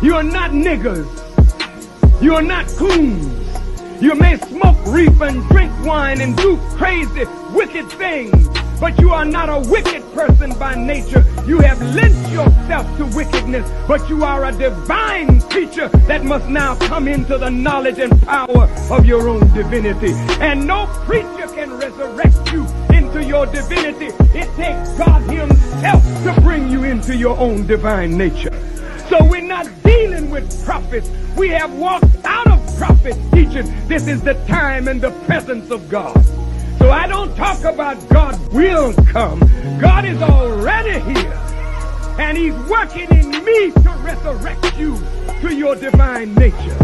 You are not niggers. You are not coons. You may smoke reef and drink wine and do crazy, wicked things, but you are not a wicked person by nature. You have lent yourself to wickedness, but you are a divine creature that must now come into the knowledge and power of your own divinity. And no preacher can resurrect you into your divinity. It takes God himself to bring you into your own divine nature. So we're not dealing with prophets. We have walked out of prophet teaching. This is the time and the presence of God. So I don't talk about God will come. God is already here. And he's working in me to resurrect you to your divine nature.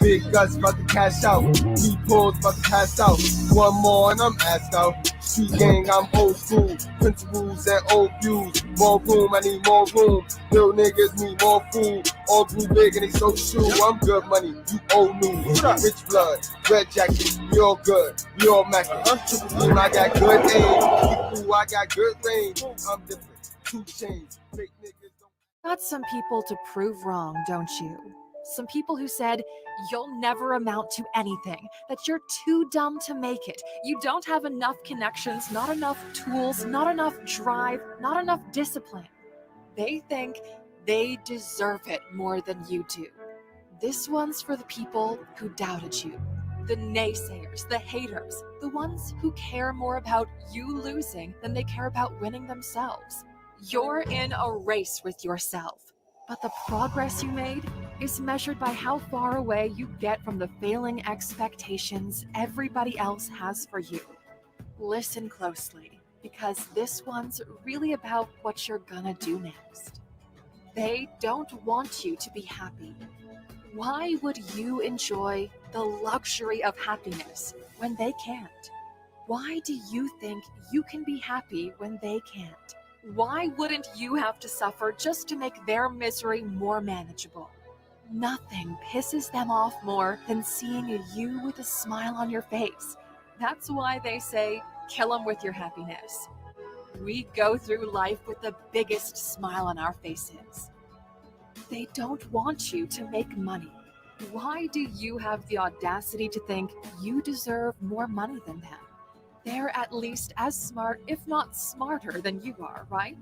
Big guts about to cash out. Deep pulls about to pass out. One more and I'm asked out. Street gang, I'm old school. Principles and old views. More room, I need more room. Little niggas need more food. All grew big and they so true. I'm good money, you old news. Rich blood, red jacket, we all good. We all mackin'. I got good aim. Keep cool, I got good range. I'm different. 2 chains. Fake niggas don't. Got some people to prove wrong, don't you? Some people who said, you'll never amount to anything, that you're too dumb to make it, you don't have enough connections, not enough tools, not enough drive, not enough discipline. They think they deserve it more than you do. This one's for the people who doubted you, the naysayers, the haters, the ones who care more about you losing than they care about winning themselves. You're in a race with yourself, but the progress you made is measured by how far away you get from the failing expectations everybody else has for you. Listen closely, because this one's really about what you're gonna do next. They don't want you to be happy. Why would you enjoy the luxury of happiness when they can't? Why do you think you can be happy when they can't? Why wouldn't you have to suffer just to make their misery more manageable? Nothing pisses them off more than seeing you with a smile on your face. That's why they say, kill them with your happiness. We go through life with the biggest smile on our faces. They don't want you to make money. Why do you have the audacity to think you deserve more money than them? They're at least as smart, if not smarter, than you are, right?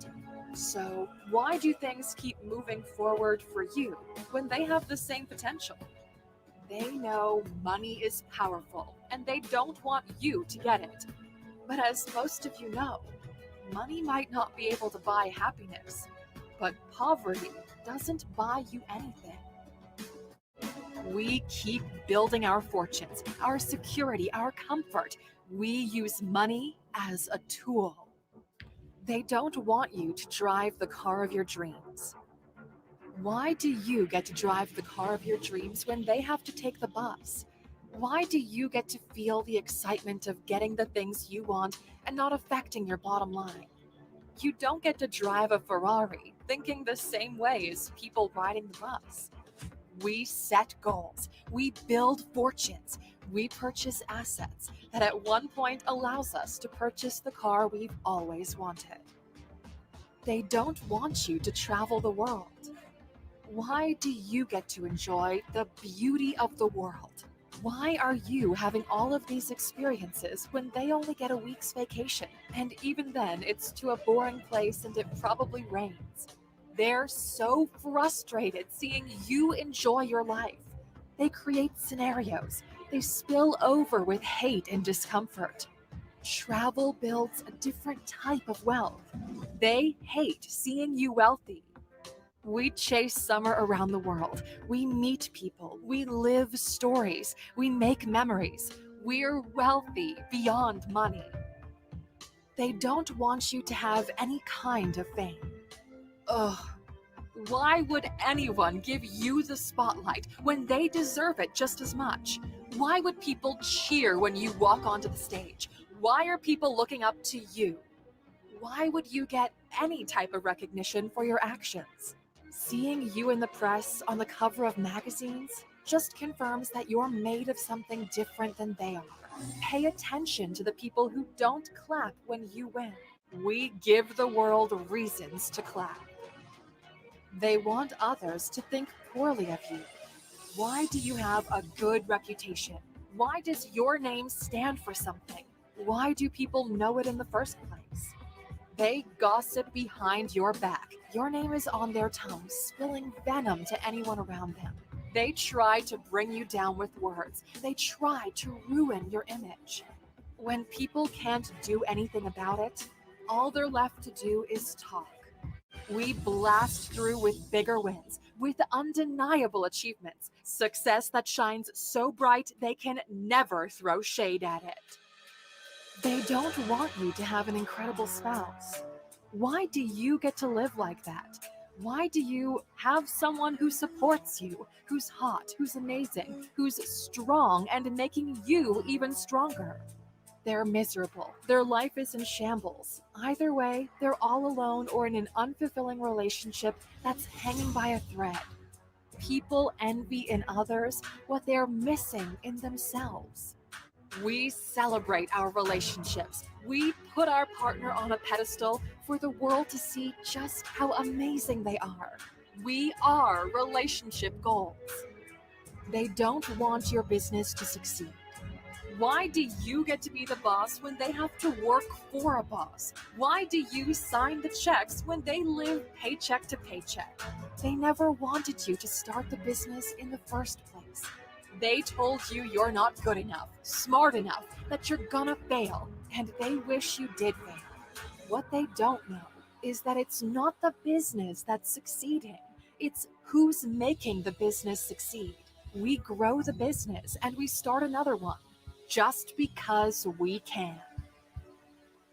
So why do things keep moving forward for you when they have the same potential? They know money is powerful, and they don't want you to get it. But as most of you know, money might not be able to buy happiness, but poverty doesn't buy you anything. We keep building our fortunes, our security, our comfort. We use money as a tool. They don't want you to drive the car of your dreams. Why do you get to drive the car of your dreams when they have to take the bus? Why do you get to feel the excitement of getting the things you want and not affecting your bottom line? You don't get to drive a Ferrari thinking the same way as people riding the bus. We set goals. We build fortunes. We purchase assets that at one point allows us to purchase the car we've always wanted. They don't want you to travel the world. Why do you get to enjoy the beauty of the world? Why are you having all of these experiences when they only get a week's vacation? And even then, it's to a boring place and it probably rains. They're so frustrated seeing you enjoy your life. They create scenarios. They spill over with hate and discomfort. Travel builds a different type of wealth. They hate seeing you wealthy. We chase summer around the world. We meet people. We live stories. We make memories. We're wealthy beyond money. They don't want you to have any kind of fame. Ugh. Why would anyone give you the spotlight when they deserve it just as much? Why would people cheer when you walk onto the stage? Why are people looking up to you? Why would you get any type of recognition for your actions? Seeing you in the press on the cover of magazines just confirms that you're made of something different than they are. Pay attention to the people who don't clap when you win. We give the world reasons to clap. They want others to think poorly of you. Why do you have a good reputation? Why does your name stand for something? Why do people know it in the first place? They gossip behind your back. Your name is on their tongue, spilling venom to anyone around them. They try to bring you down with words. They try to ruin your image. When people can't do anything about it, all they're left to do is talk. We blast through with bigger wins, with undeniable achievements, success that shines so bright they can never throw shade at it. They don't want you to have an incredible spouse. Why do you get to live like that? Why do you have someone who supports you, who's hot, who's amazing, who's strong and making you even stronger? They're miserable. Their life is in shambles. Either way, they're all alone or in an unfulfilling relationship that's hanging by a thread. People envy in others what they're missing in themselves. We celebrate our relationships. We put our partner on a pedestal for the world to see just how amazing they are. We are relationship goals. They don't want your business to succeed. Why do you get to be the boss when they have to work for a boss? Why do you sign the checks when they live paycheck to paycheck? They never wanted you to start the business in the first place. They told you you're not good enough, smart enough, that you're gonna fail, and they wish you did fail. What they don't know is that it's not the business that's succeeding, it's who's making the business succeed. We grow the business and we start another one, just because we can.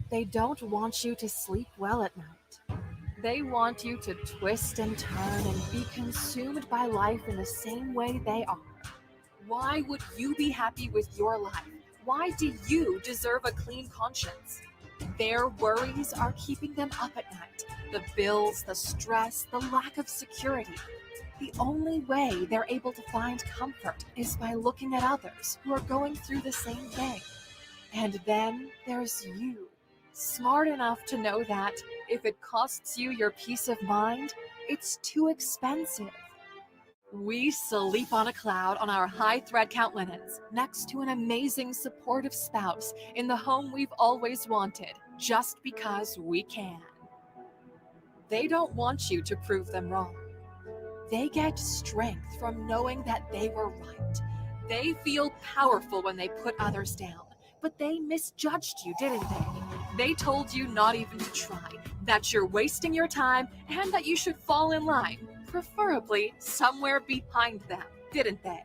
They don't want you to sleep well at night. They want you to twist and turn and be consumed by life in the same way they are. Why would you be happy with your life? Why do you deserve a clean conscience? Their worries are keeping them up at night. The bills, the stress, the lack of security. The only way they're able to find comfort is by looking at others who are going through the same thing. And then there's you, smart enough to know that if it costs you your peace of mind, it's too expensive. We sleep on a cloud on our high thread count linens, next to an amazing supportive spouse in the home we've always wanted, just because we can. They don't want you to prove them wrong. They get strength from knowing that they were right. They feel powerful when they put others down, but they misjudged you, didn't they? They told you not even to try, that you're wasting your time, and that you should fall in line, preferably somewhere behind them, didn't they?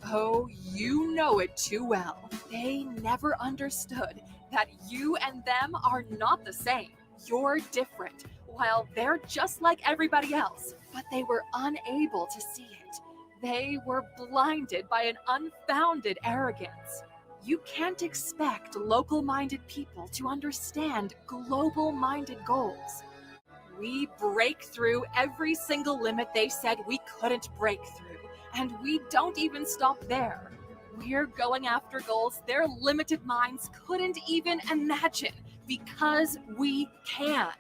Oh, you know it too well. They never understood that you and them are not the same. You're different, while they're just like everybody else, but they were unable to see it. They were blinded by an unfounded arrogance. You can't expect local-minded people to understand global-minded goals. We break through every single limit they said we couldn't break through, and we don't even stop there. We're going after goals their limited minds couldn't even imagine, because we can.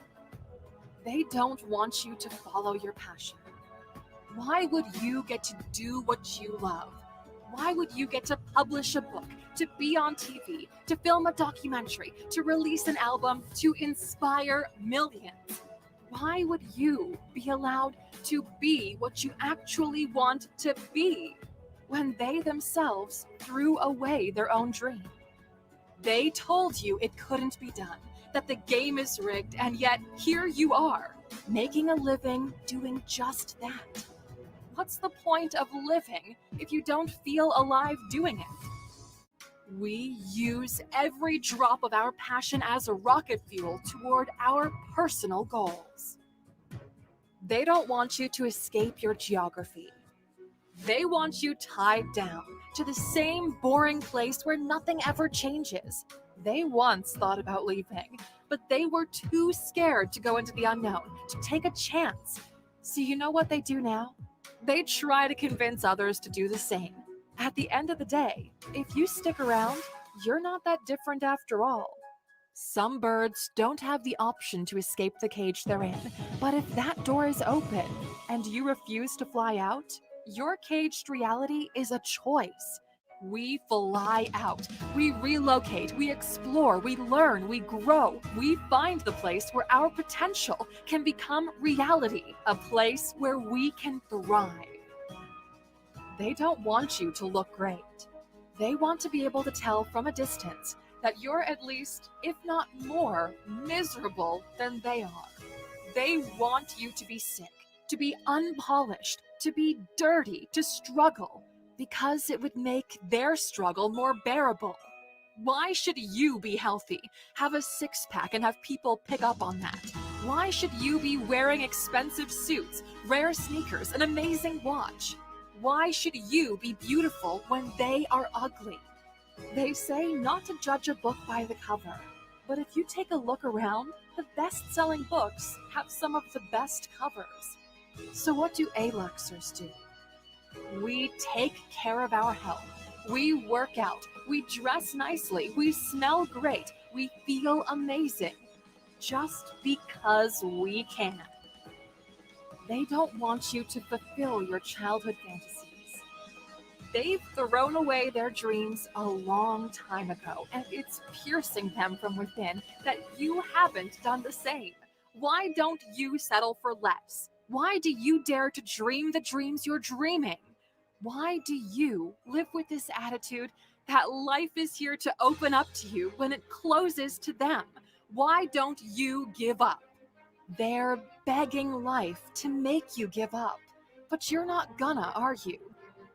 They don't want you to follow your passion. Why would you get to do what you love? Why would you get to publish a book, to be on TV, to film a documentary, to release an album, to inspire millions? Why would you be allowed to be what you actually want to be when they themselves threw away their own dream? They told you it couldn't be done, that the game is rigged, and yet here you are, making a living doing just that. What's the point of living if you don't feel alive doing it? We use every drop of our passion as a rocket fuel toward our personal goals. They don't want you to escape your geography. They want you tied down to the same boring place where nothing ever changes. They once thought about leaving, but they were too scared to go into the unknown, to take a chance. So you know what they do now? They try to convince others to do the same. At the end of the day, if you stick around, you're not that different after all. Some birds don't have the option to escape the cage they're in, but if that door is open and you refuse to fly out, your caged reality is a choice. We fly out, we relocate, we explore, we learn, we grow. We find the place where our potential can become reality, a place where we can thrive. They don't want you to look great. They want to be able to tell from a distance that you're at least, if not more, miserable than they are. They want you to be sick, to be unpolished, to be dirty, to struggle, because it would make their struggle more bearable. Why should you be healthy, have a six-pack, and have people pick up on that? Why should you be wearing expensive suits, rare sneakers, an amazing watch? Why should you be beautiful when they are ugly? They say not to judge a book by the cover, but if you take a look around, the best-selling books have some of the best covers. So what do A-Luxers do? We take care of our health. We work out. We dress nicely. We smell great. We feel amazing. Just because we can. They don't want you to fulfill your childhood fantasies. They've thrown away their dreams a long time ago, and it's piercing them from within that you haven't done the same. Why don't you settle for less? Why do you dare to dream the dreams you're dreaming? Why do you live with this attitude that life is here to open up to you when it closes to them? Why don't you give up? They're begging life to make you give up, but you're not gonna, are you?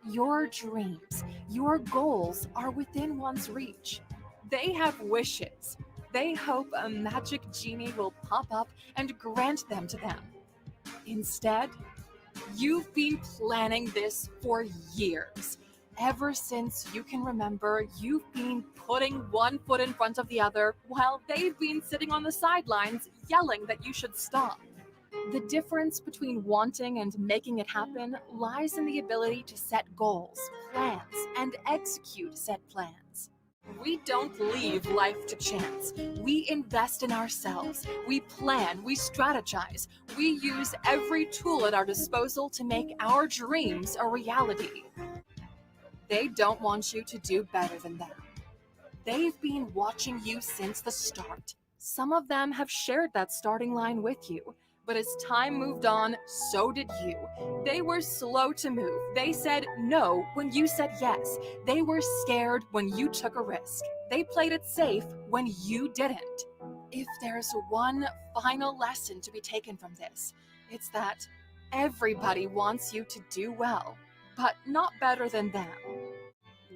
Your dreams, your goals are within one's reach. They have wishes. They hope a magic genie will pop up and grant them to them. Instead, you've been planning this for years. Ever since you can remember, you've been putting one foot in front of the other while they've been sitting on the sidelines yelling that you should stop. The difference between wanting and making it happen lies in the ability to set goals, plans, and execute said plans. We don't leave life to chance. We invest in ourselves. We plan, we strategize. We use every tool at our disposal to make our dreams a reality. They don't want you to do better than them. They've been watching you since the start. Some of them have shared that starting line with you. But as time moved on, so did you. They were slow to move. They said no when you said yes. They were scared when you took a risk. They played it safe when you didn't. If there's one final lesson to be taken from this, it's that everybody wants you to do well, but not better than them.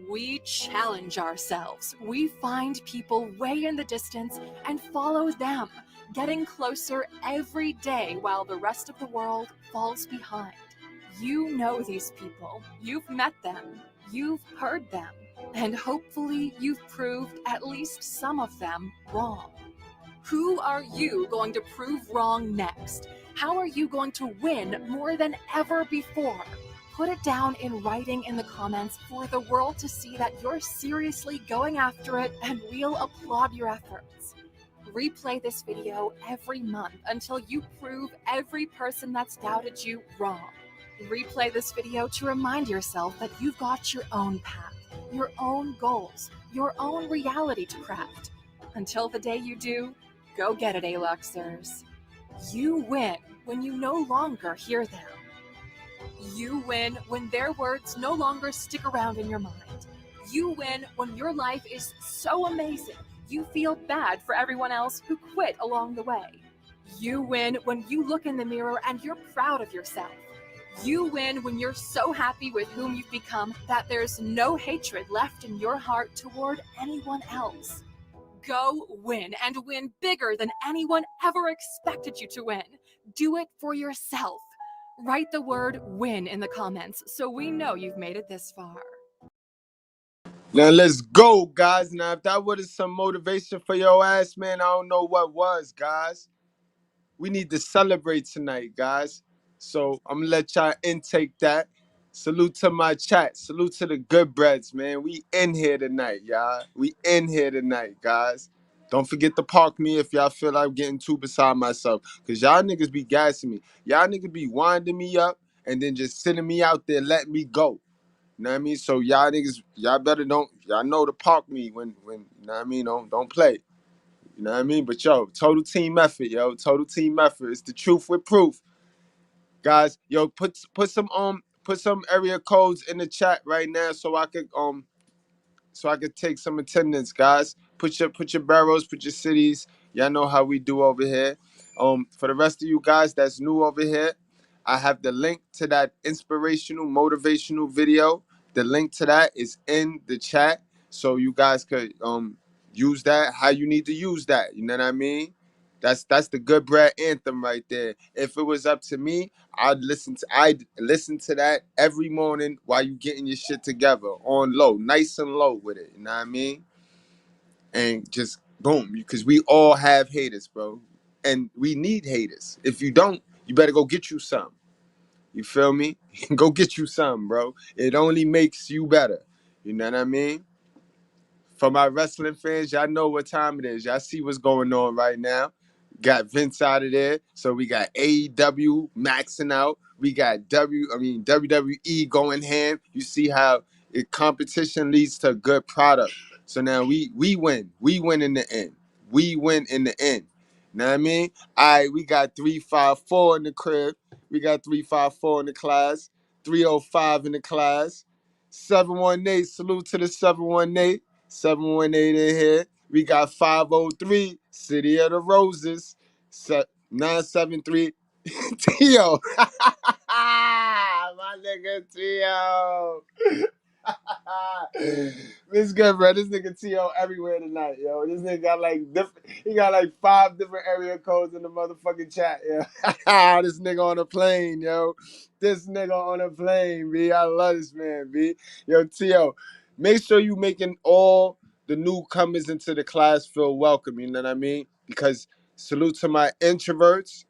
We challenge ourselves. We find people way in the distance and follow them, getting closer every day while the rest of the world falls behind. You know these people. You've met them. You've heard them. And hopefully you've proved at least some of them wrong. Who are you going to prove wrong next? How are you going to win more than ever before? Put it down in writing in the comments for the world to see that you're seriously going after it, and we'll applaud your efforts. Replay this video every month until you prove every person that's doubted you wrong. Replay this video to remind yourself that you've got your own path, your own goals, your own reality to craft. Until the day you do, go get it, A-Luxers. You win when you no longer hear them. You win when their words no longer stick around in your mind. You win when your life is so amazing you feel bad for everyone else who quit along the way. You win when you look in the mirror and you're proud of yourself. You win when you're so happy with whom you've become that there's no hatred left in your heart toward anyone else. Go win, and win bigger than anyone ever expected you to win. Do it for yourself. Write the word win in the comments so we know you've made it this far. Now let's go, guys. Now if that was some motivation for your ass, man, I don't know what was, guys. We need to celebrate tonight, guys. So I'm gonna let y'all intake that. Salute to my chat. Salute to the Goodbreads, man. We in here tonight, y'all. We in here tonight, guys. Don't forget to park me if y'all feel like I'm getting too beside myself. Cause y'all niggas be gassing me. Y'all niggas be winding me up and then just sending me out there, letting me go. You know what I mean? So y'all niggas, y'all better don't, y'all know to park me when you know what I mean? Don't play. You know what I mean? But yo, total team effort, yo. Total team effort. It's the truth with proof. Guys, yo, put some area codes in the chat right now so I could take some attendance, guys. Put your barrels, put your cities. Y'all know how we do over here. For the rest of you guys that's new over here, I have the link to that inspirational, motivational video. The link to that is in the chat, so you guys could use that how you need to use that. You know what I mean? That's the good bread anthem right there. If it was up to me, I'd listen to that every morning while you getting your shit together on low, nice and low with it. You know what I mean? And just boom, because we all have haters, bro, and we need haters. If you don't, you better go get you some. You feel me? Go get you some, bro. It only makes you better. You know what I mean? For my wrestling fans, y'all know what time it is. Y'all see what's going on right now. Got Vince out of there. So we got AEW maxing out. We got WWE going ham. You see how competition leads to a good product. So now we win. We win in the end. We win in the end. Know what I mean? All right, we got 354 in the crib. We got 354 in the class. 305 in the class. 718, salute to the 718. 718 in here. We got 503, City of the Roses. 973, Tio. My nigga Tio. This good, bro. This nigga Tio everywhere tonight, yo. This nigga got he got like 5 different area codes in the motherfucking chat, yo. This nigga on a plane, yo. This nigga on a plane, B. I love this man, B. Yo, Tio, make sure you making all the newcomers into the class feel welcome, you know what I mean? Because salute to my introverts.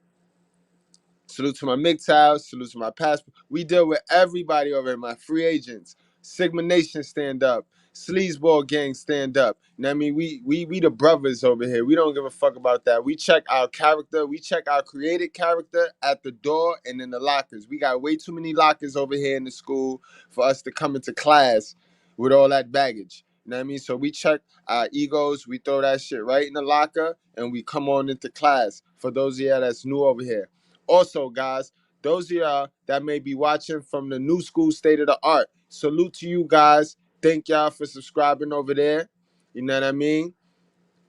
Salute to my mgtow, salute to my passport. We deal with everybody over here, my free agents. Sigma Nation stand up. Sleazeball gang stand up. You know what I mean? We the brothers over here. We don't give a fuck about that. We check our character. We check our created character at the door and in the lockers. We got way too many lockers over here in the school for us to come into class with all that baggage. You know what I mean? So we check our egos. We throw that shit right in the locker and we come on into class. For those of y'all that's new over here. Also, guys, those of y'all that may be watching from the new school State of the Art, salute to you guys. Thank y'all for subscribing over there. You know what I mean?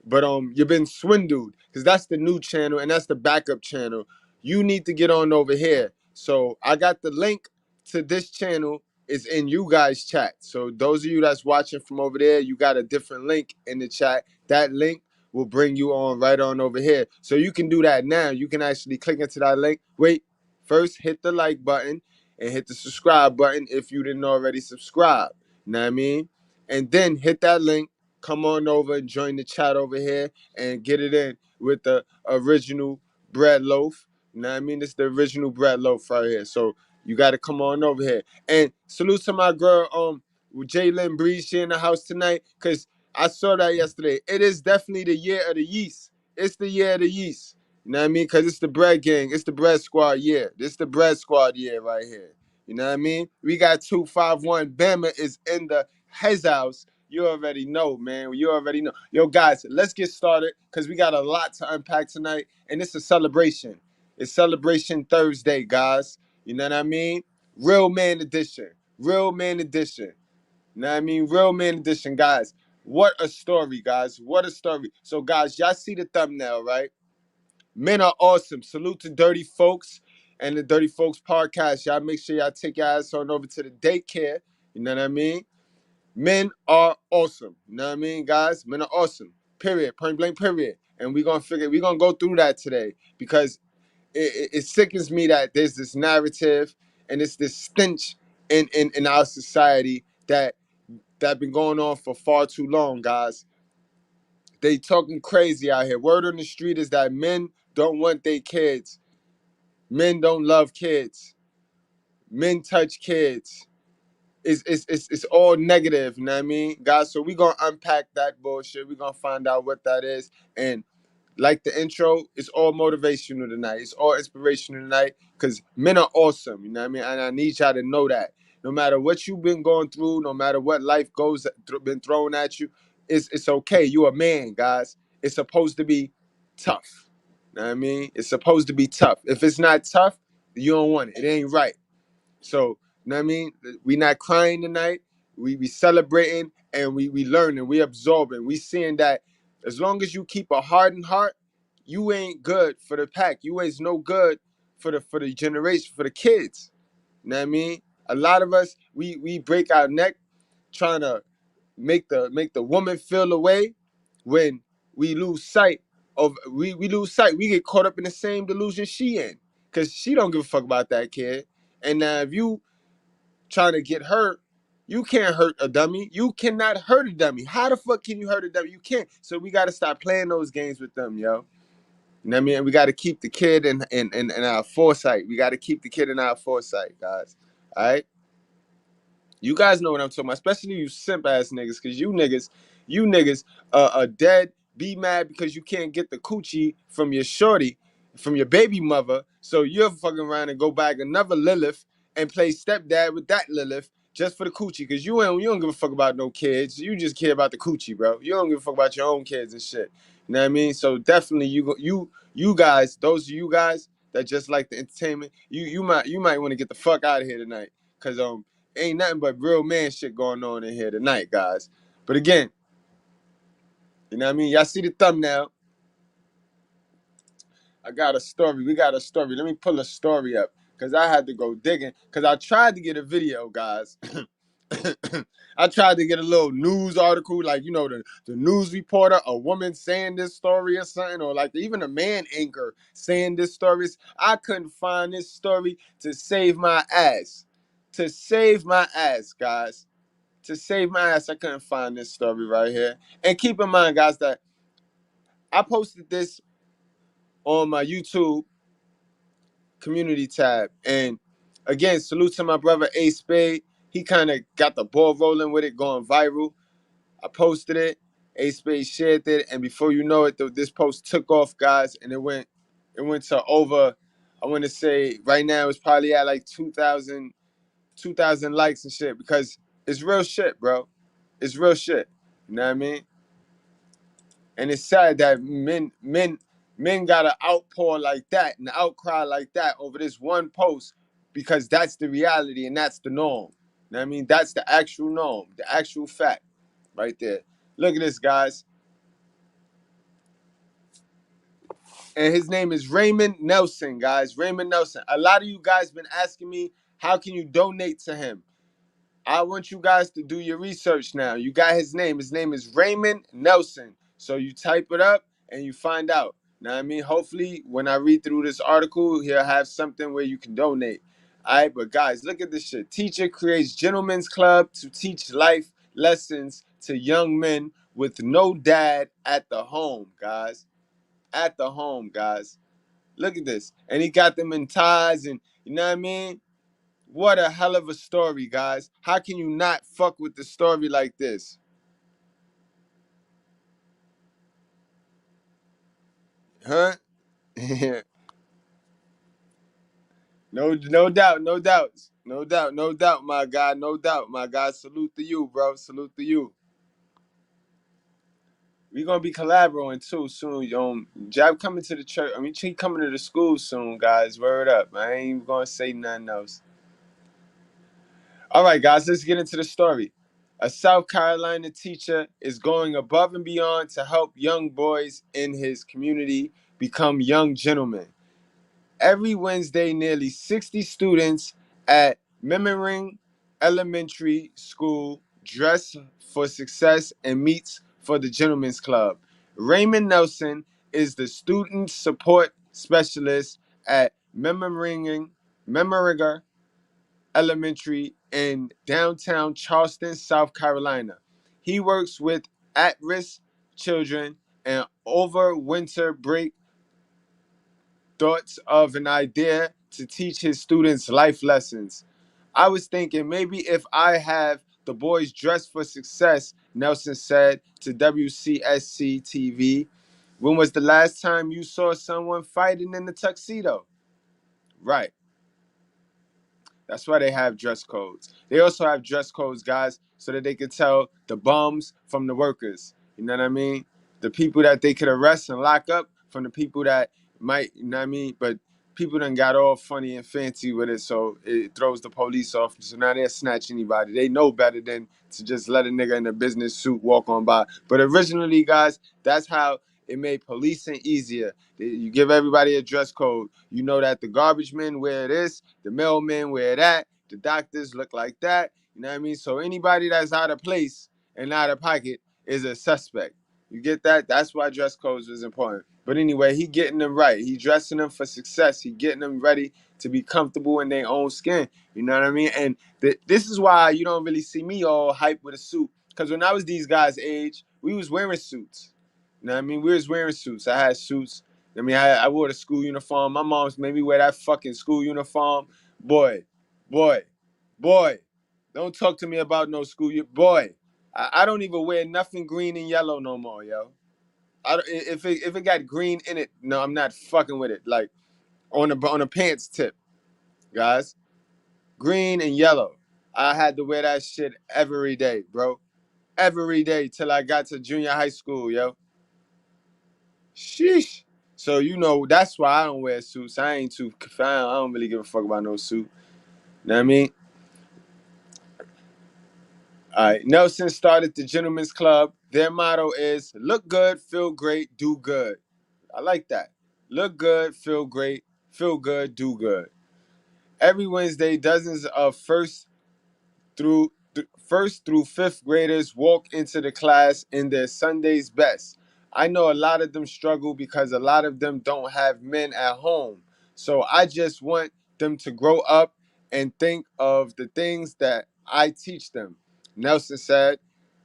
But you've been swindled because that's the new channel and that's the backup channel. You need to get on over here. So I got the link to this channel is in you guys' chat. So those of you that's watching from over there, you got a different link in the chat. That link will bring you on right on over here. So you can do that now. You can actually click into that link. Wait, first hit the like button and hit the subscribe button if you didn't already subscribe. You know what I mean? And then hit that link. Come on over and join the chat over here and get it in with the original bread loaf. You know what I mean? It's the original bread loaf right here. So you got to come on over here. And salute to my girl, Jalen Breeze. She in the house tonight because I saw that yesterday. It is definitely the year of the yeast. It's the year of the yeast. You know what I mean? Because it's the bread gang. It's the bread squad year. This the bread squad year right here. You know what I mean? We got 251. Bama is in the his house. You already know, man. You already know. Yo, guys, let's get started because we got a lot to unpack tonight. And it's a celebration. It's Celebration Thursday, guys. You know what I mean? Real Man Edition. Real Man Edition. You know what I mean? Real Man Edition, guys. What a story, guys. What a story. So, guys, y'all see the thumbnail, right? Men are awesome. Salute to Dirty Folks. and the Dirty Folks podcast. Y'all make sure y'all take your ass on over to the daycare. You know what I mean? Men are awesome. You know what I mean, guys? Men are awesome. Period. Point blank, period. And we're gonna go through that today because it sickens me that there's this narrative and it's this stench in our society that been going on for far too long, guys. They talking crazy out here. Word on the street is that men don't want their kids. Men don't love kids. Men touch kids. It's all negative, you know what I mean, guys? So we gonna unpack that bullshit. We gonna find out what that is. And like the intro, it's all motivational tonight. It's all inspirational tonight because men are awesome, you know what I mean? And I need y'all to know that. No matter what you've been going through, no matter what life been thrown at you, it's okay. You a man, guys. It's supposed to be tough. You know what I mean? It's supposed to be tough. If it's not tough, you don't want it. It ain't right. So, you know what I mean? We not crying tonight. We celebrating and we learning. We absorbing. We seeing that as long as you keep a hardened heart, you ain't good for the pack. You ain't no good for the generation, for the kids. You know what I mean? A lot of us, we break our neck trying to make the woman feel away when we lose sight of we lose sight. We get caught up in the same delusion she in. Cause she don't give a fuck about that kid. And now if you trying to get hurt, you can't hurt a dummy. You cannot hurt a dummy. How the fuck can you hurt a dummy? You can't. So we got to stop playing those games with them, yo. You know what I mean? We got to keep the kid in our foresight. We got to keep the kid in our foresight, guys. All right? You guys know what I'm talking about, especially you simp ass niggas, because you niggas are dead. Be mad because you can't get the coochie from your shorty, from your baby mother. So you're fucking around and go back another Lilith and play stepdad with that Lilith just for the coochie, because you don't give a fuck about no kids. You just care about the coochie, bro. You don't give a fuck about your own kids and shit. You know what I mean? So definitely you guys, those of you guys that just like the entertainment, you might want to get the fuck out of here tonight, because ain't nothing but real man shit going on in here tonight, guys. But again, you know what I mean? Y'all see the thumbnail. I got a story. We got a story. Let me pull a story up because I had to go digging because I tried to get a video, guys. I tried to get a little news article, like, you know, the news reporter, a woman saying this story or something, or like even a man anchor saying this story. I couldn't find this story to save my ass. To save my ass, guys. To save my ass, I couldn't find this story right here. And keep in mind, guys, that I posted this on my YouTube community tab. And again, salute to my brother A Spade. He kind of got the ball rolling with it, going viral. I posted it. A Spade shared it. And before you know it, this post took off, guys. And it went to over, I want to say right now it's probably at like 2,000 likes and shit, because it's real shit, bro. It's real shit. You know what I mean? And it's sad that men got an outpour like that, an outcry like that over this one post, because that's the reality and that's the norm. You know what I mean? That's the actual norm, the actual fact right there. Look at this, guys. And his name is Raymond Nelson, guys. Raymond Nelson. A lot of you guys been asking me, how can you donate to him? I want you guys to do your research now. You got his name. His name is Raymond Nelson. So you type it up and you find out. Know what I mean? Hopefully, when I read through this article, he'll have something where you can donate. All right, but guys, look at this shit. Teacher creates gentlemen's club to teach life lessons to young men with no dad at the home, guys. At the home, guys. Look at this. And he got them in ties and, you know what I mean? What a hell of a story, guys. How can you not fuck with the story like this? Huh? No doubt, no doubt. No doubt, no doubt, my guy. No doubt, my guy. Salute to you, bro. Salute to you. We're gonna be collaborating too soon. Jab coming to the church. I mean, he coming to the school soon, guys. Word up. I ain't even gonna say nothing else. All right, guys, let's get into the story. A South Carolina teacher is going above and beyond to help young boys in his community become young gentlemen. Every Wednesday, nearly 60 students at Memminger Elementary School dress for success and meets for the Gentlemen's Club. Raymond Nelson is the student support specialist at Memminger Elementary in downtown Charleston, South Carolina. He works with at-risk children and over winter break thoughts of an idea to teach his students life lessons. I was thinking maybe if I have the boys dressed for success, Nelson said to WCSC-TV. When was the last time you saw someone fighting in the tuxedo? Right. That's why they have dress codes. They also have dress codes, guys, so that they can tell the bums from the workers. You know what I mean? The people that they could arrest and lock up from the people that might, you know what I mean? But people done got all funny and fancy with it, so it throws the police off. So now they'll snatch anybody. They know better than to just let a nigga in a business suit walk on by. But originally, guys, that's how it made policing easier. You give everybody a dress code. You know that the garbage men wear this, the mailmen wear that, the doctors look like that. You know what I mean? So anybody that's out of place and out of pocket is a suspect. You get that? That's why dress codes is important. But anyway, he getting them right. He dressing them for success. He getting them ready to be comfortable in their own skin. You know what I mean? And this is why you don't really see me all hype with a suit. Because when I was these guys' age, we was wearing suits. You know what I mean? We was wearing suits. I had suits. I mean, I wore the school uniform. My mom's made me wear that fucking school uniform. Boy, boy, boy. Don't talk to me about no school. Boy, I don't even wear nothing green and yellow no more, yo. If it got green in it, no, I'm not fucking with it. Like on a pants tip, guys. Green and yellow. I had to wear that shit every day, bro. Every day till I got to junior high school, yo. Sheesh. So you know that's why I don't wear suits. I ain't too. I don't really give a fuck about no suit. You know what I mean? All right. Nelson started the Gentlemen's Club. Their motto is "Look good, feel great, do good." I like that. Look good, feel great, feel good, do good. Every Wednesday, dozens of first through fifth graders walk into the class in their Sunday's best. I know a lot of them struggle because a lot of them don't have men at home. So I just want them to grow up and think of the things that I teach them. Nelson said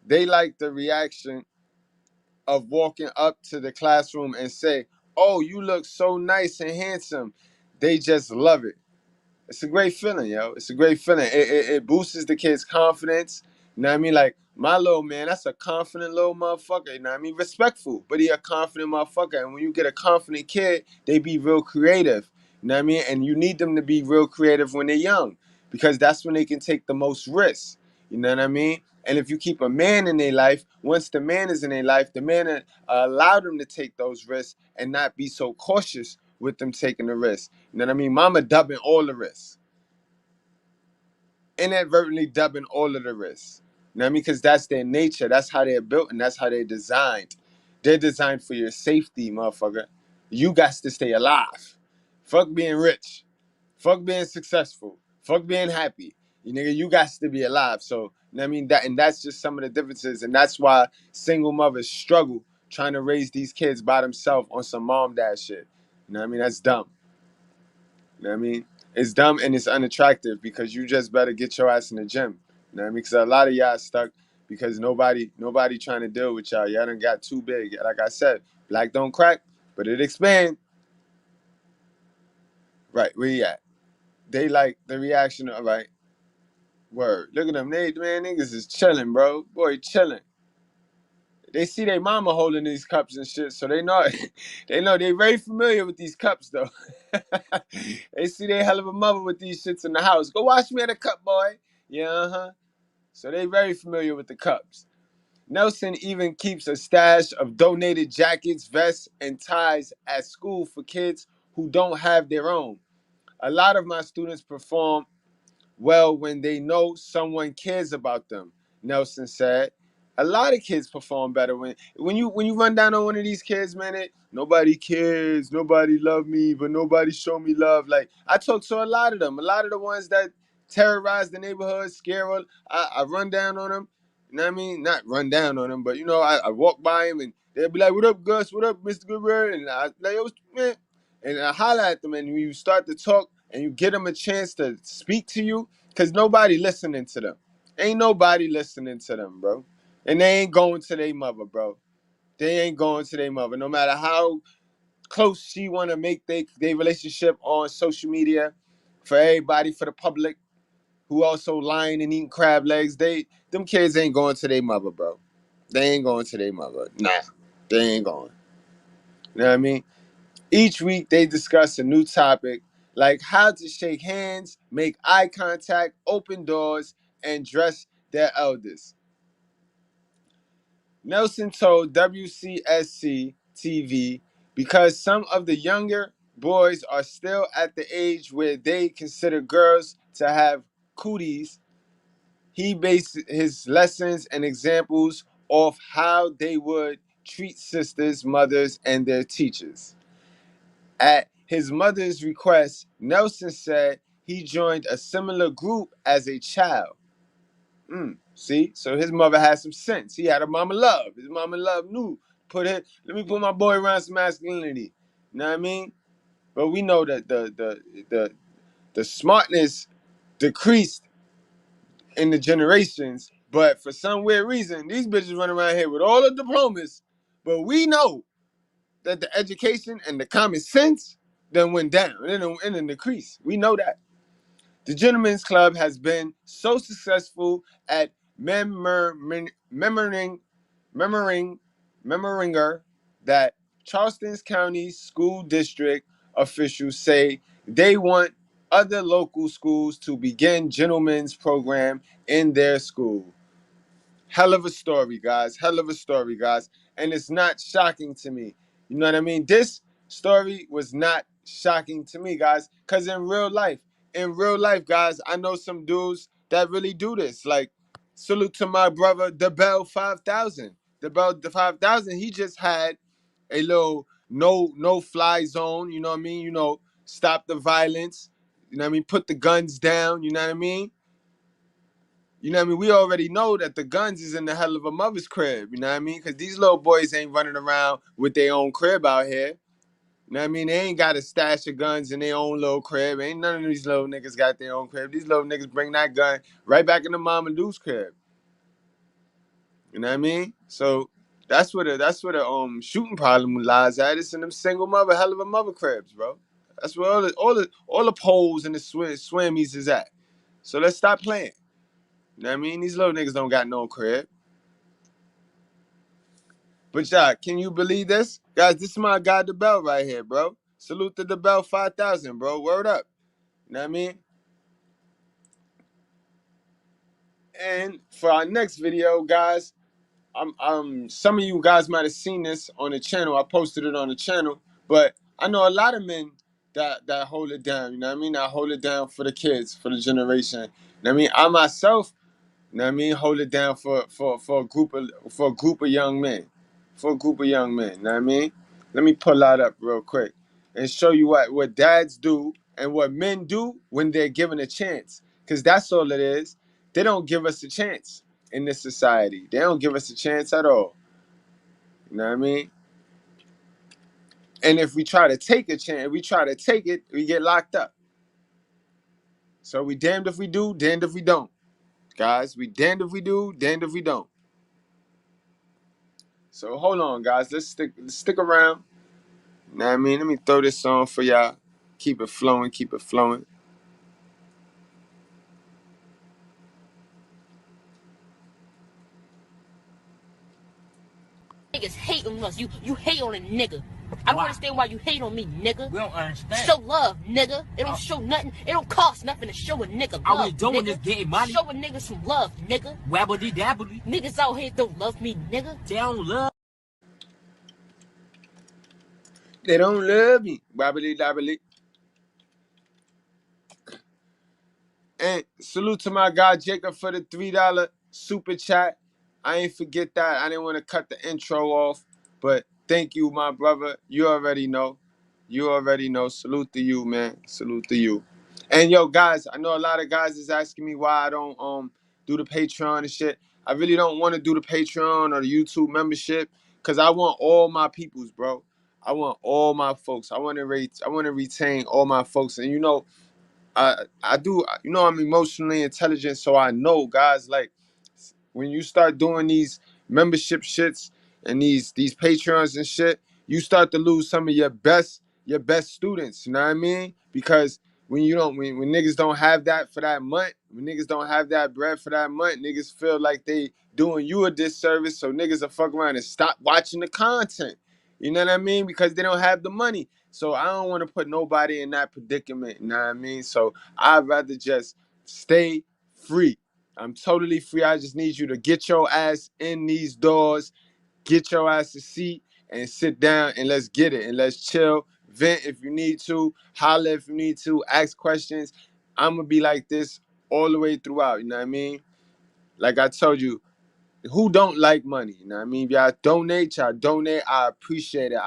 they like the reaction of walking up to the classroom and say, "Oh, you look so nice and handsome." They just love it. It's a great feeling, yo. It's a great feeling. It boosts the kid's confidence. You know what I mean? Like, my little man, that's a confident little motherfucker. You know what I mean? Respectful, but he a confident motherfucker. And when you get a confident kid, they be real creative. You know what I mean? And you need them to be real creative when they're young because that's when they can take the most risks. You know what I mean? And if you keep a man in their life, once the man is in their life, the man allow them to take those risks and not be so cautious with them taking the risk. You know what I mean? Mama dubbing all the risks. Inadvertently dubbing all of the risks. You know what I mean? Because that's their nature. That's how they're built and that's how they're designed. They're designed for your safety, motherfucker. You got to stay alive. Fuck being rich. Fuck being successful. Fuck being happy. You nigga, you got to be alive. So, you know what I mean? That's just some of the differences. And that's why single mothers struggle trying to raise these kids by themselves on some mom dad shit. You know what I mean? That's dumb. You know what I mean? It's dumb and it's unattractive because you just better get your ass in the gym. You know what I mean? Because a lot of y'all stuck because nobody trying to deal with y'all. Y'all done got too big. Like I said, black don't crack, but it expand. Right, where you at? They like the reaction of, right, word. Look at them. Niggas is chilling, bro. Boy, chilling. They see their mama holding these cups and shit, so they know they very familiar with these cups though. They see their hell of a mother with these shits in the house. Go wash me at a cup, boy. Yeah, So they very familiar with the cups. Nelson even keeps a stash of donated jackets, vests, and ties at school for kids who don't have their own. A lot of my students perform well when they know someone cares about them, Nelson said. A lot of kids perform better when you run down on one of these kids, man. Nobody cares, nobody love me, but nobody show me love. Like I talk to a lot of them, a lot of the ones that terrorize the neighborhood, scare. I run down on them. You know what I mean? Not run down on them, but you know, I walk by them and they'll be like, "What up, Gus? What up, Mr.Goodbread?" And I like, "Yo, man," and I holler at them. And when you start to talk and you get them a chance to speak to you, because nobody listening to them. Ain't nobody listening to them, bro. And they ain't going to their mother, bro. They ain't going to their mother. No matter how close she want to make their relationship on social media for everybody, for the public, who also lying and eating crab legs, them kids ain't going to their mother, bro. They ain't going to their mother. Nah, they ain't going. You know what I mean? Each week they discuss a new topic, like how to shake hands, make eye contact, open doors, and dress their elders. Nelson told WCSC-TV because some of the younger boys are still at the age where they consider girls to have cooties, he based his lessons and examples off how they would treat sisters, mothers, and their teachers. At his mother's request, Nelson said he joined a similar group as a child. See, so his mother had some sense. He had a mama love. His mama love knew. Let me put my boy around some masculinity. You know what I mean? But we know that the smartness decreased in the generations. But for some weird reason, these bitches run around here with all the diplomas. But we know that the education and the common sense then went down and then decreased. We know that. The Gentlemen's Club has been so successful at Memminger that Charleston County School District officials say they want other local schools to begin gentlemen's program in their school. Hell of a story, guys. Hell of a story, guys. And it's not shocking to me. You know what I mean? This story was not shocking to me, guys, because in real life, guys, I know some dudes that really do this. Like, salute to my brother, the Bell 5000. The 5000, he just had a little no fly zone, you know what I mean? You know, stop the violence, you know what I mean? Put the guns down, you know what I mean? You know what I mean? We already know that the guns is in the hell of a mother's crib, you know what I mean? Because these little boys ain't running around with their own crib out here. You know what I mean? They ain't got a stash of guns in their own little crib. Ain't none of these little niggas got their own crib. These little niggas bring that gun right back in the mom and dude's crib. You know what I mean? So that's where the shooting problem lies at. It's in them single mother, hell of a mother cribs, bro. That's where all the poles and the swimmies is at. So let's stop playing. You know what I mean? These little niggas don't got no crib. But y'all, can you believe this? Guys, this is my guy, the Bell, right here, bro. Salute to the Bell 5000, bro. Word up. You know what I mean? And for our next video, guys, some of you guys might have seen this on the channel. I posted it on the channel. But I know a lot of men that hold it down, you know what I mean? I hold it down for the kids, for the generation. You know what I mean? I myself, you know what I mean, hold it down for a group of young men. For a group of young men, you know what I mean? Let me pull that up real quick and show you what dads do and what men do when they're given a chance. Because that's all it is. They don't give us a chance in this society. They don't give us a chance at all. You know what I mean? And if we try to take a chance, we get locked up. So we damned if we do, damned if we don't. Guys, we damned if we do, damned if we don't. So hold on, guys. Let's stick around. You know what I mean? Let me throw this on for y'all. Keep it flowing, keep it flowing. Niggas hate on us. You hate on a nigga. I don't understand why you hate on me, nigga. We don't understand. Show love, nigga. It don't show nothing. It don't cost nothing to show a nigga love. All we doing is getting money. Show a nigga some love, nigga. Wabbly dabbly. Niggas out here don't love me, nigga. They don't love. They don't love me. Wabbly dabbly. And salute to my guy Jacob for the $3 super chat. I ain't forget that. I didn't want to cut the intro off, but thank you, my brother. You already know. You already know. Salute to you, man. Salute to you. And yo, guys, I know a lot of guys is asking me why I don't do the Patreon and shit. I really don't want to do the Patreon or the YouTube membership because I want all my peoples, bro. I want all my folks. I want to retain all my folks. And you know, I do, you know, I'm emotionally intelligent, so I know, guys, like when you start doing these membership shits and these Patreons and shit, you start to lose some of your best students, you know what I mean? Because when you don't when niggas don't have that for that month, when niggas don't have that bread for that month, niggas feel like they doing you a disservice, so niggas will fuck around and stop watching the content. You know what I mean? Because they don't have the money. So I don't want to put nobody in that predicament, you know what I mean? So I'd rather just stay free. I'm totally free. I just need you to get your ass in these doors, get your ass a seat, and sit down and let's get it. And let's chill, vent if you need to, holler if you need to, ask questions. I'm going to be like this all the way throughout, you know what I mean? Like I told you, who don't like money? You know what I mean? If y'all donate, I appreciate it.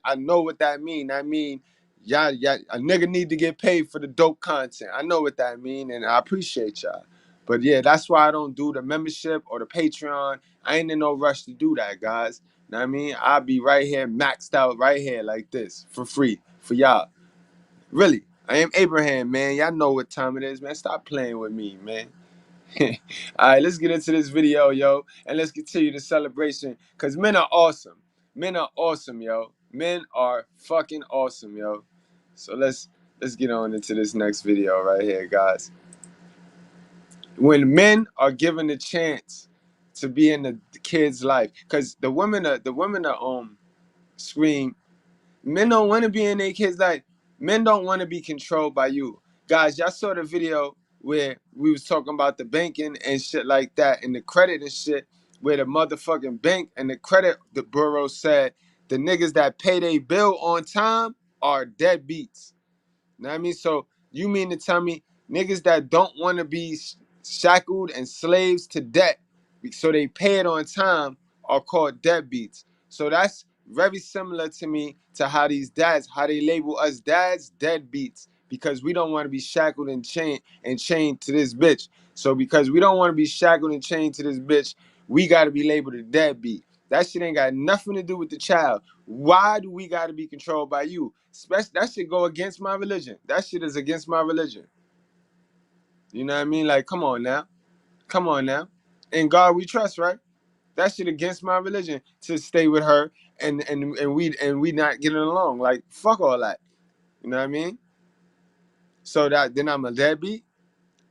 I know what that mean. I mean, y'all, a nigga need to get paid for the dope content. I know what that mean, and I appreciate y'all. But yeah, that's why I don't do the membership or the Patreon. I ain't in no rush to do that, guys. You know what I mean? I'll be right here, maxed out right here like this, for free, for y'all. Really, I am Abraham, man. Y'all know what time it is, man. Stop playing with me, man. All right, let's get into this video, yo, and let's continue the celebration because men are awesome. Men are awesome, yo. Men are fucking awesome, yo. So let's get on into this next video right here, guys. When men are given the chance to be in the kid's life, because the women are scream. Men don't want to be in their kids' life. Men don't want to be controlled by you. Guys, y'all saw the video where we was talking about the banking and shit like that and the credit and shit, where the motherfucking bank and the bureau said the niggas that pay their bill on time are deadbeats. You know what I mean? So you mean to tell me niggas that don't want to be shackled and slaves to debt, so they pay it on time, are called deadbeats. So that's very similar to me to how these dads, how they label us dads, deadbeats, because we don't want to be shackled and chained to this bitch. So because we don't want to be shackled and chained to this bitch, we got to be labeled a deadbeat. That shit ain't got nothing to do with the child. Why do we got to be controlled by you? That shit go against my religion. That shit is against my religion. You know what I mean? Like, come on now. Come on now. In God we trust, right? That shit against my religion to stay with her and we not getting along. Like, fuck all that. You know what I mean? So that then I'm a deadbeat.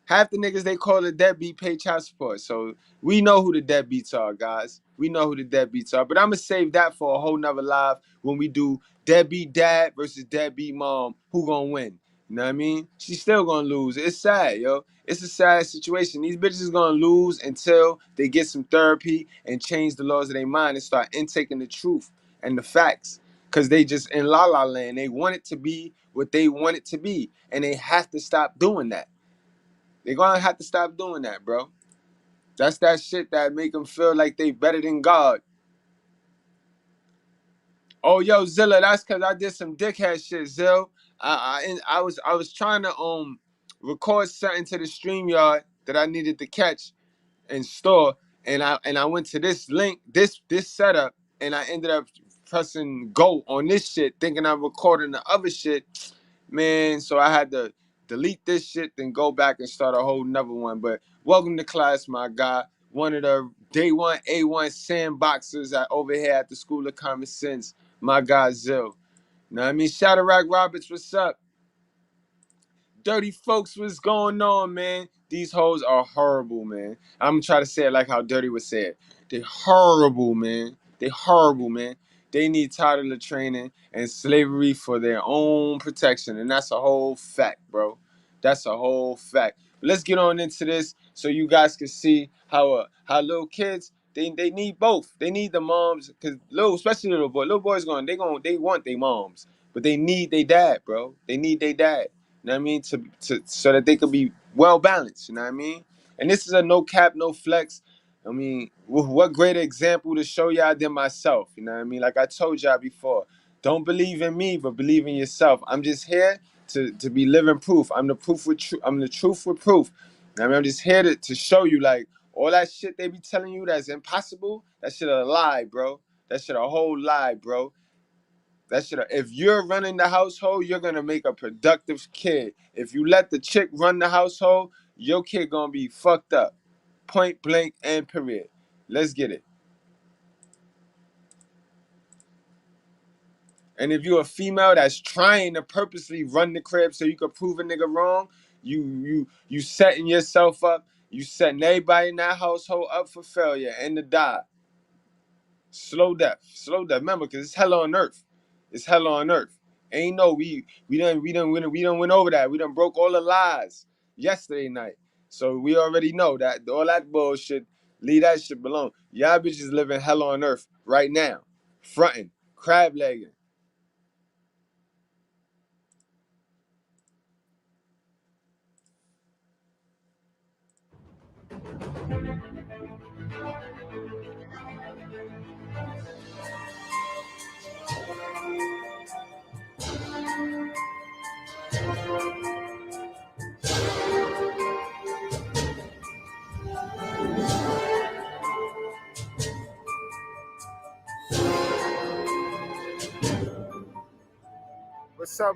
Half the niggas they call it deadbeat pay child support. So we know who the deadbeats are, guys. We know who the deadbeats are. But I'm going to save that for a whole nother live when we do deadbeat dad versus deadbeat mom. Who going to win? You know what I mean? She's still going to lose. It's sad, yo. It's a sad situation. These bitches going to lose until they get some therapy and change the laws of their mind and start intaking the truth and the facts. Because they just in la-la land. They want it to be what they want it to be. And they have to stop doing that. They're going to have to stop doing that, bro. That's that shit that make them feel like they better than God. Oh, yo, Zilla, that's because I did some dickhead shit, Zill. I was trying to record something to the StreamYard that I needed to catch and store, and I went to this link, this setup, and I ended up pressing go on this shit, thinking I'm recording the other shit. Man, so I had to delete this shit, then go back and start a whole nother one. But welcome to class, my guy. One of the day one A1 sandboxers over here at the School of Common Sense, my guy Zill. Know what I mean? Shadorak Roberts, what's up? Dirty folks, what's going on, man? These hoes are horrible, man. I'm gonna try to say it like how Dirty would say it. They horrible, man. They horrible, man. They need toddler training and slavery for their own protection, and that's a whole fact, bro. That's a whole fact. But let's get on into this so you guys can see how little kids they need both. They need the moms, cause especially little boys they want their moms, but they need their dad, bro. They need their dad. You know what I mean? To so that they could be well balanced. You know what I mean? And this is a no cap, no flex. I mean, what greater example to show y'all than myself? You know what I mean? Like I told y'all before, don't believe in me, but believe in yourself. I'm just here to be living proof. I'm the proof with truth. I'm the truth with proof. I mean, I'm just here to show you, like, all that shit they be telling you that's impossible, that shit a lie, bro. That shit a whole lie, bro. That shit, if you're running the household, you're gonna make a productive kid. If you let the chick run the household, your kid gonna be fucked up. Point blank and period. Let's get it. And if you're a female that's trying to purposely run the crib so you can prove a nigga wrong, you setting yourself up, you setting everybody in that household up for failure and to die. Slow death. Remember, cause it's hell on earth. It's hell on earth. Ain't no we done went over that. We done broke all the lies yesterday night. So we already know that all that bullshit, leave that shit alone. Y'all bitches living hell on earth right now. Fronting, crab legging.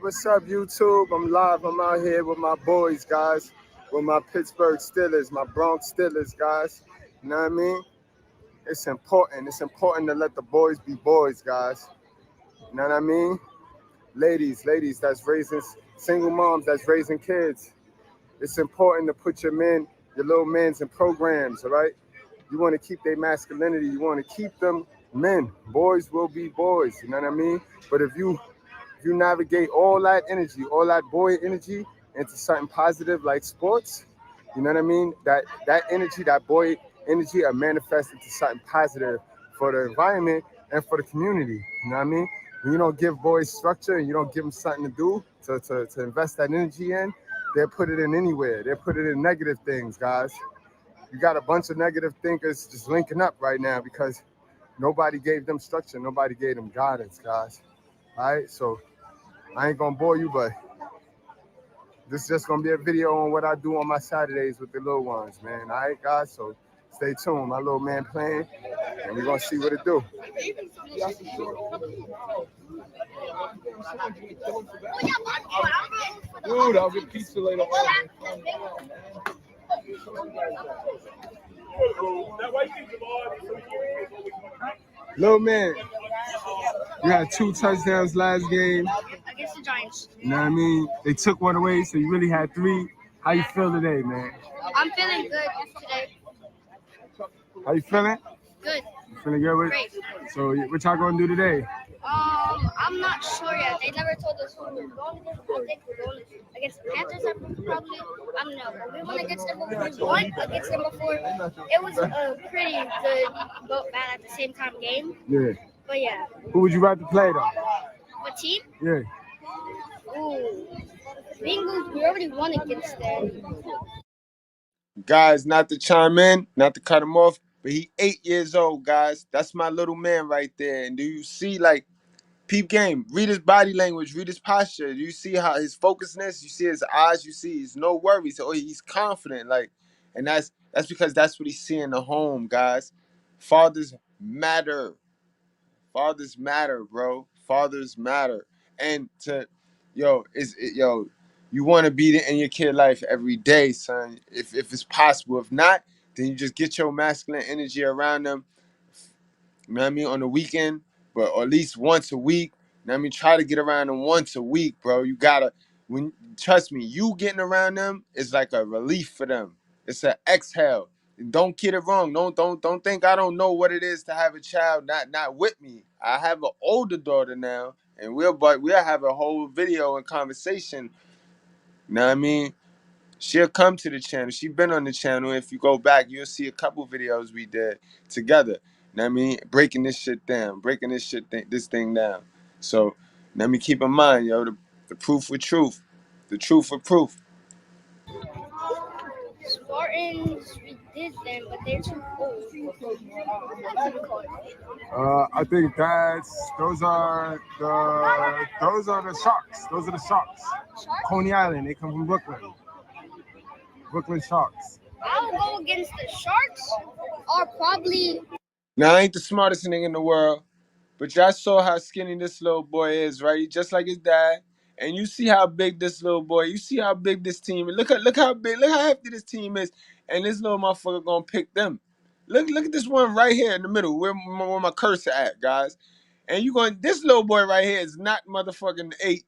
What's up, YouTube? I'm live. I'm out here with my boys, guys. With my Pittsburgh Steelers, my Bronx Steelers, guys. You know what I mean? It's important. It's important to let the boys be boys, guys. You know what I mean? Ladies that's raising, single moms that's raising kids. It's important to put your little men's in programs, all right? You want to keep their masculinity. You want to keep them men. Boys will be boys, you know what I mean? But if you navigate all that energy, all that boy energy into something positive like sports, you know what I mean? That energy, that boy energy are manifest into something positive for the environment and for the community, you know what I mean? When you don't give boys structure and you don't give them something to do to invest that energy in, they'll put it in anywhere. They'll put it in negative things, guys. You got a bunch of negative thinkers just linking up right now because nobody gave them structure. Nobody gave them guidance, guys. All right, so I ain't gonna bore you, but this is just gonna be a video on what I do on my Saturdays with the little ones, man. All right, guys, so stay tuned. My little man playing, and we're gonna see what it do. Dude, I'll get pizza later on. Little man, you had 2 touchdowns last game. Against the Giants. You know what I mean? They took one away, so you really had 3. How you feel today, man? I'm feeling good today. How you feeling? Good. You feeling good with it? Great. So what y'all gonna do today? I'm not sure yet. They never told us who we're going against. I think we're going against the Panthers, probably. I don't know. We went against them before. We won against them before. It was a pretty good, but bad at the same time game. Yeah. But yeah. Who would you rather play though? What team? Yeah. Ooh. Bengals, we already won against them. Guys, not to chime in, not to cut him off, but he 8 years old, guys. That's my little man right there. And do you see, like, peep game, read his body language, read his posture. Do you see how his focusedness, you see his eyes, you see he's no worries. Oh, he's confident, like, and that's because that's what he's seeing in the home, guys. Fathers matter. Fathers matter, bro. Fathers matter. And you want to be in your kid life every day, son. If it's possible. If not, then you just get your masculine energy around them. You know what I mean? On the weekend, or at least once a week. You know what I mean? Try to get around them once a week, bro. You gotta, trust me, you getting around them is like a relief for them. It's an exhale. Don't get it wrong. Don't think I don't know what it is to have a child not with me. I have an older daughter now, and we'll have a whole video and conversation. You know what I mean? She'll come to the channel. She's been on the channel. If you go back, you'll see a couple videos we did together. You know what I mean? Breaking this shit down, this thing down. So let me keep in mind, the proof with truth, the truth with proof. Spartan Jordans, we did them, but they're too old. I think those are the Sharks. Those are the Sharks. Coney Island. They come from Brooklyn. Brooklyn Sharks. I'll go against the Sharks or probably. Now, I ain't the smartest nigga in the world, but y'all saw how skinny this little boy is, right? Just like his dad. And you see how big this little boy, you see how big this team is. Look how big, look how hefty this team is. And this little motherfucker gonna pick them. Look at this one right here in the middle, where my cursor at, guys. And this little boy right here is not motherfucking 8.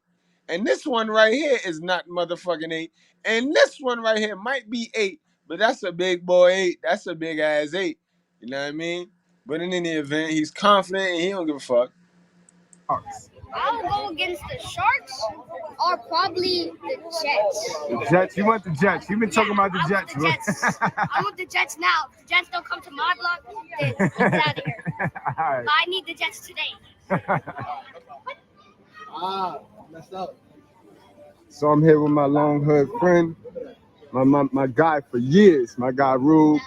And this one right here is not motherfucking 8. And this one right here might be 8, but that's a big boy 8. That's a big ass 8. You know what I mean? But in any event, he's confident and he don't give a fuck. I'll go against the Sharks or probably the Jets. The Jets? You want the Jets? You've been talking about the Jets. I want the Jets now. If the Jets don't come to my block, then get out of here. Right. But I need the Jets today. Messed up. So I'm here with my long hood friend, my guy for years, my guy Rube.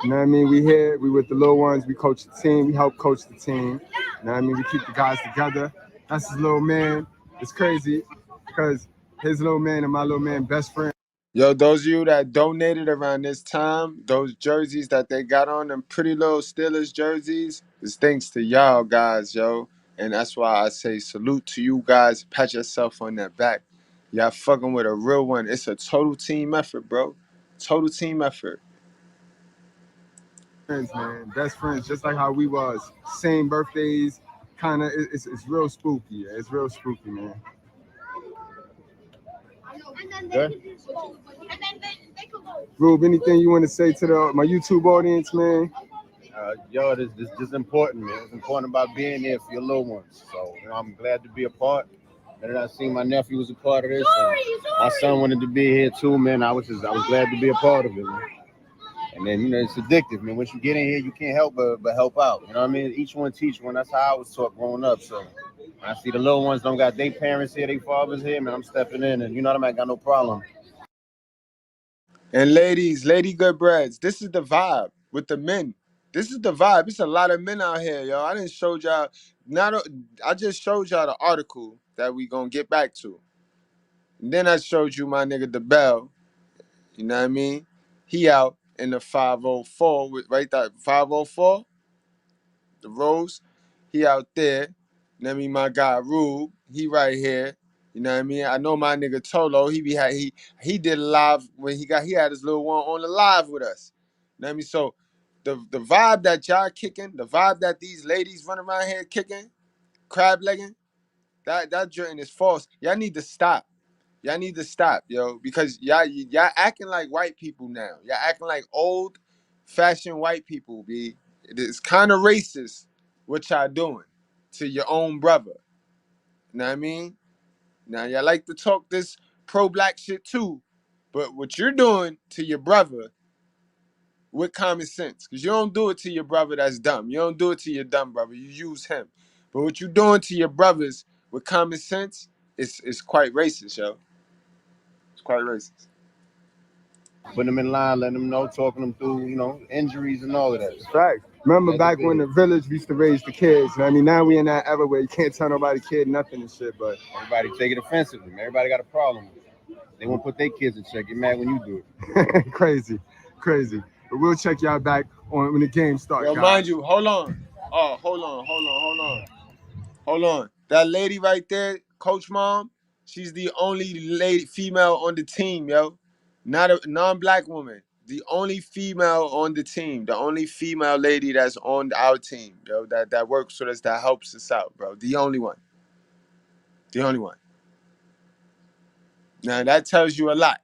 You know what I mean? We with the little ones, we coach the team, we help coach the team. You know what I mean? We keep the guys together. That's his little man. It's crazy because his little man and my little man best friend. Yo, those of you that donated around this time, those jerseys that they got on, them pretty little Steelers jerseys, it's thanks to y'all guys, yo. And that's why I say salute to you guys. Pat yourself on that back. Y'all fucking with a real one. It's a total team effort, bro. Total team effort. Friends, man. Best friends, just like how we was. Same birthdays. Kind of, it's real spooky. Yeah. It's real spooky, man. Okay. Rube, anything you want to say to my YouTube audience, man? Yo, this is important, man. It's important about being there for your little ones. So, I'm glad to be a part. And I seen my nephew was a part of this. My son wanted to be here too, man. I was glad to be a part of it, man. And then, it's addictive, man. Once you get in here, you can't help but help out. You know what I mean? Each one teach one. That's how I was taught growing up. So when I see the little ones don't got their parents here, their fathers here, man, I'm stepping in. And you know what I mean? I got no problem. And ladies, Lady Goodbreads, this is the vibe with the men. This is the vibe. It's a lot of men out here, yo. I just showed y'all the article that we gonna get back to. And then I showed you my nigga the Bell. You know what I mean? He out in the 504, right there, 504, the Rose. He out there. You know what I mean? My guy Rube, he right here. You know what I mean? I know my nigga Tolo, he did a live when he had his little one on the live with us. You know what I mean? So the vibe that y'all kicking, the vibe that these ladies run around here kicking, crab legging, that joint is false. Y'all need to stop. Y'all need to stop, yo, because y'all acting like white people now. Y'all acting like old-fashioned white people, B. It's kind of racist what y'all doing to your own brother. You know what I mean? Now, y'all like to talk this pro-black shit too, but what you're doing to your brother with common sense, because you don't do it to your brother that's dumb. You don't do it to your dumb brother. You use him. But what you're doing to your brothers with common sense is quite racist, yo. It's quite racist. Putting them in line, letting them know, talking them through, injuries and all of that. Right. Remember back when the village used to raise the kids. I mean, now we in that era where you can't tell nobody kid nothing and shit, but everybody take it offensively. Everybody got a problem with it. They won't put their kids in check. Get mad when you do it. Crazy. But we'll check y'all back on when the game starts. Yo, guys. Mind you, hold on. Oh, hold on. That lady right there, Coach Mom, she's the only female on the team, yo. Not a non-black woman. The only female on the team. The only female lady that's on our team, yo, that works with us, that helps us out, bro. The only one. Now, that tells you a lot.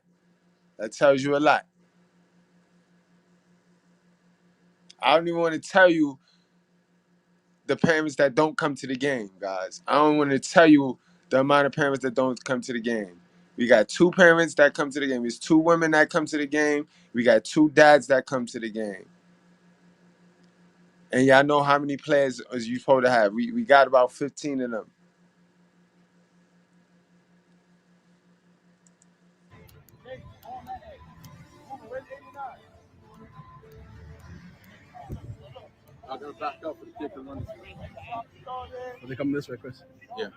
I don't even want to tell you the parents that don't come to the game, guys. I don't want to tell you the amount of parents that don't come to the game. We got 2 parents that come to the game. There's 2 women that come to the game. We got 2 dads that come to the game. And y'all know how many players you supposed to have. We got about 15 of them. gotta back up for the kid to run. Are they coming this way, Chris? Yeah.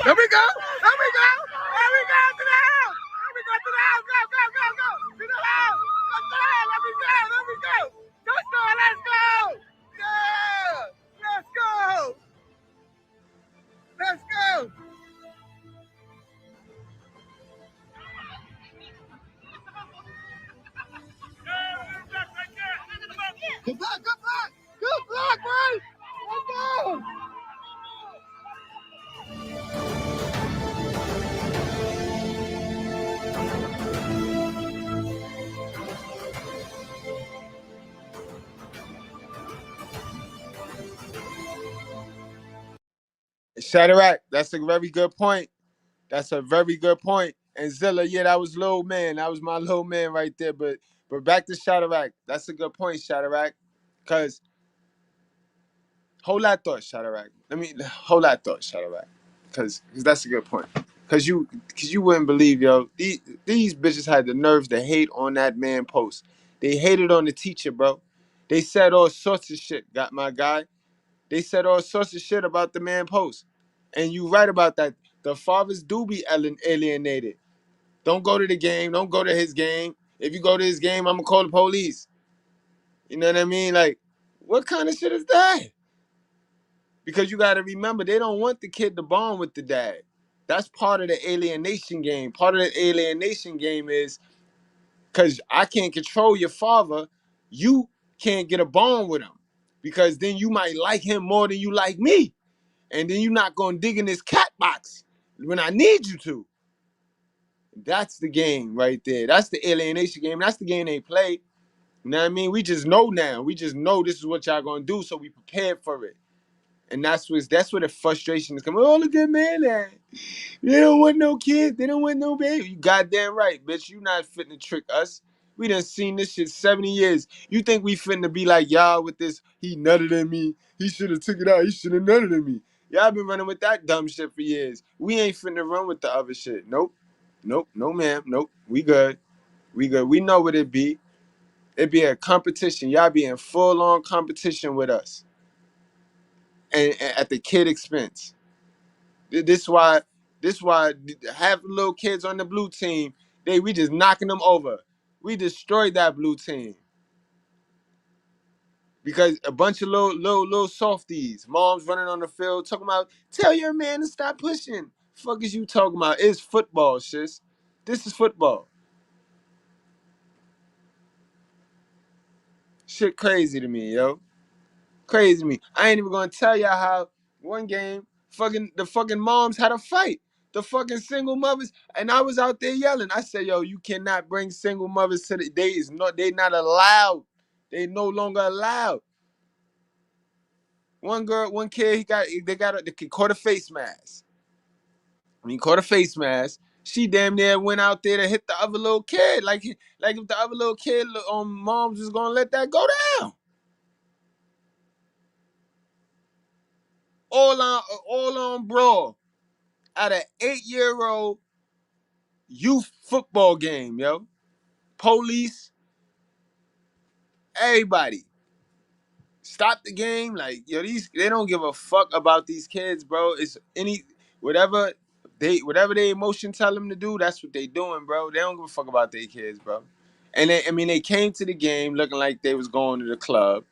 There we go! There we go! There we go to the house! There we go to the house! Go, go, go, go! To the house! Go to the house! Let me go! Let me go! Touchdown! Let's go! Yeah! Let's go! Let's go! Good block! Good block! Good block, boy! Let's go! Shadrach, that's a very good point. That's a very good point. And Zilla, yeah, that was little man. That was my little man right there. But back to Shadrach. That's a good point, Shadrach. Cause hold that thought, Shadrach. Hold that thought, Shadrach. Cause that's a good point. Cause you wouldn't believe, yo. These bitches had the nerves to hate on that man post. They hated on the teacher, bro. They said all sorts of shit, got my guy. They said all sorts of shit about the man post. And you right about that. The fathers do be alienated. Don't go to the game. Don't go to his game. If you go to his game, I'm going to call the police. You know what I mean? Like, what kind of shit is that? Because you got to remember, they don't want the kid to bond with the dad. That's part of the alienation game. Part of the alienation game is because I can't control your father, you can't get a bond with him. Because then you might like him more than you like me. And then you're not going to dig in this cat box when I need you to. That's the game right there. That's the alienation game. That's the game they play. You know what I mean? We just know now. We just know this is what y'all going to do, so we prepared for it. And that's where the frustration is coming. Oh, look at man that. They don't want no kids. They don't want no baby. You goddamn right, bitch. You not fitting to trick us. We done seen this shit 70 years. You think we finna be like y'all with this, he nutted in me. He should have took it out. He should have nutted in me. Y'all been running with that dumb shit for years. We ain't finna run with the other shit. Nope. Nope. No, ma'am. Nope. We good. We good. We know what it be. It be a competition. Y'all be in full-on competition with us. And at the kid expense. This why half the little kids on the blue team, we just knocking them over. We destroyed that blue team. Because a bunch of little softies, moms running on the field talking about, tell your man to stop pushing. Fuck is you talking about? It's football, sis. This is football. Shit crazy to me, yo. Crazy to me. I ain't even gonna tell y'all how one game, the fucking moms had a fight. The fucking single mothers, and I was out there yelling. I said, yo, you cannot bring single mothers to they not allowed. They no longer allowed. One kid, they caught a face mask. When he caught a face mask, she damn near went out there to hit the other little kid. Like if the other little kid moms was gonna let that go down. All on brawl at an 8-year-old youth football game, yo. Police, everybody. Stop the game. Like, yo, they don't give a fuck about these kids, bro. It's whatever they emotion tell them to do, that's what they doing, bro. They don't give a fuck about their kids, bro. And they came to the game looking like they was going to the club,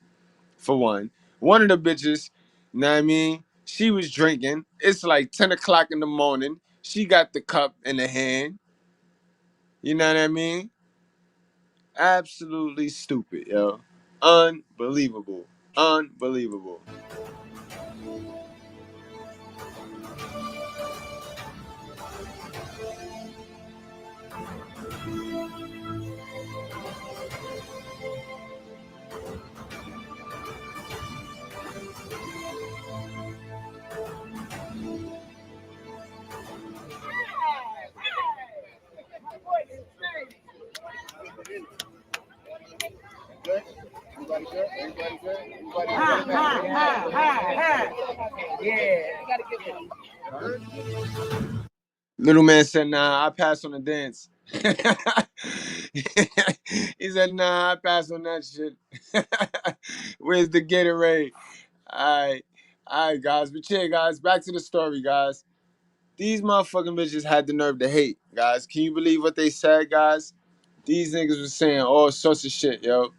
for one. One of the bitches, you know what I mean? She was drinking. It's like 10 o'clock in the morning. She got the cup in the hand. You know what I mean? Absolutely stupid, yo. Unbelievable. Unbelievable. Everybody good? Everybody good? Everybody yeah. You gotta get one. Little man said, nah, I pass on the dance. He said, nah, I pass on that shit. Where's the Gatorade? All right, guys. But yeah, guys, back to the story, guys. These motherfucking bitches had the nerve to hate, guys. Can you believe what they said, guys? These niggas was saying all sorts of shit, yo.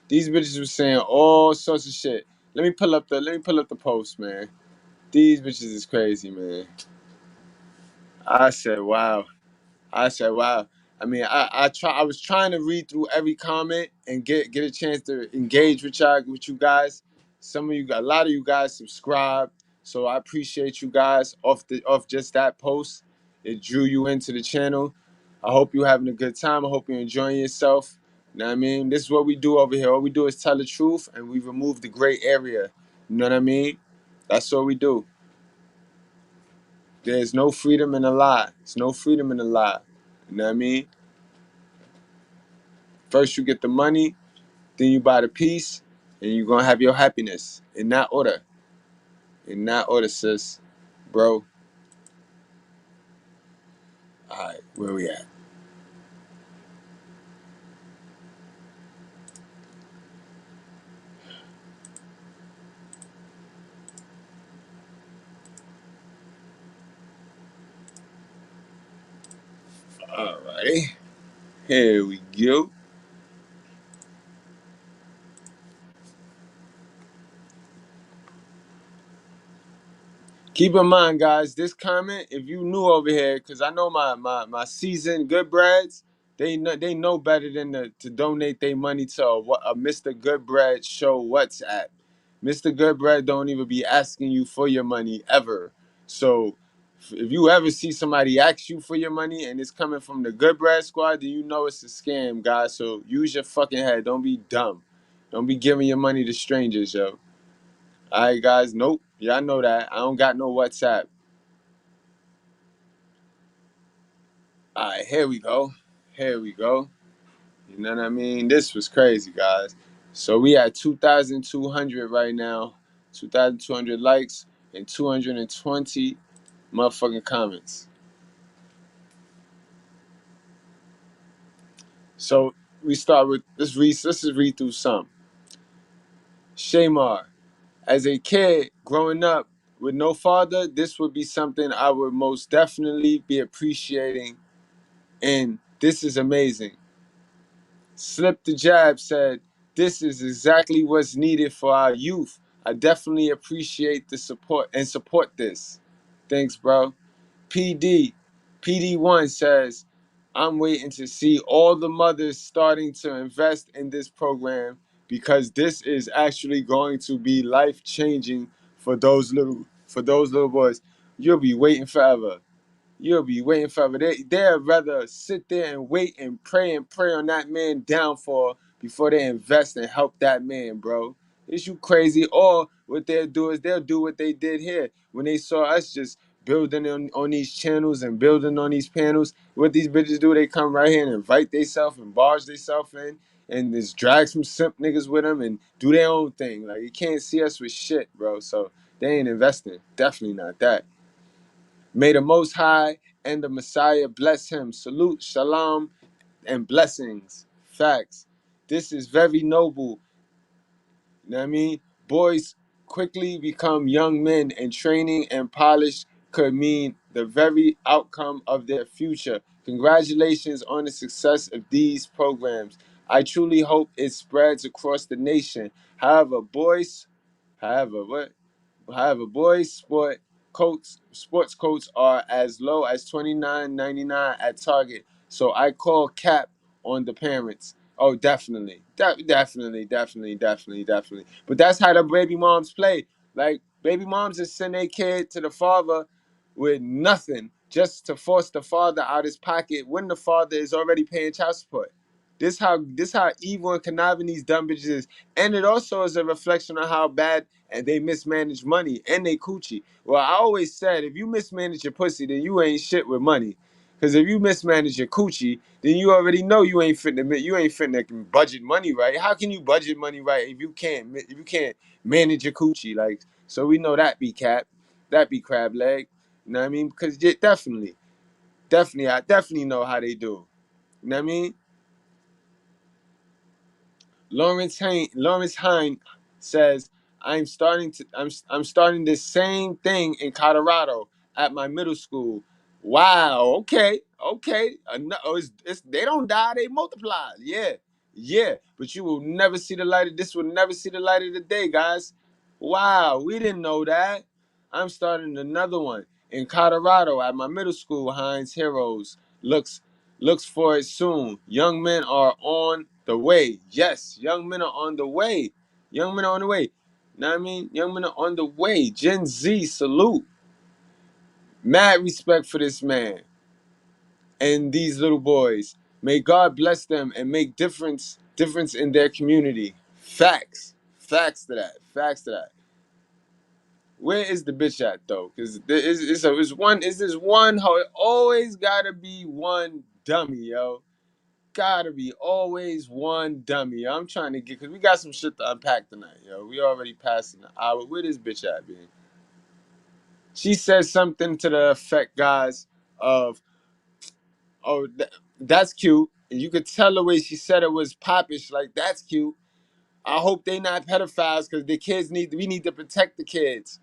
These bitches was saying all sorts of shit. Let me pull up the post, man. These bitches is crazy, man. I said, wow. I mean, I was trying to read through every comment and get a chance to engage with you guys. A lot of you guys subscribe, so I appreciate you guys off just that post. It drew you into the channel. I hope you're having a good time. I hope you're enjoying yourself. You know what I mean? This is what we do over here. All we do is tell the truth, and we remove the gray area. You know what I mean? That's all we do. There's no freedom in a lie. There's no freedom in a lie. You know what I mean? First you get the money, then you buy the peace, and you're going to have your happiness. In that order. In that order, sis. Bro. All right, where we at? All righty. Here we go. Keep in mind, guys, this comment, if you new over here, because I know my seasoned Goodbreads, they know better than to donate their money to a Mr. Goodbread show WhatsApp. Mr. Goodbread don't even be asking you for your money ever. So if you ever see somebody ask you for your money and it's coming from the Goodbread squad, then you know it's a scam, guys. So use your fucking head. Don't be dumb. Don't be giving your money to strangers, yo. All right, guys. Nope. Yeah, I know that. I don't got no WhatsApp. All right, here we go. Here we go. You know what I mean? This was crazy, guys. So we at 2,200 right now. 2,200 likes and 220 motherfucking comments. So we start with, let's just read through some. Shamar, as a kid growing up with no father, this would be something I would most definitely be appreciating. And this is amazing. Slip the Jab said, this is exactly what's needed for our youth. I definitely appreciate the support and support this. Thanks, bro. PD1 says, I'm waiting to see all the mothers starting to invest in this program because this is actually going to be life-changing for those little boys. You'll be waiting forever. You'll be waiting forever. They'd rather sit there and wait and pray on that man downfall before they invest and help that man, bro. Is you crazy? Or what they'll do is they'll do what they did here. When they saw us just building on these channels and building on these panels, what these bitches do, they come right here and invite themselves and barge themselves in and just drag some simp niggas with them and do their own thing. Like, you can't see us with shit, bro. So they ain't investing. Definitely not that. May the Most High and the Messiah bless him. Salute, shalom, and blessings. Facts. This is very noble. You know what I mean? Boys quickly become young men, and training and polish could mean the very outcome of their future. Congratulations on the success of these programs. I truly hope it spreads across the nation. However, boys sports coats are as low as $29.99 at Target. So I call cap on the parents. Oh, definitely. Definitely. But that's how the baby moms play. Like, baby moms just send their kid to the father with nothing just to force the father out his pocket when the father is already paying child support. This how evil and conniving these dumb bitches is. And it also is a reflection on how bad and they mismanage money and they coochie. Well, I always said if you mismanage your pussy, then you ain't shit with money. Because if you mismanage your coochie, then you already know you ain't finna budget money right. How can you budget money right if you can't manage your coochie? Like, so we know that be cap, that be crab leg. You know what I mean? Because definitely, I definitely know how they do. You know what I mean? Lawrence Hine says, I'm starting this same thing in Colorado at my middle school. Wow, okay. No, it's they don't die, they multiply. Yeah. But you will never see the light of this will never see the light of the day, guys. Wow, we didn't know that. I'm starting another one in Colorado at my middle school. Heinz Heroes looks for it soon. Young men are on the way. Yes, young men are on the way. Young men are on the way. Know what I mean? Young men are on the way. Gen Z, salute. Mad respect for this man and these little boys. May God bless them and make difference in their community. Facts. Facts to that. Facts to that. Where is the bitch at though? Because it's this one hoe. It always gotta be one dummy, yo. Gotta be always one dummy. I'm trying to get, because we got some shit to unpack tonight, yo. We already passing the hour. Where this bitch at, man? She said something to the effect, guys, of, oh, that's cute. And you could tell the way she said it was popish, like, that's cute. I hope they not pedophiles, because we need to protect the kids.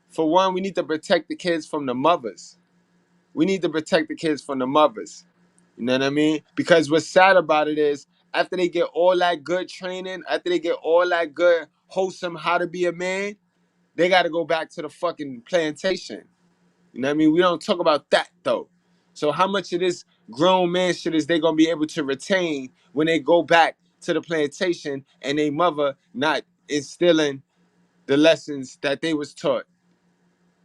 For one, we need to protect the kids from the mothers. We need to protect the kids from the mothers. You know what I mean? Because what's sad about it is, after they get all that good training, after they get all that good, wholesome how to be a man, they got to go back to the fucking plantation. You know what I mean? We don't talk about that, though. So how much of this grown man shit is they going to be able to retain when they go back to the plantation and they mother not instilling the lessons that they was taught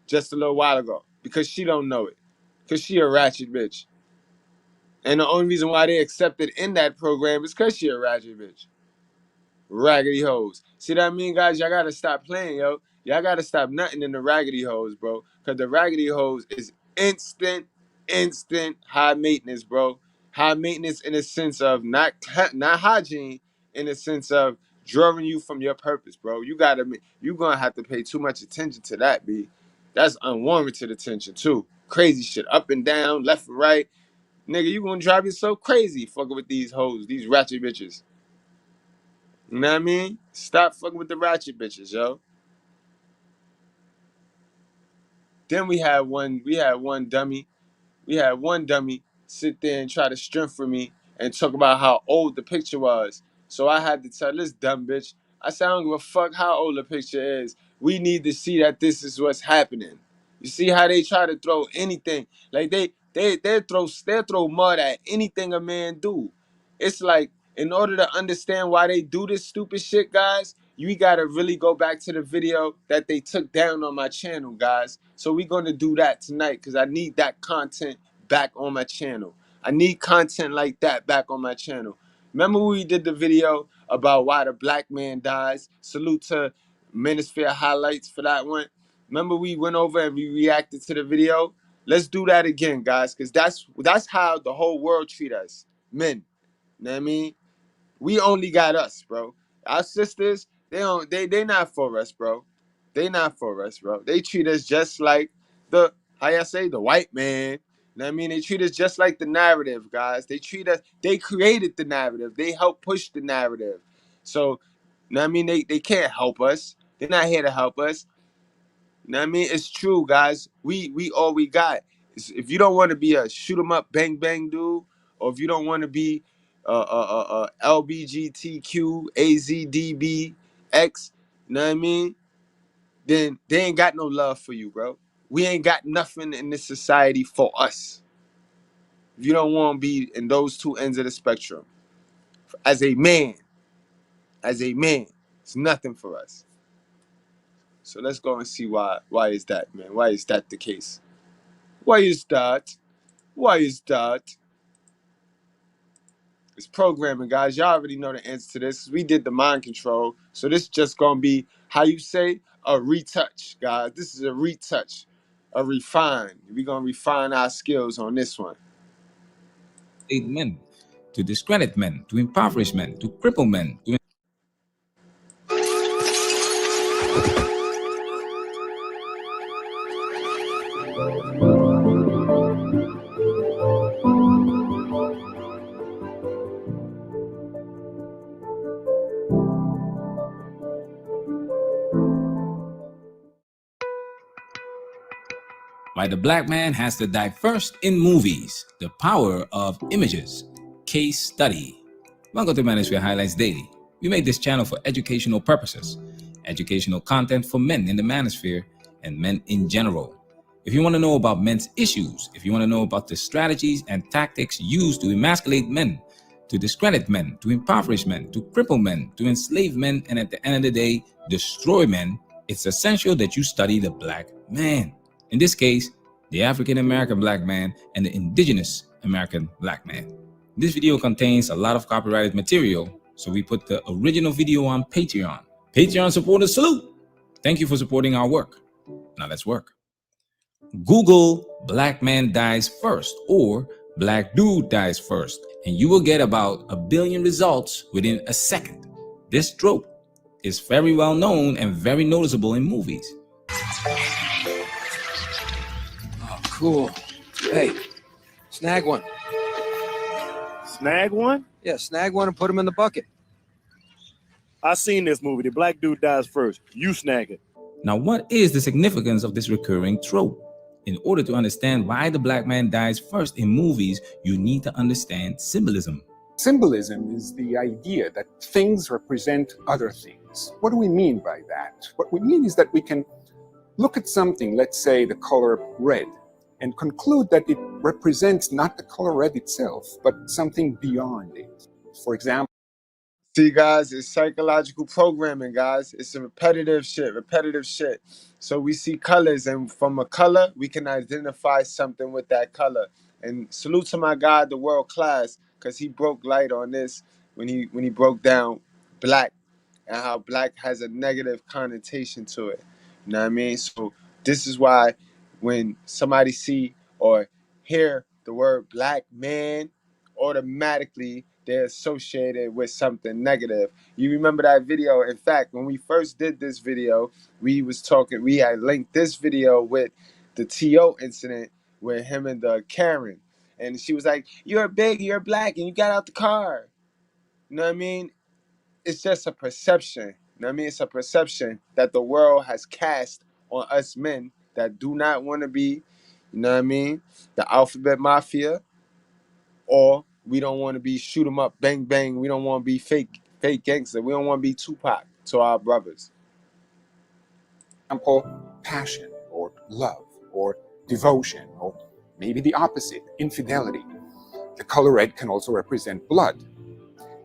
just a little while ago? Because she don't know it. Because she a ratchet bitch. And the only reason why they accepted in that program is because she a ratchet bitch. Raggedy hoes. See what I mean, guys? Y'all gotta stop playing, yo. Y'all gotta stop nutting in the raggedy hoes, bro. Because the raggedy hoes is instant high maintenance, bro. High maintenance in the sense of not hygiene, in the sense of drawing you from your purpose, bro. You gonna have to pay too much attention to that, B. That's unwarranted attention, too. Crazy shit. Up and down, left and right. Nigga, you gonna drive yourself crazy fucking with these hoes, these ratchet bitches. You know what I mean? Stop fucking with the ratchet bitches, yo. Then we had one dummy. We had one dummy sit there and try to strengthen me and talk about how old the picture was. So I had to tell this dumb bitch, I said, I don't give a fuck how old the picture is. We need to see that this is what's happening. You see how they try to throw anything. Like they'll throw mud at anything a man do. It's like, in order to understand why they do this stupid shit, guys, you gotta really go back to the video that they took down on my channel, guys. So we're gonna do that tonight, because I need that content back on my channel. I need content like that back on my channel. Remember when we did the video about why the black man dies? Salute to Manosphere Highlights for that one. Remember we went over and we reacted to the video? Let's do that again, guys, because that's how the whole world treat us. Men. You know what I mean? We only got us, bro. Our sisters, they not for us, bro. They not for us, bro. They treat us just like the white man. You know what I mean? They treat us just like the narrative, guys. They created the narrative. They help push the narrative. So, you know what I mean? They can't help us. They're not here to help us. You know what I mean? It's true, guys. We all we got. If you don't want to be a shoot 'em up, bang bang dude, or if you don't want to be LBGTQ, AZDB, X, you know what I mean? Then they ain't got no love for you, bro. We ain't got nothing in this society for us. If you don't want to be in those two ends of the spectrum, as a man, it's nothing for us. So let's go and see why is that, man? Why is that the case? Why is that? Why is that? It's programming, guys. Y'all already know the answer to this. We did the mind control. So this just going to be, how you say, a retouch, guys. This is a retouch, a refine. We're going to refine our skills on this one. emasculate men, to discredit men, to impoverish men, to cripple men, to why the black man has to die first in movies. The power of images. Case study. Welcome to Manosphere Highlights Daily. We made this channel for educational purposes. Educational content for men in the manosphere and men in general. If you want to know about men's issues, if you want to know about the strategies and tactics used to emasculate men, to discredit men, to impoverish men, to cripple men, to enslave men, and at the end of the day, destroy men, it's essential that you study the black man. In this case, the African American black man and the indigenous American black man. This video contains a lot of copyrighted material, so we put the original video on Patreon. Patreon supporters, salute! Thank you for supporting our work. Now let's work. Google black man dies first or black dude dies first, and you will get about 1 billion results within a second. This trope is very well known and very noticeable in movies. Cool. Hey, snag one. Snag one? Yeah, snag one and put him in the bucket. I seen this movie. The black dude dies first. You snag it. Now, what is the significance of this recurring trope? In order to understand why the black man dies first in movies, you need to understand symbolism. Symbolism is the idea that things represent other things. What do we mean by that? What we mean is that we can look at something, let's say the color red, and conclude that it represents not the color red itself, but something beyond it. For example, See, guys, it's psychological programming, guys. It's a repetitive shit. So we see colors, and from a color, we can identify something with that color. And salute to my guy, the world class, because he broke light on this when he broke down black and how black has a negative connotation to it. You know what I mean? So this is why when somebody see or hear the word black man, automatically they're associated with something negative. You remember that video? In fact, when we first did this video, we had linked this video with the T.O. incident with him and the Karen. And she was like, you're big, you're black, and you got out the car. You know what I mean? It's just a perception. You know what I mean? It's a perception that the world has cast on us men that do not want to be, you know what I mean, the alphabet mafia, or we don't want to be shoot 'em up, bang bang. We don't want to be fake gangster. We don't want to be Tupac to our brothers. Passion or love or devotion, or maybe the opposite, infidelity. The color red can also represent blood.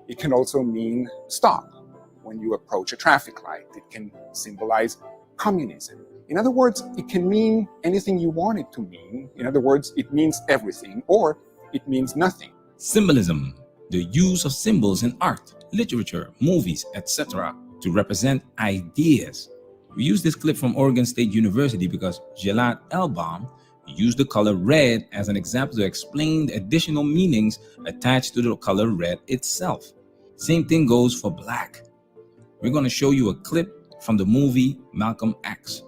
It can also mean stop when you approach a traffic light. It can symbolize communism. In other words, it can mean anything you want it to mean. In other words, it means everything, or it means nothing. Symbolism, the use of symbols in art, literature, movies, etc. to represent ideas. We use this clip from Oregon State University because Gilad Elbaum used the color red as an example to explain the additional meanings attached to the color red itself. Same thing goes for black. We're going to show you a clip from the movie Malcolm X.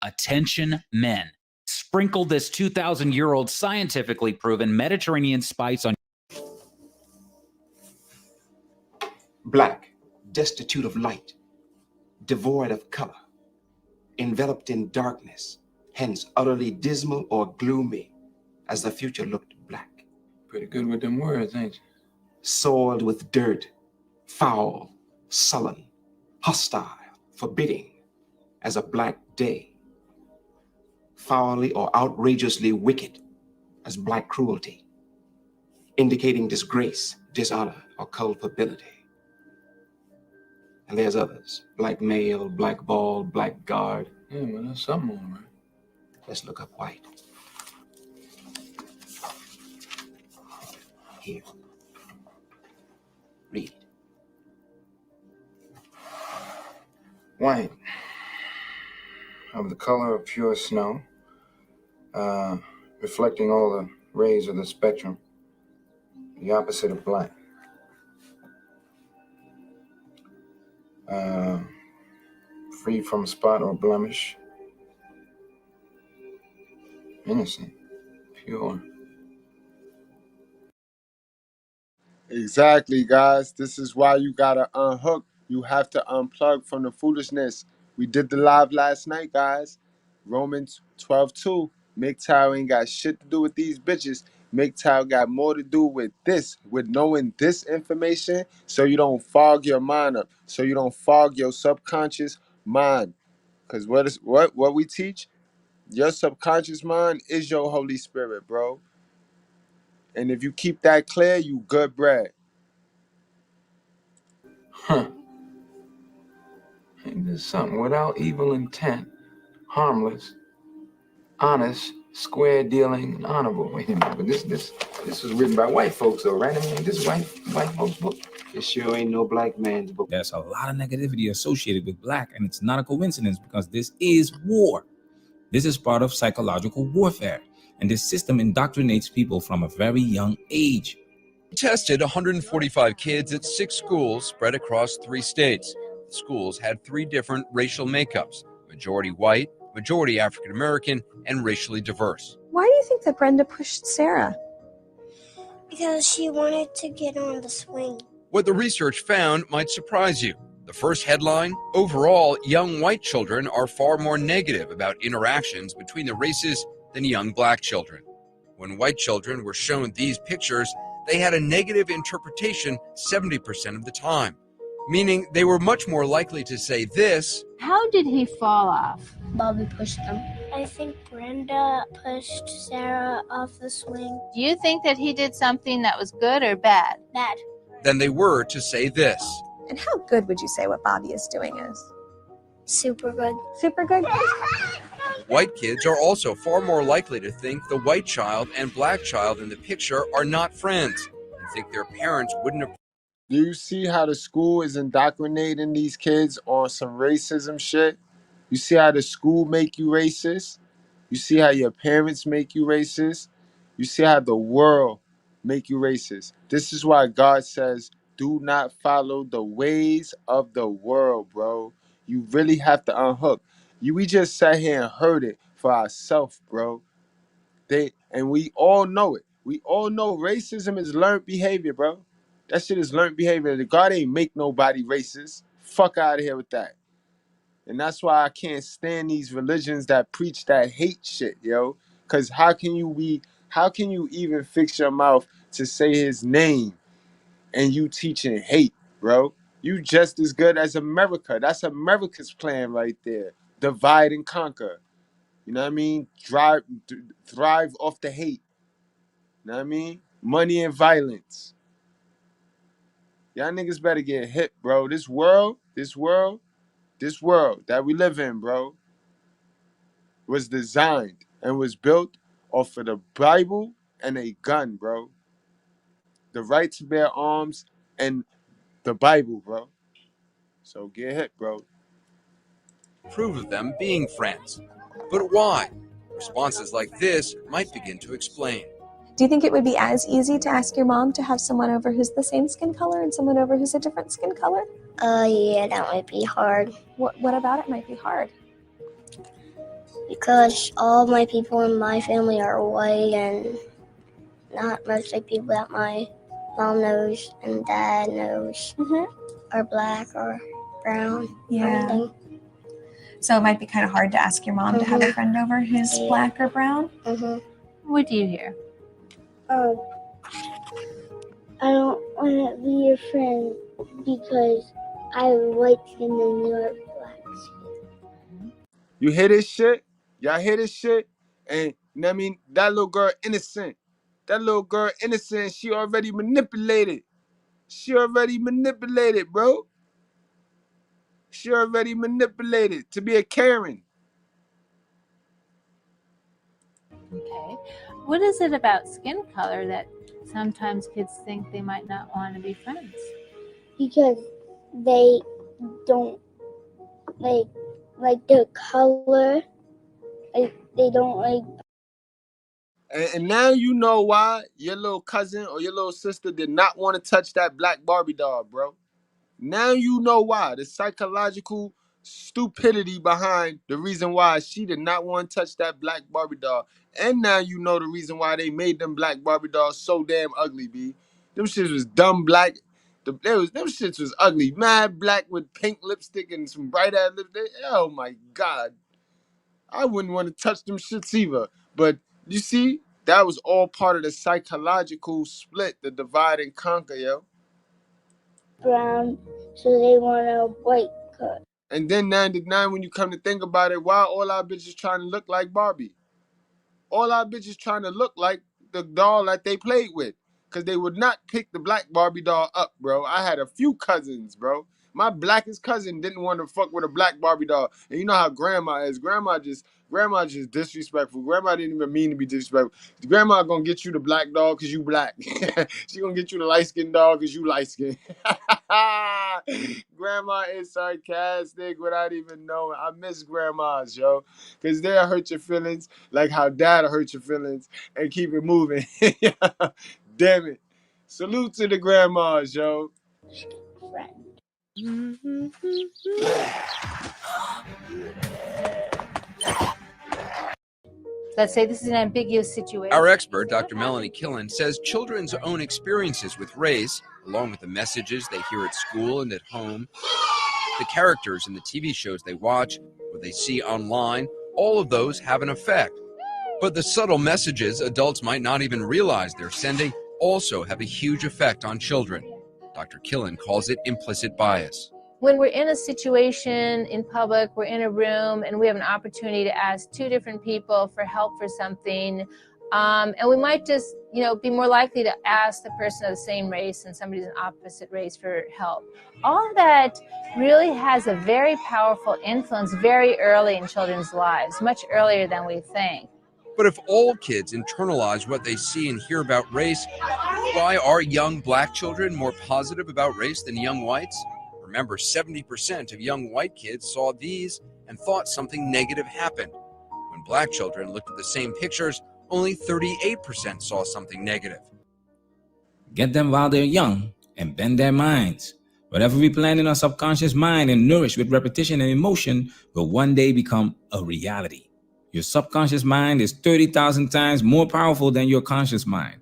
Attention men. Sprinkle this 2,000-year-old scientifically proven Mediterranean spice on. Black, destitute of light, devoid of color, enveloped in darkness, hence utterly dismal or gloomy, as the future looked black. Pretty good with them words, ain't you? Soiled with dirt, foul, sullen, hostile, forbidding, as a black day. Foully or outrageously wicked as black cruelty, indicating disgrace, dishonor, or culpability. And there's others, black male, black ball, black guard. Yeah, well, that's something all right. Let's look up white. Here. Read. White, of the color of pure snow, reflecting all the rays of the spectrum, The opposite of black. Free from spot or blemish. Innocent. Pure. Exactly, guys. This is why you gotta unhook. You have to unplug from the foolishness. We did the live last night, guys. Romans 12:2. MGTOW ain't got shit to do with these bitches. MGTOW got more to do with this, with knowing this information, so you don't fog your mind up, so you don't fog your subconscious mind. Cause what we teach, your subconscious mind is your Holy Spirit, bro. And if you keep that clear, you good bread. Huh. Ain't this something? Without evil intent, harmless, honest, square dealing, and honorable. Wait a minute, but this was written by white folks, though, right? I mean, this white folks book. It sure ain't no black man's book. There's a lot of negativity associated with black, and it's not a coincidence because this is war. This is part of psychological warfare, and this system indoctrinates people from a very young age. Tested 145 kids at 6 schools spread across 3 states. The schools had 3 different racial makeups: majority white, majority African American, and racially diverse. Why do you think that Brenda pushed Sarah? Because she wanted to get on the swing. What the research found might surprise you. The first headline: overall, young white children are far more negative about interactions between the races than young black children. When white children were shown these pictures, they had a negative interpretation 70% of the time, meaning they were much more likely to say this: how did he fall off? Bobby pushed him. I think Brenda pushed Sarah off the swing. Do you think that he did something that was good or bad? Bad. Than they were to say this. And how good would you say what Bobby is doing is? Super good. Super good? White kids are also far more likely to think the white child and black child in the picture are not friends and think their parents wouldn't have. Do you see how the school is indoctrinating these kids on some racism shit? You see how the school make you racist? You see how your parents make you racist? You see how the world make you racist? This is why God says, do not follow the ways of the world, bro. You really have to unhook. We just sat here and heard it for ourselves, bro. And we all know it. We all know racism is learned behavior, bro. That shit is learned behavior. God ain't make nobody racist. Fuck out of here with that. And that's why I can't stand these religions that preach that hate shit, yo. Cause how can you even fix your mouth to say his name and you teaching hate, bro? You just as good as America. That's America's plan right there. Divide and conquer. You know what I mean? Thrive off the hate. You know what I mean? Money and violence. Y'all niggas better get hit, bro. This world that we live in, bro, was designed and was built off of the Bible and a gun, bro. The right to bear arms and the Bible, bro. So get hit, bro. Approve of them being friends. But why? Responses like this might begin to explain. Do you think it would be as easy to ask your mom to have someone over who's the same skin color and someone over who's a different skin color? Yeah, that might be hard. What about it might be hard? Because all my people in my family are white and not most of the people that my mom knows and dad knows are black or brown. Yeah. Everything. So it might be kind of hard to ask your mom to have a friend over who's black or brown? What do you hear? I don't want to be your friend because I have white skin and you're black skin. You hear this shit? Y'all hear this shit? And you know what I mean? That little girl innocent. She already manipulated. Bro. She already manipulated to be a Karen. Okay. What is it about skin color that sometimes kids think they might not want to be friends? Because they don't like the color. They don't like. And now you know why your little cousin or your little sister did not want to touch that black Barbie doll, bro. Now you know why. The psychological stupidity behind the reason why she did not want to touch that black Barbie doll. And now you know the reason why they made them black Barbie dolls so damn ugly, B. Them shits was dumb black. Them shits was ugly. Mad black with pink lipstick and some bright ass lipstick. Oh my God. I wouldn't want to touch them shits either. But you see, that was all part of the psychological split, the divide and conquer, yo. Brown, so they want a white cut. And then 99, when you come to think about it, why all our bitches trying to look like Barbie? All our bitches trying to look like the doll that they played with. Because they would not pick the black Barbie doll up, bro. I had a few cousins, bro. My blackest cousin didn't want to fuck with a black Barbie doll. And you know how grandma is. Grandma just disrespectful. Grandma didn't even mean to be disrespectful. Grandma gonna get you the black doll because you black. She gonna get you the light-skinned doll because you light-skinned. Grandma is sarcastic without even knowing. I miss grandmas, yo. Because they'll hurt your feelings like how dad'll hurt your feelings and keep it moving. Damn it. Salute to the grandmas, yo. Let's say this is an ambiguous situation. Our expert, Dr. Melanie Killen, says children's own experiences with race, along with the messages they hear at school and at home, the characters in the TV shows they watch, what they see online, all of those have an effect. But the subtle messages adults might not even realize they're sending also have a huge effect on children. Dr. Killen calls it implicit bias. When we're in a situation in public, we're in a room, and we have an opportunity to ask two different people for help for something, and we might just, be more likely to ask the person of the same race and somebody who's an opposite race for help. All of that really has a very powerful influence very early in children's lives, much earlier than we think. But if all kids internalize what they see and hear about race, why are young black children more positive about race than young whites? Remember, 70% of young white kids saw these and thought something negative happened. When black children looked at the same pictures, only 38% saw something negative. Get them while they're young and bend their minds. Whatever we plant in our subconscious mind and nourish with repetition and emotion will one day become a reality. Your subconscious mind is 30,000 times more powerful than your conscious mind.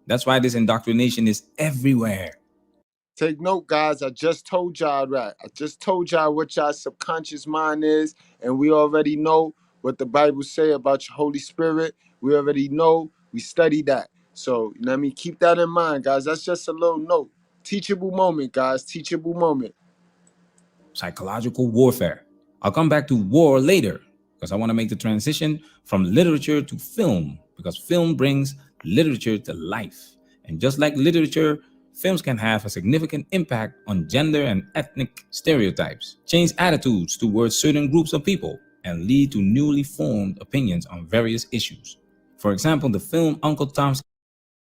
That's why this indoctrination is everywhere. Take note, guys. I just told y'all that. I just told y'all what y'all subconscious mind is, and we already know what the Bible say about your Holy Spirit. We already know. We study that. So, keep that in mind, guys. That's just a little note. Teachable moment, guys. Teachable moment. Psychological warfare. I'll come back to war later because I want to make the transition from literature to film, because film brings literature to life. And just like literature, films can have a significant impact on gender and ethnic stereotypes, change attitudes towards certain groups of people, and lead to newly formed opinions on various issues. For example, the film Uncle Tom's.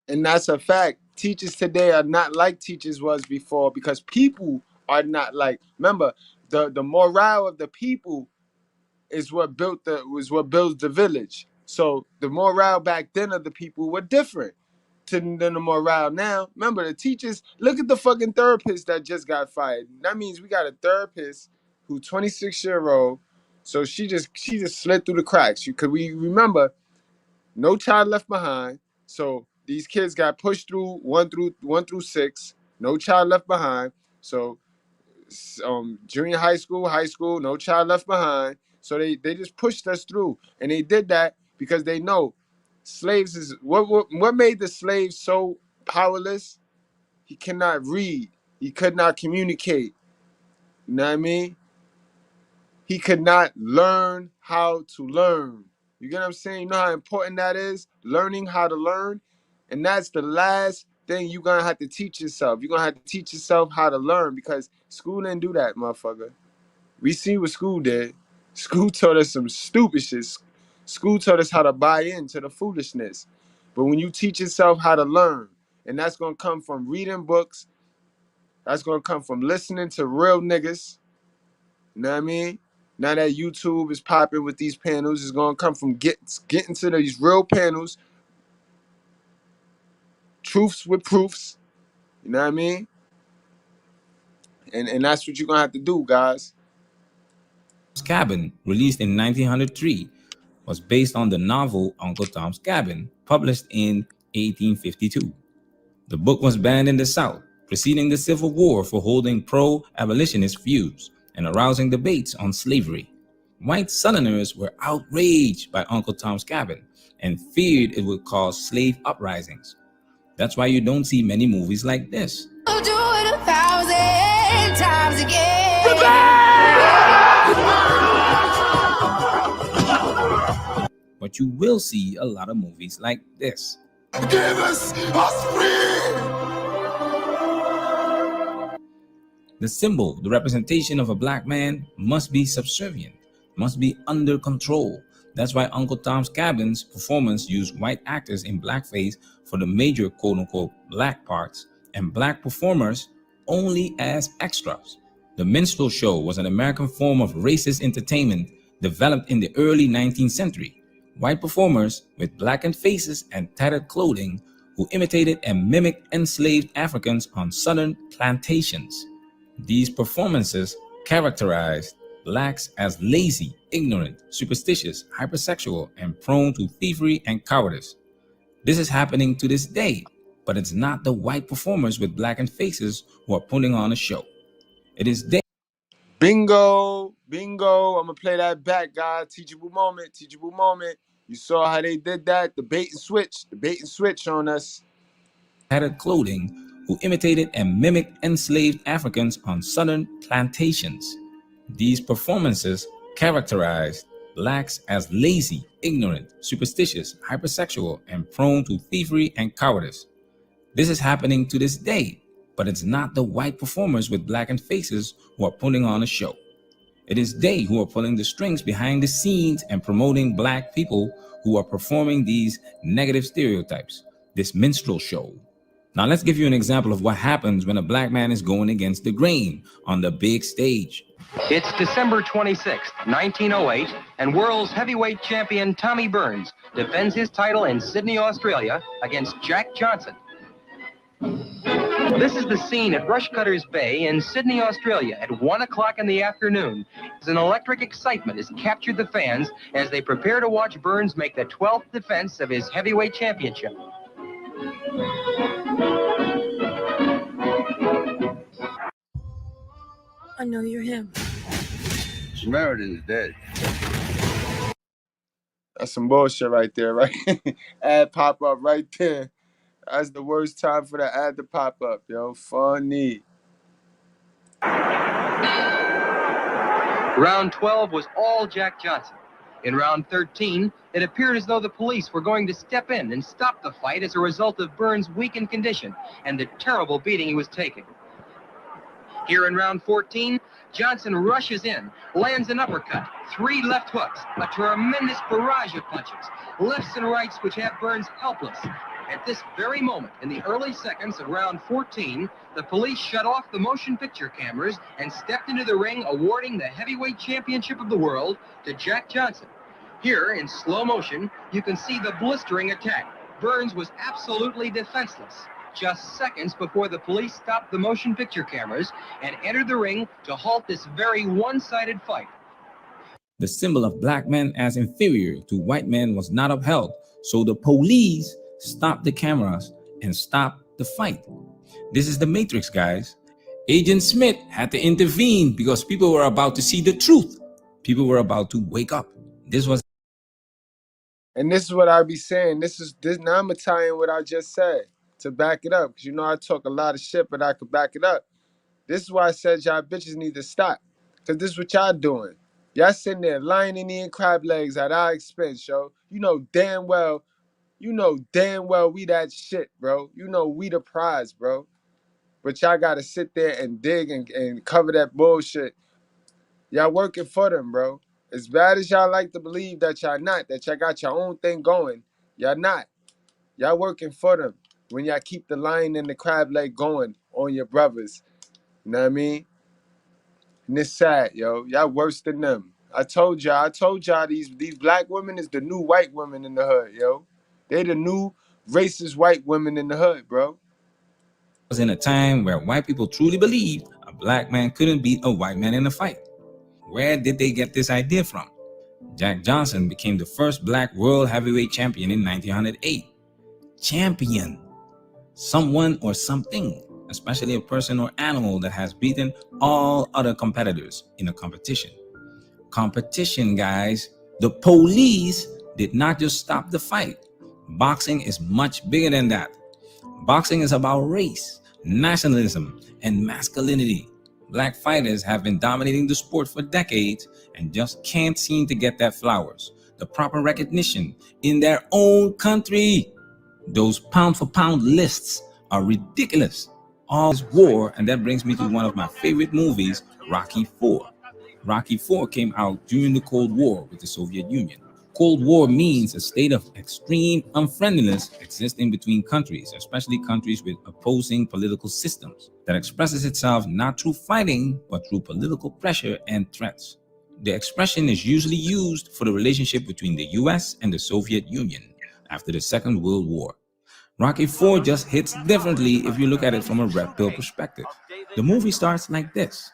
And that's a fact. Teachers today are not like teachers was before because people are not like. Remember, the morale of the people is what builds the village. So the morale back then of the people were different than the morale now. Remember, the teachers, look at the fucking therapist that just got fired. That means we got a therapist who 26-year-old. So she just slid through the cracks. Because we remember, no child left behind. So these kids got pushed through 1 through 6. No child left behind. So junior high school, no child left behind. So they just pushed us through. And they did that because they know slaves is what made the slaves so powerless. He cannot read. He could not communicate. You know what I mean? He could not learn how to learn. You get what I'm saying? You know how important that is? Learning how to learn. And that's the last thing you're going to have to teach yourself. You're going to have to teach yourself how to learn because school didn't do that, motherfucker. We see what school did. School taught us some stupid shit. School taught us how to buy into the foolishness. But when you teach yourself how to learn, and that's going to come from reading books, that's going to come from listening to real niggas. You know what I mean? Now that YouTube is popping with these panels, it's going to come from getting to these real panels truths with proofs. You know what I mean? And that's what you're gonna have to do, guys. Cabin, released in 1903, was based on the novel Uncle Tom's Cabin, published in 1852. The book was banned in the South, preceding the Civil War for holding pro-abolitionist views and arousing debates on slavery. White Southerners were outraged by Uncle Tom's Cabin and feared it would cause slave uprisings. That's why you don't see many movies like this. I'll do it 1,000 times again. But you will see a lot of movies like this. Give us free. The symbol, the representation of a black man, must be subservient, must be under control. That's why Uncle Tom's Cabin's performance used white actors in blackface for the major quote-unquote black parts and black performers only as extras. The minstrel show was an American form of racist entertainment developed in the early 19th century. White performers with blackened faces and tattered clothing who imitated and mimicked enslaved Africans on southern plantations. These performances characterized blacks as lazy, ignorant, superstitious, hypersexual, and prone to thievery and cowardice. This is happening to this day, but it's not the white performers with blackened faces who are putting on a show. It is they. Bingo, bingo. I'm gonna play that back, guys. Teachable moment, teachable moment. You saw how they did that? The bait and switch on us. Tattered clothing who imitated and mimicked enslaved Africans on southern plantations. These performances characterized blacks as lazy, ignorant, superstitious, hypersexual, and prone to thievery and cowardice. This is happening to this day, but it's not the white performers with blackened faces who are putting on a show. It is they who are pulling the strings behind the scenes and promoting black people who are performing these negative stereotypes, this minstrel show. Now let's give you an example of what happens when a black man is going against the grain on the big stage. It's December 26th, 1908, and world's heavyweight champion Tommy Burns defends his title in Sydney, Australia against Jack Johnson. This is the scene at Rushcutters Bay in Sydney, Australia at 1 o'clock in the afternoon. As an electric excitement has captured the fans as they prepare to watch Burns make the 12th defense of his heavyweight championship. I know you're him. Samaritan is dead. That's some bullshit right there, right? Ad pop up right there. That's the worst time for the ad to pop up, yo. Funny. Round 12 was all Jack Johnson. In round 13, it appeared as though the police were going to step in and stop the fight as a result of Burns' weakened condition and the terrible beating he was taking. Here in round 14, Johnson rushes in, lands an uppercut, 3 left hooks, a tremendous barrage of punches, lefts and rights which have Burns helpless. At this very moment, in the early seconds of round 14, the police shut off the motion picture cameras and stepped into the ring, awarding the heavyweight championship of the world to Jack Johnson. Here, in slow motion, you can see the blistering attack. Burns was absolutely defenseless, just seconds before the police stopped the motion picture cameras and entered the ring to halt this very one-sided fight. The symbol of black men as inferior to white men was not upheld, so the police stopped the cameras and stopped the fight. This is the Matrix, guys. Agent Smith had to intervene because people were about to see the truth. People were about to wake up. This was. And this is what I be saying. This now I'm gonna tie in what I just said to back it up. Because you know I talk a lot of shit, but I could back it up. This is why I said y'all bitches need to stop. Because this is what y'all doing. Y'all sitting there lining in crab legs at our expense, yo. You know damn well we that shit, bro. You know we the prize, bro. But y'all gotta sit there and dig and cover that bullshit. Y'all working for them, bro. As bad as y'all like to believe that y'all not, that y'all got your own thing going, y'all not. Y'all working for them when y'all keep the lion and the crab leg going on your brothers. You know what I mean? And it's sad, yo. Y'all worse than them. I told y'all these black women is the new white women in the hood, yo. They the new racist white women in the hood, bro. Was in a time where white people truly believed a black man couldn't beat a white man in a fight. Where did they get this idea from? Jack Johnson became the first black world heavyweight champion in 1908. Champion. Someone or something, especially a person or animal that has beaten all other competitors in a competition. Competition, guys. The police did not just stop the fight. Boxing is much bigger than that. Boxing is about race, nationalism, and masculinity. Black fighters have been dominating the sport for decades and just can't seem to get that flowers, the proper recognition in their own country. Those pound for pound lists are ridiculous. All this war, and that brings me to one of my favorite movies, Rocky IV. Rocky IV came out during the Cold War with the Soviet Union. Cold War means a state of extreme unfriendliness existing between countries, especially countries with opposing political systems, that expresses itself not through fighting, but through political pressure and threats. The expression is usually used for the relationship between the US and the Soviet Union after the Second World War. Rocky IV just hits differently if you look at it from a red pill perspective. The movie starts like this.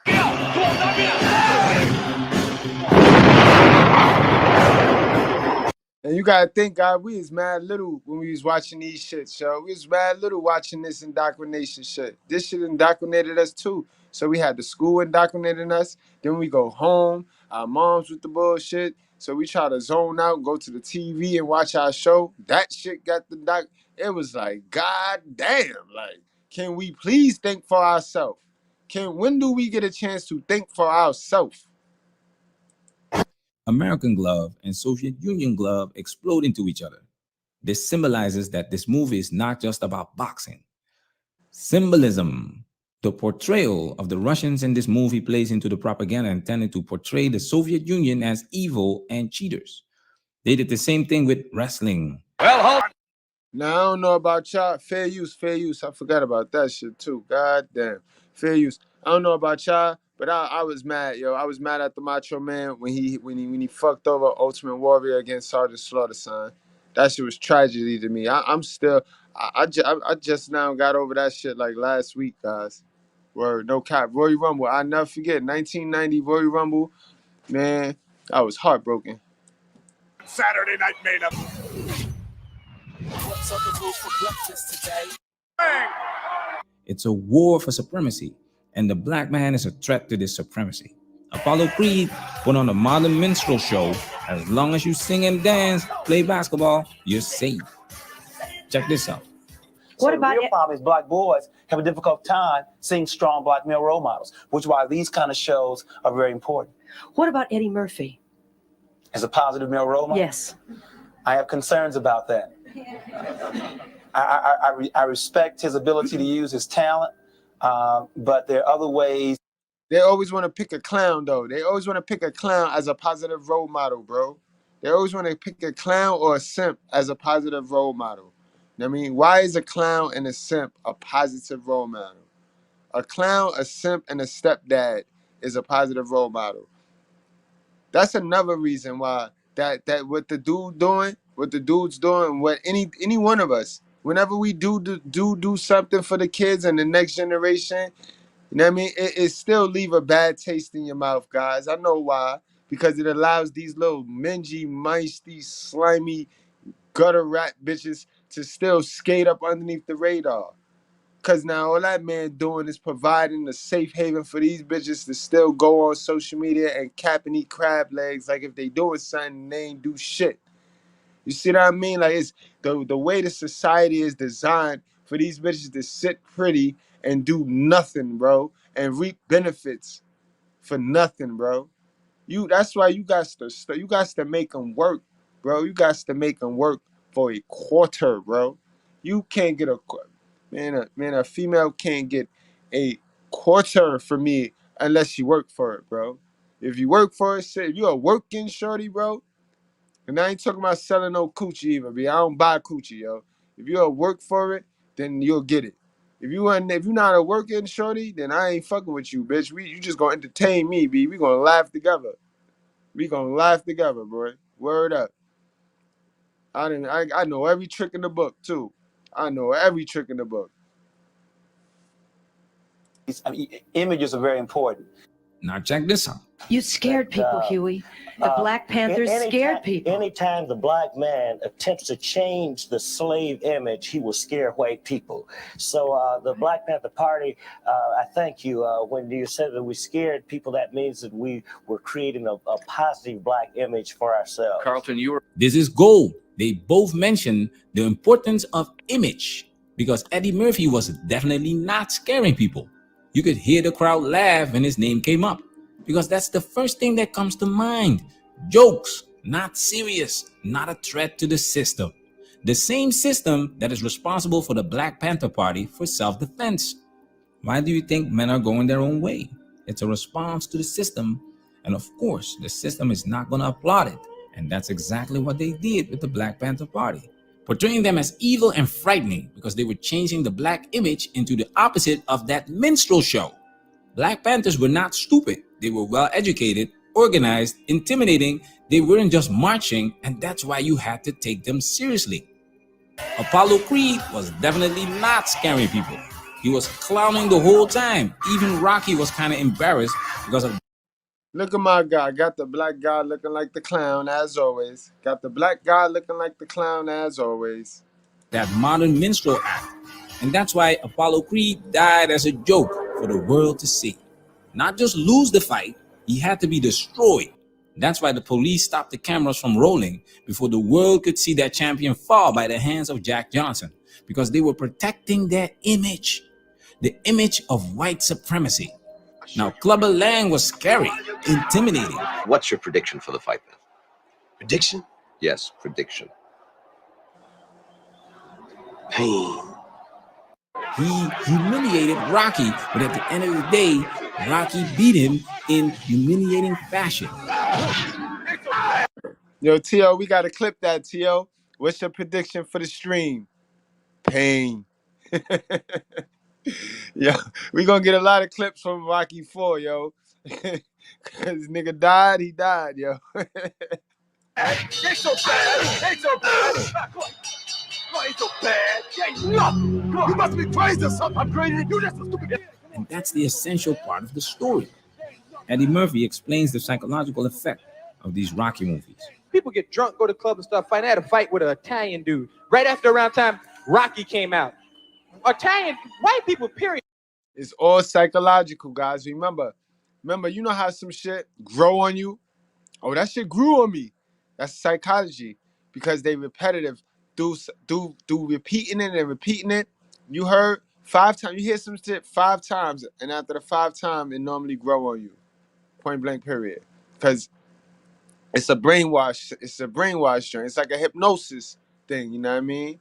And you gotta think, God, we was mad little when we was watching these shit, yo. We was mad little watching this indoctrination shit. This shit indoctrinated us too. So we had the school indoctrinating us. Then we go home, our moms with the bullshit. So we try to zone out, go to the TV and watch our show. That shit got the doc. It was like, God damn, like, can we please think for ourselves? When do we get a chance to think for ourselves? American glove and Soviet Union glove explode into each other. This symbolizes that this movie is not just about boxing. Symbolism. The portrayal of the Russians in this movie plays into the propaganda intended to portray the Soviet Union as evil and cheaters. They did the same thing with wrestling. Well, hold on. Now, I don't know about y'all. Fair use. I forgot about that shit too. God damn. Fair use. I don't know about y'all, but I was mad, yo. I was mad at the Macho Man when he fucked over Ultimate Warrior against Sergeant Slaughter, son. That shit was tragedy to me. I'm still, I just now got over that shit like last week, guys. Word, no cap. Royal Rumble. I'll never forget. 1990 Royal Rumble. Man, I was heartbroken. Saturday night made up. What's up the rules for breakfast today? It's a war for supremacy, and the black man is a threat to this supremacy. Apollo Creed put on a modern minstrel show. As long as you sing and dance, play basketball, you're safe. Check this out. What about the real problem is black boys have a difficult time seeing strong black male role models, which is why these kind of shows are very important. What about Eddie Murphy? As a positive male role model? Yes. I have concerns about that. I respect his ability to use his talent, but there are other ways. They always want to pick a clown, though. They always want to pick a clown as a positive role model, bro. They always want to pick a clown or a simp as a positive role model. I mean, why is a clown and a simp a positive role model? A clown, a simp, and a stepdad is a positive role model. That's another reason why that what the dude's doing, what any one of us, whenever we do something for the kids and the next generation, you know what I mean? It still leave a bad taste in your mouth, guys. I know why. Because it allows these little mingy, mice, these slimy gutter rat bitches to still skate up underneath the radar. Because now all that man doing is providing a safe haven for these bitches to still go on social media and cap and eat crab legs like if they doing something, they ain't do shit. You see what I mean? Like, it's the way the society is designed for these bitches to sit pretty and do nothing, bro, and reap benefits for nothing, bro. That's why you got to make them work, bro. You got to make them work for a quarter, bro. You can't get a female can't get a quarter for me unless you work for it, bro. If you work for it, if you're a working shorty, bro. And I ain't talking about selling no coochie either, B. I don't buy coochie, yo. If you'll work for it, then you'll get it. If you're not a working shorty, then I ain't fucking with you, bitch. You just gonna entertain me, B. We gonna laugh together. We gonna laugh together, boy. Word up. I know every trick in the book too. I know every trick in the book. Images are very important. Now check this out. You scared people, Huey. The Black Panthers scared people. Anytime the black man attempts to change the slave image, he will scare white people. So the Black Panther Party, I thank you. When you said that we scared people, that means that we were creating a positive black image for ourselves. Carlton, you were... This is gold. They both mentioned the importance of image because Eddie Murphy was definitely not scaring people. You could hear the crowd laugh when his name came up because that's the first thing that comes to mind. Jokes, not serious, not a threat to the system. The same system that is responsible for the Black Panther Party for self-defense. Why do you think men are going their own way? It's a response to the system. And of course, the system is not going to applaud it. And that's exactly what they did with the Black Panther Party. Portraying them as evil and frightening because they were changing the black image into the opposite of that minstrel show. Black Panthers were not stupid. They were well educated, organized, intimidating. They weren't just marching, and that's why you had to take them seriously. Apollo Creed was definitely not scaring people. He was clowning the whole time. Even Rocky was kind of embarrassed because of... Look at my guy. Got the black guy looking like the clown as always. Got the black guy looking like the clown as always. that modern minstrel act. And that's why Apollo Creed died as a joke for the world to see. Not just lose the fight, he had to be destroyed. That's why the police stopped the cameras from rolling before the world could see that champion fall by the hands of Jack Johnson, because they were protecting their image, the image of white supremacy. Now, Clubber Lang was scary, intimidating. What's your prediction for the fight then? Prediction? Yes, prediction. Pain. He humiliated Rocky, but at the end of the day, Rocky beat him in humiliating fashion. Yo, T.O., we got to clip that, T.O. What's your prediction for the stream? Pain. Yo, we going to get a lot of clips from Rocky 4, yo. Because nigga died, he died, yo. They so bad. They so bad. Ain't so bad. Ain't nothing. You must be crazy or something. I'm crazy than you. That's so stupid. And that's the essential part of the story. Eddie Murphy explains the psychological effect of these Rocky movies. People get drunk, go to club and stuff. I had a fight with an Italian dude. Right after around time, Rocky came out. Italian, white people, period. It's all psychological, guys. Remember, you know how some shit grow on you? Oh, that shit grew on me. That's psychology, because they repetitive. Do repeating it and repeating it. You heard 5 times. You hear some shit 5 times, and after the 5th time, it normally grow on you. Point blank, period. Because it's a brainwash. It's a brainwash joint. It's like a hypnosis thing. You know what I mean?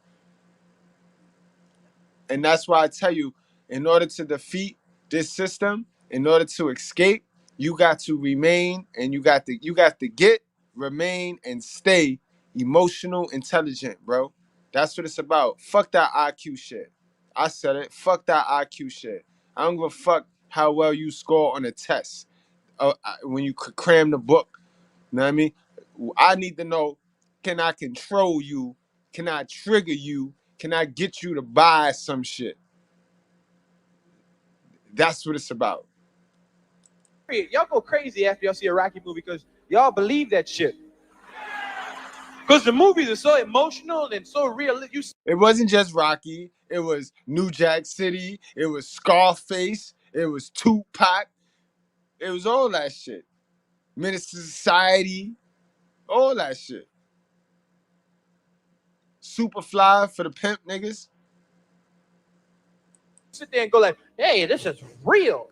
And that's why I tell you, in order to defeat this system, in order to escape, you got to remain, and you got to get, remain, and stay emotional intelligent, bro. That's what it's about. Fuck that IQ shit. I said it. Fuck that IQ shit. I don't give a fuck how well you score on a test when you cram the book. You know what I mean? I need to know, can I control you? Can I trigger you? Can I get you to buy some shit? That's what it's about. Y'all go crazy after y'all see a Rocky movie because y'all believe that shit. Because the movies are so emotional and so real. It wasn't just Rocky. It was New Jack City. It was Scarface. It was Tupac. It was all that shit. Minister Society. All that shit. Superfly for the pimp niggas. Sit there and go like, hey, this is real.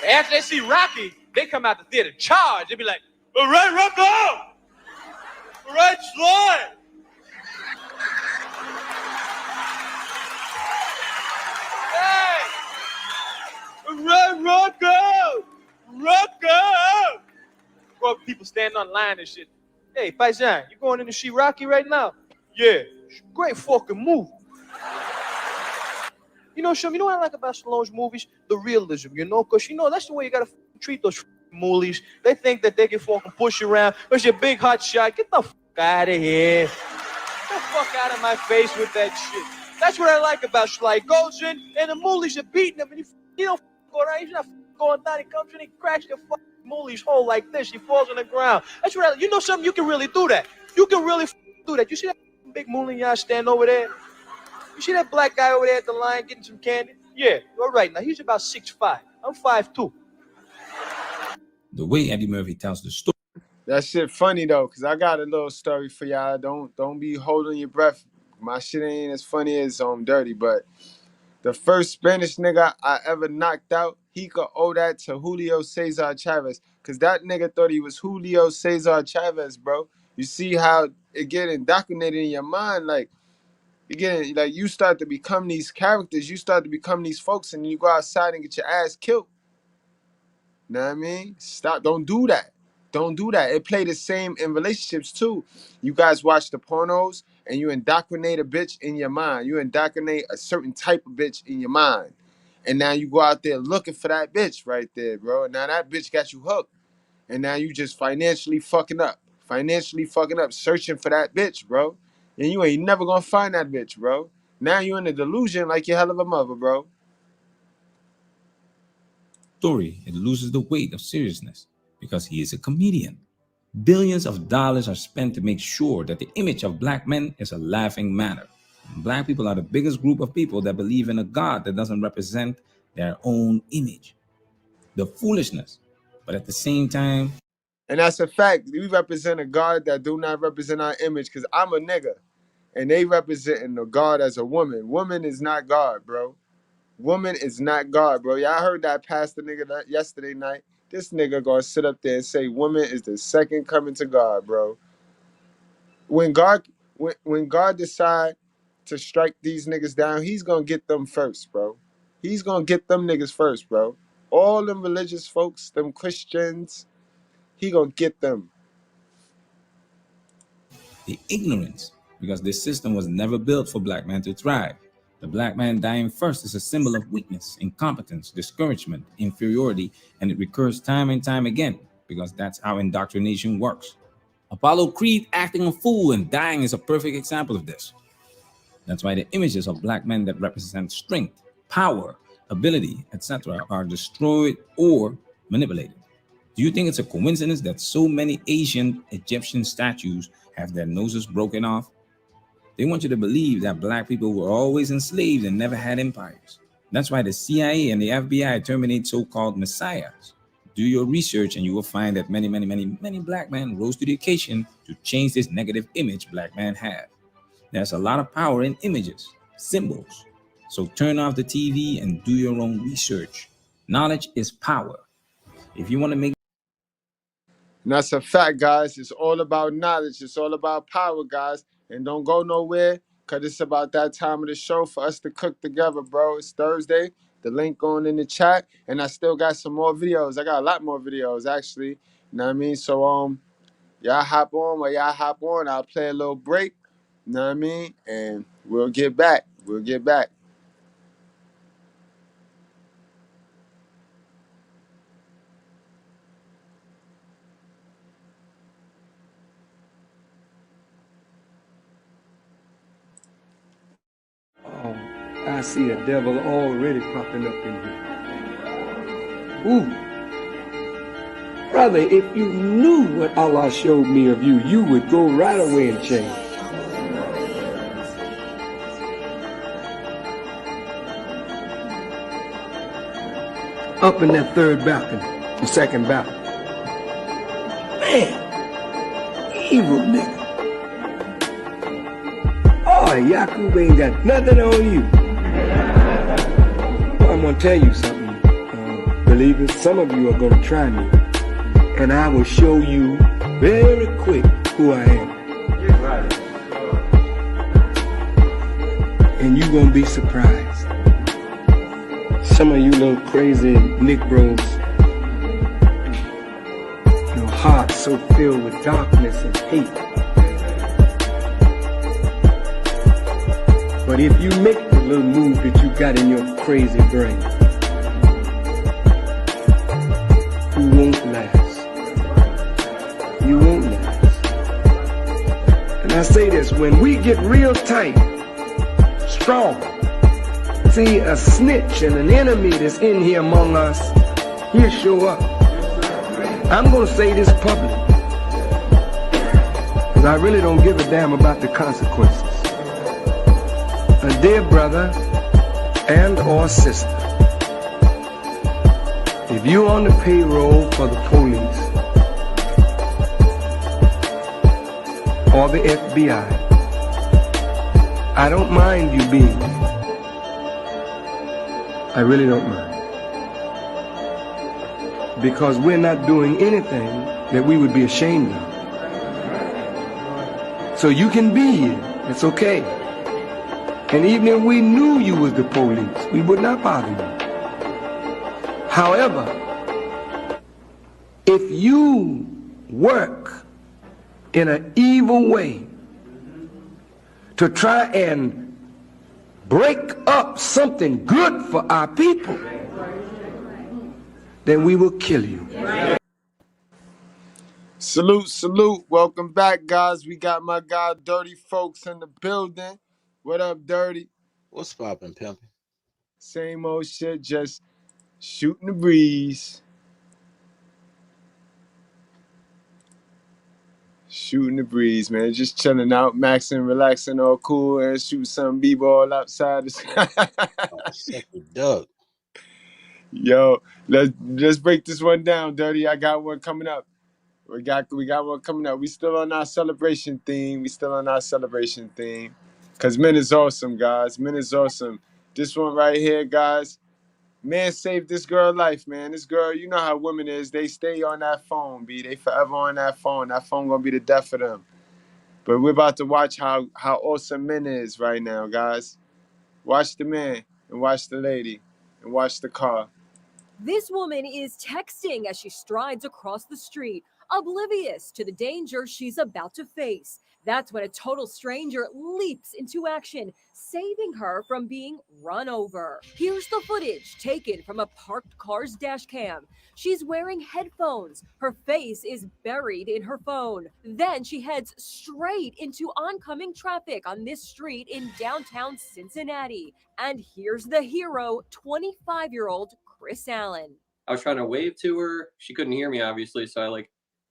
After they see Rocky, they come out the theater charged. They be like, all right, Rocco! All right, Sloyd! Hey! All right, Rocco! Rocco! Well, people standing on line and shit. Hey, Paisan, you going in to see Rocky right now? Yeah, great fucking movie. You know, Shum, you know what I like about Stallone's movies? The realism, you know? Because, you know, that's the way you got to treat those moolies. They think that they can fucking push you around. There's your big hot shot. Get the fuck out of here. Get the fuck out of my face with that shit. That's what I like about Schleich. He goes in, and the moolies are beating him, and he don't go down. He's not going down. He comes in, he cracks the moolie's hole like this. He falls on the ground. That's what you know something? You can really do that. You can really do that. You see that big moolie y'all stand over there? You see that black guy over there at the line getting some candy? Yeah, all right. Now, he's about 6'5". I'm 5'2". The way Eddie Murphy tells the story. That shit funny though, cause I got a little story for y'all. Don't be holding your breath. My shit ain't as funny as Dirty, but the first Spanish nigga I ever knocked out, he could owe that to Julio Cesar Chavez, cause that nigga thought he was Julio Cesar Chavez, bro. You see how it get indoctrinated in your mind, like you start to become these characters, you start to become these folks, and you go outside and get your ass killed. Know what I mean? Stop. Don't do that. Don't do that. It play the same in relationships too. You guys watch the pornos and you indoctrinate a bitch in your mind. You indoctrinate a certain type of bitch in your mind. And now you go out there looking for that bitch right there, bro. And now that bitch got you hooked. And now you just financially fucking up, searching for that bitch, bro. And you ain't never gonna find that bitch, bro. Now you in a delusion like your hell of a mother, bro. Story, it loses the weight of seriousness because he is a comedian. Billions of dollars are spent to make sure that the image of black men is a laughing matter. And black people are the biggest group of people that believe in a God that doesn't represent their own image. The foolishness, but at the same time. And that's a fact. We represent a God that do not represent our image, because I'm a nigga. And they representing the God as a woman. Woman is not God, bro. Woman is not God, bro. Y'all heard that pastor nigga yesterday night. This nigga gonna sit up there and say woman is the second coming to God, bro. When God decide to strike these niggas down, he's gonna get them first, bro. He's gonna get them niggas first, bro. All them religious folks, them Christians, he gonna get them. The ignorance, because this system was never built for black men to thrive. The black man dying first is a symbol of weakness, incompetence, discouragement, inferiority, and it recurs time and time again because that's how indoctrination works. Apollo Creed acting a fool and dying is a perfect example of this. That's why the images of black men that represent strength, power, ability, etc. are destroyed or manipulated. Do you think it's a coincidence that so many ancient Egyptian statues have their noses broken off? They want you to believe that black people were always enslaved and never had empires. That's why the CIA and the FBI terminate so-called messiahs. Do your research and you will find that many black men rose to the occasion to change this negative image black men have. There's a lot of power in images, symbols. So turn off the TV and do your own research. Knowledge is power. If you want to make And that's a fact, guys. It's all about knowledge. It's all about power, guys. And don't go nowhere, because it's about that time of the show for us to cook together, bro. It's Thursday. The link going in the chat. And I still got some more videos. I got a lot more videos, actually. You know what I mean? So, y'all hop on. While y'all hop on, I'll play a little break. You know what I mean? And we'll get back. We'll get back. I see a devil already popping up in here. Ooh. Brother, if you knew what Allah showed me of you, you would go right away and change. Up in that third balcony, the second balcony. Man, evil nigga. Oh, Yakub ain't got nothing on you. Well, I'm gonna tell you something, believers. Some of you are gonna try me, and I will show you very quick who I am. And you're gonna be surprised. Some of you little crazy Negroes, your hearts so filled with darkness and hate. But if you make the little move that you got in your crazy brain, you won't last. You won't last. And I say this, when we get real tight, strong, see a snitch and an enemy that's in here among us, he'll show up. I'm going to say this public, because I really don't give a damn about the consequences. A dear brother and or sister, if you're on the payroll for the police or the FBI, I don't mind you being there. I really don't mind. Because we're not doing anything that we would be ashamed of. So you can be here, it's okay. And even if we knew you was the police, we would not bother you. However, if you work in an evil way to try and break up something good for our people, then we will kill you. Salute, salute. Welcome back, guys. We got my guy Dirty Folks in the building. What up, Dirty? What's poppin', pimpin'? Same old shit, just shooting the breeze. Shooting the breeze, man. Just chilling out, maxing, relaxing, all cool, and shoot some b-ball outside. Doug. Yo, let's break this one down, Dirty. I got one coming up. We got one coming up. We still on our celebration theme. Cause men is awesome, guys. Men is awesome. This one right here, guys. Man saved this girl life, man. This girl, you know how women is. They stay on that phone, B. They forever on that phone. That phone gonna be the death of them. But we're about to watch how awesome men is right now, guys. Watch the man and watch the lady and watch the car. This woman is texting as she strides across the street, oblivious to the danger she's about to face. That's when a total stranger leaps into action, saving her from being run over. Here's the footage taken from a parked car's dash cam. She's wearing headphones. Her face is buried in her phone. Then she heads straight into oncoming traffic on this street in downtown Cincinnati. And here's the hero, 25-year-old Chris Allen. I was trying to wave to her. She couldn't hear me, obviously, so I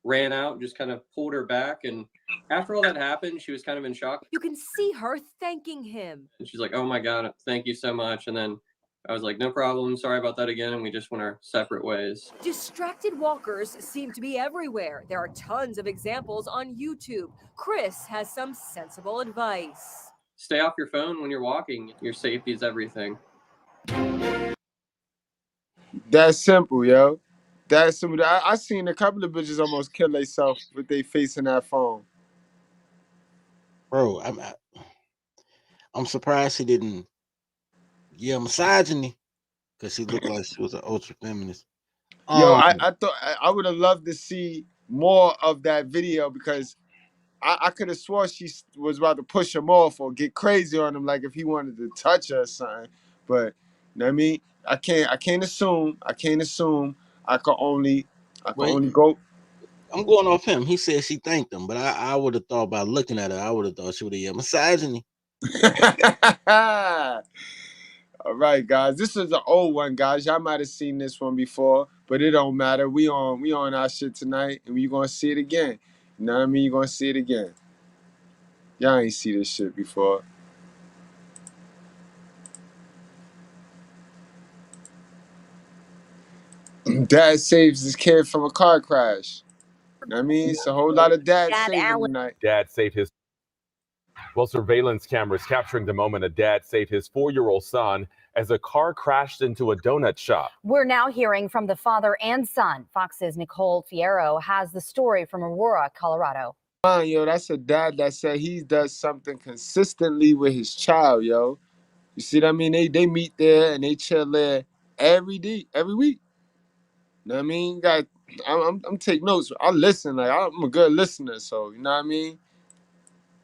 ran out and just kind of pulled her back. And after all that happened, she was kind of in shock. You can see her thanking him. And she's like, "Oh my God, thank you so much." And then I was like, "No problem. Sorry about that again." And we just went our separate ways. Distracted walkers seem to be everywhere. There are tons of examples on YouTube. Chris has some sensible advice. Stay off your phone when you're walking. Your safety is everything. That's simple, yo. That's simple. I seen a couple of bitches almost kill themselves with their face in that phone. Bro, I'm surprised he didn't yell misogyny, because she looked like she was an ultra feminist. Yo, I thought I would have loved to see more of that video, because I could have swore she was about to push him off or get crazy on him, like if he wanted to touch her or something. But you know what I mean? I can't assume. I can only go. I'm going off him. He said she thanked him, but I would have thought by looking at her, I would have thought she would have yelled misogyny. All right, guys. This is an old one, guys. Y'all might have seen this one before, but it don't matter. We on our shit tonight, and we gonna see it again. You know what I mean? You're gonna see it again. Y'all ain't see this shit before. Dad saves his kid from a car crash. You know what I mean? It's a whole lot of dads saving tonight. Dad saved his... Well, surveillance cameras capturing the moment a dad saved his 4-year-old son as a car crashed into a donut shop. We're now hearing from the father and son. Fox's Nicole Fierro has the story from Aurora, Colorado. Yo, that's a dad that said he does something consistently with his child, yo. You see what I mean? They meet there and they chill there every week. You know what I mean? I'm taking notes. I listen. Like, I'm a good listener, so you know what I mean?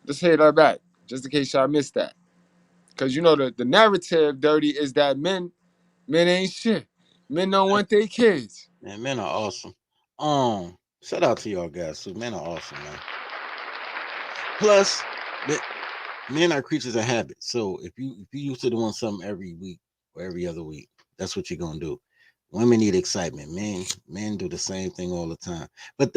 Let's hear that back, just in case y'all missed that. Because you know the narrative, Dirty, is that men ain't shit. Men don't want their kids. Man, men are awesome. Shout out to y'all guys too. Men are awesome, man. Plus, men are creatures of habit. So if you used to doing something every week or every other week, that's what you're gonna do. Women need excitement. Men do the same thing all the time. But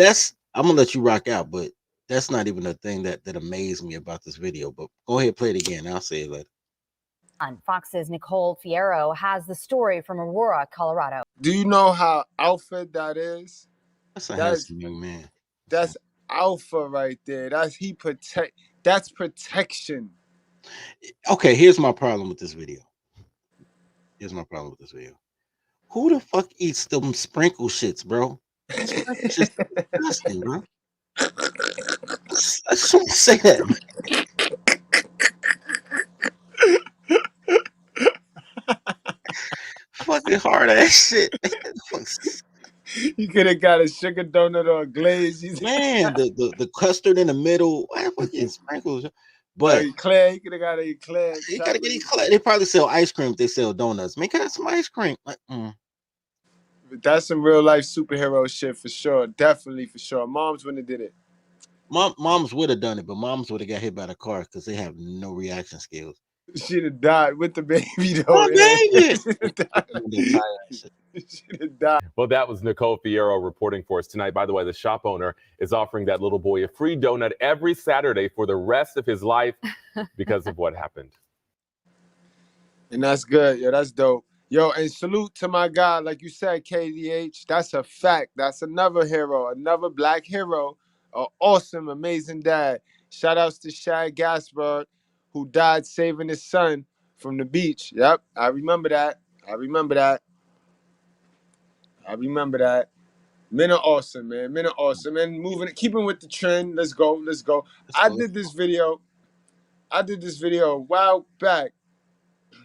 I'm gonna let you rock out, but that's not even a thing that amazed me about this video. But go ahead, play it again. I'll say it later. On Fox's Nicole Fierro has the story from Aurora, Colorado. Do you know how alpha that is? That's a handsome young man. That's alpha right there. That's protection. Okay, here's my problem with this video. Who the fuck eats them sprinkle shits, bro? It's just disgusting, bro. I shouldn't say that, man. Fucking hard ass shit. You could have got a sugar donut or a glaze. Man, the custard in the middle. Why fucking sprinkles? But eclair, you could have got an eclair. You gotta get eclair. They probably sell ice cream if they sell donuts. Man, got some ice cream. That's some real life superhero shit for sure. Definitely for sure. Moms wouldn't have did it. Moms would have done it, but moms would have got hit by the car because they have no reaction skills. She'd have died with the baby though. Oh, baby. She'd have died. Well, that was Nicole Fierro reporting for us tonight. By the way, the shop owner is offering that little boy a free donut every Saturday for the rest of his life because of what happened. And that's good. Yo, that's dope. Yo, and salute to my guy, like you said, KDH. That's a fact. That's another hero, another black hero, an awesome, amazing dad. Shout outs to Shad Gaspard, who died saving his son from the beach. Yep, I remember that. Men are awesome, man. Men are awesome. And keeping with the trend. Let's go. I did this video a while back.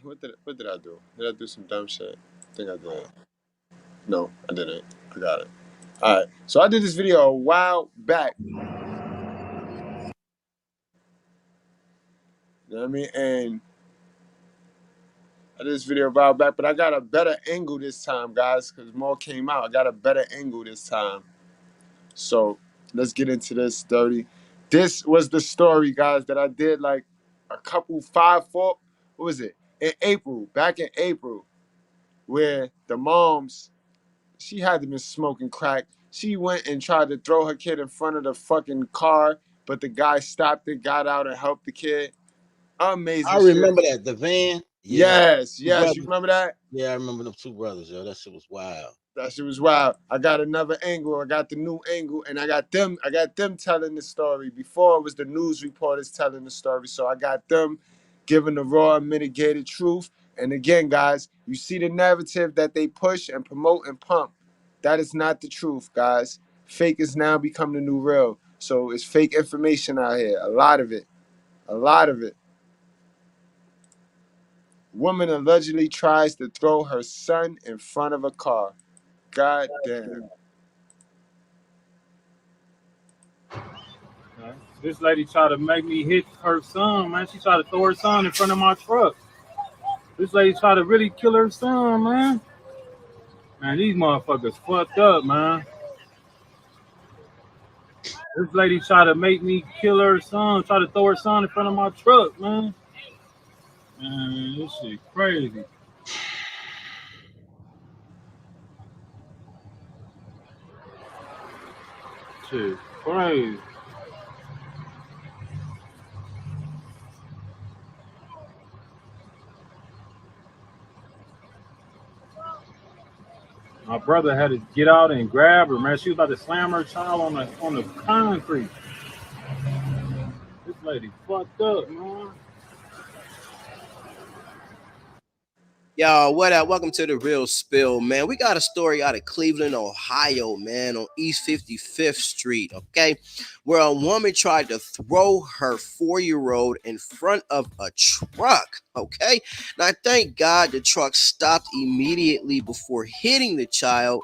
What did I do? Did I do some dumb shit? I think I did. No, I didn't. I got it. All right. So I did this video a while back. You know what I mean? And I did this video a while back, but I got a better angle this time, guys, because more came out. I got a better angle this time. So let's get into this, Dirty. This was the story, guys, that I did like a couple, 4, what was it? Back in April, where the moms, she had to been smoking crack. She went and tried to throw her kid in front of the fucking car, but the guy stopped it, got out and helped the kid. Amazing. I remember that. The van. Yeah. Yes. You remember that? Yeah, I remember them two brothers, yo. That shit was wild. I got another angle. I got the new angle, and I got them telling the story. Before it was the news reporters telling the story. So I got them giving the raw and mitigated truth. And again, guys, you see the narrative that they push and promote and pump. That is not the truth, guys. Fake is now become the new real. So it's fake information out here. A lot of it. Woman allegedly tries to throw her son in front of a car. God damn. This lady tried to make me hit her son, man. She tried to throw her son in front of my truck. This lady tried to really kill her son, man. Man, these motherfuckers fucked up, man. This lady tried to make me kill her son, tried to throw her son in front of my truck, man. Man, this shit crazy. Shit crazy. My brother had to get out and grab her, man. She was about to slam her child on the concrete. This lady fucked up, man. Y'all, what up? Welcome to The Real Spill, man. We got a story out of Cleveland, Ohio, man, on East 55th Street, okay, where a woman tried to throw her 4-year-old in front of a truck, okay? Now, thank God the truck stopped immediately before hitting the child,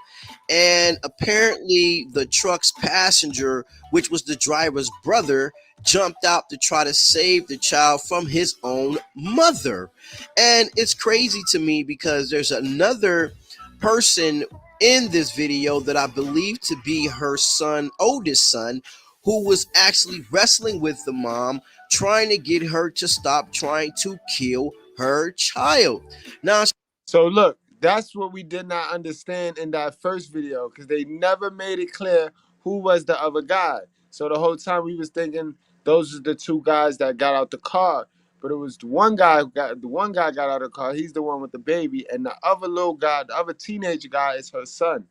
and apparently the truck's passenger, which was the driver's brother, jumped out to try to save the child from his own mother. And it's crazy to me because there's another person in this video that I believe to be her son, oldest son, who was actually wrestling with the mom, trying to get her to stop trying to kill her child. Now, So look, that's what we did not understand in that first video, because they never made it clear who was the other guy. So the whole time we was thinking those are the two guys that got out the car. But it was the one guy got out of the car. He's the one with the baby, and the other little guy, the other teenage guy, is her son,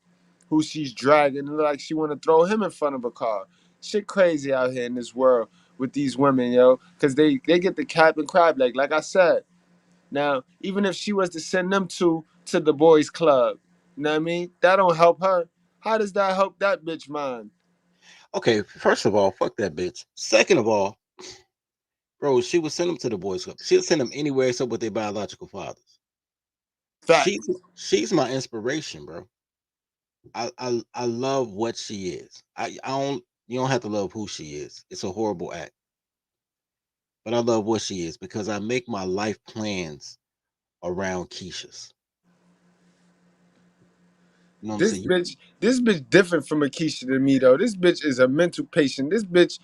who she's dragging like she want to throw him in front of a car. Shit crazy out here in this world with these women, yo, because they get the cap and crab leg. Like I said. Now, even if she was to send them to the boys' club, you know what I mean? That don't help her. How does that help that bitch mind? Okay, first of all, fuck that bitch. Second of all, bro, she would send them to the boys' club. She'll send them anywhere except with their biological fathers. She's my inspiration, bro. I love what she is. You don't have to love who she is. It's a horrible act. But I love what she is because I make my life plans around Keisha's. You know what I'm saying? This bitch different from a Keisha to me though. This bitch is a mental patient. This bitch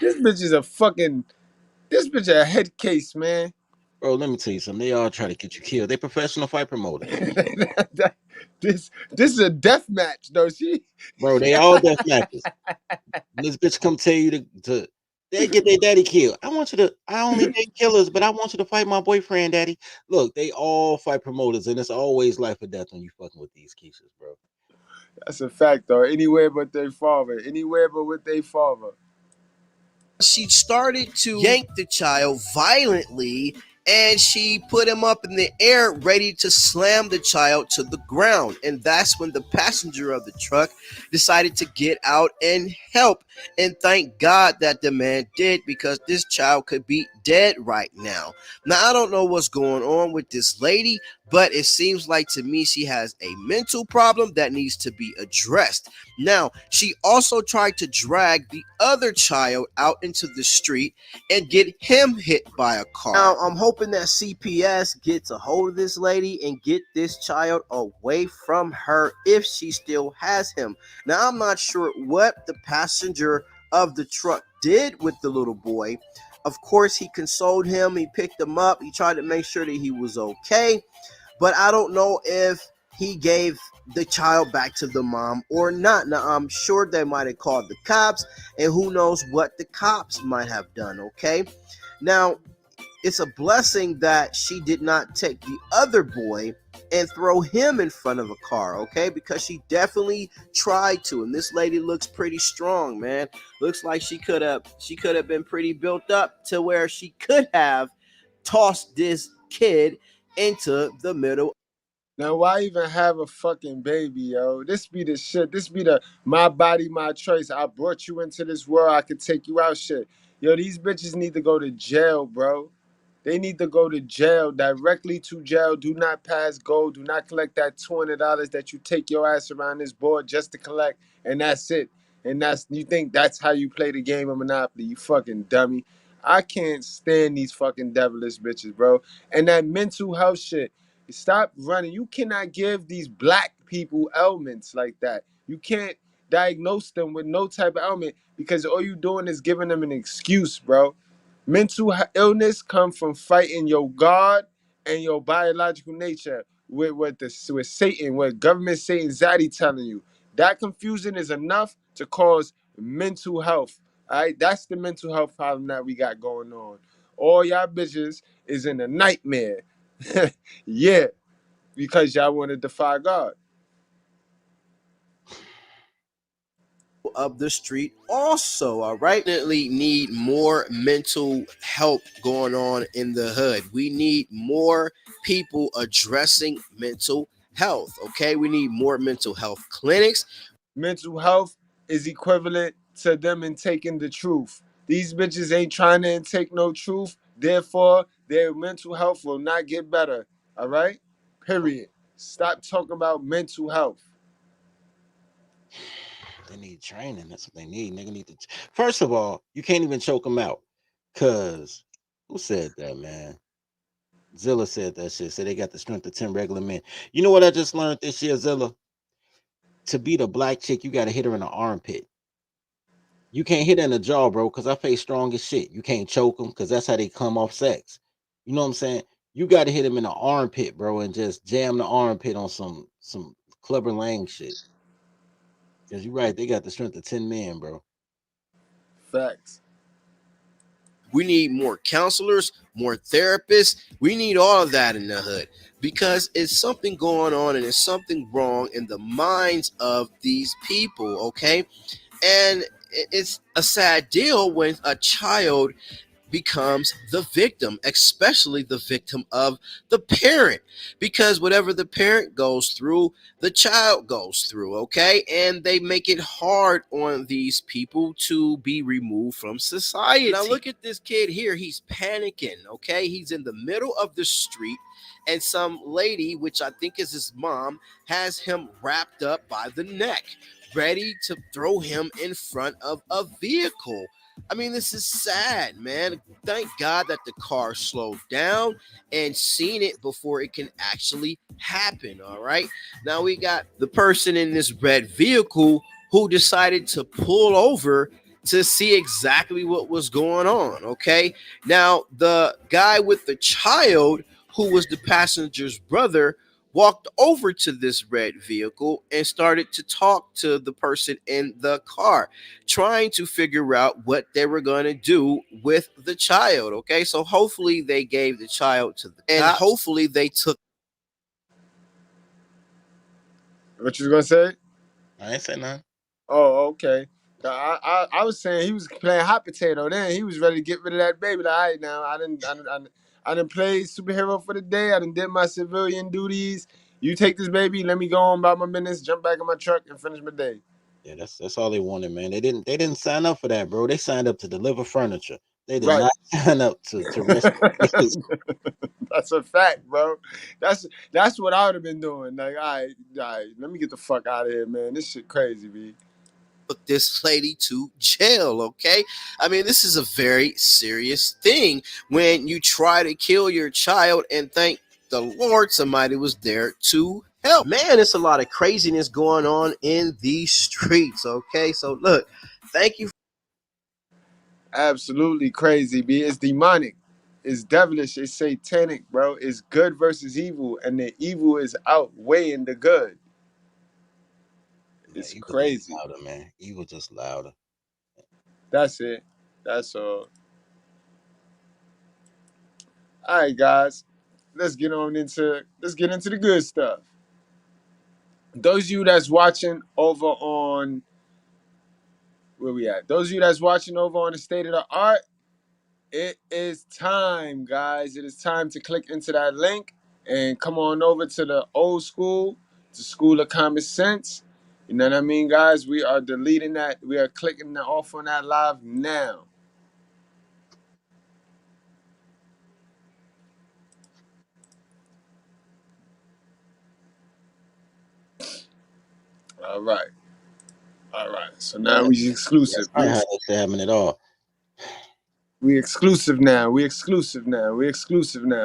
is this bitch a head case, man. Bro, let me tell you something. They all try to get you killed. They professional fight promoters. This is a death match though. Bro, they all death matches. This bitch come tell you to they get their daddy killed. I only date killers, but I want you to fight my boyfriend, daddy. Look, they all fight promoters, and it's always life or death when you fucking with these Keishas, bro. That's a fact, though. Anywhere but their father. Anywhere but with their father. She started to yank the child violently, and she put him up in the air ready to slam the child to the ground. And that's when the passenger of the truck decided to get out and help. And thank God that the man did, because this child could be dead right now. Now, I don't know what's going on with this lady, but it seems like to me she has a mental problem that needs to be addressed. Now, she also tried to drag the other child out into the street and get him hit by a car. Now, I'm hoping that CPS gets a hold of this lady and get this child away from her if she still has him. Now, I'm not sure what the passenger of the truck did with the little boy. Of course, he consoled him. He picked him up. He tried to make sure that he was okay. But I don't know if he gave the child back to the mom or not. Now, I'm sure they might have called the cops, and who knows what the cops might have done, okay? Now, it's a blessing that she did not take the other boy and throw him in front of a car, okay? Because she definitely tried to, and this lady looks pretty strong, man. Looks like she could have been pretty built up to where she could have tossed this kid into the middle. Now, why even have a fucking baby, yo? This be the shit. This be the my body, my choice. I brought you into this world. I could take you out shit. Yo, these bitches need to go to jail, bro. They need to go to jail, directly to jail. Do not pass go. Do not collect that $200 that you take your ass around this board just to collect, and that's it. And you think that's how you play the game of Monopoly, you fucking dummy. I can't stand these fucking devilish bitches, bro. And that mental health shit. Stop running. You cannot give these black people ailments like that. You can't diagnose them with no type of ailment because all you doing is giving them an excuse, bro. Mental illness comes from fighting your God and your biological nature with Satan, what government Satan Zaddy telling you. That confusion is enough to cause mental health. All right, that's the mental health problem that we got going on. All y'all bitches is in a nightmare. Yeah, because y'all want to defy God. Of the street also, all right? Definitely need more mental help going on in the hood. We need more people addressing mental health, okay? We need more mental health clinics. Mental health is equivalent to them in taking the truth. These bitches ain't trying to intake no truth, therefore their mental health will not get better, all right? Period. Stop talking about mental health. They need training. That's what they need. Nigga need to. First of all, you can't even choke them out. Cause who said that, man? Zilla said that shit. Said they got the strength of 10 regular men. You know what I just learned this year, Zilla? To beat a black chick, you gotta hit her in the armpit. You can't hit in the jaw, bro, because I face strong as shit. You can't choke them because that's how they come off sex. You know what I'm saying? You got to hit him in the armpit, bro, and just jam the armpit on some Clubber Lang shit. Because you're right, they got the strength of 10 men, bro. Facts. We need more counselors, more therapists. We need all of that in the hood because it's something going on and it's something wrong in the minds of these people, okay? And it's a sad deal when a child becomes the victim, especially the victim of the parent, because whatever the parent goes through, the child goes through, okay? And they make it hard on these people to be removed from society. Now look at this kid here. He's panicking, okay? He's in the middle of the street and some lady, which I think is his mom, has him wrapped up by the neck, ready to throw him in front of a vehicle. I mean, this is sad, man. Thank God that the car slowed down and seen it before it can actually happen, all right? Now we got the person in this red vehicle who decided to pull over to see exactly what was going on, okay? Now, the guy with the child, who was the passenger's brother, walked over to this red vehicle and started to talk to the person in the car, trying to figure out what they were going to do with the child. Okay, so hopefully they gave the child to the cops, and hopefully they took. What you was gonna say? I ain't say nothing. Oh, okay. I was saying he was playing hot potato. Then he was ready to get rid of that baby. Like, all right, now I didn't play superhero for the day. I didn't did my civilian duties. You take this baby, let me go on about my business, jump back in my truck, and finish my day. Yeah, that's all they wanted, man. They didn't sign up for that, bro. They signed up to deliver furniture. They did not sign up to rescue kids. That's a fact, bro. That's what I would have been doing. Like, all right, let me get the fuck out of here, man. This shit crazy, B. Took this lady to jail, okay? I mean, this is a very serious thing when you try to kill your child, and thank the Lord somebody was there to help. Man, it's a lot of craziness going on in these streets, okay? So look, thank you. Absolutely crazy, B. It's demonic. It's devilish. It's satanic, bro. It's good versus evil, and the evil is outweighing the good. It's crazy. Louder, man. Evil just louder. That's it. That's all. All right, guys. Let's get into the good stuff. Those of you that's watching over on where we at? Those of you that's watching over on the State of the Art, it is time, guys. It is time to click into that link and come on over to the old school, the School of Common Sense. You know what I mean, guys? We are deleting that. We are clicking off on that live now. All right. So now we exclusive. I had to having it all. We exclusive now.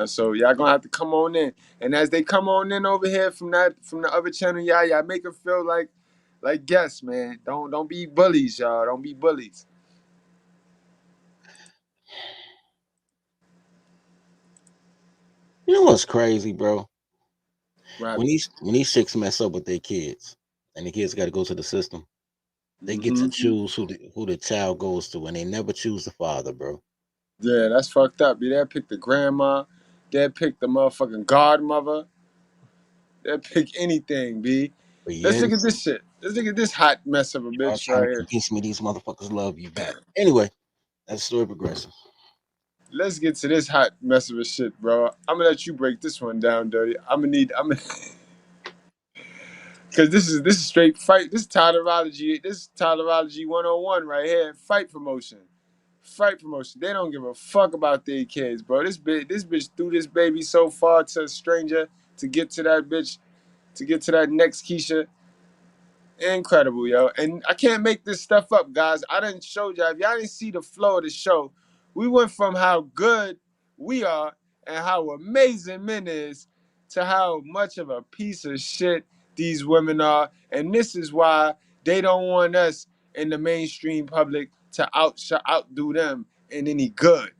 So y'all gonna have to come on in. And as they come on in over here from the other channel, y'all make them feel like guests, man. Don't be bullies, y'all. Don't be bullies. You know what's crazy, bro? Right. When these chicks mess up with their kids, and the kids got to go to the system, they get to choose who the child goes to, and they never choose the father, bro. Yeah, that's fucked up. They'll pick the grandma. They'll pick the motherfucking godmother. They'll pick anything, B. Let's look at this shit. Let's look at this hot mess of a bitch right here. Convince me these motherfuckers love you back. Anyway, that's the story progression. Let's get to this hot mess of a shit, bro. I'm gonna let you break this one down, Dirty. Because this is straight fight. This is tolerology. This is tolerology 101 right here. Fight promotion. They don't give a fuck about their kids, bro. This bitch threw this baby so far to a stranger to get to that bitch, to get to that next Keisha. Incredible, yo. And I can't make this stuff up, guys. I didn't show y'all. If y'all didn't see the flow of the show, we went from how good we are and how amazing men is to how much of a piece of shit these women are. And this is why they don't want us in the mainstream public to outdo them in any good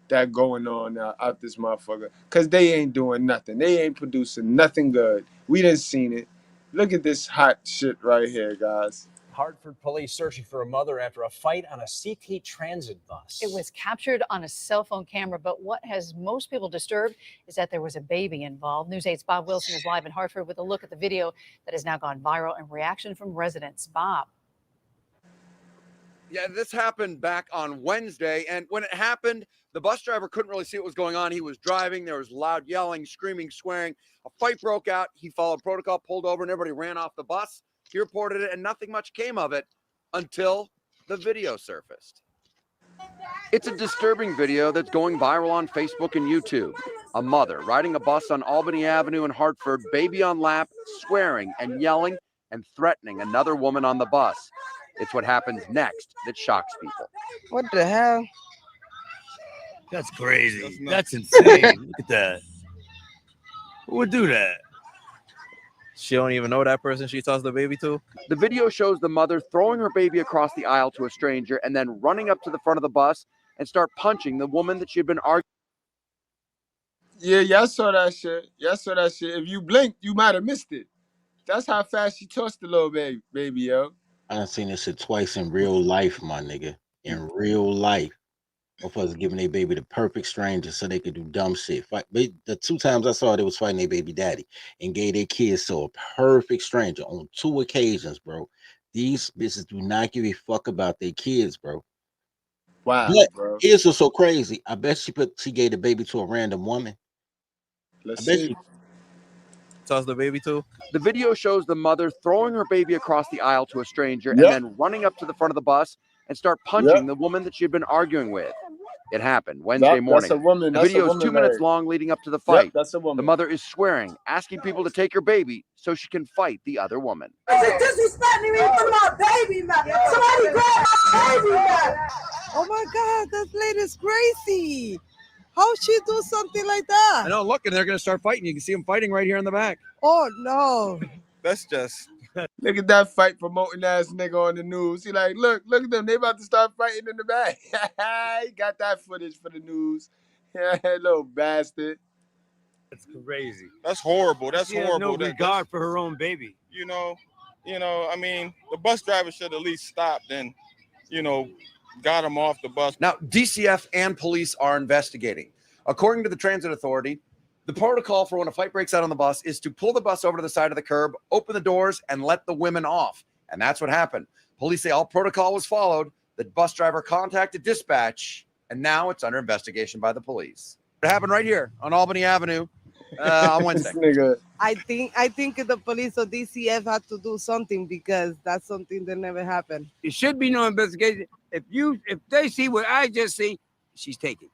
that going on out this motherfucker. Cause they ain't doing nothing. They ain't producing nothing good. We done seen it. Look at this hot shit right here, guys. Hartford police searching for a mother after a fight on a CT transit bus. It was captured on a cell phone camera, but what has most people disturbed is that there was a baby involved. News 8's Bob Wilson is live in Hartford with a look at the video that has now gone viral and reaction from residents. Bob. Yeah, this happened back on Wednesday, and when it happened, the bus driver couldn't really see what was going on. He was driving. There was loud yelling, screaming, swearing. A fight broke out. He followed protocol, pulled over, and everybody ran off the bus. He reported it, and nothing much came of it until the video surfaced. It's a disturbing video that's going viral on Facebook and YouTube. A mother riding a bus on Albany Avenue in Hartford, baby on lap, swearing and yelling and threatening another woman on the bus. It's what happens next that shocks people. What the hell? That's crazy. That's insane. Look at that. Who would do that? She don't even know that person she tossed the baby to. The video shows the mother throwing her baby across the aisle to a stranger and then running up to the front of the bus and start punching the woman that she had been arguing. Yeah, I saw that shit. If you blinked, you might have missed it. That's how fast she tossed the little baby, yo. I done seen this shit twice in real life, my nigga. In real life. Motherfuckers giving their baby to perfect strangers so they could do dumb shit. The 2 times I saw it, they was fighting their baby daddy and gave their kids to a perfect stranger on 2 occasions, bro. These bitches do not give a fuck about their kids, bro. Wow, but bro. Here's what's so crazy. I bet she gave the baby to a random woman. Let's see. Toss the baby to. The video shows the mother throwing her baby across the aisle to a stranger and Yep. then running up to the front of the bus and start punching the woman that she had been arguing with. It happened Wednesday morning. That's a woman. The That's video a is woman 2 minutes right. long leading up to the fight. Yep, that's a woman. The mother is swearing, asking people to take her baby so she can fight the other woman. Disrespecting me for my baby, man. Somebody grab my baby, man. Oh my God, that lady's crazy. How she do something like that? I know, look, and they're going to start fighting. You can see them fighting right here in the back. Oh no. That's just... Look at that fight promoting ass nigga on the news. He like, look at them. They about to start fighting in the back. He got that footage for the news. Little bastard. That's crazy. That's horrible. That's She has horrible. no regard for her own baby. You know, I mean, the bus driver should at least stopped and, got him off the bus. Now, DCF and police are investigating. According to the Transit Authority, the protocol for when a fight breaks out on the bus is to pull the bus over to the side of the curb, open the doors, and let the women off. And that's what happened. Police say all protocol was followed. The bus driver contacted dispatch, and now it's under investigation by the police. It happened right here on Albany Avenue on Wednesday. I think the police or DCF had to do something because that's something that never happened. There should be no investigation. If they see what I just see, she's taken.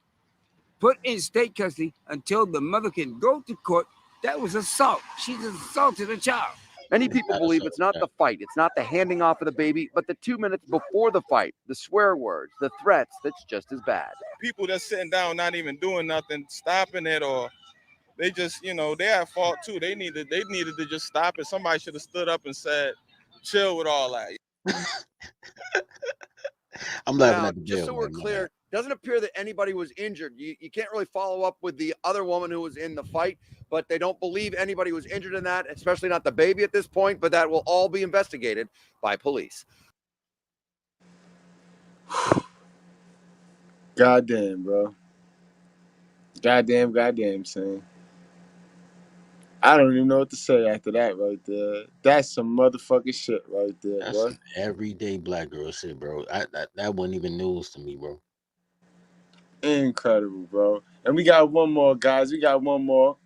Put in state custody until the mother can go to court. That was assault. She's assaulted a child. Many people believe it's not the fight, it's not the handing off of the baby, but the 2 minutes before the fight, the swear words, the threats, that's just as bad. People that's sitting down, not even doing nothing, stopping it, or they just, they're at fault too. They needed to just stop it. Somebody should have stood up and said, chill with all that. I'm laughing Now, at the just jail. so we're clear, doesn't appear that anybody was injured. You can't really follow up with the other woman who was in the fight, but they don't believe anybody was injured in that, especially not the baby at this point, but that will all be investigated by police. Goddamn, bro. Goddamn, son. I don't even know what to say after that right there. That's some motherfucking shit right there, That's bro. some everyday black girl shit, bro. That wasn't even news to me, bro. Incredible, bro. And we got one more, guys. We got one more.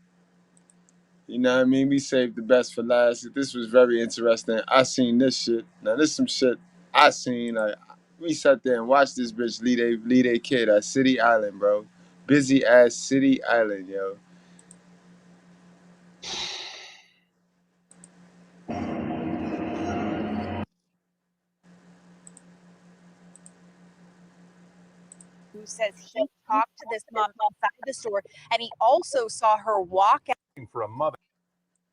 You know what I mean? We saved the best for last. This was very interesting. I seen this shit. Now, this some shit I seen. Like, we sat there and watched this bitch lead a kid at City Island, bro. Busy ass City Island, yo. Who says he talked to this mom outside the store and he also saw her walk out. For a mother.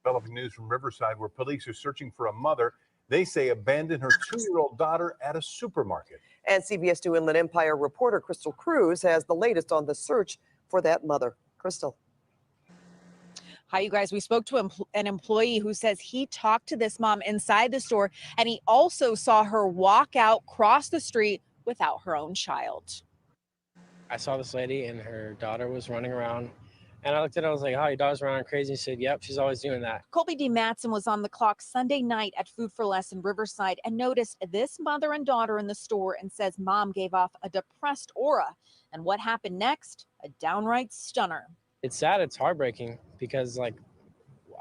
Developing news from Riverside where police are searching for a mother they say abandoned her 2-year-old daughter at a supermarket. And CBS 2 Inland Empire reporter Crystal Cruz has the latest on the search for that mother. Crystal. Hi, you guys. We spoke to an employee who says he talked to this mom inside the store, and he also saw her walk out, cross the street without her own child. I saw this lady and her daughter was running around, and I looked at her, I was like, oh, your daughter's running crazy. He said, yep, she's always doing that. Colby D. Matson was on the clock Sunday night at Food for Less in Riverside and noticed this mother and daughter in the store and says mom gave off a depressed aura. And what happened next? A downright stunner. It's sad, it's heartbreaking, because like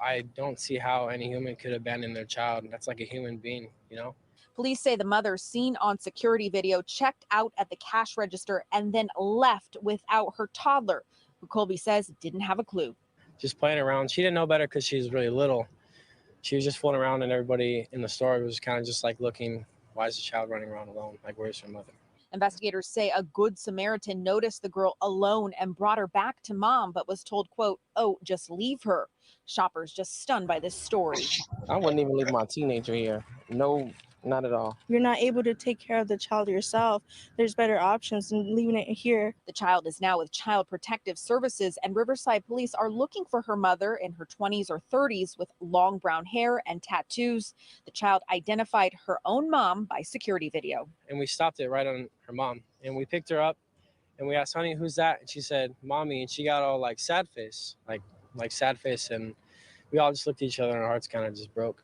I don't see how any human could abandon their child. That's like a human being, you know? Police say the mother, seen on security video, checked out at the cash register and then left without her toddler, who Colby says didn't have a clue. Just playing around. She didn't know better because she was really little. She was just fooling around, and everybody in the store was kind of just like looking, why is the child running around alone? Like, where's her mother? Investigators say a good Samaritan noticed the girl alone and brought her back to mom, but was told, quote, oh, just leave her. Shoppers just stunned by this story. I wouldn't even leave my teenager here. No, not at all. You're not able to take care of the child yourself. There's better options than leaving it here. The child is now with Child Protective Services, and Riverside police are looking for her mother in her 20s or 30s with long brown hair and tattoos. The child identified her own mom by security video. And we stopped it right on her mom, and we picked her up and we asked, honey, who's that? And she said, mommy. And she got all like sad face, like sad face. And we all just looked at each other and our hearts kind of just broke.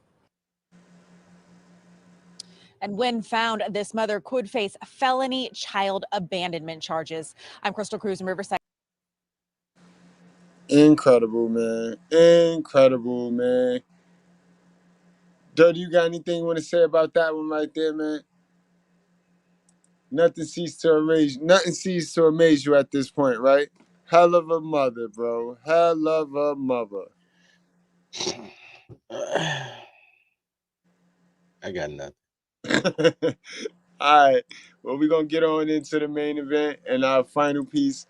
And when found, this mother could face felony child abandonment charges. I'm Crystal Cruz in Riverside. Incredible, man. Incredible, man. Dirty, you got anything you want to say about that one right there, man? Nothing ceases to amaze you at this point, right? Hell of a mother, bro. Hell of a mother. I got nothing. All right. Well, we're going to get on into the main event and our final piece.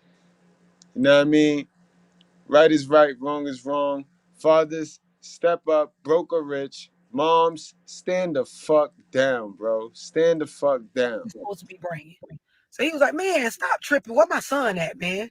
You know what I mean? Right is right, wrong is wrong. Fathers, step up, broke or rich. Moms, stand the fuck down, bro. Stand the fuck down. Supposed to be bringing. So he was like, man, stop tripping. Where my son at, man?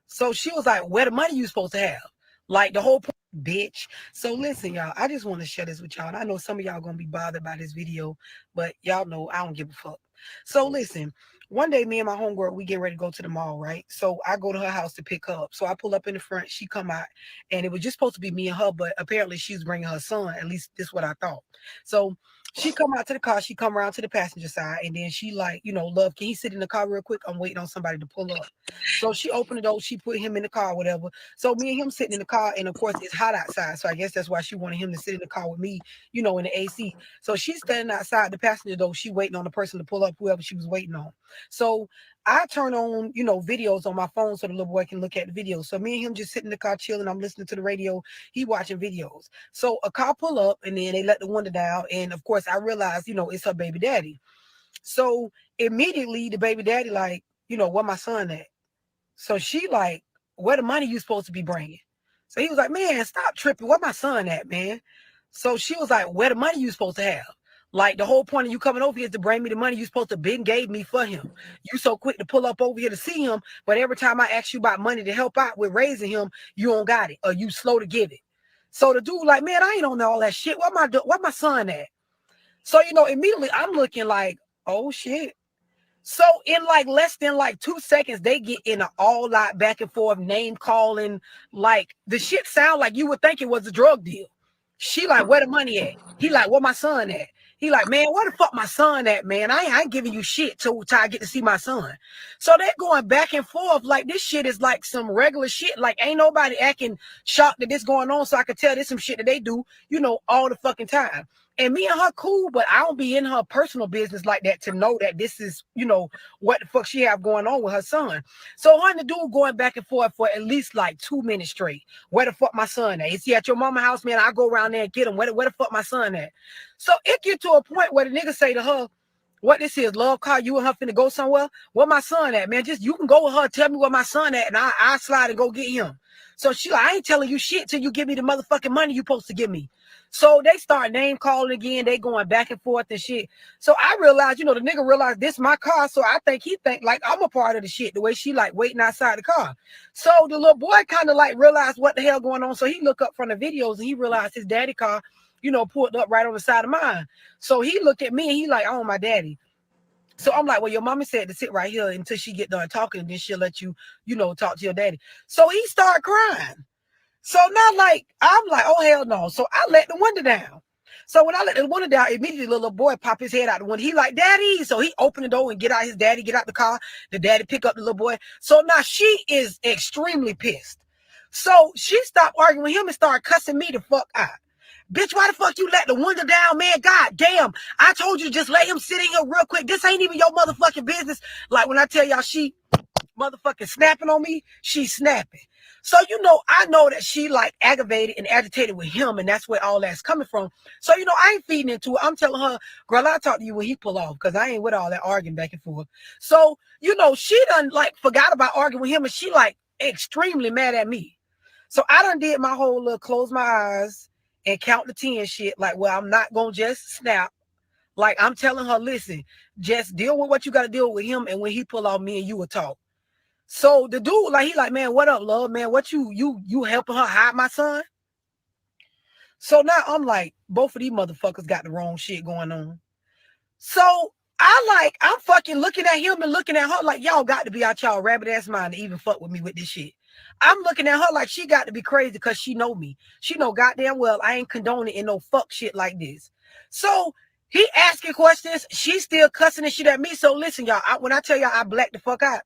So she was like, where the money you supposed to have? Like the whole point, bitch. So listen, y'all, I just want to share this with y'all. And I know some of y'all going to be bothered by this video, but y'all know I don't give a fuck. So listen, one day me and my homegirl, we get ready to go to the mall, right? So I go to her house to pick her up. So I pull up in the front, she come out, and it was just supposed to be me and her, but apparently she's bringing her son. At least this is what I thought. So she come out to the car, she come around to the passenger side, and then she like, you know, love, can he sit in the car real quick? I'm waiting on somebody to pull up. So she opened the door, she put him in the car, whatever. So me and him sitting in the car, and of course it's hot outside. So I guess that's why she wanted him to sit in the car with me, you know, in the AC. So she's standing outside the passenger door, she waiting on the person to pull up, whoever she was waiting on. So I turn on, you know, videos on my phone so the little boy can look at the videos. So me and him just sitting in the car chilling. I'm listening to the radio. He watching videos. So a car pull up and then they let the window down. And of course I realized, you know, it's her baby daddy. So immediately the baby daddy like, you know, where my son at? So she like, where the money you supposed to be bringing? So he was like, man, stop tripping. Where my son at, man? So she was like, where the money you supposed to have? Like the whole point of you coming over here is to bring me the money you supposed to been gave me for him. You so quick to pull up over here to see him, but every time I ask you about money to help out with raising him, you don't got it or you slow to give it. So the dude like, man, I ain't on all that shit. Where my son at? So, you know, immediately I'm looking like, oh shit. So in like less than like 2 seconds, they get in an all out back and forth name calling. Like the shit sound like you would think it was a drug deal. She like, where the money at? He like, where my son at? He like, man, where the fuck my son at, man? I ain't giving you shit till I get to see my son. So they're going back and forth like this shit is like some regular shit. Like ain't nobody acting shocked that this going on. So I could tell this some shit that they do, you know, all the fucking time. And me and her cool, but I don't be in her personal business like that to know that this is, you know, what the fuck she have going on with her son. So her and the dude going back and forth for at least like 2 minutes straight. Where the fuck my son at? Is he at your mama house, man? I go around there and get him. Where the fuck my son at? So it get to a point where the nigga say to her, what this is, love car, you and her finna go somewhere? Where my son at, man? Just you can go with her, tell me where my son at, and I slide and go get him. So she like, I ain't telling you shit till you give me the motherfucking money you supposed to give me. So they start name calling again. They going back and forth and shit. So I realized, the nigga realized this my car. So I think he think like I'm a part of the shit, the way she like waiting outside the car. So the little boy kind of like realized what the hell going on. So he looked up from the videos and he realized his daddy car, pulled up right on the side of mine. So he looked at me and he like, oh, my daddy. So I'm like, well, your mama said to sit right here until she get done talking, and then she'll let you, talk to your daddy. So he started crying. So now, I'm like, oh, hell no. So I let the window down. So when I let the window down, immediately the little boy pop his head out the window. He like, daddy. So he opened the door and get out his daddy, get out the car. The daddy pick up the little boy. So now she is extremely pissed. So she stopped arguing with him and started cussing me the fuck out. Bitch, why the fuck you let the window down, man? God damn. I told you to just let him sit in here real quick. This ain't even your motherfucking business. Like when I tell y'all she motherfucking snapping on me, she's snapping. So, I know that she like aggravated and agitated with him, and that's where all that's coming from. So, I ain't feeding into it. I'm telling her, girl, I'll talk to you when he pull off, because I ain't with all that arguing back and forth. So, she done like forgot about arguing with him, and she like extremely mad at me. So I done did my whole little close my eyes and count to 10 shit. Like, well, I'm not gonna just snap. Like I'm telling her, listen, just deal with what you gotta deal with him, and when he pull off, me and you will talk. So the dude, like, he like, man, what up, love, man? What you helping her hide my son? So now I'm like, both of these motherfuckers got the wrong shit going on. So I'm fucking looking at him and looking at her like, y'all got to be out y'all rabbit ass mind to even fuck with me with this shit. I'm looking at her like she got to be crazy because she know me. She know goddamn well I ain't condoning in no fuck shit like this. So he asking questions. She still cussing and shit at me. So listen, y'all, when I tell y'all I blacked the fuck out,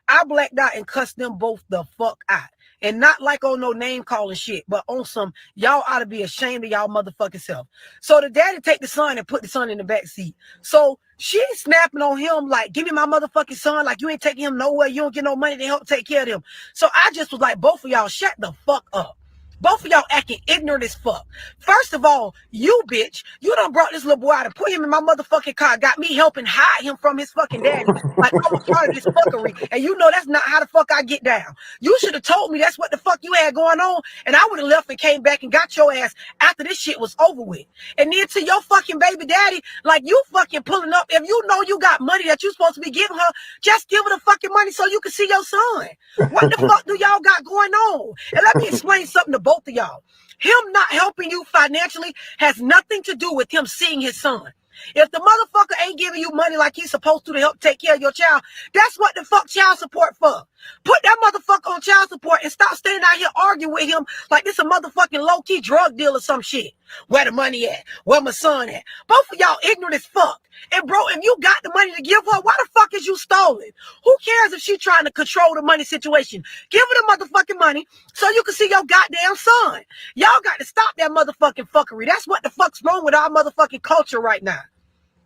I blacked out and cussed them both the fuck out. And not like on no name calling shit, but on some, y'all ought to be ashamed of y'all motherfucking self. So the daddy take the son and put the son in the back seat. So she snapping on him like, give me my motherfucking son. Like, you ain't taking him nowhere. You don't get no money to help take care of him. So I just was like, both of y'all shut the fuck up. Both of y'all acting ignorant as fuck. First of all, you bitch, you done brought this little boy out and put him in my motherfucking car, got me helping hide him from his fucking daddy. Like I'm a part of this fuckery. And you know that's not how the fuck I get down. You should have told me that's what the fuck you had going on, and I would have left and came back and got your ass after this shit was over with. And then to your fucking baby daddy, like you fucking pulling up. If you know you got money that you supposed to be giving her, just give her the fucking money so you can see your son. What the fuck do y'all got going on? And let me explain something to both of y'all. Him not helping you financially has nothing to do with him seeing his son. If the motherfucker ain't giving you money like he's supposed to help take care of your child, that's what the fuck child support for. Put that motherfucker on child support and stop standing out here arguing with him like this a motherfucking low-key drug deal or some shit. Where the money at? Where my son at? Both of y'all ignorant as fuck. And bro, if you got the money to give her, why the fuck is you stolen? Who cares if she trying to control the money situation? Give her the motherfucking money so you can see your goddamn son. Y'all got to stop that motherfucking fuckery. That's what the fuck's wrong with our motherfucking culture right now.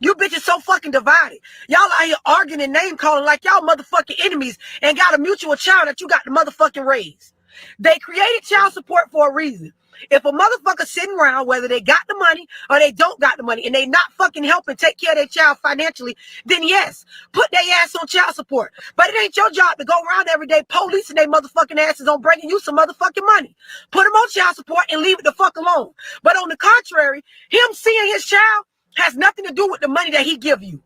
You bitches so fucking divided. Y'all out here arguing and name calling like y'all motherfucking enemies and got a mutual child that you got to motherfucking raise. They created child support for a reason. If a motherfucker sitting around, whether they got the money or they don't got the money, and they not fucking helping take care of their child financially, then yes, put their ass on child support. But it ain't your job to go around every day policing their motherfucking asses on bringing you some motherfucking money. Put them on child support and leave it the fuck alone. But on the contrary, him seeing his child has nothing to do with the money that he give you.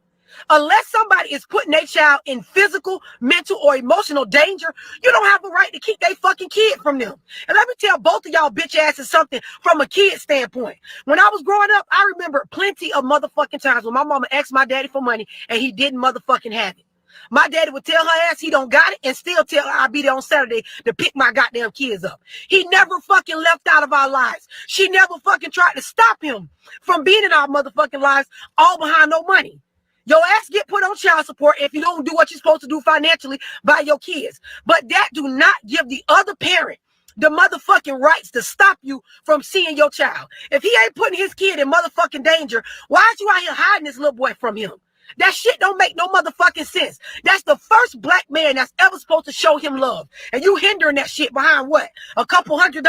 Unless somebody is putting their child in physical, mental, or emotional danger, you don't have a right to keep their fucking kid from them. And let me tell both of y'all bitch asses something from a kid standpoint. When I was growing up, I remember plenty of motherfucking times when my mama asked my daddy for money and he didn't motherfucking have it. My daddy would tell her ass he don't got it and still tell her I'll be there on Saturday to pick my goddamn kids up. He never fucking left out of our lives. She never fucking tried to stop him from being in our motherfucking lives all behind no money. Your ass get put on child support if you don't do what you're supposed to do financially by your kids. But that do not give the other parent the motherfucking rights to stop you from seeing your child. If he ain't putting his kid in motherfucking danger, why is you out here hiding this little boy from him? That shit don't make no motherfucking sense. That's the first black man that's ever supposed to show him love. And you hindering that shit behind what? A couple $100?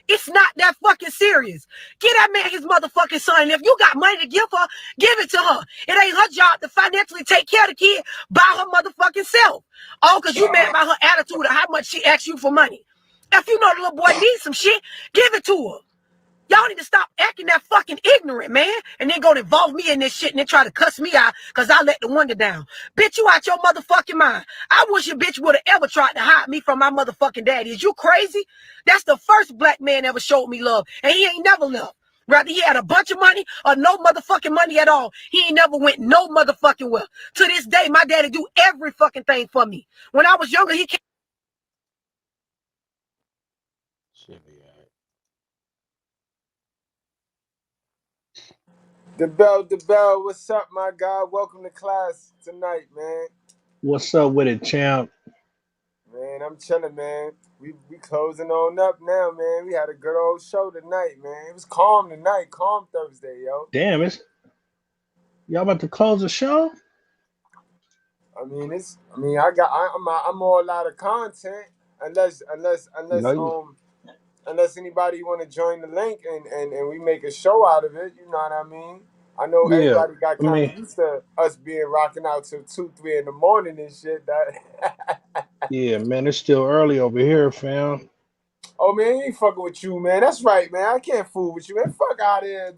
It's not that fucking serious. Get that man his motherfucking son. And if you got money to give her, give it to her. It ain't her job to financially take care of the kid by her motherfucking self. All because you mad about her attitude or how much she asks you for money. If you know the little boy needs some shit, give it to her. Y'all need to stop acting that fucking ignorant, man. And then go to involve me in this shit and then try to cuss me out because I let the wonder down. Bitch, you out your motherfucking mind. I wish a bitch would have ever tried to hide me from my motherfucking daddy. Is you crazy? That's the first black man ever showed me love. And he ain't never left. Whether he had a bunch of money or no motherfucking money at all, he ain't never went no motherfucking well. To this day, my daddy do every fucking thing for me. When I was younger, he came. The bell, what's up, my guy? Welcome to class tonight, man. What's up with it, champ? Man, I'm chilling, man. We closing on up now, man. We had a good old show tonight, man. It was calm tonight, calm Thursday, yo. Damn, y'all about to close the show? I'm all out of content unless anybody want to join the link and we make a show out of it. You know what I mean? I know everybody got kind of used to us being rocking out till 2-3 in the morning and shit. Yeah, man, it's still early over here, fam. Oh man, he ain't fucking with you, man. That's right, man. I can't fool with you, man. Fuck out of here,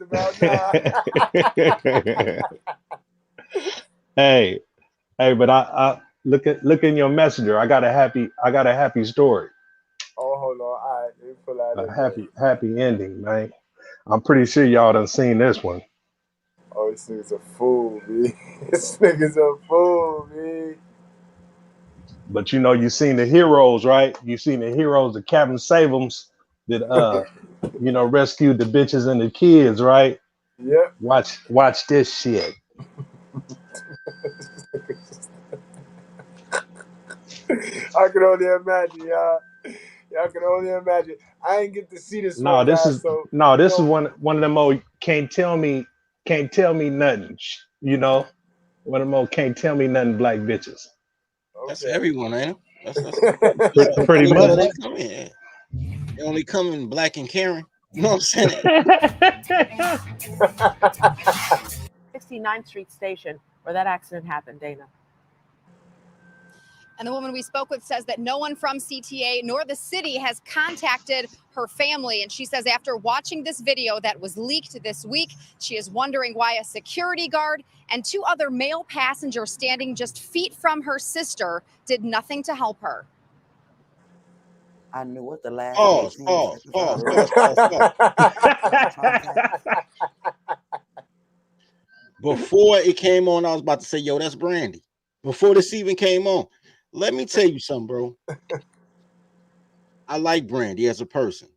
Hey, but I look in your messenger. I got a happy story. Oh, hold on. All right, let me pull out A happy ending, man. I'm pretty sure y'all done seen this one. Oh, this nigga's a fool, man. This nigga's a fool, man. But you know, you seen the heroes, right? You seen the heroes, the Captain Save'ems that rescued the bitches and the kids, right? Yep. Watch this shit. I can only imagine, y'all. Y'all can only imagine. I ain't get to see this one. This is one of them old can't tell me nothing. You know, one of them old can't tell me nothing black bitches. That's everyone, ain't it? That's pretty much. They only come in black and Karen. You know what I'm saying? 69th Street Station where that accident happened, Dana. And the woman we spoke with says that no one from CTA nor the city has contacted her family. And she says after watching this video that was leaked this week, she is wondering why a security guard and 2 other male passengers standing just feet from her sister did nothing to help her. I knew what the last Pause. Before it came on, I was about to say, yo, that's Brandy. Before this even came on. Let me tell you something, bro. I like Brandy as a person.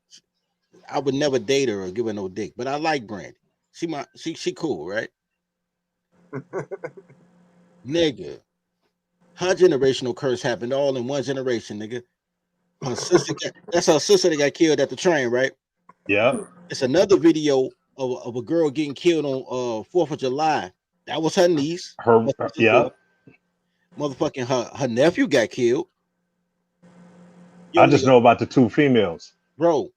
I would never date her or give her no dick, but I like Brandy. She cool, right? Nigga, her generational curse happened all in one generation, nigga. That's her sister that got killed at the train, right? Yeah. It's another video of a girl getting killed on 4th of July. That was her niece. Motherfucking her nephew got killed. I just know about the 2 females. Bro,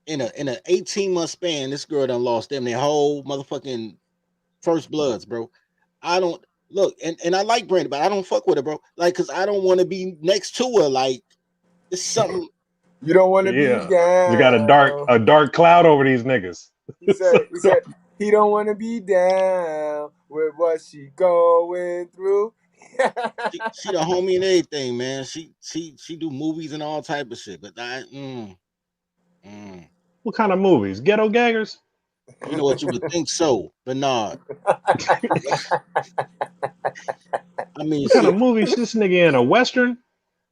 in a 18-month span, this girl done lost them their whole motherfucking first bloods, bro. I don't look, and I like Brandy, but I don't fuck with her, bro. Like, cause I don't want to be next to her. Like, it's something. You don't want to be down. You got a dark cloud over these niggas. He said he don't want to be down with what she going through. she the homie and everything, man. She do movies and all type of shit. But What kind of movies? Ghetto Gaggers? You know what, you would think so, but nah. I mean, what kind of movies this nigga in? A Western?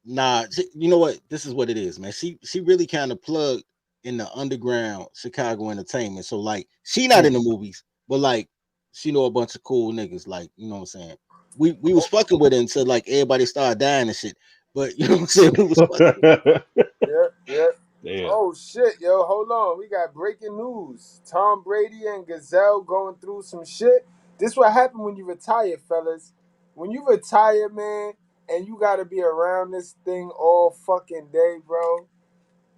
Nah, you know what? This is what it is, man. She really kind of plugged in the underground Chicago entertainment. So like, she not in the movies, but like, she know a bunch of cool niggas. Like, you know what I'm saying? We was fucking with it until like everybody started dying and shit. But you know what I'm saying? We was fucking. Yeah. Oh shit, yo, hold on. We got breaking news. Tom Brady and Gazelle going through some shit. This what happened when you retire, fellas. When you retire, man, and you gotta be around this thing all fucking day, bro.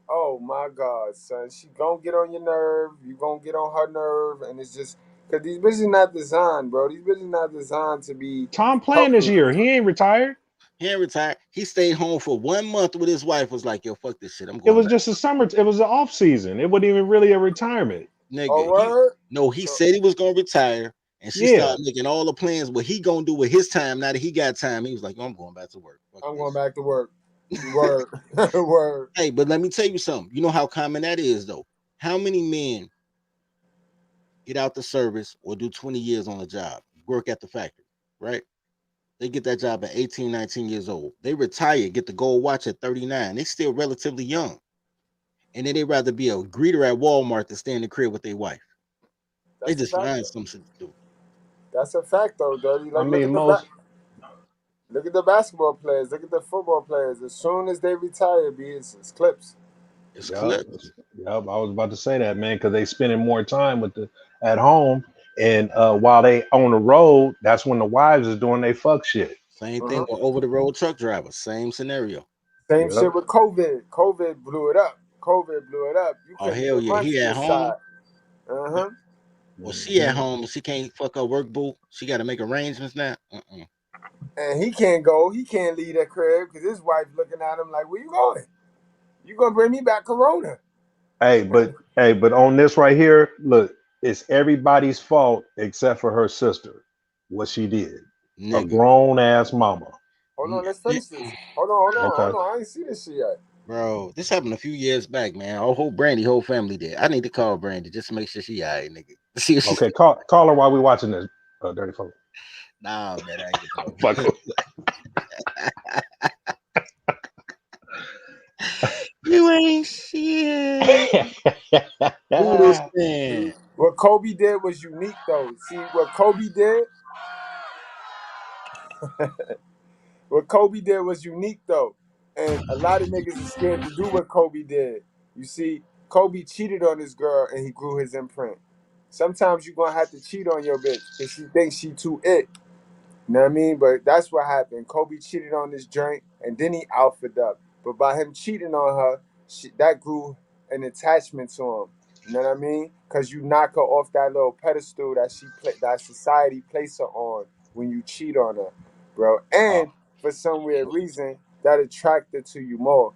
Oh my God, son. She gonna get on your nerve. You gonna get on her nerve. And it's just because these bitches not designed, bro. These bitches not designed to be Tom playing this year. He ain't retired. He ain't retired. He stayed home for 1 month with his wife. Was like, yo, fuck this shit. I'm It going was back. just a summer. It was an off season. It wasn't even really a retirement. Nigga, he said he was gonna retire, and she Yeah. started making all the plans what he gonna do with his time. Now that he got time, he was like, I'm going back to work. Fuck I'm this. going back to work. Word. Word. Hey, but let me tell you something. You know how common that is, though. How many men get out the service or do 20 years on a job, work at the factory, right? They get that job at 18, 19 years old. They retire, get the gold watch at 39. They still relatively young. And then they'd rather be a greeter at Walmart than stay in the crib with their wife. They just find some shit to do. That's a fact, though, Dirty. Like, I mean, most. Look at the basketball players. Look at the football players. As soon as they retire, it's clips. It's clips. Yep, I was about to say that, man, because they spending more time at home, and while they on the road, that's when the wives is doing they fuck shit. Same thing with over the road truck drivers. Same scenario. Same shit with COVID. COVID blew it up. You Oh, couldn't hell get yeah. months He at inside. home. Well, she at home. She can't fuck her work boo. She got to make arrangements now. And he can't go. He can't leave that crib because his wife looking at him like, where you going? You gonna bring me back Corona? Hey, but on this right here, look, it's everybody's fault except for her sister. What she did, a grown ass mama. Hold on, let's finish this. Hold on. I ain't see this shit yet. Bro, this happened a few years back, man. Whole family did. I need to call Brandy just to make sure she all right, nigga. See what Okay, call her while we watching this. Dirty Phone. Nah, man, I ain't Fuck. You ain't shit. Who this man? What Kobe did was unique, though. See what Kobe did. What Kobe did was unique, though, and a lot of niggas are scared to do what Kobe did. You see, Kobe cheated on his girl, and he grew his imprint. Sometimes you're gonna have to cheat on your bitch because she thinks she too it. You know what I mean? But that's what happened. Kobe cheated on this joint, and then he outfitted up. But by him cheating on her, that grew an attachment to him. You know what I mean? Because you knock her off that little pedestal that society place her on when you cheat on her, bro. And for some weird reason, that attracted to you more.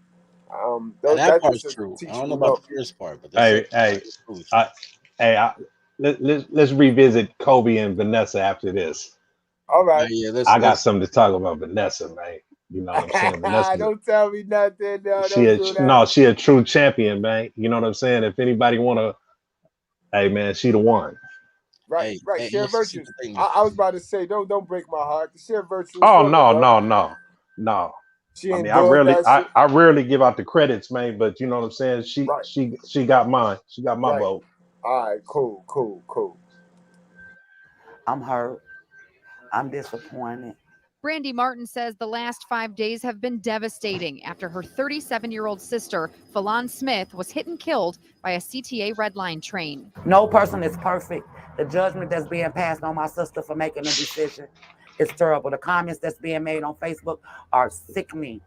That part's true. I don't know about the first part, but let's revisit Kobe and Vanessa after this. All right. I got something to talk about Vanessa, man. You know what I'm saying? Vanessa, don't tell me nothing. No, she a true champion, man. You know what I'm saying? If anybody wanna, hey man, she the one. Right. Share virtues. I was about to say, don't break my heart. The share virtues. Oh no. I mean, I rarely give out the credits, man. But you know what I'm saying? She got mine. She got my vote. All right, cool. I'm hurt. I'm disappointed. Brandy Martin says the last 5 days have been devastating after her 37-year-old sister, Falon Smith, was hit and killed by a CTA Red Line train. No person is perfect. The judgment that's being passed on my sister for making a decision is terrible. The comments that's being made on Facebook are sickening.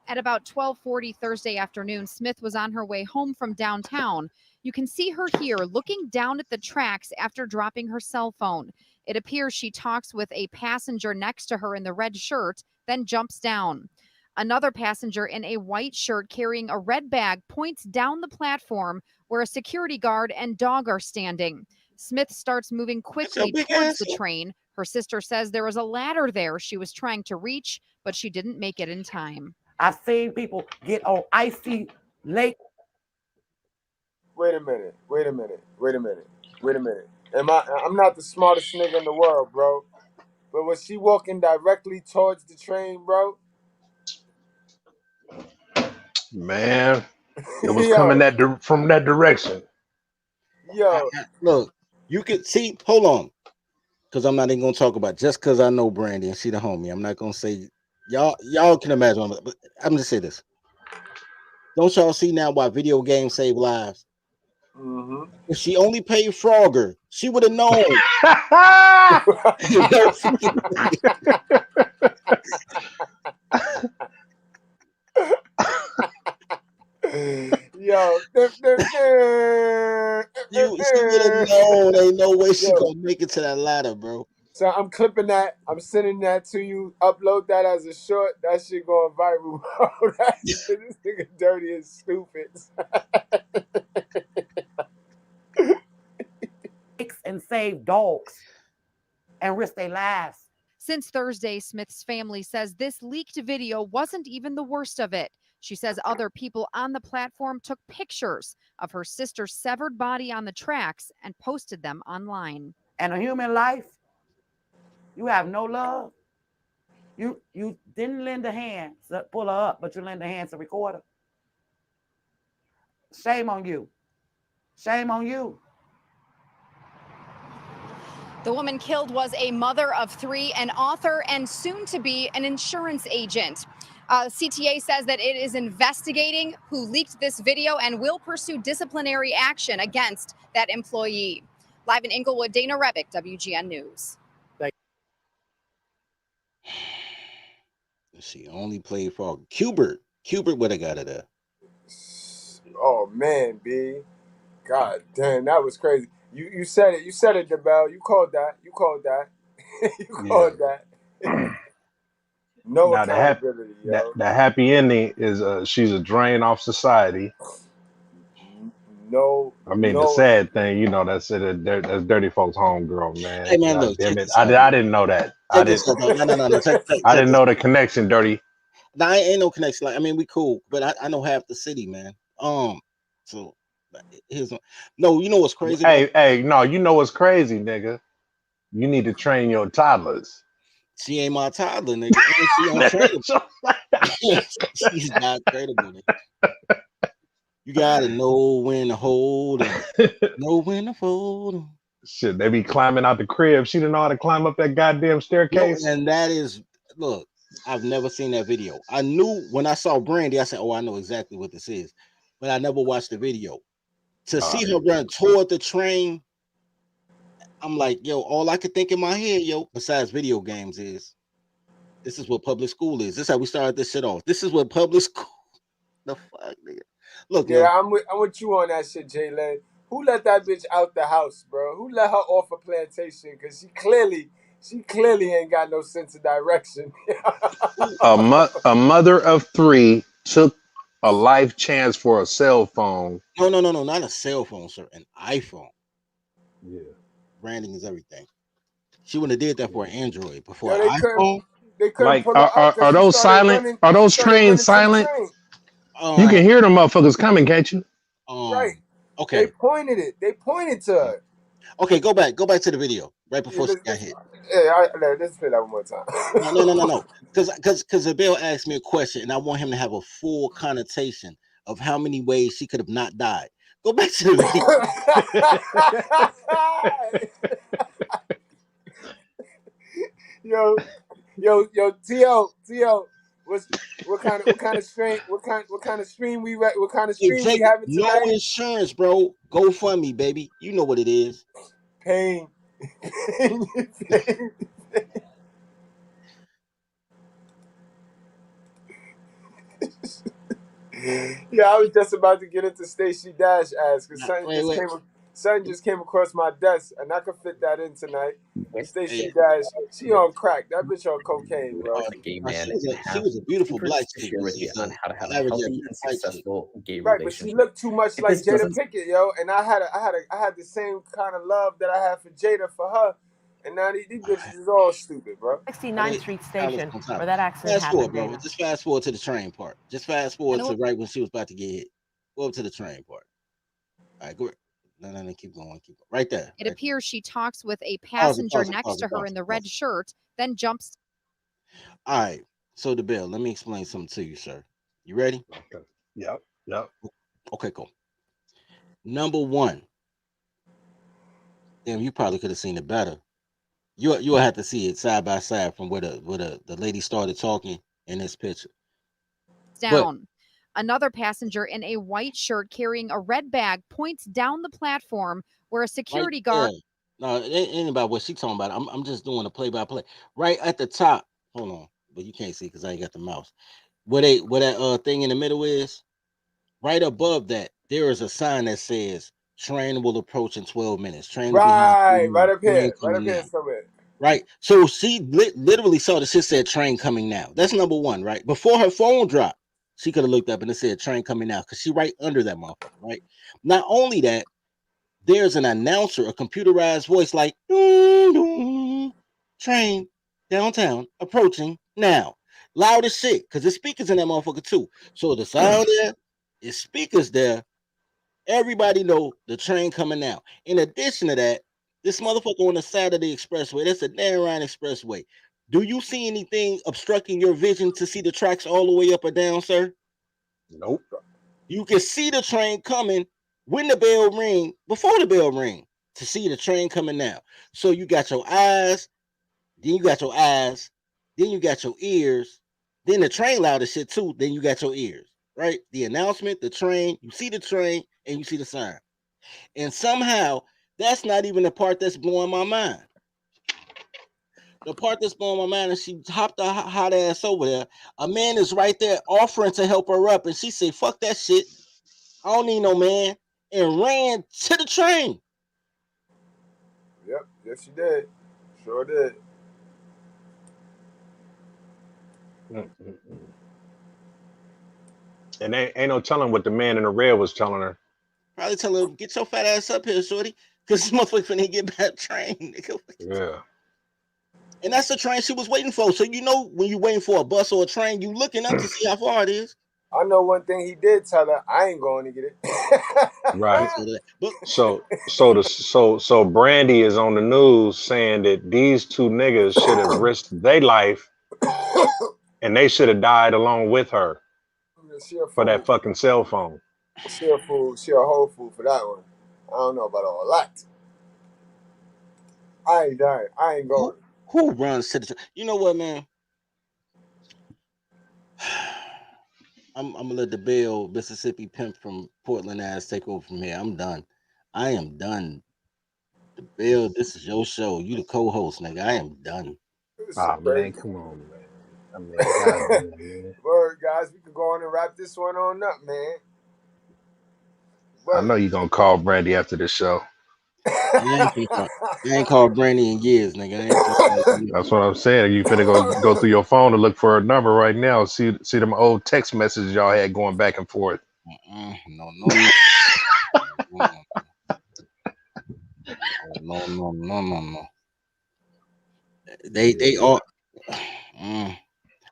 At about 12:40 Thursday afternoon, Smith was on her way home from downtown. You can see her here looking down at the tracks after dropping her cell phone. It appears she talks with a passenger next to her in the red shirt, then jumps down. Another passenger in a white shirt carrying a red bag points down the platform where a security guard and dog are standing. Smith starts moving quickly towards the train. Her sister says there was a ladder there she was trying to reach, but she didn't make it in time. I've seen people get on icy lake. Wait a minute. I'm not the smartest nigga in the world, bro. But was she walking directly towards the train, bro? Man, it was coming from that direction. Yo, look, you can see. Hold on, because I'm not even gonna talk about just because I know Brandy and she the homie. I'm not gonna say y'all can imagine. But I'm just say this. Don't y'all see now why video games save lives? Mm-hmm. If she only paid Frogger, she would have known. Yo, she would have known. Ain't no way she gonna make it to that ladder, bro. So I'm clipping that. I'm sending that to you. Upload that as a short. That shit going viral. Bro. That shit, this nigga dirty and stupid. And save dogs and risk their lives. Since Thursday, Smith's family says this leaked video wasn't even the worst of it. She says other people on the platform took pictures of her sister's severed body on the tracks and posted them online. And a human life, you have no love. You didn't lend a hand to pull her up, but you lend a hand to record her. Shame on you. Shame on you. The woman killed was a mother of 3, an author, and soon to be an insurance agent. CTA says that it is investigating who leaked this video and will pursue disciplinary action against that employee. Live in Inglewood, Dana Rebick, WGN News. Let's see, only played for Cubert. Cubert would have got it there. Oh man, B. God damn, that was crazy. You said it. You said it, DeBell. You called that. You called that. You called that. No Now accountability, yo. the happy ending is she's a drain off society. No. I mean the sad thing, you know, that's dirty folks homegirl, man. Hey man, God look, damn it. I didn't know that. I didn't know the connection, dirty. Nah, ain't no connection. Like, I mean, we cool, but I know half the city, man. So here's no, you know what's crazy? Hey, no, you know what's crazy, nigga? You need to train your toddlers. She ain't my toddler, nigga. She untrainable. She's not trainable, nigga. You gotta know when to hold them. Know when to fold them. Shit, they be climbing out the crib. She didn't know how to climb up that goddamn staircase. No, and that is, look, I've never seen that video. I knew when I saw Brandy, I said, oh, I know exactly what this is. But I never watched the video. To see her run toward the train, I'm like, yo, all I could think in my head, yo, besides video games is, this is what public school is. This is how we started this shit off. This is what public school, the fuck, nigga. Look, yeah, yo. I'm with you on that shit, Jalen. Who let that bitch out the house, bro? Who let her off a plantation? Because she clearly ain't got no sense of direction. A mother of 3 took a life chance for a cell phone. No, not a cell phone, sir. An iPhone. Yeah. Branding is everything. She wouldn't have did that for an Android before Yo, an iPhone. They couldn't Like, pull her up 'cause are she those started silent? running- Are those she started running trains to the silent? train. You can hear them motherfuckers coming, can't you? Right. Okay. They pointed it. They pointed to her. Okay, go back to the video right before she got hit. Yeah, let's play that one more time. No. Because the bill asked me a question, and I want him to have a full connotation of how many ways she could have not died. Go back to the video. Yo, T.O. What kind of stream we having tonight? No insurance, bro. Go fund me, baby. You know what it is. Pain. Yeah, I was just about to get into Stacey Dash ass because something just came across my desk, and I could fit that in tonight. Stacey Dash, she on crack. That bitch on cocaine, bro. She was a beautiful black chick with you on how to have a average healthy and successful gay Right, but relationship. she looked too much If like this Jada doesn't- Pinkett, yo, and I had the same kind of love that I had for Jada for her, and now these bitches is all stupid, bro. 69th Street Station, where that accident Fast forward, happened. bro. Just fast forward to the train part. Just fast forward to right when she was about to get hit. Go up to the train part. All right, go. No, keep going. Right there. It appears she talks with a passenger Pause it, next pause to it, her pause in it, the pause red shirt, then jumps. All right. So the bill. Let me explain something to you, sir. You ready? Okay. Yep. Okay, cool. Number one. Damn, you probably could have seen it better. You'll have to see it side by side from where the lady started talking in this picture. Down. Another passenger in a white shirt carrying a red bag points down the platform where a security guard. No, it ain't about what she's talking about. I'm just doing a play-by-play. Right at the top. Hold on, but you can't see because I ain't got the mouse. Where that thing in the middle is, right above that, there is a sign that says train will approach in 12 minutes. Train will be Right up here somewhere. Right. So she literally saw the shit said train coming now. That's number one, right? Before her phone dropped, she could have looked up and it said train coming now because she right under that motherfucker, right? Not only that, there's an announcer, a computerized voice like doom, doom, train downtown approaching now. Loud as shit, because the speakers in that motherfucker too. So the sound there is speakers there. Everybody know the train coming now. In addition to that, this motherfucker on the side of the expressway, that's a Dan Ryan expressway. Do you see anything obstructing your vision to see the tracks all the way up or down, sir? Nope. You can see the train coming when the bell ring, before the bell ring, to see the train coming now. So you got your eyes, then you got your eyes, then you got your ears, then the train loud as shit too, then you got your ears, right? The announcement, the train, you see the train, and you see the sign. And somehow that's not even the part that's blowing my mind. The part that's blowing my mind is she hopped a hot ass over there. A man is right there offering to help her up, and she said, "Fuck that shit. I don't need no man," and ran to the train. Yep, yes she did. Sure did. And ain't no telling what the man in the red was telling her. Probably tell her, "Get your fat ass up here, shorty," because this motherfucker finna get back train. Yeah. And that's the train she was waiting for. So you know when you're waiting for a bus or a train, you looking up to see how far it is. I know one thing he did tell her, I ain't going to get it. Right. So Brandy is on the news saying that these two niggas should have risked their life and they should have died along with her for that fucking cell phone. She a fool. She a whole fool for that one. I don't know about all that. I ain't dying. I ain't going. Who runs to the train? You know what, man? I'm gonna let the Bell Mississippi pimp from Portland ass take over from here. I'm done. I am done. The Bell, this is your show. You the co-host, nigga. I am done. Ah, man, come on, man. I mean, goddamn, man. Word, guys, we can go on and wrap this one on up, man. I know you're gonna call Brandy after the show. I ain't called Brandy in years, nigga. That's what I'm saying. You finna go through your phone to look for her number right now. See them old text messages y'all had going back and forth. No. They all.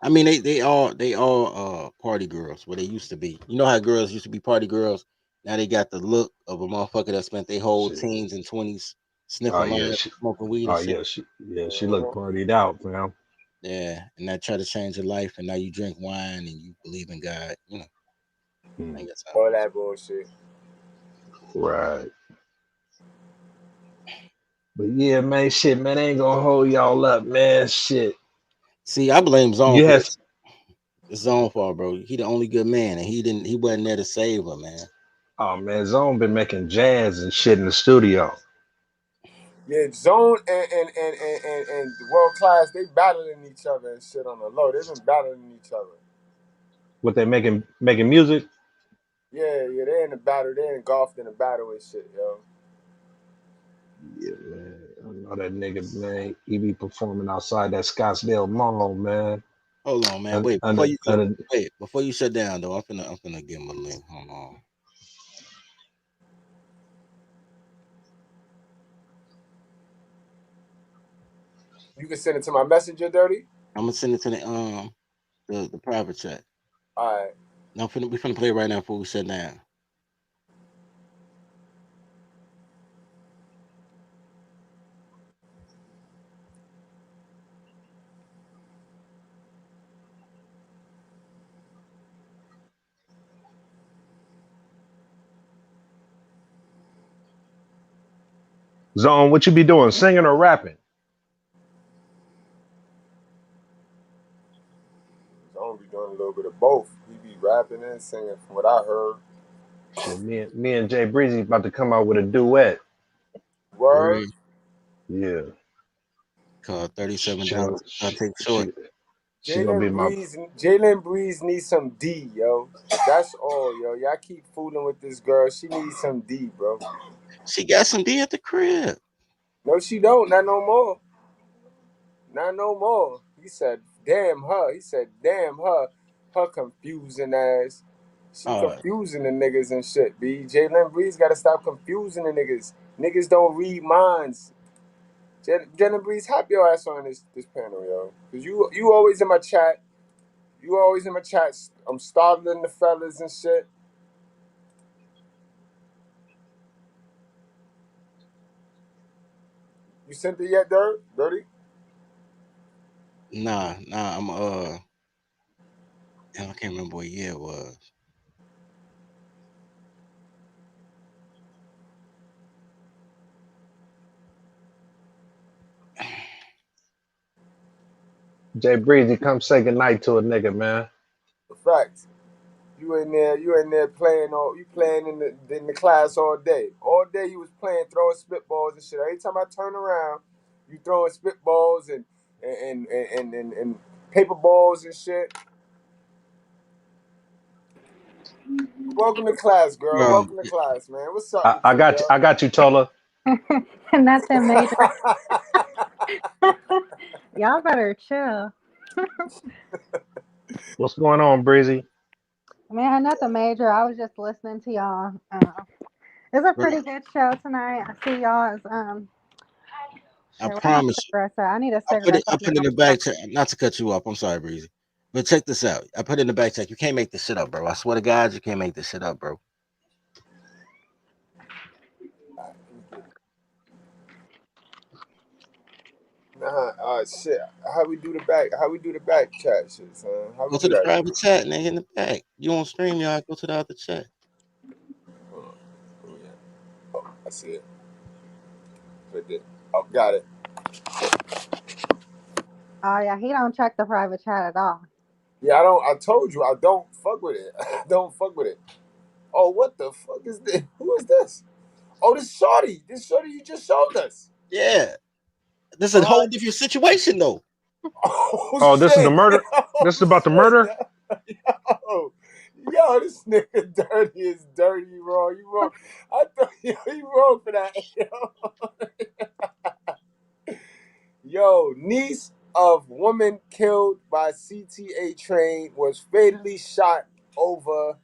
I mean, they all party girls. Where they used to be. You know how girls used to be party girls. Now they got the look of a motherfucker that spent their whole teens and 20s sniffing lines, smoking weed. Oh and yeah, shit. she looked partied out, man. Yeah, and I try to change your life, and now you drink wine and you believe in God. You know, all that bullshit. Right. But yeah, man, shit, man, I ain't gonna hold y'all up, man. Shit. See, I blame Zone. You had it's Zone fault, bro. He the only good man, and he wasn't there to save her, man. Oh man, Zone been making jazz and shit in the studio. Yeah, Zone and World Class, they battling each other and shit on the low. They've been battling each other. What they making music? Yeah, they in the battle. They engulfed in the battle and shit, yo. Yeah, man. I know that nigga, man. He be performing outside that Scottsdale Mall, man. Hold on, man. Wait, before you shut down though, I'm finna give him a link. Hold on. You can send it to my messenger, Dirty. I'm gonna send it to the private chat. All right. No, we finna play it right now before we shut down. Zone, what you be doing? Singing or rapping? Zone be doing a little bit of both. He be rapping and singing from what I heard. Shit, me and Jay Breezy about to come out with a duet. Word? Yeah. Called $37. I'll take short. Jalen Breeze needs some D, yo. That's all, yo. Y'all keep fooling with this girl. She needs some D, bro. She got some D at the crib. No, she don't. Not no more. Not no more. He said, damn her. He said, damn her. Her confusing ass. She confusing the niggas and shit, B. Jalen Breeze got to stop confusing the niggas. Niggas don't read minds. Jalen Breeze, hop your ass on this panel, yo. Because you always in my chat. You always in my chat. I'm startling the fellas and shit. You sent it yet, Dirty? Nah, I'm I can't remember what year it was. Jay Breezy, come say goodnight to a nigga, man. Facts. You in there playing in the class all day. All day you was playing, throwing spitballs and shit. Every time I turn around, you throwing spitballs and paper balls and shit. Welcome to class, girl. Welcome to class, man. What's up? I got you, Tola. Nothing major. Y'all better chill. What's going on, Breezy? Man, nothing major. I was just listening to y'all. It's a pretty good show tonight. I see y'all as I promise you. I need a cigarette. I put it in the back check. Not to cut you off. I'm sorry, Breezy. But check this out. I put it in the back check. You can't make this shit up, bro. I swear to God, you can't make this shit up, bro. Shit. How we do the back chat shit, son? How we Go do to the that? private chat, nigga, in the back. You on stream, y'all. Go to the other chat. Oh, I see it. Right there. Oh, got it. Oh yeah, he don't check the private chat at all. Yeah, I told you I don't fuck with it. I don't fuck with it. Oh, what the fuck is this? Who is this? Oh, this shorty. This shorty you just showed us. Yeah. This is a whole different situation, though. Oh, this is the murder. This is about the murder. Yo, this nigga dirty is dirty, bro. You wrong. I thought you wrong for that. Yo, niece of woman killed by CTA train was fatally shot over.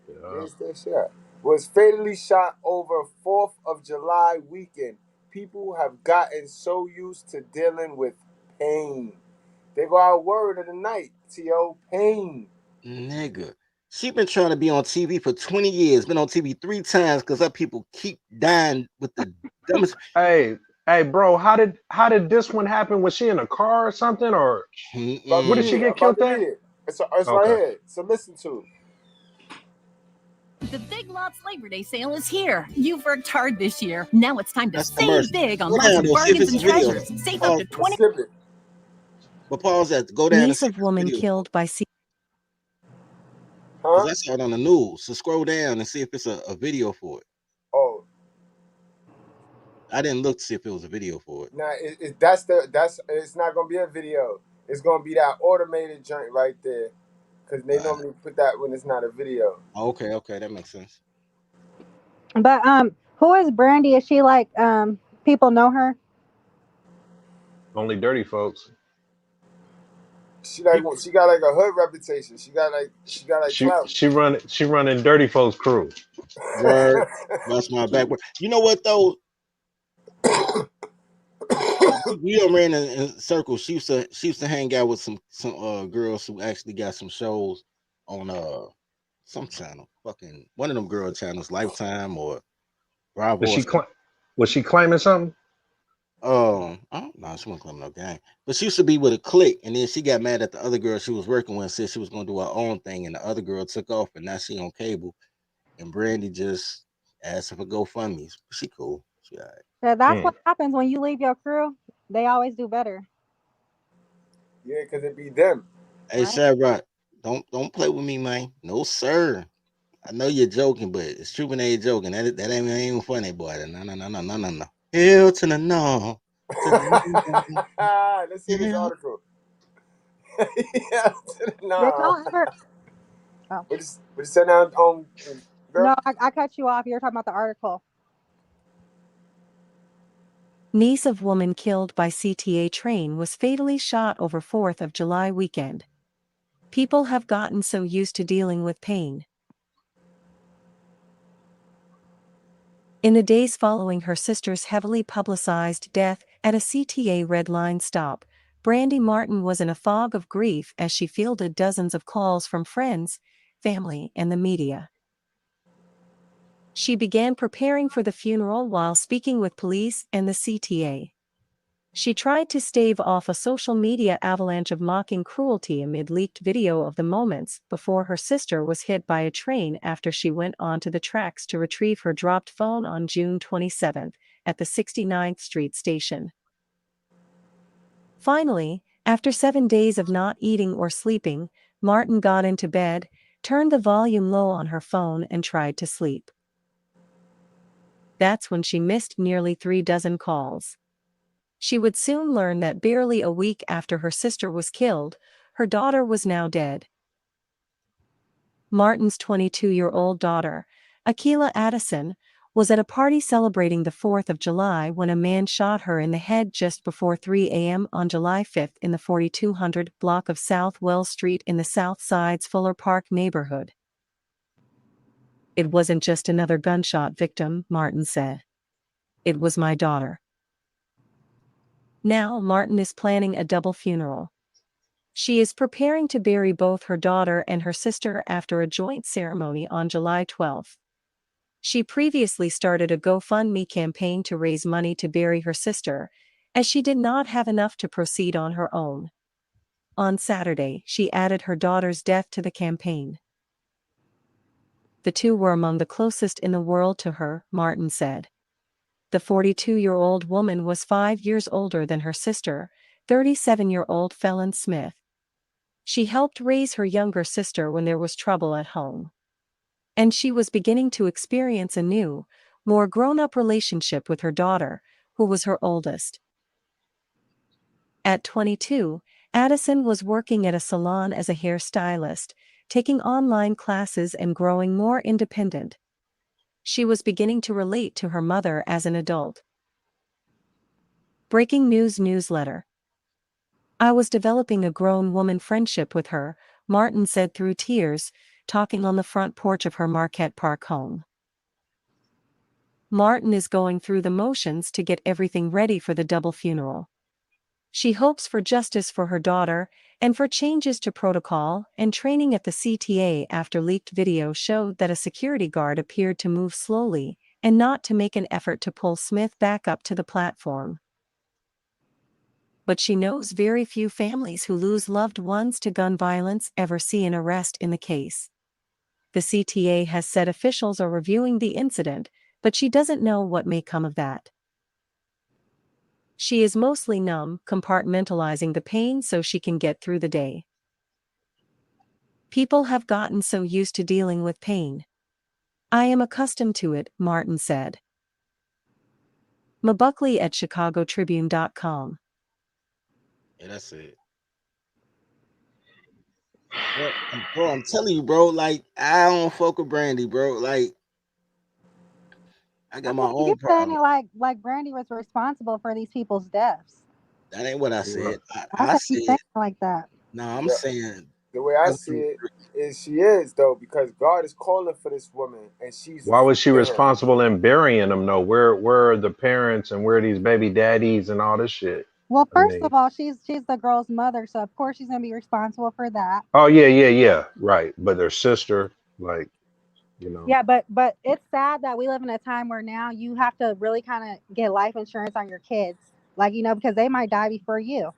Where's that shot? Was fatally shot over 4th of July weekend. People have gotten so used to dealing with pain. They go out word of the night. T.O. Pain. Nigga. She been trying to be on TV for 20 years. Been on TV 3 times because her people keep dying with the dumbest. Hey, bro, how did this one happen? Was she in a car or something, or what did she get killed at? It's right here. So listen to it. The Big Lots Labor Day sale is here. You've worked hard this year. Now it's time to save big on lots of bargains and treasures. Save up to 20. But pause that. Go down. Niece of woman killed by C. Because I saw it on the news. So scroll down and see if it's a video for it. Oh. I didn't look to see if it was a video for it. Nah, it's not gonna be a video. It's gonna be that automated joint right there. Because they normally put that when it's not a video. Okay, that makes sense. But who is Brandy? Is she like people know her? Only dirty folks. She got like a hood reputation. She got like clout. She running dirty folks crew. Word. That's my backward. You know what though? We ran in circles. She used to hang out with some girls who actually got some shows on some channel. Fucking one of them girl channels, Lifetime or Bravo. Was she claiming something? I don't know. She wasn't claiming no gang. But she used to be with a clique, and then she got mad at the other girl she was working with and said she was gonna do her own thing, and the other girl took off, and now she on cable. And Brandy just asked her for GoFundMe. She cool. She all right. Yeah, that's what happens when you leave your crew. They always do better. Yeah, because it be them. Hey, Shadrach, don't play with me, man. No, sir. I know you're joking, but it's true when they joking. That ain't even funny, boy. No. Hell to the no. Let's see this article. Yeah, no. What you said now, girl? No, I cut you off. You're talking about the article. Niece of woman killed by CTA train was fatally shot over 4th of July weekend. People have gotten so used to dealing with pain. In the days following her sister's heavily publicized death at a CTA red line stop, Brandy Martin was in a fog of grief as she fielded dozens of calls from friends, family, and the media. She began preparing for the funeral while speaking with police and the CTA. She tried to stave off a social media avalanche of mocking cruelty amid leaked video of the moments before her sister was hit by a train after she went onto the tracks to retrieve her dropped phone on June 27 at the 69th Street station. Finally, after 7 days of not eating or sleeping, Martin got into bed, turned the volume low on her phone and tried to sleep. That's when she missed nearly 3 dozen calls. She would soon learn that barely a week after her sister was killed, her daughter was now dead. Martin's 22-year-old daughter, Akilah Addison, was at a party celebrating the 4th of July when a man shot her in the head just before 3 a.m. on July 5 in the 4200 block of South Wells Street in the South Side's Fuller Park neighborhood. It wasn't just another gunshot victim, Martin said. It was my daughter. Now Martin is planning a double funeral. She is preparing to bury both her daughter and her sister after a joint ceremony on July 12. She previously started a GoFundMe campaign to raise money to bury her sister, as she did not have enough to proceed on her own. On Saturday, she added her daughter's death to the campaign. The two were among the closest in the world to her, Martin said. The 42-year-old woman was 5 years older than her sister, 37-year-old Felon Smith. She helped raise her younger sister when there was trouble at home. And she was beginning to experience a new, more grown-up relationship with her daughter, who was her oldest. At 22, Addison was working at a salon as a hairstylist, taking online classes and growing more independent. She was beginning to relate to her mother as an adult. Breaking news newsletter. I was developing a grown woman friendship with her, Martin said through tears, talking on the front porch of her Marquette Park home. Martin is going through the motions to get everything ready for the double funeral. She hopes for justice for her daughter, and for changes to protocol and training at the CTA after leaked video showed that a security guard appeared to move slowly, and not to make an effort to pull Smith back up to the platform. But she knows very few families who lose loved ones to gun violence ever see an arrest in the case. The CTA has said officials are reviewing the incident, but she doesn't know what may come of that. She is mostly numb, compartmentalizing the pain so she can get through the day. People have gotten so used to dealing with pain. I am accustomed to it, Martin said. Buckley at ChicagoTribune.com. Yeah, that's it. Bro, I'm telling you, bro, like, I don't fuck with Brandy, bro. Like, I got my own problem. Like Brandy was responsible for these people's deaths. That ain't what I said. I said like that. No, I'm saying the way I see it is she is though, because God is calling for this woman, and she's. Why was she responsible in burying them though? Where are the parents and where are these baby daddies and all this shit? Well, first of all, she's the girl's mother, so of course she's gonna be responsible for that. Oh yeah, right. But their sister, like, you know. Yeah, but it's sad that we live in a time where now you have to really kind of get life insurance on your kids, like, you know, because they might die before you.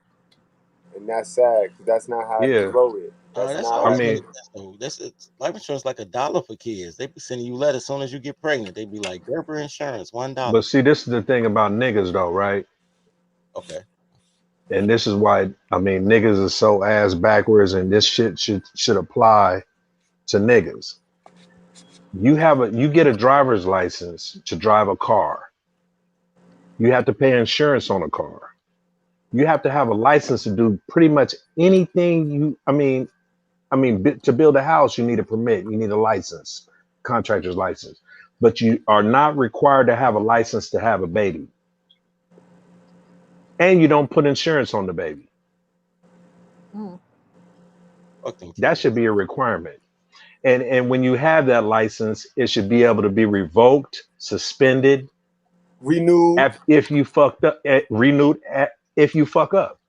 And that's sad, because that's not how you grow it. That's life insurance like $1 for kids. They be sending you letters as soon as you get pregnant. They be like, Gerber Insurance, $1. But see, this is the thing about niggas though, right? Okay. And this is why, I mean, niggas are so ass backwards, and this shit should apply to niggas. You get a driver's license to drive a car. You have to pay insurance on a car. You have to have a license to do pretty much anything to build a house, you need a permit, you need a license, contractor's license. But you are not required to have a license to have a baby. and you don't put insurance on the baby. That should be a requirement. And when you have that license, it should be able to be revoked, suspended, renewed if you fucked up, renewed if you fuck up.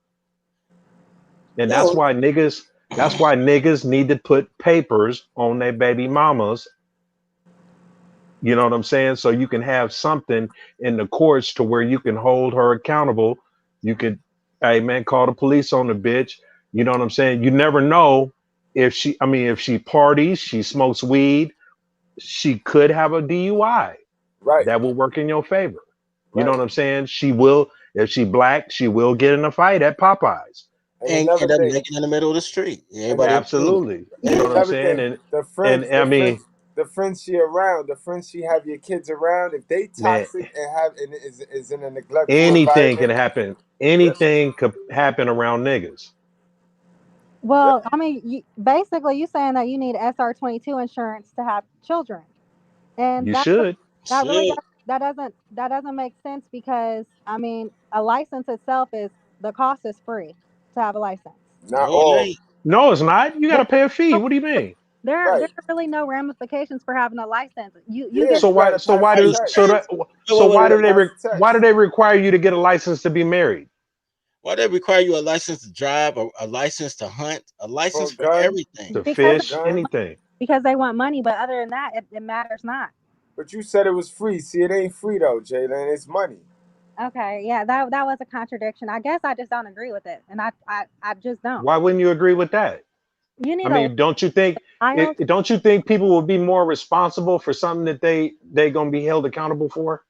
And that's why niggas need to put papers on their baby mamas. You know what I'm saying? So you can have something in the courts to where you can hold her accountable. You could, hey man, call the police on the bitch. You know what I'm saying? You never know if she parties, she smokes weed, she could have a DUI. Right. That will work in your favor. You know what I'm saying? She will, if she black, she will get in a fight at Popeyes. And end up naked in the middle of the street. Everybody absolutely. You know what I'm saying? And the friends she around, the friends she have your kids around, if they toxic and is in a neglectful anything can environment, happen. Anything could happen around niggas. Well, I mean, basically, you saying that you need SR22 insurance to have children, and you should. That really doesn't make sense because I mean, a license itself the cost is free to have a license. Not all. No, it's not. You got to pay a fee. What do you mean? There are really no ramifications for having a license. Why do they require you to get a license to be married? Why they require you a license to drive, a license to hunt, a license for everything, to fish, anything? Because they want money, but other than that, it matters not. But you said it was free. See, it ain't free though, Jalen. It's money. Okay, yeah, that was a contradiction. I guess I just don't agree with it, and I just don't. Why wouldn't you agree with that? Don't you think people will be more responsible for something that they gonna be held accountable for?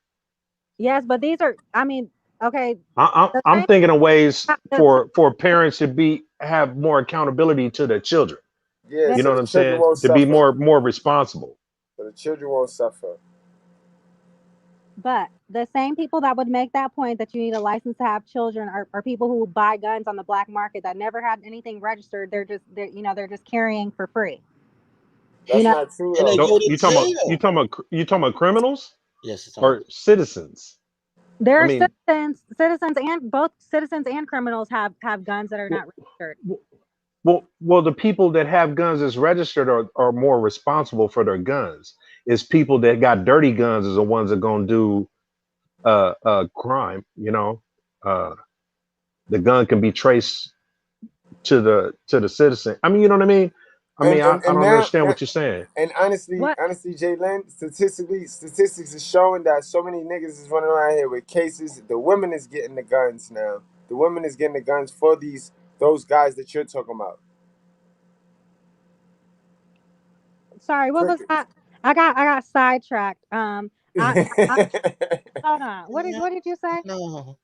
Yes, but these are, I mean, okay. I'm thinking of ways for parents to have more accountability to their children. Yeah, you know what I'm saying? To be more responsible. So the children won't suffer. But the same people that would make that point that you need a license to have children are people who buy guns on the black market that never had anything registered. They're just carrying for free. That's not true. You talking about criminals? Yes, or citizens. There are citizens, and both citizens and criminals have guns that are not registered. Well, the people that have guns that's registered are more responsible for their guns. It's people that got dirty guns is the ones that gonna do crime. You know, the gun can be traced to the citizen. I mean, you know what I mean? I don't understand what you're saying. And honestly, Jalen, statistics is showing that so many niggas is running around here with cases. The women is getting the guns now. The women is getting the guns for those guys that you're talking about. Sorry, what was that? I got sidetracked. Hold on. What did you say? No.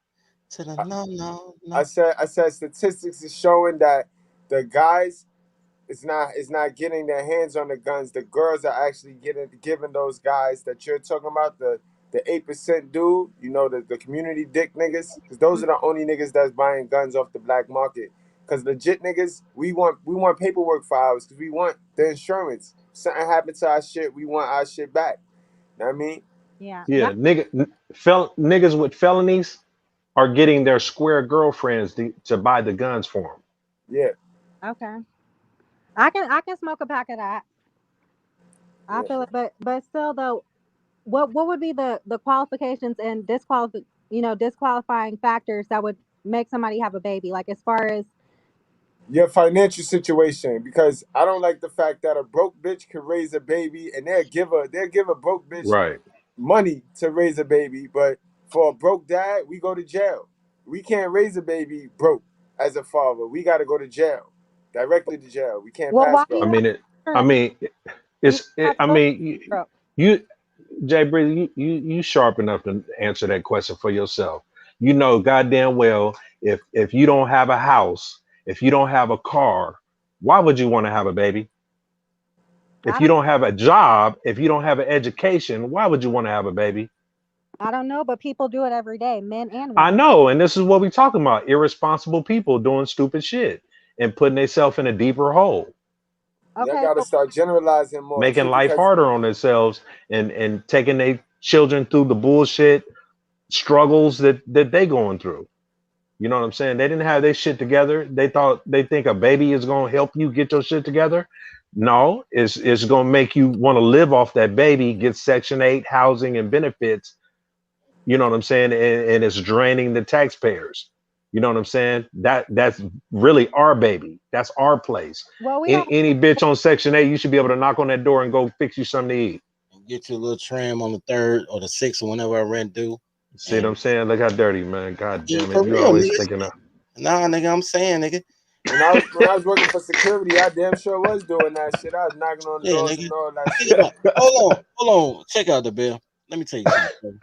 I said statistics is showing that the guys is not getting their hands on the guns. The girls are actually giving those guys that you're talking about, the 8% dude, you know, the community dick niggas, because those are the only niggas that's buying guns off the black market. Because legit niggas, we want paperwork for ours, because we want the insurance. Something happened to our shit, we want our shit back. Know what I mean? Yeah. Yeah, niggas with felonies are getting their square girlfriends to buy the guns for them. Yeah. Okay. I can smoke a pack of that. I feel it, but still though, what would be the qualifications and disqualifying factors that would make somebody have a baby? Like as far as your financial situation, because I don't like the fact that a broke bitch can raise a baby and they'll give a broke bitch money to raise a baby, but for a broke dad, we go to jail. We can't raise a baby broke as a father. We got to go to jail, directly to jail. We can't pass go. You, Jay Breezy, you sharp enough to answer that question for yourself. You know goddamn well if you don't have a house, if you don't have a car, why would you want to have a baby? If you don't have a job, if you don't have an education, why would you want to have a baby? I don't know, but people do it every day, men and women. I know, and this is what we're talking about: irresponsible people doing stupid shit and putting themselves in a deeper hole. Okay, y'all gotta start generalizing more, making life harder on themselves and taking their children through the bullshit struggles that they going through. You know what I'm saying? They didn't have their shit together. They think a baby is gonna help you get your shit together. No, it's gonna make you want to live off that baby, get Section 8 housing and benefits. You know what I'm saying? And it's draining the taxpayers. You know what I'm saying? That's really our baby. That's our place. Well, we Any bitch on Section 8, you should be able to knock on that door and go fix you something to eat. Get you a little tram on the 3rd or the 6th or whenever I rent due. See what I'm saying? Look how dirty, man. God damn it. For You real, always nigga. thinking of. Nah, nigga, I'm saying, nigga. When I was working for security, I damn sure was doing that shit. I was knocking on Yeah, doors nigga. and all that shit. Hold on. Check out the bill. Let me tell you something.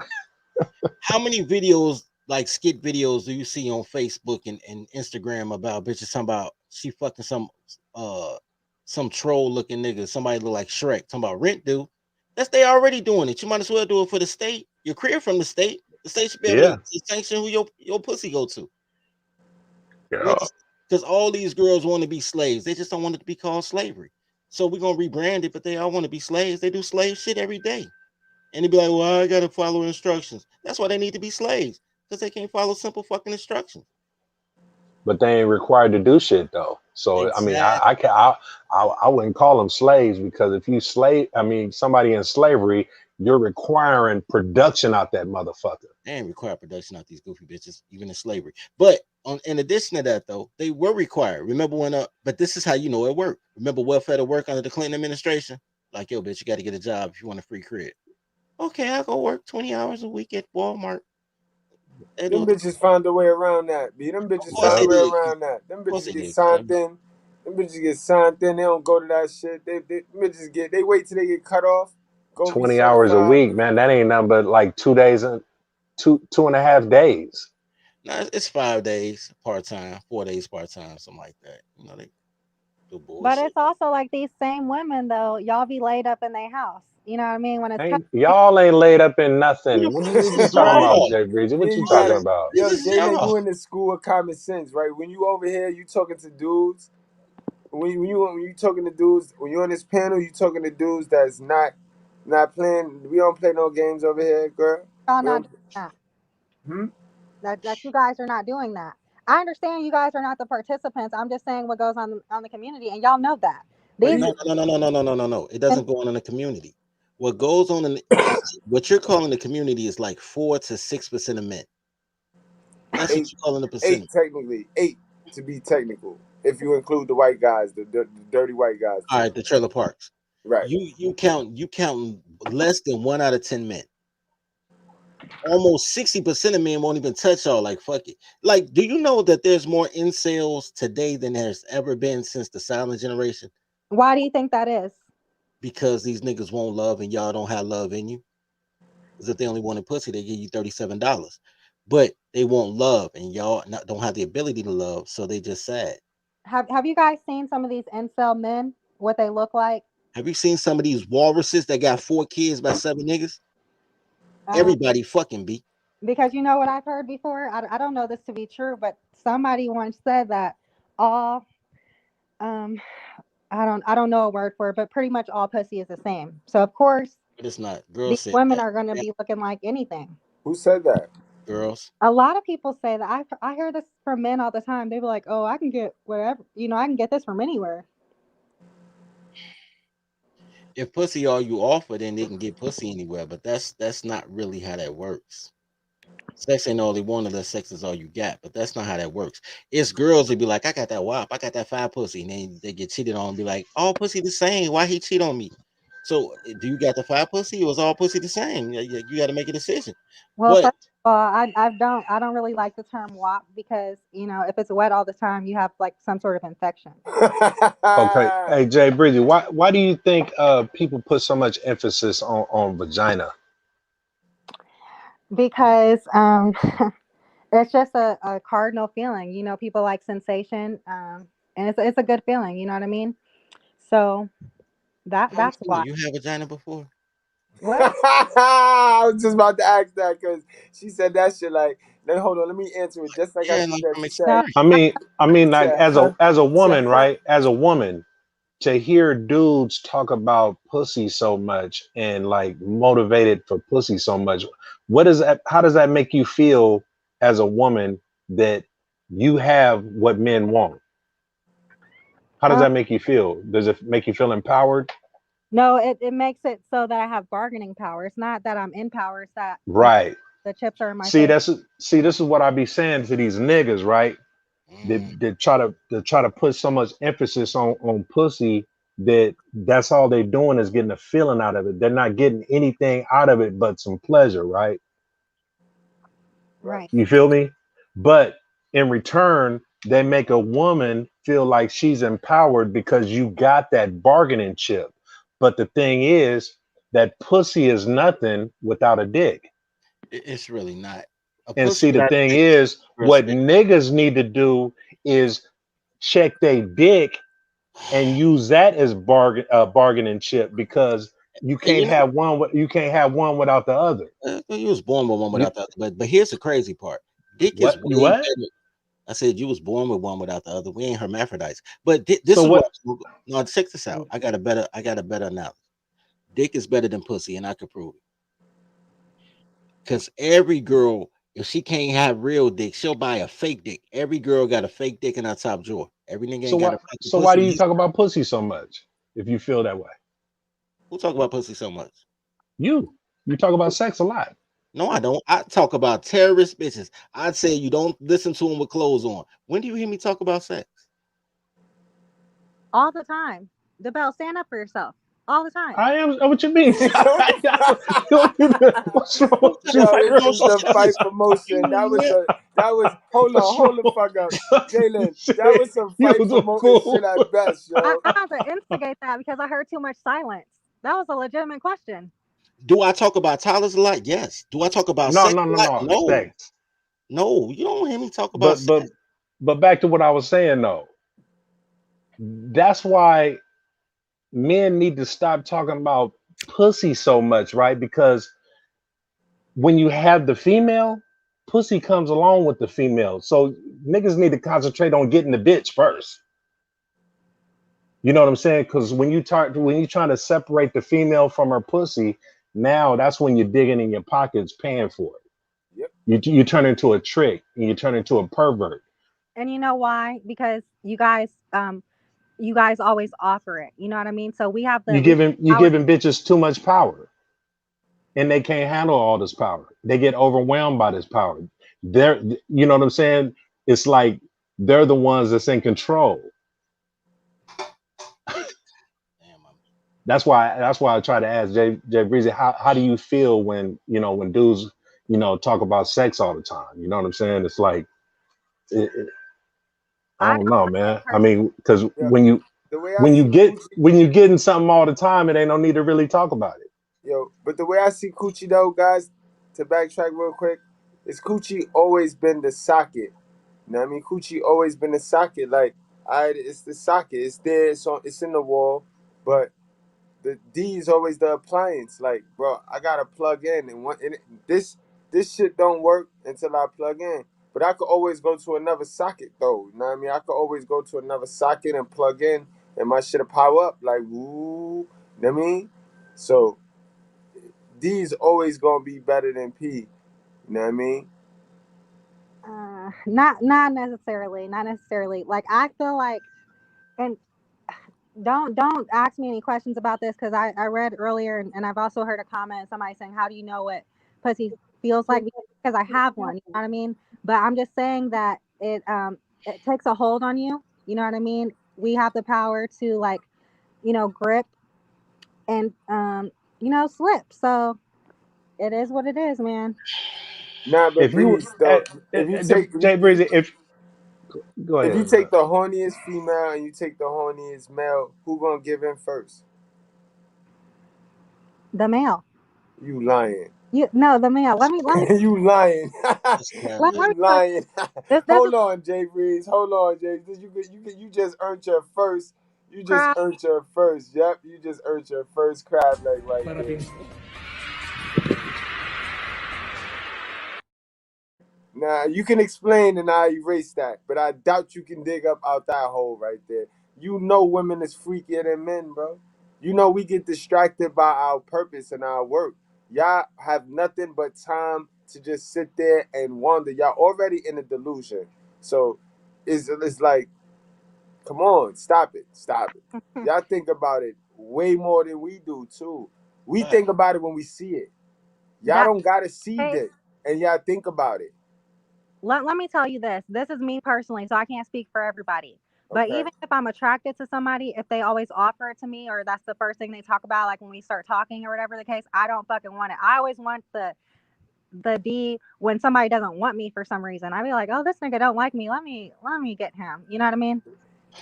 How many videos, like skit videos, do you see on Facebook and Instagram about bitches talking about she fucking some troll looking nigga, somebody look like Shrek, talking about rent due? That's they already doing it. You might as well do it for the state. You're clear from the state. The state should be able to sanction who your pussy go to. Yeah. Because all these girls want to be slaves. They just don't want it to be called slavery. So we're gonna rebrand it, but they all want to be slaves. They do slave shit every day. And they be like, well, I gotta follow instructions. That's why they need to be slaves, because they can't follow simple fucking instructions. But they ain't required to do shit though. So Exactly. I wouldn't call them slaves, because if you somebody in slavery, you're requiring production out that motherfucker. They ain't required production out these goofy bitches, even in slavery. But in addition to that, though, they were required. Remember when? But this is how you know it worked. Remember welfare to work under the Clinton administration? Like, yo, bitch, you got to get a job if you want a free crib. Okay, I'll go work 20 hours a week at Walmart. Them bitches found a way around that. Them bitches found a way around that. Them bitches get signed in. Them bitches get signed in. They don't go to that shit. They wait till they get cut off. 20 hours a week, man. That ain't nothing but like 2 days and 2.5 days. No, it's 5 days part-time, 4 days part-time, something like that. You know, they do bullshit. But it's also like these same women, though, y'all be laid up in their house. You know what I mean? When it's Y'all ain't laid up in nothing. What are you talking about, Jay Breezy? What you talking about? Yo, Jay, you in the school of common sense, right? When you over here, you talking to dudes. When you talking to dudes, when you on this panel, you talking to dudes that's not playing. We don't play no games over here, girl. y'all not doing that. That you guys are not doing that. I understand you guys are not the participants. I'm just saying what goes on the community, and y'all know that. No. It doesn't go on in the community. What goes on in what you're calling the community is like 4 to 6% of men. That's what you're calling the percentage. 8 technically, 8 to be technical. If you include the white guys, the dirty white guys. All right, the trailer parks. Right. You count less than 1 out of 10 men. Almost 60% of men won't even touch y'all. Like, fuck it. Like, do you know that there's more incels today than there's ever been since the silent generation? Why do you think that is? Because these niggas won't love and y'all don't have love in you. Because if they only wanted pussy, they give you $37. But they won't love and y'all don't have the ability to love, so they just sad. Have you guys seen some of these incel men? What they look like? Have you seen some of these walruses that got 4 kids by 7 niggas? Everybody fucking be. Because you know what I've heard before? I don't know this to be true, but somebody once said that all I don't know a word for it, but pretty much all pussy is the same. So of course But it's not. Girls these women are gonna be looking like anything. Who said that? Girls. A lot of people say that. I hear this from men all the time. They be like, "Oh, I can get whatever. I can get this from anywhere." If pussy all you offer, then they can get pussy anywhere. But that's not really how that works. Sex ain't all they want, unless sex is all you got. But that's not how that works. It's girls that be like, I got that wop, I got that 5 pussy, and then they get cheated on and be like, all pussy the same. Why he cheat on me? So do you got the 5 pussy, or is all pussy the same? You got to make a decision. Well, first of all, I don't really like the term WAP because if it's wet all the time, you have like some sort of infection. Okay, hey Jay Breezy, why do you think people put so much emphasis on vagina? Because it's just a cardinal feeling. People like sensation, and it's a good feeling. You know what I mean? So that's why. You have vagina before? What? I was just about to ask that because she said that shit like. Then hold on, let me answer it just like she said. I mean, like as a woman, right? As a woman, to hear dudes talk about pussy so much and like motivated for pussy so much, how does that make you feel as a woman that you have what men want. How does that make you feel? Does it make you feel empowered? No, it makes it so that I have bargaining power. It's not that I'm in power. It's that Right. the chips are in my See, face. this is what I be saying to these niggas, right? They try to put so much emphasis on pussy that's all they're doing is getting a feeling out of it. They're not getting anything out of it but some pleasure, right? Right. You feel me? But in return, they make a woman feel like she's empowered because you got that bargaining chip. But the thing is that pussy is nothing without a dick. It's really not. And see, the thing is, what niggas need to do is check their dick and use that as bargaining chip, because you can't have one without the other. You was born with one without the other. But here's the crazy part. Dick What? is You way what? better. I said you was born with one without the other. We ain't hermaphrodites. But this So is what? No, check this out. I got a better analogy. Dick is better than pussy, and I could prove it. Because every girl, if she can't have real dick, she'll buy a fake dick. Every girl got a fake dick in her top drawer. Every nigga ain't got a fucking So pussy. why do you talk about pussy so much if you feel that way? Who talk about pussy so much? You talk about sex a lot. No, I don't. I talk about terrorist bitches. I'd say you don't listen to them with clothes on. When do you hear me talk about sex? All the time. The bell, stand up for yourself. All the time. I am. What you mean? What's wrong with you? Yo, this is the fight promotion. That was hold the fuck up. Jalen, that was some fight promoting shit at best, yo. I had to instigate that because I heard too much silence. That was a legitimate question. Do I talk about toddlers a lot? Yes. Do I talk about sex a lot? No. Sex. No, you don't hear me talk about sex. But back to what I was saying though. That's why men need to stop talking about pussy so much, right? Because when you have the female, pussy comes along with the female. So niggas need to concentrate on getting the bitch first. You know what I'm saying? Because when you trying to separate the female from her pussy, now that's when you're digging in your pockets paying for it. Yep. You turn into a trick and you turn into a pervert. And you know why? Because you guys always offer it. You know what I mean? So we have the you're giving bitches too much power. And they can't handle all this power. They get overwhelmed by this power. You know what I'm saying? It's like they're the ones that's in control. That's why I try to ask Jay Breezy, how do you feel when dudes, talk about sex all the time? You know what I'm saying? It's like, I don't know, man. I mean, because when you getting something all the time, it ain't no need to really talk about it. Yo, but the way I see coochie though, guys, to backtrack real quick, is coochie always been the socket. You know what I mean? Coochie always been the socket. Like, it's the socket. It's there. It's in the wall. But the D is always the appliance. Like, bro, I gotta plug in, and this shit don't work until I plug in. But I could always go to another socket though. You know what I mean? I could always go to another socket and plug in, and my shit'll power up. Like, woo. You know what I mean? So D's always gonna be better than P. You know what I mean? Not necessarily. Not necessarily. Like, I feel like, and don't ask me any questions about this, because I read earlier and I've also heard a comment, somebody saying, how do you know what pussy feels like? Because I have one, you know what I mean? But I'm just saying that it takes a hold on you, you know what I mean? We have the power to, like, grip and slip. So it is what it is, man. Nah, but Breeze, though, Jay Breezy, go ahead. If you take the horniest female and you take the horniest male, who gonna give in first? The male. You lying. No, the male. Let me. You lying. You lying. Hold on, Jay Breeze. Hold on, Jay. You just earned your first. You just earned your first. Yep, you just earned your first crab leg right there. Nah, you can explain and I erase that, but I doubt you can dig up out that hole right there. You know women is freakier than men, bro. You know we get distracted by our purpose and our work. Y'all have nothing but time to just sit there and wonder. Y'all already in a delusion. So it's like, come on, stop it. Y'all think about it way more than we do too. We think about it when we see it. Y'all don't gotta see dick, and y'all think about it. Let me tell you this. This is me personally, so I can't speak for everybody. But Okay. even if I'm attracted to somebody, if they always offer it to me, or that's the first thing they talk about, like when we start talking or whatever the case, I don't fucking want it. I always want the D when somebody doesn't want me for some reason. I'd be like, oh, this nigga don't like me. Let me get him. You know what I mean?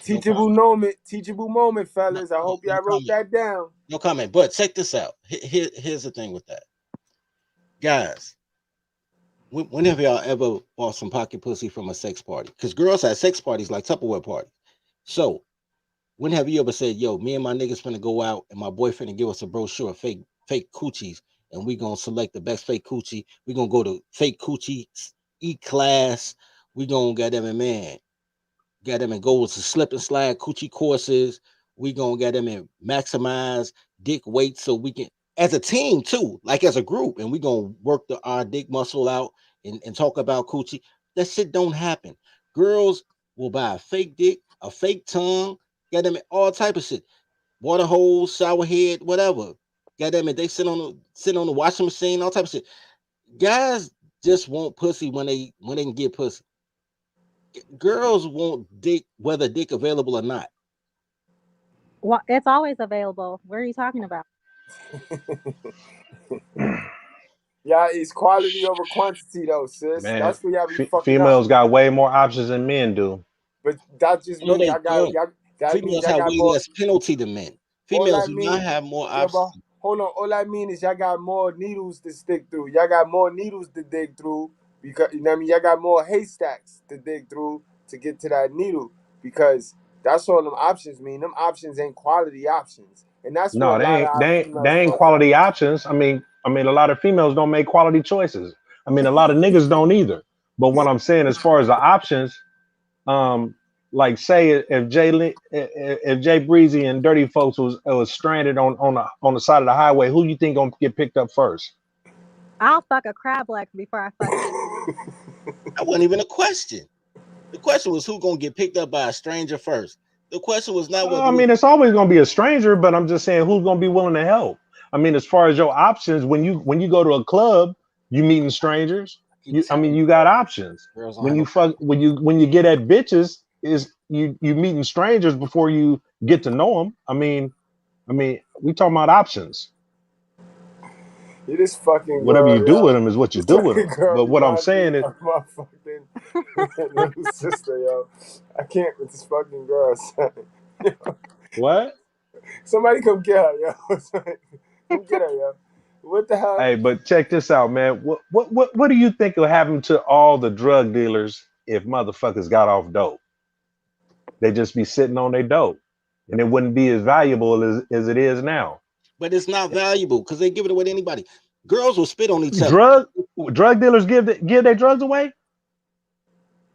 Teachable moment, fellas. I hope y'all wrote that down. No comment. But check this out. Here's the thing with that, guys. When have y'all ever bought some pocket pussy from a sex party? Because girls have sex parties like Tupperware party. So when have you ever said, yo, me and my niggas finna go out and my boyfriend and give us a brochure of fake coochies, and we gonna select the best fake coochie. We gonna go to fake coochie E-class. We gonna get them in, man. Get them and go to slip and slide coochie courses. We gonna get them and maximize dick weight so we can, as a team too, like as a group, and we gonna work our dick muscle out and talk about coochie. That shit don't happen. Girls will buy a fake dick, a fake tongue, get them all type of shit, water hose, shower head, whatever. Got them and they sit on the washing machine, all type of shit. Guys just want pussy when they can get pussy. Girls want dick, whether dick available or not. Well, it's always available. What are you talking about? Yeah, it's quality over quantity though, sis. Man, That's where y'all be fucking females up. got way more options than men do. But that just No, means they y'all got don't. Females have way less penalty than men. Females do not have more options. Hold on, all I mean is y'all got more needles to stick through. Y'all got more needles to dig through because you know what I mean. Y'all got more haystacks to dig through to get to that needle because that's all them options mean. Them options ain't quality options, and that's where No, a lot of our they females ain't fuck up. quality options. I mean, a lot of females don't make quality choices. I mean, a lot of niggas don't either. But what I'm saying, as far as the options, like say if Jay Breezy and Dirty Folks was stranded on the side of the highway, who you think gonna get picked up first? I'll fuck a crab leg before I fuck you. That wasn't even a question. The question was who gonna get picked up by a stranger first. The question was not whether. I mean, it's always gonna be a stranger, but I'm just saying who's gonna be willing to help. I mean, as far as your options, when you go to a club, you meeting strangers. You got options. When you get at bitches, is you meeting strangers before you get to know them. I mean, we talking about options. It is fucking whatever girl, you do with them is what you do with them. girl But what I'm reminds me saying is, of my fucking little sister, yo. I can't with this fucking girl. Son. what? Somebody come get her, yo. Come get her, yo. What the hell? Hey, but check this out, man. What do you think will happen to all the drug dealers if motherfuckers got off dope? They just be sitting on their dope, and it wouldn't be as valuable as it is now. But it's not valuable because they give it away to anybody. Girls will spit on each other. Drug dealers give their drugs away.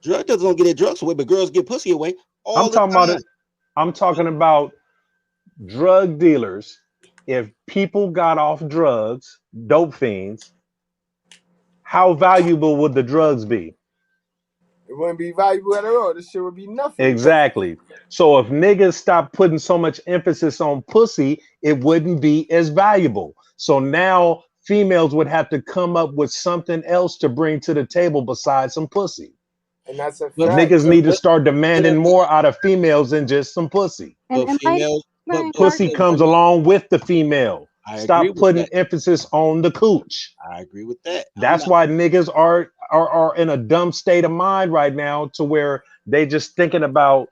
Drug dealers don't get their drugs away, but girls get pussy away all the time. I'm talking about drug dealers. If people got off drugs, dope fiends, how valuable would the drugs be? It wouldn't be valuable at all. This shit would be nothing. Exactly. So if niggas stop putting so much emphasis on pussy, it wouldn't be as valuable. So now females would have to come up with something else to bring to the table besides some pussy. And that's a fact. Niggas need to start demanding more out of females than just some pussy. Pussy comes along with the female. Stop putting emphasis on the cooch. I agree with that. That's why niggas are in a dumb state of mind right now, to where they just thinking about,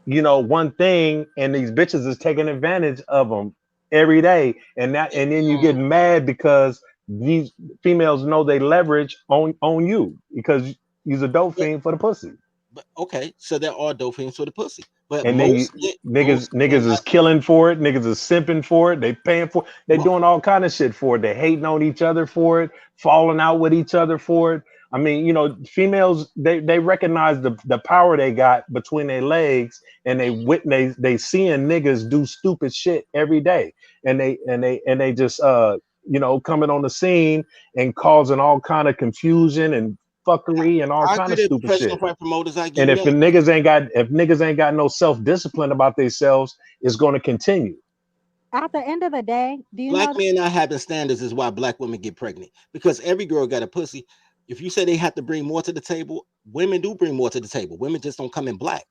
one thing, and these bitches is taking advantage of them every day, and then you get mad because these females know they leverage on you because you're a dope fiend for the pussy. But okay, so there are dope fiends for the pussy. But and then niggas is killing for it. Niggas is simping for it. They paying for it. They doing all kind of shit for it. They hating on each other for it, falling out with each other for it. I mean, females, they recognize the power they got between their legs, and they seeing niggas do stupid shit every day, and they just coming on the scene and causing all kind of confusion and fuckery and all I kind agree of that stupid professional shit. fight promoters. I give And you if that. niggas ain't got no self-discipline about themselves, it's going to continue. At the end of the day, do you Black know that men not having standards is why black women get pregnant, because every girl got a pussy. If you say they have to bring more to the table, women do bring more to the table. Women just don't come in black.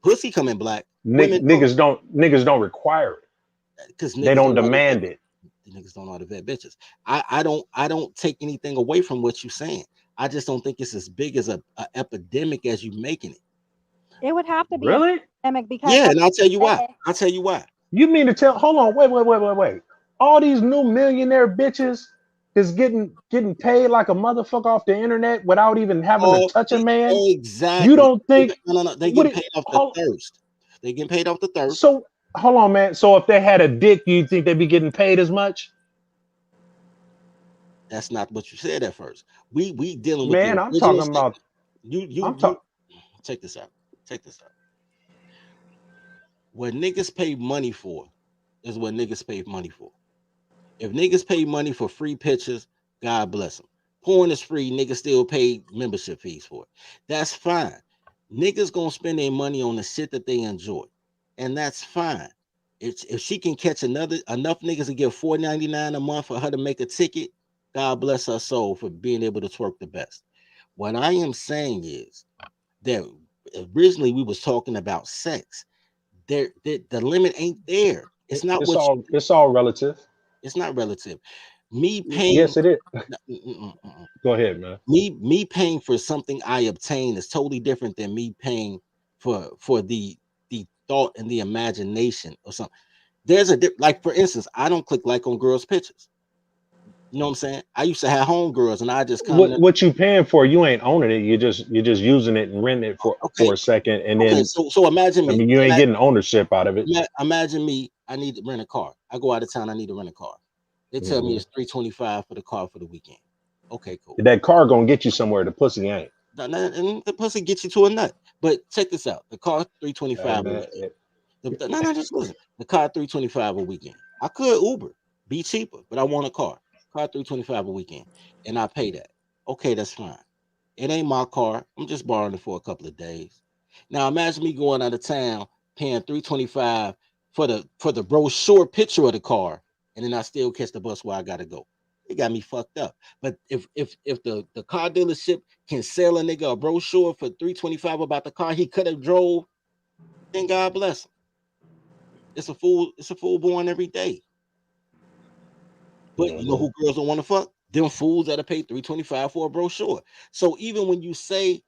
Pussy come in black. Women Niggas don't require it. because They don't demand it. The niggas don't know how to vet bitches. I don't take anything away from what you're saying. I just don't think it's as big as a epidemic as you making it. it would have to be Really? an epidemic because Yeah, like and I'll tell you you why. said, I'll tell you why. You mean to tell? Hold on, wait. All these new millionaire bitches is getting paid like a motherfucker off the internet without even having to touch a man. Exactly. You don't think? No. They What get it- paid off the thirst. They get paid off the thirst. So hold on, man. So if they had a dick, you think they'd be getting paid as much? That's not what you said at first. We dealing with Man, the I'm original talking about. you check this out. What niggas pay money for is what niggas pay money for. If niggas pay money for free pictures, God bless them. Porn is free, niggas still pay membership fees for it. That's fine. Niggas gonna spend their money on the shit that they enjoy, and that's fine. If she can catch enough niggas to give $4.99 a month for her to make a ticket, God bless her soul for being able to twerk the best. What I am saying is that originally we was talking about sex. The limit ain't there. It's not It's all relative. It's not relative. Me paying. Yes, it is. Go ahead, man. Me paying for something I obtain is totally different than me paying for the thought and the imagination or something. There's like, for instance, I don't click like on girls' pictures. You know what I'm saying? I used to have homegirls, and I just come. What you paying for? You ain't owning it. You're just using it and renting it for a second, and then. So imagine me. I mean, you ain't getting ownership out of it. Imagine me. I need to rent a car. I go out of town. I need to rent a car. They tell me it's $325 for the car for the weekend. Okay, cool. That car gonna get you somewhere. The pussy ain't. And the pussy gets you to a nut. But check this out. The car $325 a weekend. No, just listen. The car $325 a weekend. I could Uber, be cheaper, but I want a car. Car $325 a weekend, and I pay that. Okay, that's fine. It ain't my car. I'm just borrowing it for a couple of days. Now imagine me going out of town paying $325 for the brochure picture of the car, and then I still catch the bus where I gotta go. It got me fucked up. But if the car dealership can sell a nigga a brochure for $325 about the car he could have drove, then God bless him. It's a fool born every day. But you know who girls don't want to fuck? Them fools that'll pay $325 for a brochure. So even when you say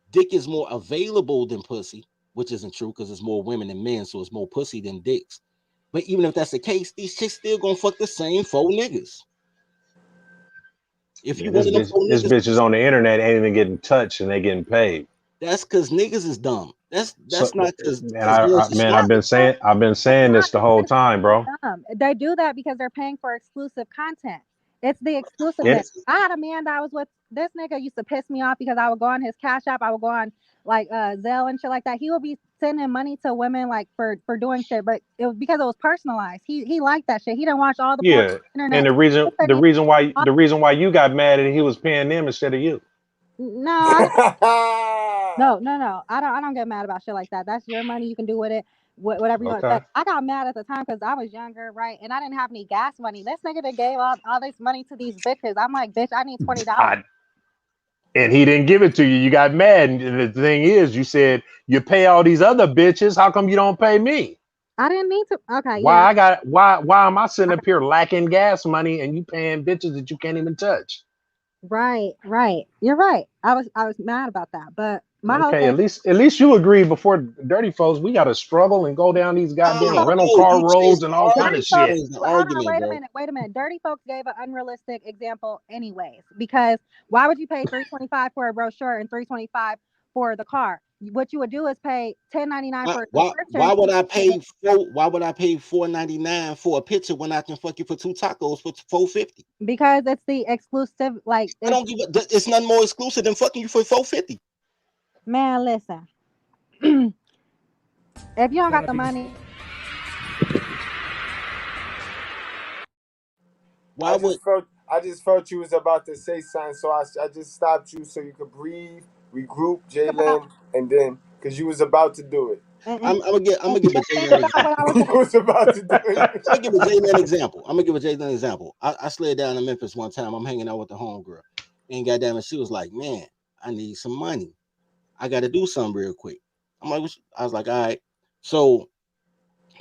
dick is more available than pussy, which isn't true because there's more women than men, so it's more pussy than dicks. But even if that's the case, these chicks still gonna fuck the same 4 niggas. If you this bitch is on the internet, ain't even getting touched, and they getting paid. That's because niggas is dumb. That's not because. Man, I've been saying this the whole time, bro. They do that because they're paying for exclusive content. It's the exclusiveness. I had a man that I was with. This nigga used to piss me off because I would go on his Cash App. I would go on like Zelle and shit like that. He would be sending money to women like for doing shit, but it was because it was personalized. He liked that shit. He didn't watch all the porn on the internet. And the reason why you got mad at he was paying them instead of you. No, no. I don't get mad about shit like that. That's your money. You can do with it whatever you want. But I got mad at the time because I was younger, right? And I didn't have any gas money. This nigga that gave all this money to these bitches. I'm like, bitch, I need $20. And he didn't give it to you. You got mad. And the thing is, you said you pay all these other bitches. How come you don't pay me? I didn't need to. Okay. Why am I sitting up here lacking gas money and you paying bitches that you can't even touch? Right. You're right. I was mad about that, but my whole thing, at least you agree before dirty folks. We got to struggle and go down these goddamn rental car roads and all kind of shit. Wait a minute. Dirty folks gave an unrealistic example, anyways. Because why would you pay $325 for a brochure and $325 for the car? What you would do is pay $10.99 for a subscription. Why would I pay $4.99 for a picture when I can fuck you for 2 tacos for $4.50? Because it's the exclusive. Like I don't give a. It's nothing more exclusive than fucking you for $4.50. Man, listen. If you don't got the money, I I just felt you was about to say something, so I just stopped you so you could breathe, regroup, Jalen, and then because you was about to do it. I'm gonna give a Jalen an example. You was about to do it. I'm gonna give a Jalen an example. I slid down to Memphis one time. I'm hanging out with the homegirl, and goddamn it, she was like, "Man, I need some money. I got to do something real quick." I'm like, I was like, "All right." So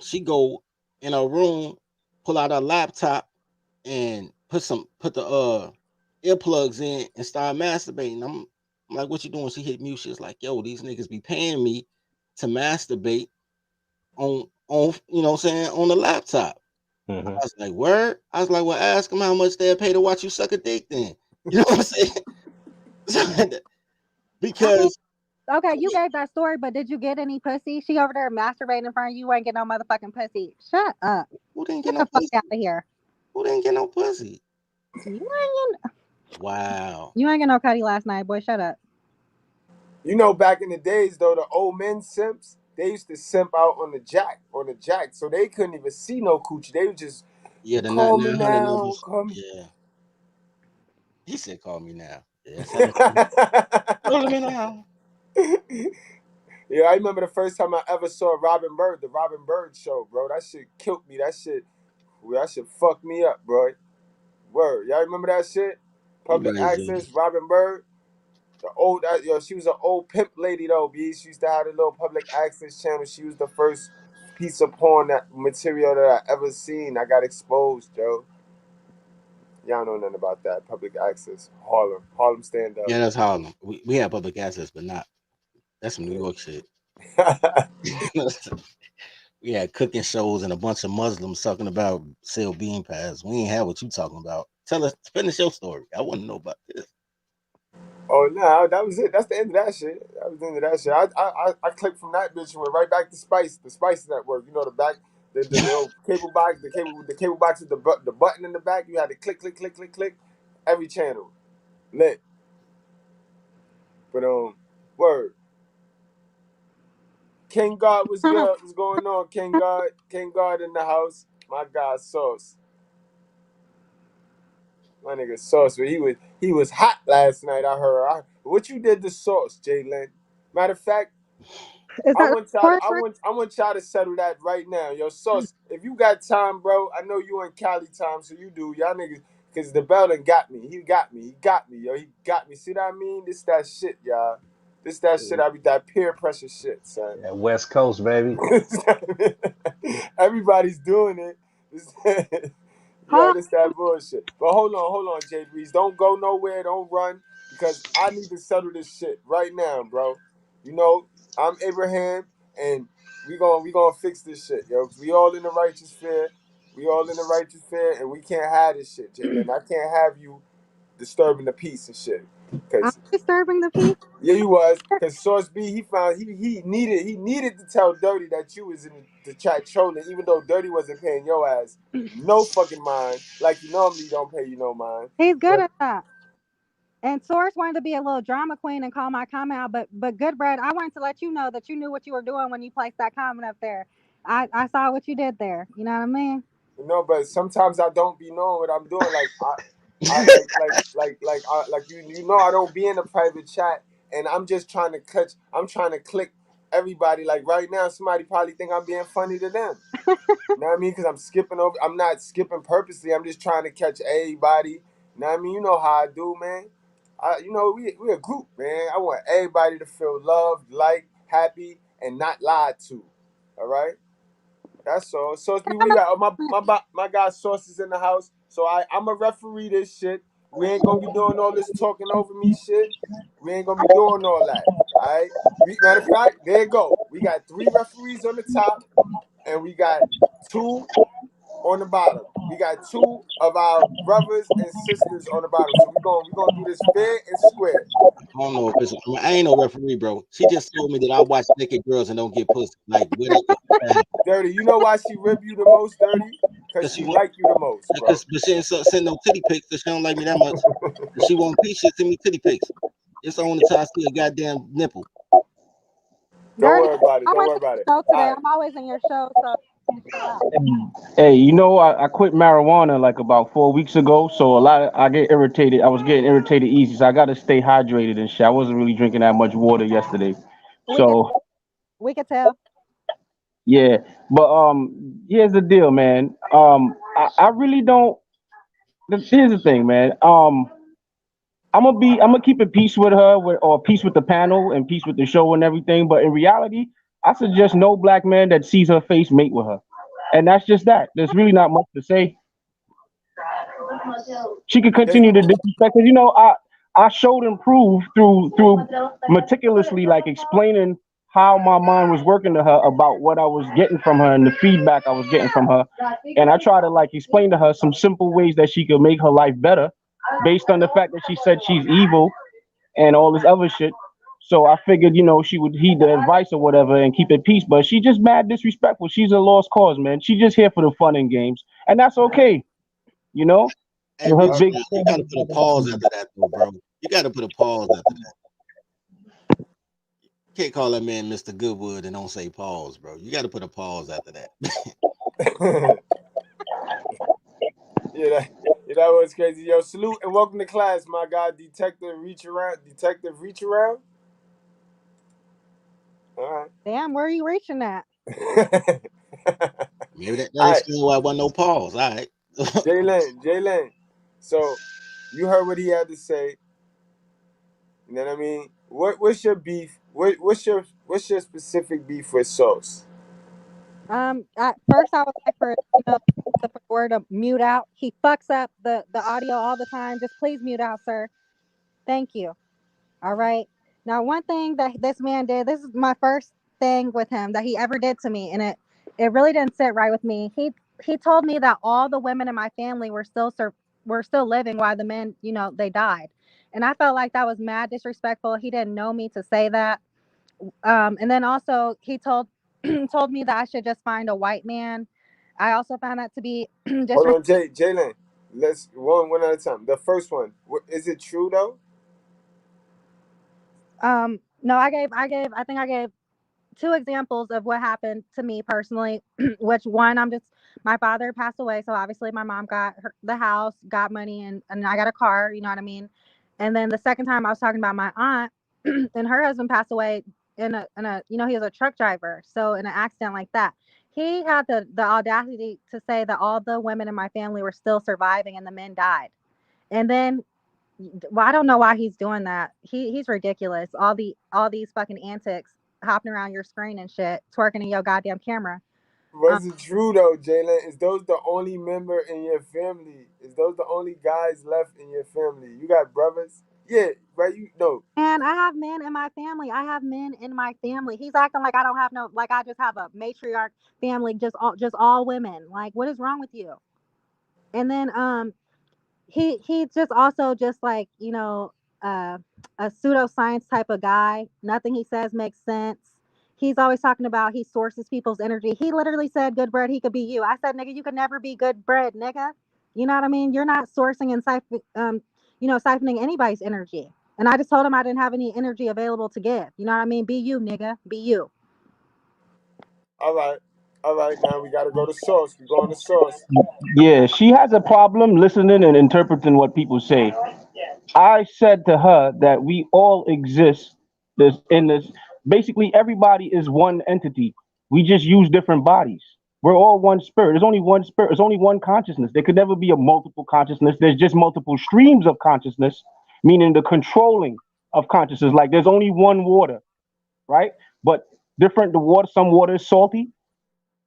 she go in her room, pull out her laptop, and put the earplugs in and start masturbating. I'm like, "What you doing?" She hit mute. She was like, "Yo, these niggas be paying me to masturbate on you know what I'm saying, on the laptop." I was like, "Word?" I was like, "Well, ask them how much they'll pay to watch you suck a dick then." You know what I'm saying? Because okay, you gave that story, but did you get any pussy? She over there masturbating in front of you, ain't get no motherfucking pussy. Shut up. Who didn't Get get the no fuck pussy? out of here. Who didn't get no pussy? You ain't Wow. get no cutty last night, boy. Shut up. You know, back in the days though, the old men simps, they used to simp out on the jack, so they couldn't even see no coochie. They would just Yeah, the call me 900 now, numbers. call me. Yeah. He said, "Call me now." Yeah, call me now. Yeah, I remember the first time I ever saw Robin Bird, the Robin Bird show, bro. That shit killed me. That shit fucked me up, bro. Word. Y'all remember that shit? Public Right, access, Robin Bird. The old, she was an old pimp lady though, B. She used to have a little public access channel. She was the first piece of porn material that I ever seen. I got exposed, Joe. Y'all know nothing about that. Public access. Harlem stand up. Yeah, that's Harlem. We have public access, but that's some New York shit. We had cooking shows and a bunch of Muslims talking about sell bean pads. We ain't have what you talking about. Tell us, finish your story. I want to know about this. Oh no, that was it. That's the end of that shit. That was the end of that shit. I clicked from that bitch and went right back to the Spice Network. You know, the little cable box, the cable box with the button in the back. You had to click, every channel, lit. But word. King God was good. What's going on, King God? King God in the house. My God, Sauce. My nigga Sauce, but he was hot last night. I heard. What you did to Sauce, Jalen? Matter of fact, I want y'all to settle that right now. Yo, Sauce, if you got time, bro, I know you in Cali time, so you do. Y'all niggas, because the bell done got me. He got me, yo. He got me. See what I mean? This that shit, y'all. This that shit. I be that peer pressure shit, son. Yeah, West Coast, baby. Everybody's doing it. Yo, this that bullshit. But hold on, Jay Breeze. Don't go nowhere. Don't run, because I need to settle this shit right now, bro. You know, I'm Abraham, and we gonna fix this shit, yo. Cause we all in the righteous fear. And we can't have this shit, Jalen. I can't have you disturbing the peace and shit. I'm disturbing the peace. Yeah, you was. Cause Source B, he needed to tell Dirty that you was in the chat trolling, even though Dirty wasn't paying your ass no fucking mind, like you normally don't pay you no mind. He's good at that. And Source wanted to be a little drama queen and call my comment out, but Goodbread, I wanted to let you know that you knew what you were doing when you placed that comment up there. I saw what you did there. You know what I mean? No, but sometimes I don't be knowing what I'm doing. Like you know I don't be in a private chat, and I'm just trying to click everybody. Like right now, somebody probably think I'm being funny to them. You know what I mean? Because I'm skipping over. I'm not skipping purposely. I'm just trying to catch everybody. You know what I mean? You know how I do, man. We a group, man. I want everybody to feel loved, liked, happy, and not lied to. All right. That's all. Sauce B, where you at? My guy Sauce is in the house. So I'm a referee this shit. We ain't gonna be doing all this talking over me shit. We ain't gonna be doing all that. Alright? Matter of fact, there you go. We got 3 referees on the top, and we got 2 on the bottom. We got 2 of our brothers and sisters on the bottom. So we're gonna do this fair and square. I don't know if I ain't no referee, bro. She just told me that I watch naked girls and don't get pussy. Like, Dirty, you know why she rib you the most, Dirty? Because she like you the most, bro. But she ain't send no titty pics, so she don't like me that much. If she want peace, she send me titty pics. It's the only time I see a goddamn nipple. Don't worry about it. Don't worry about it. Show today. I'm always in your show, so Hey, you know, I quit marijuana like about 4 weeks ago, so I get irritated. I was getting irritated easy, so I got to stay hydrated and shit. I wasn't really drinking that much water yesterday, so We could tell. yeah. But here's the deal, man. I really don't. Here's the thing, man. I'm gonna keep it peace with her, or peace with the panel and peace with the show and everything. But in reality, I suggest no black man that sees her face mate with her, and that's just that. There's really not much to say. She could continue to disrespect, because you know I showed and proved through meticulously like explaining how my mind was working to her about what I was getting from her and the feedback I was getting from her, and I try to like explain to her some simple ways that she could make her life better, based on the fact that she said she's evil and all this other shit. So I figured, you know, she would heed the advice or whatever and keep it peace. But she just mad disrespectful. She's a lost cause, man. She just here for the fun and games, and that's okay, you know. Hey, Her Rich, big you gotta put a pause after that, though, bro. You gotta put a pause after that. Can't call that man Mr. Goodwood and don't say pause, bro. You gotta put a pause after that. Yeah, that was crazy. Yo, salute and welcome to class, my guy, Detective Reach Around. All right. Damn, where are you reaching at? Maybe that explains why wasn't no pause. All right. Jalen. So you heard what he had to say. You know what I mean? What's your beef? What's your specific beef with Sauce? At first I would like for the word to mute out. He fucks up the audio all the time. Just please mute out, sir. Thank you. All right. Now, one thing that this man did. This is my first thing with him that he ever did to me, and it really didn't sit right with me. He told me that all the women in my family were still living while the men, they died, and I felt like that was mad disrespectful. He didn't know me to say that. And then also he told me that I should just find a white man. I also found that to be Hold on, Jalen. Let's one at a time. The first one, is it true though? No, I think I gave 2 examples of what happened to me personally. Which one, my father passed away, so obviously my mom got the house, got money, and I got a car. You know what I mean? And then the second time I was talking about my aunt, and her husband passed away in a he was a truck driver, so in an accident like that. He had the audacity to say that all the women in my family were still surviving and the men died. And then, well, I don't know why he's doing that. He's ridiculous. All these fucking antics, hopping around your screen and shit, twerking in your goddamn camera. Was it true though, Jalen? Is those the only member in your family? Is those the only guys left in your family? You got brothers? Yeah, right. You know. And I have men in my family. He's acting like I don't have like I just have a matriarch family, just all women. Like, what is wrong with you? And then he just also just like a pseudoscience type of guy. Nothing he says makes sense. He's always talking about he sources people's energy. He literally said, "Goodbread, he could be you." I said, "Nigga, you could never be Goodbread, nigga." You know what I mean? You're not sourcing and siphoning anybody's energy. And I just told him I didn't have any energy available to give. You know what I mean? Be you, nigga. Be you. All right. Now we got to go to Source. We're going to Source. Yeah, she has a problem listening and interpreting what people say. I said to her that we all exist in this. Basically, everybody is one entity. We just use different bodies. We're all one spirit. There's only one spirit. There's only one consciousness. There could never be a multiple consciousness. There's just multiple streams of consciousness, meaning the controlling of consciousness. Like there's only one water, right? But different. Some water is salty.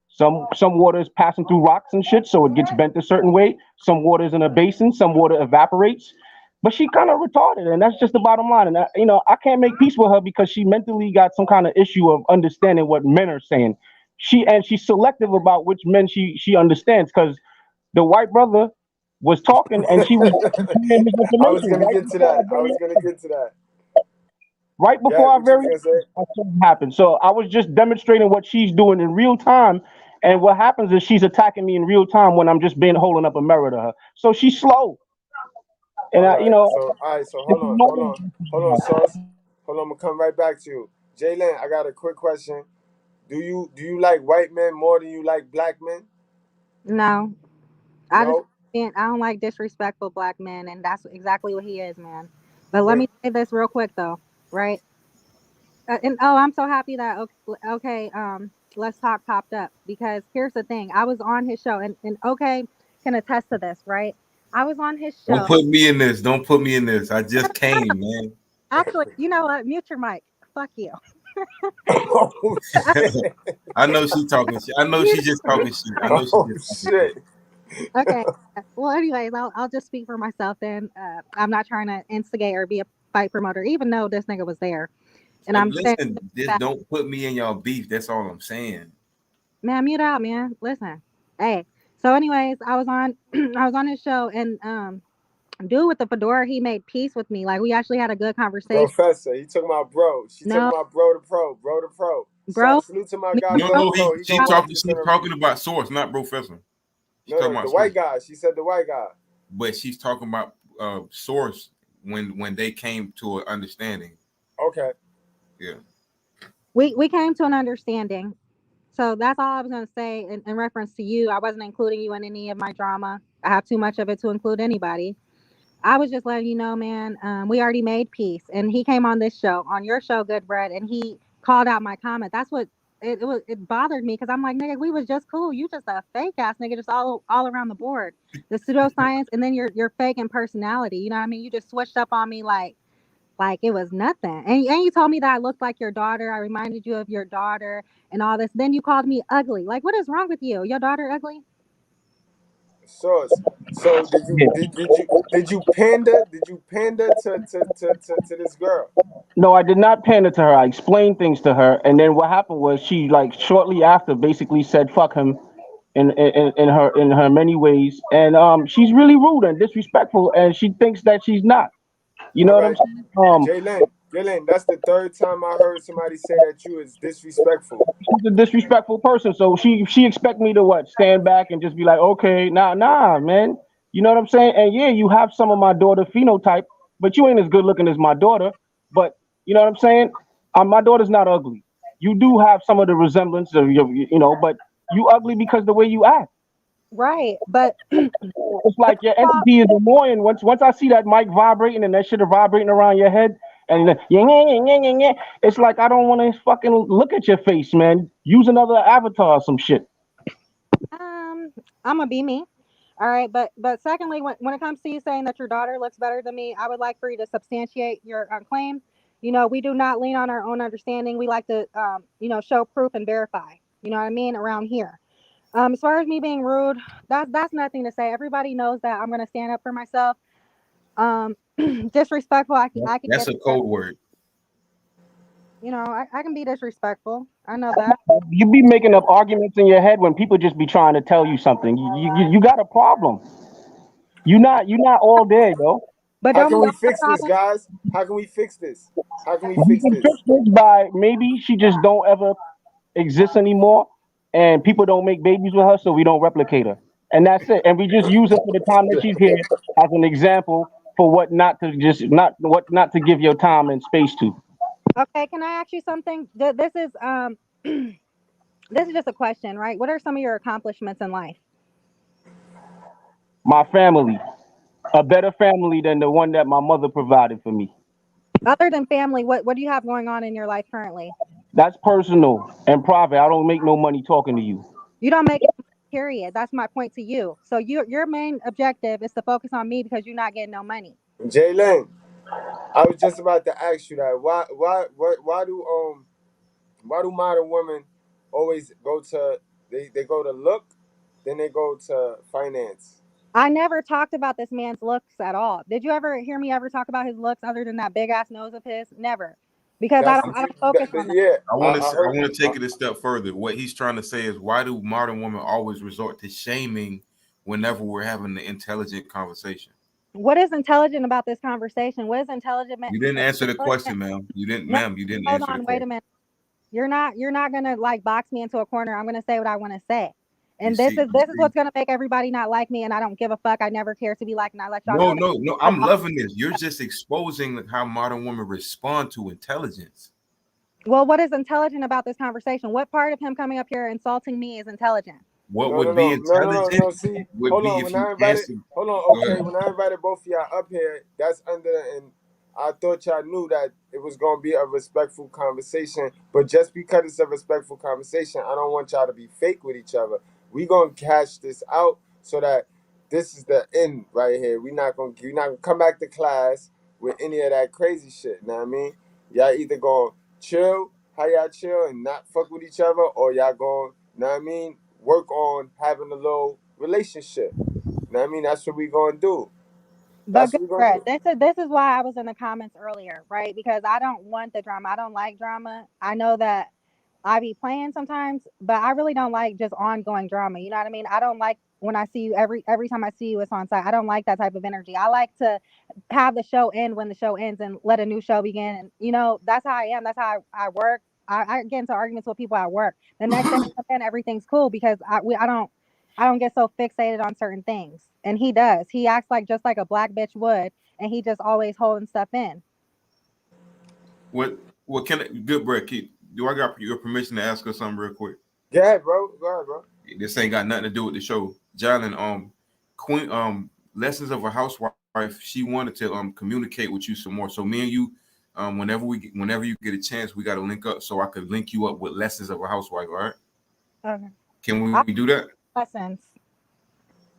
Some water is passing through rocks and shit, so it gets bent a certain way. Some water is in a basin. Some water evaporates. But she kind of retarded, and that's just the bottom line. And I can't make peace with her because she mentally got some kind of issue of understanding what men are saying. She's selective about which men she understands, because the white brother was talking and she was. I was gonna get to that. Right before our very happened. So I was just demonstrating what she's doing in real time. And what happens is she's attacking me in real time when I'm just holding up a mirror to her. So she's slow. And So hold on, Sauce. Hold on, I'm gonna come right back to you. Jalen, I got a quick question. Do you like white men more than you like black men? No, I just No. I don't like disrespectful black men, and that's exactly what he is, man. But let But me say this real quick though, right? And oh, I'm so happy that okay, let's talk popped up because here's the thing. I was on his show, and okay can attest to this, right? I was on his Don't show. put me in this. Don't put me in this. I just came, man. Actually, you know what? Mute your mic. Fuck you. Oh shit. I know she talking shit. I know she just talking shit. I know she just talking shit. Okay. Well, anyways, I'll just speak for myself then. I'm not trying to instigate or be a fight promoter, even though this nigga was there. And I'm saying, Listen, just don't put me in y'all beef. That's all I'm saying. man, mute out, man. Listen. Hey. So anyways, I was on I was on his show, and dude with the fedora, he made peace with me. Like, we actually had a good conversation. Professor, he talking about bro. She No. talking about bro to pro. Bro. Salute to my guy. No, He's she's talking about source, not professor. She's talking the about white source. guy. She said the white guy. But she's talking about source when they came to an understanding. Okay. Yeah. We came to an understanding. So that's all I was going to say in reference to you. I wasn't including you in any of my drama. I have too much of it to include anybody. I was just letting you know, man, we already made peace. And he came on this show, on your show, Goodbread, and he called out my comment. That's what it bothered me, because I'm like, nigga, we was just cool. You just a fake ass nigga, just all around the board. The pseudoscience, and then your fake and personality. You know what I mean? You just switched up on me like it was nothing. And you told me that I looked like your daughter. I reminded you of your daughter and all this. Then you called me ugly. Like, what is wrong with you? Your daughter ugly? So did you pander to this girl? No, I did not pander to her. I explained things to her, and then what happened was she, like, shortly after basically said "fuck him" in her many ways, and she's really rude and disrespectful, and she thinks that she's not. You know what I'm saying? Jalen, that's the third time I heard somebody say that you is disrespectful. She's a disrespectful person, so she expect me to what? Stand back and just be like, okay, nah, man. You know what I'm saying? And yeah, you have some of my daughter phenotype, but you ain't as good looking as my daughter. But you know what I'm saying? My daughter's not ugly. You do have some of the resemblance of but you ugly because the way you act. Right, but it's like your energy is annoying. Once I see that mic vibrating and that shit are vibrating around your head, and it's like I don't want to fucking look at your face, man. Use another avatar or some shit. I'm gonna be me. All right, but secondly, when it comes to you saying that your daughter looks better than me, I would like for you to substantiate your claim. You know, we do not lean on our own understanding. We like to, show proof and verify. You know what I mean? Around here. As far as me being rude, that's nothing to say. Everybody knows that I'm gonna stand up for myself. Disrespectful, I can. That's a code word. You know, I can be disrespectful. I know that. You be making up arguments in your head when people just be trying to tell you something. You got a problem. You're not all there, yo. But how can we fix this, guys? How can we fix this? Fix this by maybe she just don't ever exist anymore, and people don't make babies with her, so we don't replicate her, and that's it. And we just use her for the time that she's here as an example for what not to give your time and space to. Okay, can I ask you something? This is this is just a question, right? What are some of your accomplishments in life? My family, a better family than the one that my mother provided for me. Other than family, what do you have going on in your life currently? That's personal and private. I don't make no money talking to you. You don't make it, period. That's my point to you. So your main objective is to focus on me because you're not getting no money. Jalen, I was just about to ask you that. Why do modern women always go to they go to look, then they go to finance? I never talked about this man's looks at all. Did you ever hear me ever talk about his looks other than that big ass nose of his? Never. Because I don't focus on that. Yeah, I want to take it a step further. What he's trying to say is, why do modern women always resort to shaming whenever we're having an intelligent conversation? What is intelligent about this conversation? What is intelligent? You didn't answer the question, ma'am. You didn't, ma'am. You didn't answer the question. Hold on, wait a minute. You're not gonna like box me into a corner. I'm gonna say what I want to say. And this is what's gonna make everybody not like me, and I don't give a fuck. I never care to be like, and I let y'all know. No. I'm loving this. You're just exposing how modern women respond to intelligence. Well, what is intelligent about this conversation? What part of him coming up here insulting me is intelligent? What No, would be no. intelligent See, would hold be on. if When you I invited, answered. hold on. Go Okay, ahead. when I invited both of y'all up here, that's under, and I thought y'all knew that it was gonna be a respectful conversation. But just because it's a respectful conversation, I don't want y'all to be fake with each other. We gonna cash this out so that this is the end right here. We're not gonna come back to class with any of that crazy shit. Know what I mean? Y'all either gonna chill, how y'all chill and not fuck with each other, or y'all gonna, know what I mean, work on having a little relationship. Know what I mean? That's what we gonna do. But That's good what we gonna Brett, do. this is why I was in the comments earlier, right? Because I don't want the drama. I don't like drama. I know that I be playing sometimes, but I really don't like just ongoing drama. You know what I mean? I don't like when I see you every time I see you, it's on site. I don't like that type of energy. I like to have the show end when the show ends and let a new show begin. And that's how I am. That's how I work. I get into arguments with people at work. The next day everything's cool because I don't get so fixated on certain things. And he does. He acts like just like a black bitch would, and he just always holding stuff in. What can Goodbread keep? Do I got your permission to ask her something real quick? Go ahead, bro. Go ahead, bro. This ain't got nothing to do with the show. Jalen, Queen, Lessons of a Housewife, she wanted to communicate with you some more. So me and you, whenever you get a chance, we got to link up so I could link you up with Lessons of a Housewife. All right? Okay. Can we do that? Lessons.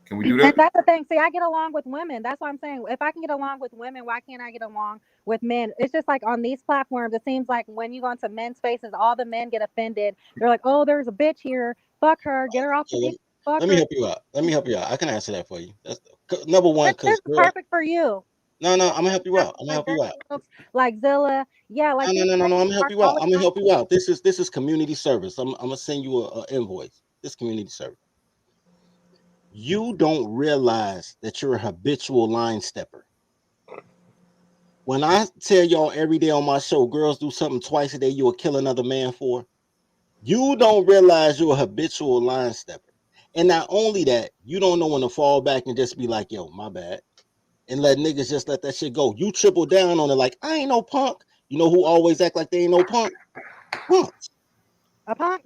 Can we do And that? that's the thing. See, I get along with women. That's what I'm saying. If I can get along with women, why can't I get along with men? It's just like on these platforms, it seems like when you go into men's spaces, all the men get offended. They're like, "Oh, there's a bitch here. Fuck her. Get her off the people. Fuck Let her." me help you out. Let me help you out. I can answer that for you. That's number one. This is perfect for you. No, I'm gonna help you out. I'm gonna help you out. Like Zilla, yeah, like No. I'm gonna help you out. I'm gonna help you out. This is community service. I'm gonna send you a invoice. This community service. You don't realize that you're a habitual line stepper. When I tell y'all every day on my show, girls do something twice a day, you will kill another man for. You don't realize you're a habitual line stepper. And not only that, you don't know when to fall back and just be like, yo, my bad. And let niggas just let that shit go. You triple down on it like, I ain't no punk. You know who always act like they ain't no punk? Punks. A punk?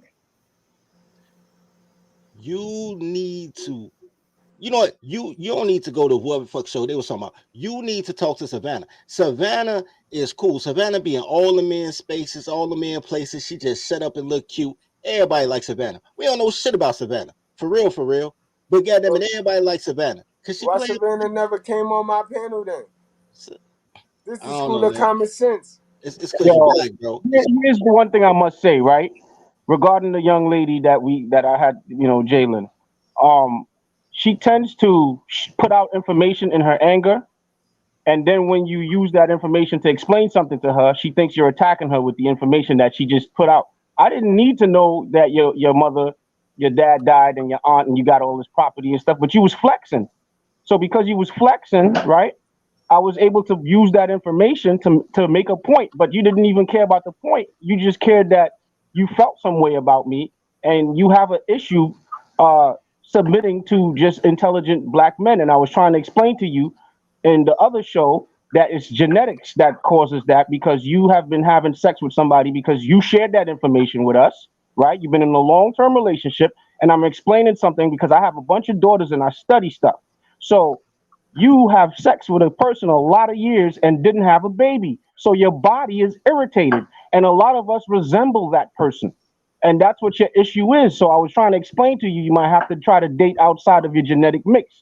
You need to, you know what? You don't need to go to whoever fuck show they was talking about. You need to talk to Savannah. Savannah is cool. Savannah be in all the men spaces, all the men places. She just shut up and look cute. Everybody likes Savannah. We don't know shit about Savannah. For real. But goddamn it, everybody likes Savannah. Cause she Why plays. Savannah never came on my panel then? This is I don't school know, of man. common sense. It's because you're black, bro. Here's the one thing I must say, right? Regarding the young lady that I had, Jalen. She tends to put out information in her anger, and then when you use that information to explain something to her, she thinks you're attacking her with the information that she just put out. I didn't need to know that your mother, your dad died, and your aunt, and you got all this property and stuff, but you was flexing. So because you was flexing, right? I was able to use that information to make a point, but you didn't even care about the point. You just cared that you felt some way about me, and you have an issue submitting to just intelligent black men. And I was trying to explain to you in the other show that it's genetics that causes that, because you have been having sex with somebody because you shared that information with us, right? You've been in a long-term relationship, and I'm explaining something because I have a bunch of daughters and I study stuff. So you have sex with a person a lot of years and didn't have a baby. So your body is irritated. And a lot of us resemble that person. And that's what your issue is. So I was trying to explain to you, you might have to try to date outside of your genetic mix.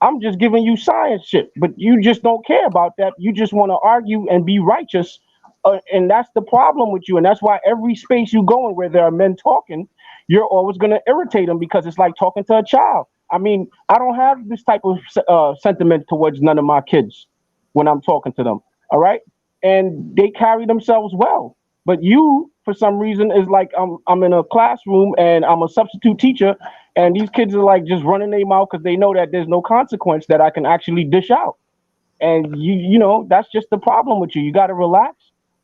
I'm just giving you science shit, but you just don't care about that. You just want to argue and be righteous. And that's the problem with you. And that's why every space you go in where there are men talking, you're always going to irritate them, because it's like talking to a child. I mean, I don't have this type of sentiment towards none of my kids when I'm talking to them. All right. And they carry themselves well. But you, for some reason, is like I'm in a classroom and I'm a substitute teacher, and these kids are like just running their mouth because they know that there's no consequence that I can actually dish out. And that's just the problem with you. You got to relax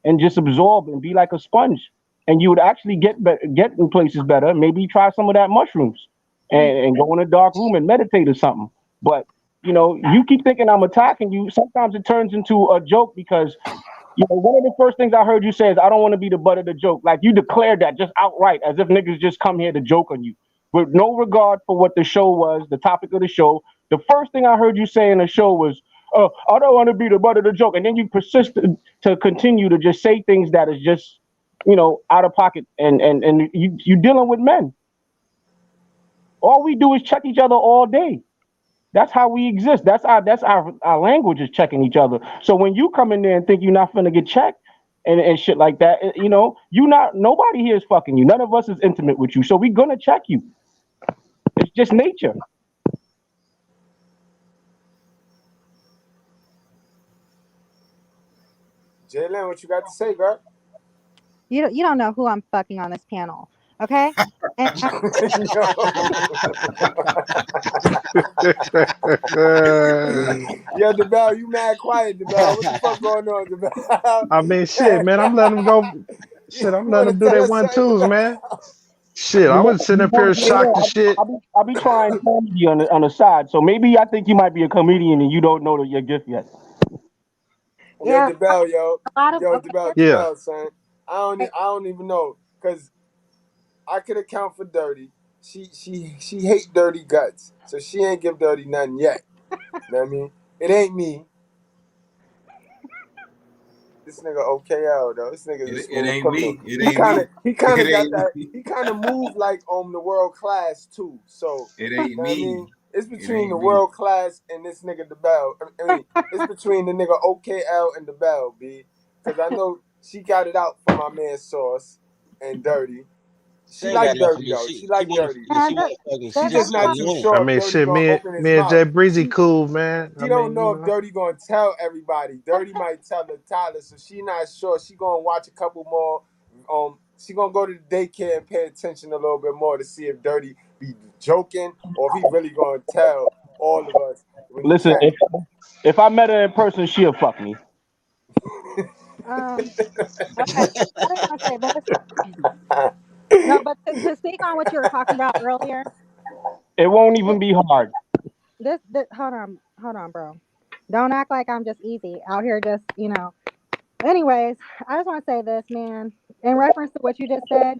and just absorb and be like a sponge, and you would actually get in places better. Maybe try some of that mushrooms and go in a dark room and meditate or something. But you keep thinking I'm attacking you. Sometimes it turns into a joke because You know, one of the first things I heard you say is, I don't want to be the butt of the joke. Like, you declared that just outright, as if niggas just come here to joke on you. With no regard for what the show was, the topic of the show. The first thing I heard you say in the show was, I don't want to be the butt of the joke. And then you persisted to continue to just say things that is just, you know, out of pocket. And you dealing with men. All we do is check each other all day. That's how we exist. That's our language is checking each other. So when you come in there and think you're not finna get checked and shit like that, you know, nobody here is fucking you. None of us is intimate with you. So we gonna check you. It's just nature. Jalen, what you got to say, girl? You don't know who I'm fucking on this panel, okay? And Yo, DeBell, you mad quiet, DeBell. What the fuck going on, DeBell? I mean, shit, man. I'm letting them go. Shit, I'm letting them do their 1-2s, man. Shit, I was sitting up here shocked as shit. I'll be trying comedy on the side. So maybe I think you might be a comedian and you don't know your gift yet. Yeah, Yo, DeBell, yo, DeBell, Yeah. son. I don't even know, cause I could account for Dirty. She hate Dirty guts, so she ain't give Dirty nothing yet. You know what I mean? It ain't me. This nigga OKL though. This nigga is It ain't criminal. me. It ain't me. He kind of It got ain't that. me. He kind of moved like the world class too. So It you ain't know what I me. mean? It's It between ain't the me. world class and this nigga DeBell. I mean, it's between the nigga OKL and DeBell, B. Because I know she got it out for my man Sauce and Dirty. She ain't like got nothing Dirty to though. she She like wanna Dirty. she wanna fucking She she just just not wanna too win. I sure if mean, Dirty shit, gonna open his me and Jay mouth. Breezy cool, man. She I don't mean, know you if know. Dirty gonna tell everybody. Dirty might tell Tyler, so she not sure. She gonna watch a couple more. She gonna go to the daycare and pay attention a little bit more to see if Dirty be joking or if he really gonna tell all of us when he Listen, can. if I met her in person, she'll fuck me. okay, I didn't want to say, but no, but to speak on what you were talking about earlier, It won't even be hard. this hold on, bro. Don't act like I'm just easy out here, just Anyways, I just want to say this, man. In reference to what you just said,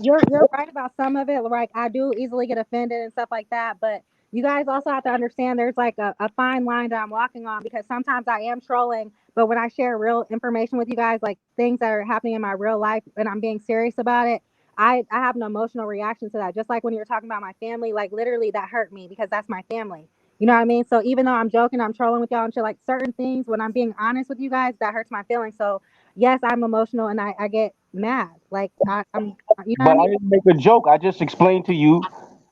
you're right about some of it. Like, I do easily get offended and stuff like that, but you guys also have to understand there's like a fine line that I'm walking on, because sometimes I am trolling, but when I share real information with you guys, like things that are happening in my real life and I'm being serious about it, I have an emotional reaction to that. Just like when you were talking about my family, like literally that hurt me because that's my family. You know what I mean? So even though I'm joking, I'm trolling with y'all and shit, like certain things, when I'm being honest with you guys, that hurts my feelings. So yes, I'm emotional and I get mad. Like I'm, you know what But I I mean? didn't make a joke. I just explained to you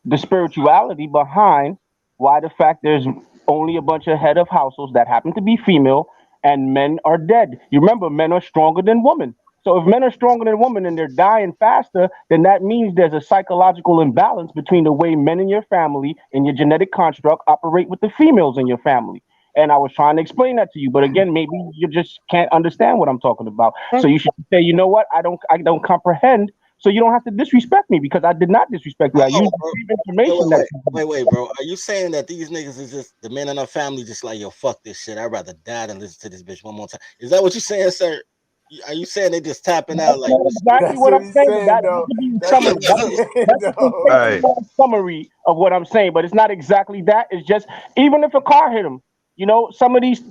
the spirituality behind why the fact there's only a bunch of head of households that happen to be female and men are dead. You remember, men are stronger than women. So if men are stronger than women and they're dying faster, then that means there's a psychological imbalance between the way men in your family and your genetic construct operate with the females in your family. And I was trying to explain that to you, but again, maybe you just can't understand what I'm talking about. So you should say, you know what, I don't comprehend. So you don't have to disrespect me, because I did not disrespect you. I used the same information Wait, bro. Are you saying that these niggas is just the men in our family just like, yo, fuck this shit? I'd rather die than listen to this bitch one more time. Is that what you're saying, sir? Are you saying they just tapping out like exactly what I'm saying. That could be summary. That's a summary of what I'm saying, but it's not exactly that. It's just, even if a car hit them, you know, some of this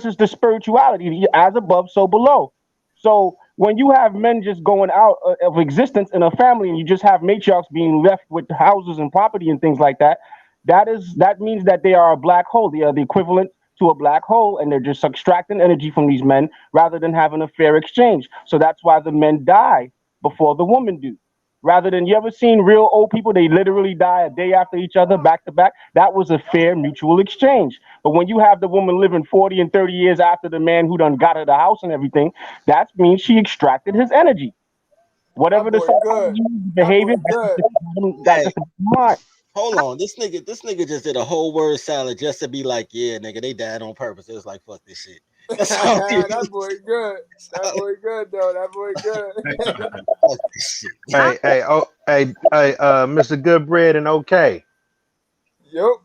is the spirituality, as above, so below. So when you have men just going out of existence in a family, and you just have matriarchs being left with houses and property and things like that, that means that they are a black hole. They are the equivalent to a black hole, and they're just extracting energy from these men rather than having a fair exchange. So that's why the men die before the women do. Rather than, you ever seen real old people, they literally die a day after each other, back to back. That was a fair mutual exchange. But when you have the woman living 40 and 30 years after the man who done got her the house and everything, that means she extracted his energy. Whatever the behavior, that's mine. hold on, this nigga just did a whole word salad just to be like, yeah, nigga, they died on purpose. It was like, fuck this shit. That's all That boy good. That boy good though. That boy good. Fuck this shit. Hey, Mr. Goodbread and OK.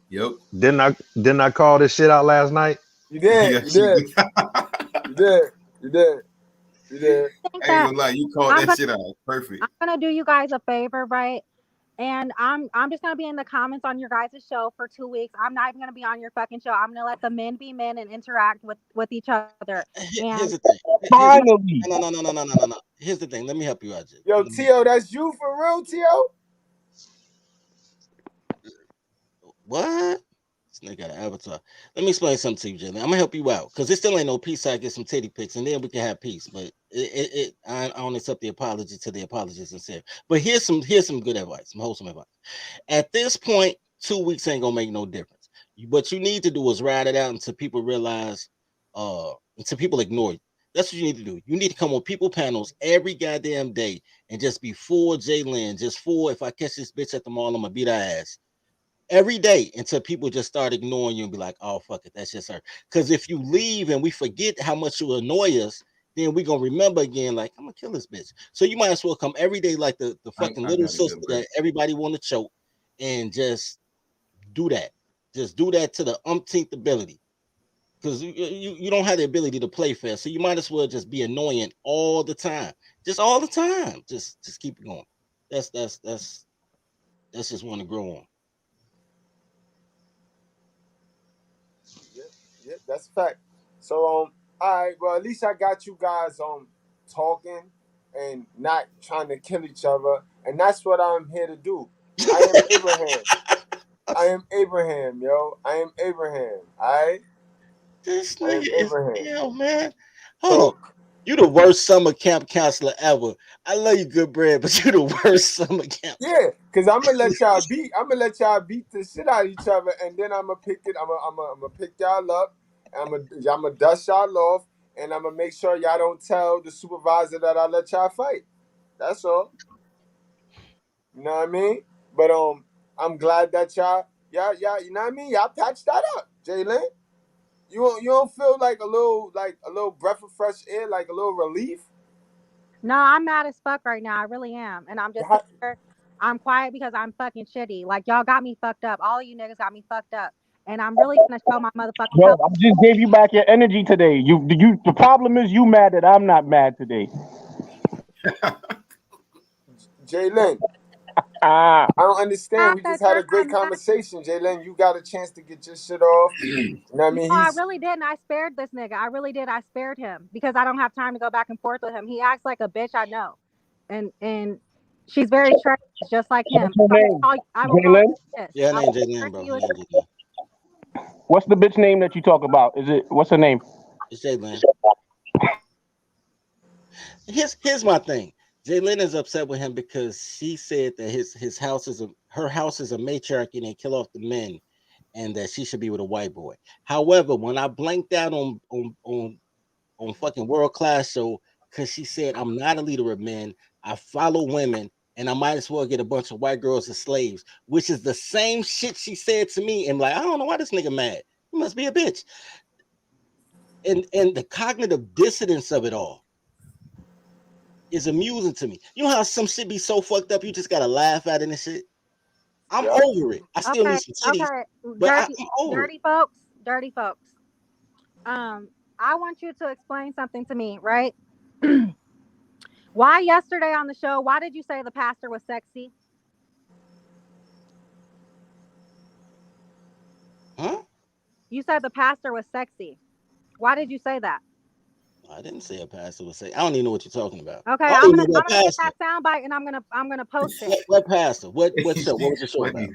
Yep. Didn't I call this shit out last night? You did. You did. You did. Yeah. I ain't gonna lie, you called I'm that shit out. Perfect. gonna do you guys a favor, right? And I'm just gonna be in the comments on your guys' show for 2 weeks. I'm not even gonna be on your fucking show. I'm gonna let the men be men and interact with each other. Here's And the thing. Finally. No. Here's the thing. Let me help you out, Jay. Yo, T.O., that's you for real, T.O.? What? This nigga got an avatar. Let me explain something to you, Jay. I'm gonna help you out because there still ain't no peace. I get some titty pics, and then we can have peace. But I don't accept the apology till the apology is sincere. But here's some good advice, some wholesome advice. At this point, 2 weeks ain't gonna make no difference. What you need to do is ride it out until people realize, until people ignore you. That's what you need to do. You need to come on people panels every goddamn day and just be for Jalen, just for if I catch this bitch at the mall, I'm gonna beat her ass. Every day until people just start ignoring you and be like, oh, fuck it, that's just her. Because if you leave and we forget how much you annoy us, then we're going to remember again, like, I'm going to kill this bitch. So you might as well come every day like the fucking little sister that everybody want to choke and just do that. Just do that to the umpteenth ability. Because you don't have the ability to play fair. So you might as well just be annoying all the time. Just all the time. Just keep it going. That's just one to grow on. Yeah, that's a fact. So all right, well at least I got you guys talking and not trying to kill each other, and that's what I'm here to do. I am Abraham. I am Abraham, yo. I am Abraham. All right. This I am nigga is Abraham. hell, man. Hold on. You the worst summer camp counselor ever. I love you, good bread, but you the worst summer camp. Yeah, cause I'm gonna let y'all beat the shit out of each other, and then I'm gonna pick it. I'm gonna pick y'all up. I'm gonna dust y'all off, and I'm gonna make sure y'all don't tell the supervisor that I let y'all fight. That's all. You know what I mean? But I'm glad that y'all, you know what I mean? Y'all patched that up, Jalen. You don't feel like a little breath of fresh air, like a little relief? no, I'm mad as fuck right now. I really am. And I'm just sitting here. I'm quiet because I'm fucking shitty. Like y'all got me fucked up. All of you niggas got me fucked up. And I'm really gonna show my motherfucking Yo, colors. I just gave you back your energy today. You the problem is you mad that I'm not mad today. Jalen, I don't understand. We just had a great conversation, Jalen. You got a chance to get your shit off. You know what I mean? No, I really didn't. I spared this nigga. I really did. I spared him because I don't have time to go back and forth with him. He acts like a bitch, I know. And she's very trash, just like him. What's her name? I will call you this. Yeah, her I name will Jalen, bro. you Her a- name Jalen. What's the bitch name that you talk about? What's her name? It's Jalen. Here's my thing. Jalen is upset with him because she said that his house is her house is a matriarchy and they kill off the men, and that she should be with a white boy. However, when I blanked out on fucking World Class Show because she said I'm not a leader of men, I follow women, and I might as well get a bunch of white girls as slaves, which is the same shit she said to me. And like, I don't know why this nigga mad. He must be a bitch. And the cognitive dissonance of it all is amusing to me. You know how some shit be so fucked up you just gotta laugh at it and shit. I'm over it. I still need some titties, but I'm over it. Dirty folks. I want you to explain something to me, right? Why yesterday on the show, why did you say the pastor was sexy? Huh? You said the pastor was sexy. Why did you say that? I didn't say a pastor would say. I don't even know what you're talking about. Okay, I I'm don't gonna even know get what that soundbite and I'm gonna post it. What pastor? What show? What was the show about?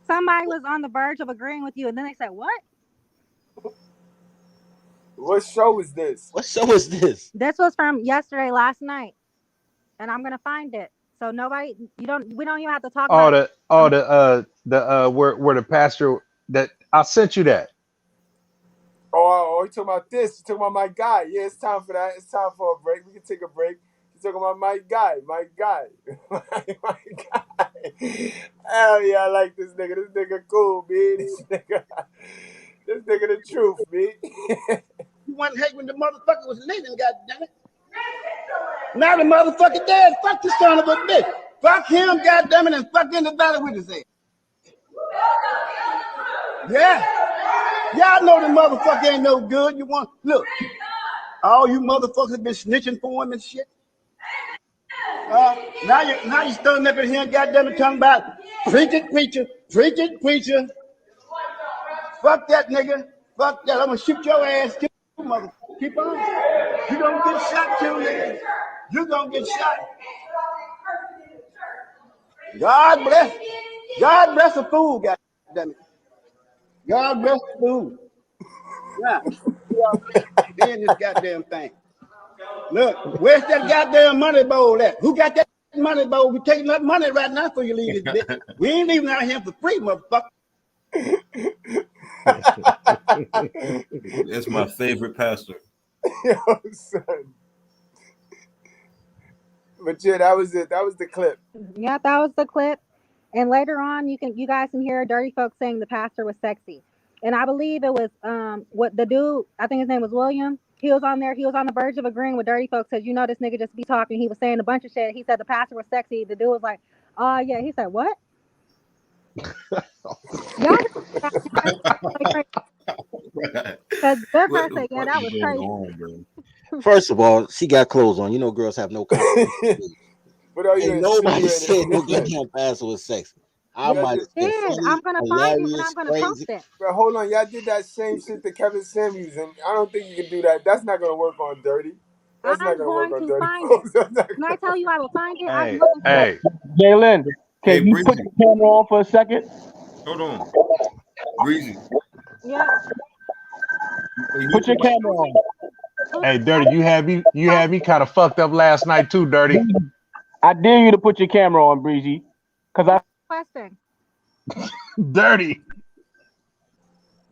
Somebody was on the verge of agreeing with you, and then they said, "What? What show is this? What show is this?" This was from yesterday, last night, and I'm gonna find it. So nobody, we don't even have to talk about it. Where the pastor that I sent you that. Oh, you talking about this? You talking about my guy? Yeah, it's time for that. It's time for a break. We can take a break. You talking about my guy? My guy. my guy. Hell yeah, I like this nigga. This nigga cool, man. This nigga the truth, man. You wasn't hate when the motherfucker was living, goddammit. Now the motherfucker dead. Fuck the son of a bitch. Fuck him, goddammit, and fuck in the valley with his ass. Yeah. Y'all know the motherfucker ain't no good. You want look. All you motherfuckers been snitching for him and shit. Now you standing up in here, goddamn it, talking about preach it, preacher, preach it, preacher. Fuck that nigga. Fuck that. I'm gonna shoot your ass too, motherfucker. Keep on. You gonna get shot too, nigga. You gonna get shot. God bless. God bless a fool, goddamn it. God bless a fool. Yeah. Doing this goddamn thing. Look, where's that goddamn money bowl at? Who got that money bowl? We taking that money right now for you leave this bitch. We ain't leaving out here for free, motherfucker. That's my favorite pastor. Yo, son. But yeah, that was it. That was the clip. Yeah, that was the clip. And later on, you guys can hear dirty folks saying the pastor was sexy. And I believe it was what the dude, I think his name was William. He was on there. He was on the verge of agreeing with dirty folks because this nigga just be talking. He was saying a bunch of shit. He said the pastor was sexy. The dude was like, oh yeah. He said what? Y'all because good person said, yeah, that was crazy. First of all, she got clothes on. You know, girls have no confidence. But are you and nobody said no goddamn pastor was sexy. I might have said funny, I'm gonna find it and I'm gonna post it. But hold on, y'all did that same shit to Kevin Samuels, and I don't think you can do that. That's not gonna work on Dirty. That's not gonna work on Dirty. Can I tell you I will find it? Hey, hey, Jalen, can you put the camera on for a second? Hold on. Breezy. Yeah. Put your camera on. Hey, Dirty, you had me kind of fucked up last night too, Dirty. I dare you to put your camera on, Breezy, because Question. Dirty.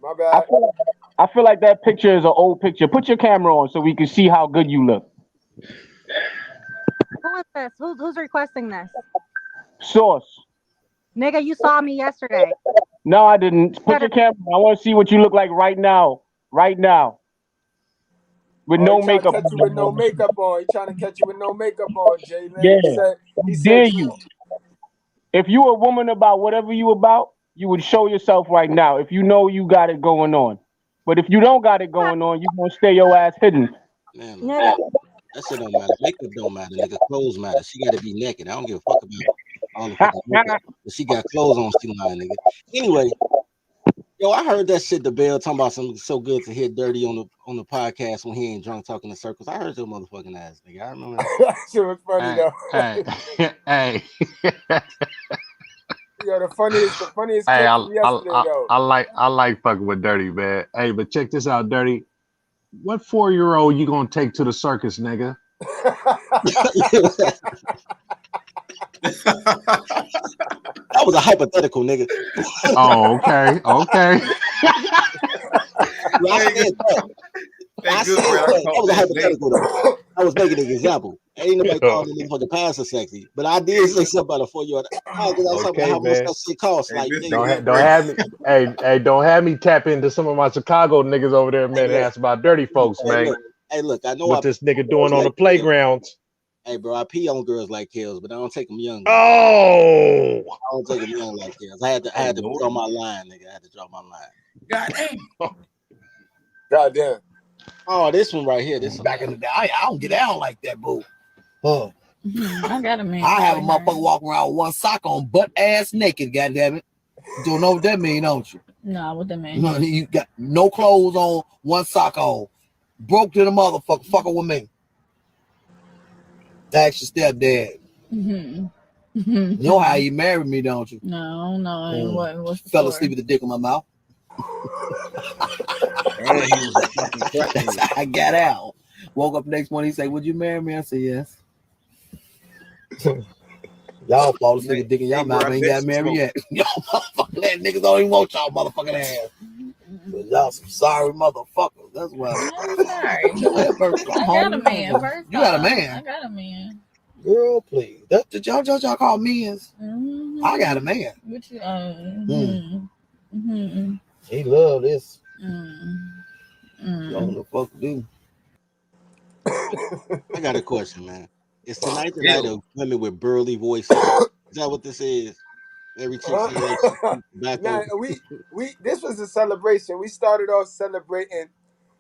My bad. I feel like that picture is an old picture. Put your camera on so we can see how good you look. Who is this? Who's requesting this? Source. Nigga, you saw me yesterday. No, I didn't. Put your camera on. I want to see what you look like right now. Right now. With no makeup on. With no makeup on. He trying to catch you with no makeup on, Jalen. Yeah. He Dare said you. If you a woman about whatever you about, you would show yourself right now if you know you got it going on. But if you don't got it going on, you gonna stay your ass hidden. Man, that shit don't matter. Makeup don't matter, nigga. Clothes matter. She got to be naked. I don't give a fuck about all the fucking makeup. If she got clothes on, she lying, nigga. Anyway, yo, I heard that shit. The Bell talking about something so good to hear Dirty on the podcast when he ain't drunk talking in circles. I heard your motherfucking ass, nigga. I remember that shit was funny though. Hey. Yo, the funniest Hey, clip from yesterday though. I like fucking with Dirty, man. Hey, but check this out, Dirty. What 4-year-old you gonna take to the circus, nigga? That was a hypothetical, nigga. Oh, okay. I said that was a hypothetical though. I was making an example. Ain't nobody calling the motherfucking pastor sexy, but I did say something about a 4-year-old. I was talking about how much that shit costs. Like, don't have me. Hey, don't have me tap into some of my Chicago niggas over there, man. And ask about dirty folks, man. Look, I know what this nigga doing on the playgrounds. Hey, bro, I pee on girls like kills, but I don't take them young. Oh, I don't take them young like kills. I had to draw my line, nigga. I had to draw my line. God damn. Oh, this one right here. This back in the day, I don't get out like that, boo. Oh, I got a man. I have a motherfucker walking around with one sock on, butt ass naked. Goddamn it! You don't know what that mean, don't you? No, what that mean? You got no clothes on, one sock on, broke to the motherfucker, fucking with me. That's your stepdad. Mm-hmm. You know how he married me, don't you? No. What's the fell story? asleep with the dick in my mouth. I got out. Woke up next morning. He said, "Would you marry me?" I said, "Yes." Y'all fall asleep with dick in y'all mouth. Ain't got married yet. Y'all motherfucking ass niggas don't even want y'all motherfucking ass. Y'all some sorry motherfuckers. That's why. I'm sorry. I got a man. First You got a man. I got a man. Girl, please. Did y'all call men's? Mm-hmm. I got a man. What you? Mm-hmm. He love this. Mm-hmm. Y'all the fuck do. I got a question, man. Is tonight the night of women with burly voices? Is that what this is? Every chick back nah, we this was a celebration. We started off celebrating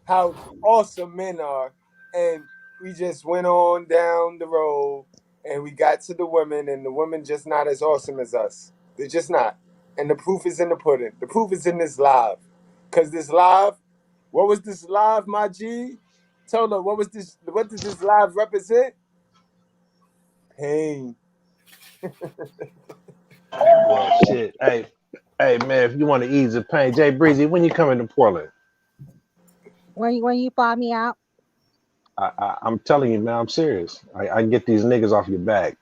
how awesome men are, And we just went on down the road, and we got to the women, and the women just not as awesome as us. They're just not. And the proof is in the pudding. The proof is in this live. Because this live, what was this live, my G? Tell her, what did this live represent? Pain. Well, shit. Hey, man, if you want to ease the pain, Jay Breezy, when you coming to Portland? When you fly me out? I'm telling you, man, I'm serious. I can get these niggas off your back.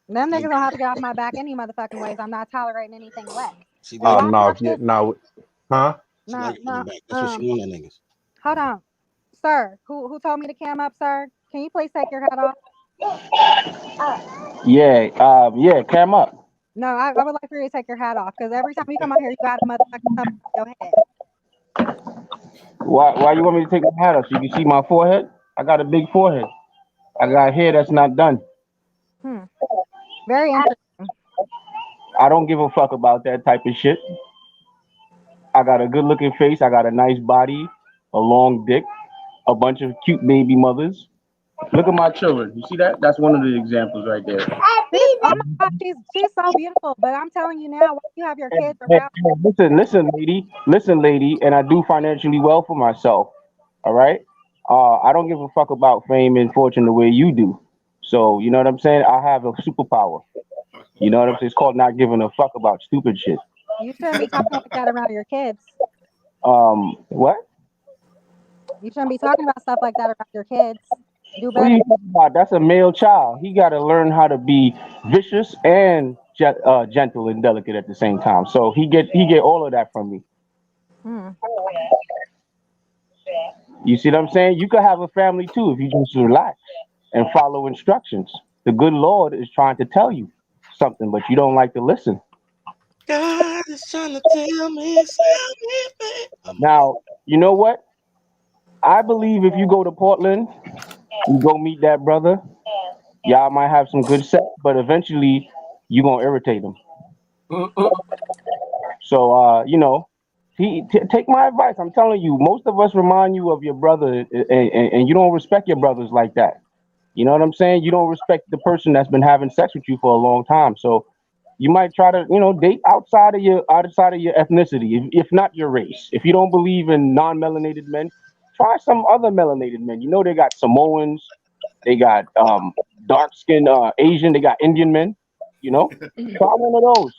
Them niggas don't have to get off my back any motherfucking ways. I'm not tolerating anything less. Oh no, huh? No. That's what she want, niggas. Hold on, sir. Who told me to cam up, sir? Can you please take your head off? Yeah, cam up. No, I would like for you to take your hat off because every time you come out here, you got a motherfucking thumb on your head. Why you want me to take my hat off so you can see my forehead? I got a big forehead. I got hair that's not done. Very interesting. I don't give a fuck about that type of shit. I got a good looking face. I got a nice body, a long dick, a bunch of cute baby mothers. Look at my children. You see that? That's one of the examples right there. Oh my God, she's so beautiful. But I'm telling you now, when you have your kids around. Listen, lady, and I do financially well for myself. All right. I don't give a fuck about fame and fortune the way you do. So you know what I'm saying? I have a superpower. You know what I'm saying? It's called not giving a fuck about stupid shit. You shouldn't be talking like that around your kids. What? You shouldn't be talking about stuff like that around your kids. Do What are better. you talking about? That's a male child. He got to learn how to be vicious and gentle and delicate at the same time. So he get all of that from me. You see what I'm saying? You could have a family too if you just relax and follow instructions. The good Lord is trying to tell you something, but you don't like to listen. God is trying to tell me something. Now, you know what? I believe if you go to Portland, you go meet that brother, y'all might have some good sex, but eventually you're going to irritate him. So, take my advice. I'm telling you, most of us remind you of your brother, and you don't respect your brothers like that. You know what I'm saying? You don't respect the person that's been having sex with you for a long time. So you might try to, date outside of your ethnicity, if not your race. If you don't believe in non-melanated men, try some other melanated men. You know they got Samoans, they got dark-skinned Asian, they got Indian men. Try one of those.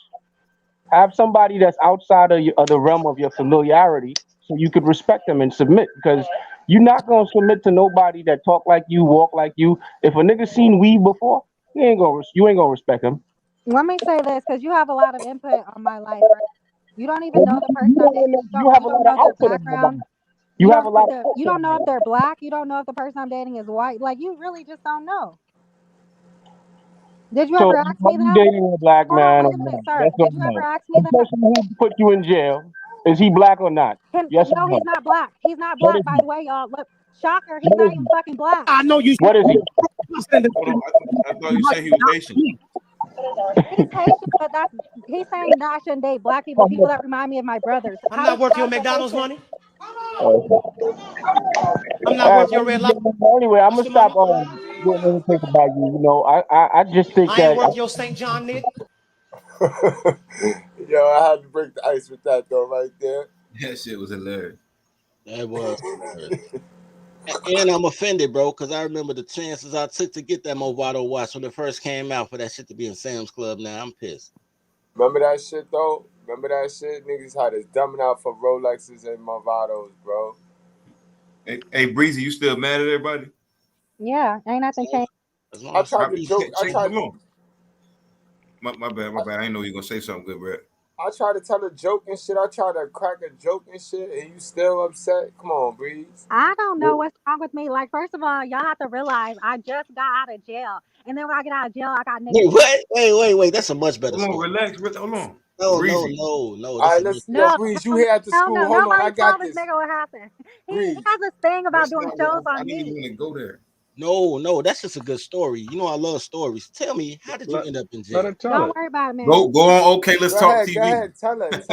Have somebody that's outside of the realm of your familiarity, so you could respect them and submit. Because you're not gonna submit to nobody that talk like you, walk like you. If a nigga seen weed before, you ain't gonna respect him. Let me say this, because you have a lot of input on my life, right? You don't even know the person. You have a lot of output on my life. You have a lot. You don't know if they're black. You don't know if the person I'm dating is white. Like, you really just don't know. Did you ever ask me that? Dating a black man or not? Sir, did you ever ask me that? The person who put you in jail, is he black or not? Yes or No, no? he's not black. He's not black, by the way, y'all. Look, shocker, he's not even fucking black. I know you. What is he? Hold on, I thought you said he was Haitian. He's Haitian, but he's saying that I shouldn't date black people that remind me of my brothers. I'm not worth your McDonald's money. I'm not worth your red light. Anyway, I'm gonna stop doing anything about you. I just think I ain't worth your St. John, Nick. Yo, I had to break the ice with that though, right there. That shit was hilarious. That was hilarious. And I'm offended, bro, because I remember the chances I took to get that Movado watch when it first came out for that shit to be in Sam's Club. Now I'm pissed. Remember that shit though? Remember that shit? Niggas had us dumbing out for Rolexes and Movados, bro. Hey, Breezy, you still mad at everybody? Yeah, ain't nothing changed. I tried to joke. My bad. I didn't know you were gonna say something good, Brad. I try to tell a joke and shit. I try to crack a joke and shit, and you still upset? Come on, Breeze. I don't know what's wrong with me. Like, first of all, y'all have to realize I just got out of jail. And then when I get out of jail, I got niggas. Wait. That's a much better story. Relax. Hold on. No. All right, listen. Yo, Breeze, you here at the school. Hold on, I got this. Nigga what happened. He has this thing about doing shows on me. I didn't even go there. No, that's just a good story. You know I love stories. Tell me, how did you end up in jail? Don't worry about it, man. Go on. Okay, let's talk TV. Go ahead. Tell us.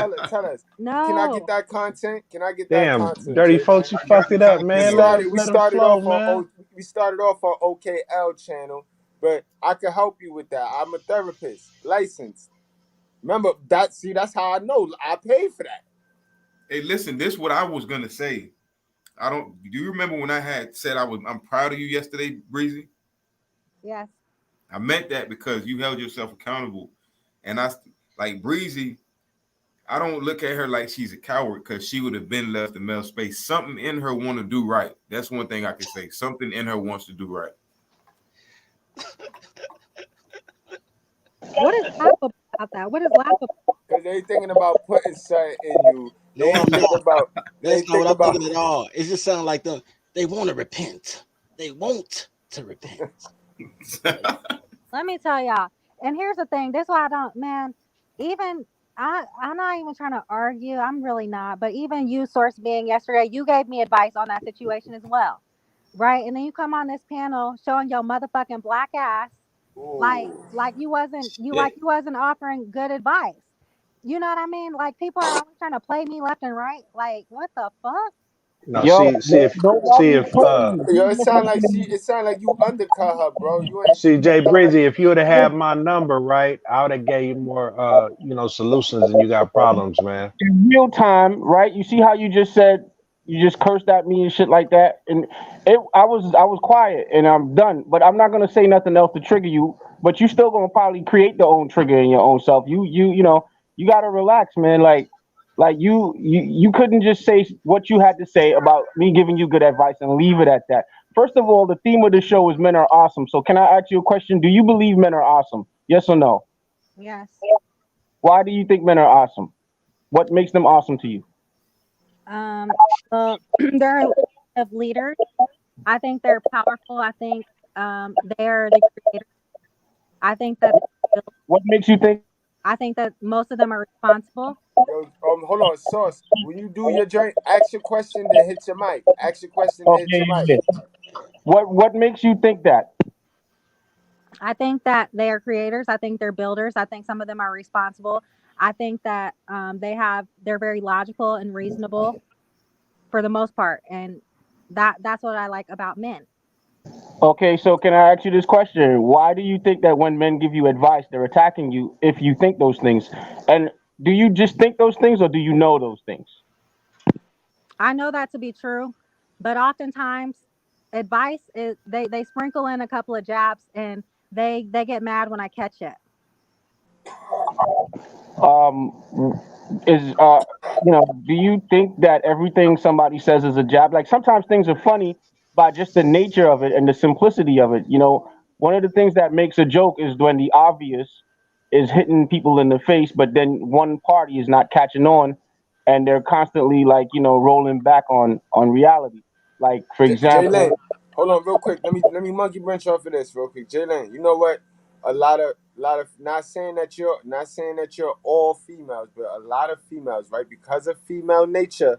No. Can I get that content? Damn, dirty folks, you fucked it up, man. We started off we started off on OKL channel, but I could help you with that. I'm a therapist, licensed. Remember that's how I know. I paid for that. Hey, listen, this is what I was gonna say. Do you remember when I had said I'm proud of you yesterday, Breezy? Yes. I meant that because you held yourself accountable. And I like Breezy, I don't look at her like she's a coward because she would have been left in male space. Something in her want to do right. That's one thing I can say. Something in her wants to do right. What is laughable about that? What is laughable? Because they thinking about putting something in you. No, I'm not. That's not what I'm about thinking at all. It just sounds like they want to repent. They want to repent. Let me tell y'all. And here's the thing. This is why I don't, man. Even I'm not even trying to argue. I'm really not. But even you, Source Being, yesterday, you gave me advice on that situation as well, right? And then you come on this panel showing your motherfucking black ass, like you wasn't offering good advice. You know what I mean? Like people are always trying to play me left and right. Like what the fuck? No, see if Yo, it sound like you undercut her, bro. You ain't see Jay Breezy, if you would have had my number, right, I would have gave you more solutions and you got problems, man. In real time, right? You see how you just said you just cursed at me and shit like that, and I was quiet and I'm done. But I'm not gonna say nothing else to trigger you. But you still gonna probably create the own trigger in your own self. You gotta relax, man. Like you couldn't just say what you had to say about me giving you good advice and leave it at that. First of all, the theme of the show is men are awesome. So can I ask you a question? Do you believe men are awesome? Yes or no? Yes. Why do you think men are awesome? What makes them awesome to you? Well, they're of leaders. I think they're powerful. I think they're the creators. I think that. What makes you think? I think that most of them are responsible. Yo, hold on, Sauce. When you do your joint, ask your question, then hit your mic. Ask your question, then hit your mic. Yeah. What makes you think that? I think that they are creators. I think they're builders. I think some of them are responsible. I think that they're very logical and reasonable for the most part, and that's what I like about men. Okay, so can I ask you this question? Why do you think that when men give you advice, they're attacking you if you think those things? And do you just think those things or do you know those things? I know that to be true, but oftentimes advice is they sprinkle in a couple of jabs and they get mad when I catch it. Do you think that everything somebody says is a jab? Like sometimes things are funny by just the nature of it and the simplicity of it. You know, one of the things that makes a joke is when the obvious is hitting people in the face, but then one party is not catching on and they're constantly rolling back on reality. Like for example, Jalen, hold on real quick. Let me monkey wrench off of this real quick. Jalen, you know what? A lot of not saying that you're all females, but a lot of females, right? Because of female nature,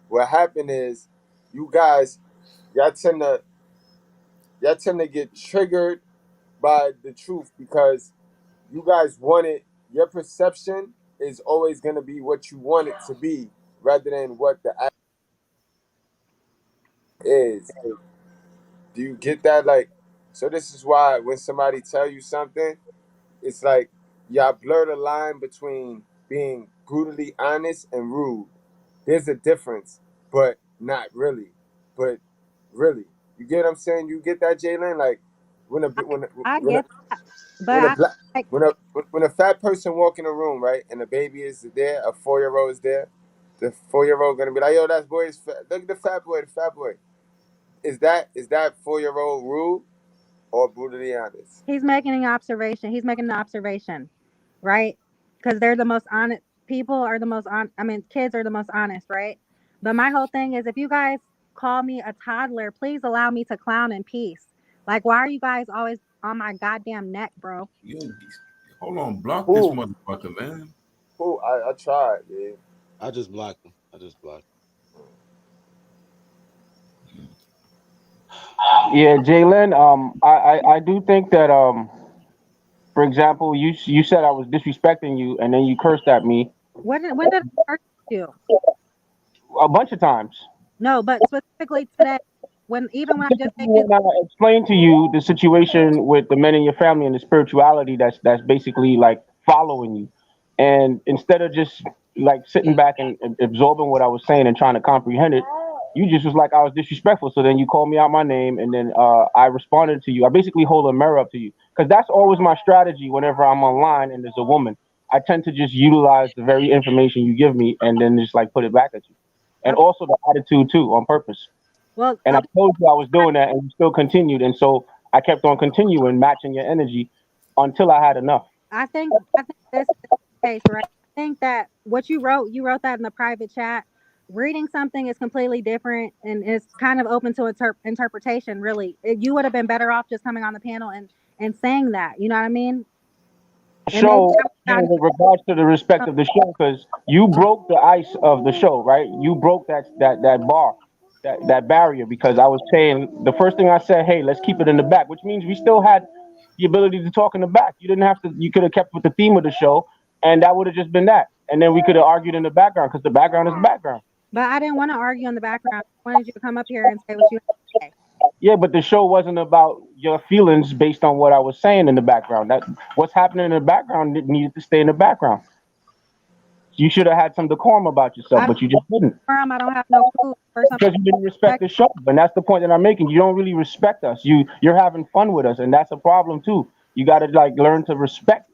what happened is you guys y'all tend to get triggered by the truth because you guys want it. Your perception is always gonna be what you want it to be, rather than what the act is. Do you get that? Like, so this is why when somebody tell you something, it's like y'all blur the line between being brutally honest and rude. There's a difference, but not really. But really, you get what I'm saying? You get that, Jalen? Like when a fat person walk in a room, right, and a baby is there, a 4-year-old is there, the 4-year-old gonna be like, "Yo, that boy is fat. Look at the fat boy, the fat boy." Is that 4-year-old rude or brutally honest? He's making an observation. He's making an observation, right? Because they're the most honest. People are the most on. I mean, kids are the most honest, right? But my whole thing is, if you guys call me a toddler, please allow me to clown in peace. Like, why are you guys always on my goddamn neck, bro? Hold on, block this motherfucker, man. I tried, man. I just blocked him. Yeah, Jalen. I do think that for example, you said I was disrespecting you, and then you cursed at me. When did I curse you? A bunch of times. No, but specifically today, even when I just take When I explain to you the situation with the men in your family and the spirituality that's basically like following you, and instead of just like sitting back and absorbing what I was saying and trying to comprehend it, you just was like I was disrespectful. So then you called me out my name, and then I responded to you. I basically hold a mirror up to you because that's always my strategy whenever I'm online and there's a woman. I tend to just utilize the very information you give me and then just like put it back at you, and also the attitude too on purpose. Well, and I told you I was doing that, and you still continued, and so I kept on continuing, matching your energy until I had enough. I think this is the case, right? I think that what you wrote that in the private chat. Reading something is completely different, and it's kind of open to interpretation. Really, you would have been better off just coming on the panel and saying that. You know what I mean? So, with regards to the respect of the show, because you broke the ice of the show, right? You broke that bar, that barrier, because I was saying the first thing I said, hey, let's keep it in the back, which means we still had the ability to talk in the back. You didn't have to. You could have kept with the theme of the show, and that would have just been that. And then we could have argued in the background because the background is the background. But I didn't want to argue in the background. I wanted you to come up here and say what you had to say. Yeah, but the show wasn't about your feelings based on what I was saying in the background. That what's happening in the background needed to stay in the background. You should have had some decorum about yourself, but you just didn't. I don't have no food or something. Because you didn't respect the show, and that's the point that I'm making. You don't really respect us. You're having fun with us, and that's a problem too. You got to like learn to respect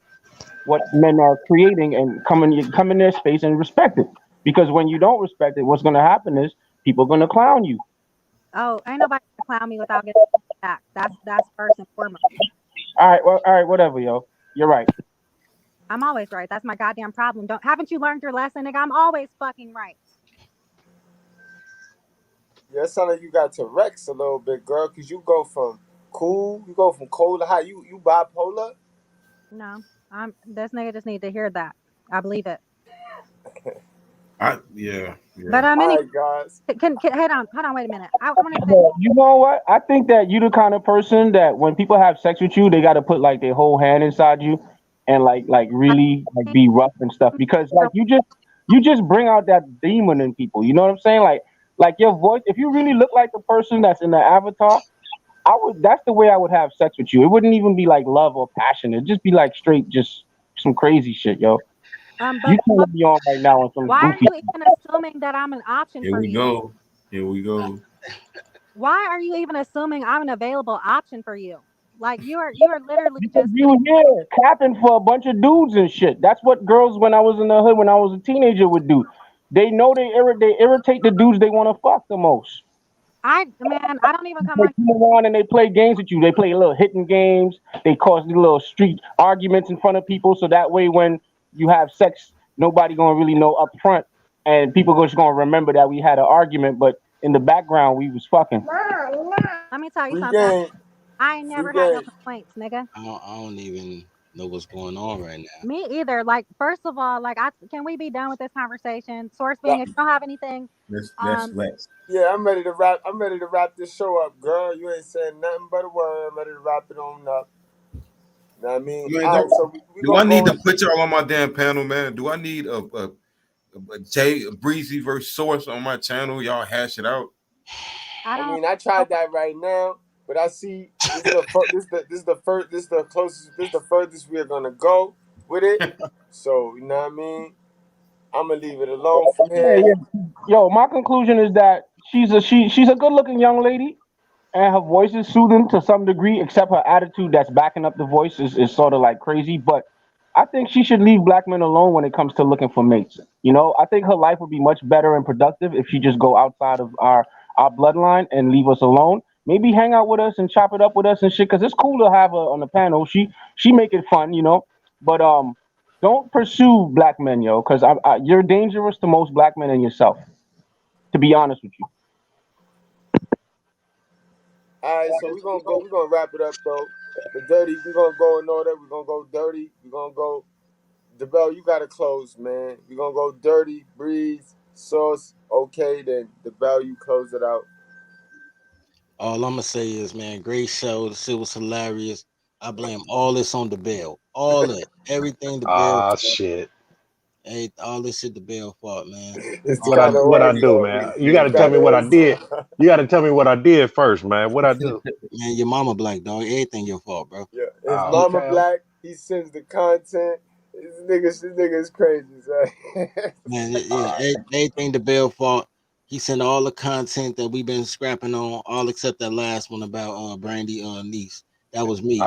what men are creating and come in their space and respect it. Because when you don't respect it, what's going to happen is people are going to clown you. Oh, ain't nobody gonna clown me without getting back. That's first and foremost. All right, whatever, yo. You're right. I'm always right. That's my goddamn problem. Haven't you learned your lesson, nigga? I'm always fucking right. Yeah, it sounds like you got to Rex a little bit, girl, because you go from cool, you go from cold to hot. You bipolar? No, this nigga just need to hear that. I believe it. Yeah. But anyway, guys. Hold on, wait a minute. I want to say, you know what? I think that you're the kind of person that when people have sex with you, they got to put like their whole hand inside you and like really like be rough and stuff, because like you just bring out that demon in people. You know what I'm saying? Like your voice. If you really look like the person that's in the avatar, that's the way I would have sex with you. It wouldn't even be like love or passion. It'd just be like straight, just some crazy shit, yo. You can't be on right now on some why goofy. are you even assuming that I'm an option for you? Here we go. Why are you even assuming I'm an available option for you? Like you are literally just You here capping for a bunch of dudes and shit. That's what girls when I was in the hood when I was a teenager would do. They know they irritate the dudes they want to fuck the most. I don't even come They come around and they play games with you. They play little hitting games. They cause little street arguments in front of people, so that way when you have sex, nobody gonna really know up front, and people just gonna remember that we had an argument, but in the background we was fucking. Let me tell you something. I ain't never had no complaints, nigga. I don't even know what's going on right now. Me either. Like, first of all, can we be done with this conversation? Source being, if you don't have anything, let's. Yeah, I'm ready to wrap. I'm ready to wrap this show up, girl. You ain't saying nothing but a word. I'm ready to wrap it on up. You know what I mean? Man, All right, so we do I need to put y'all on my damn panel, man? Do I need a Breezy versus Source on my channel? Y'all hash it out. I mean, I tried that right now, but I see this is the furthest we're gonna go with it. So you know what I mean? I'm gonna leave it alone from here. Yeah. Yo, my conclusion is that she's a good looking young lady, and her voice is soothing to some degree, except her attitude that's backing up the voice is sort of like crazy. But I think she should leave black men alone when it comes to looking for mates. You know, I think her life would be much better and productive if she just go outside of our bloodline and leave us alone. Maybe hang out with us and chop it up with us and shit, because it's cool to have her on the panel. She make it fun, you know. But don't pursue black men, yo, because you're dangerous to most black men and yourself, to be honest with you. All right, so we're gonna wrap it up though. The dirty, we're gonna go in order. We're gonna go dirty. We're gonna go. DeBell, you gotta close, man. We're gonna go dirty, Breeze, Sauce. Okay, then DeBell, you close it out. All I'm gonna say is, man, great show. The shit was hilarious. I blame all this on the Bell. All it, everything the Bell. Shit. Hey, all this shit the Bell fault, man. What I do, man? You got to tell me what I did. You got to tell me what I did first, man. What I do? Man, your mama black, dog. Everything your fault, bro. Yeah, his mama black. He sends the content. This nigga is crazy, son. Man, everything the Bell fault. He sent all the content that we've been scrapping on, all except that last one about Brandy niece. That was me.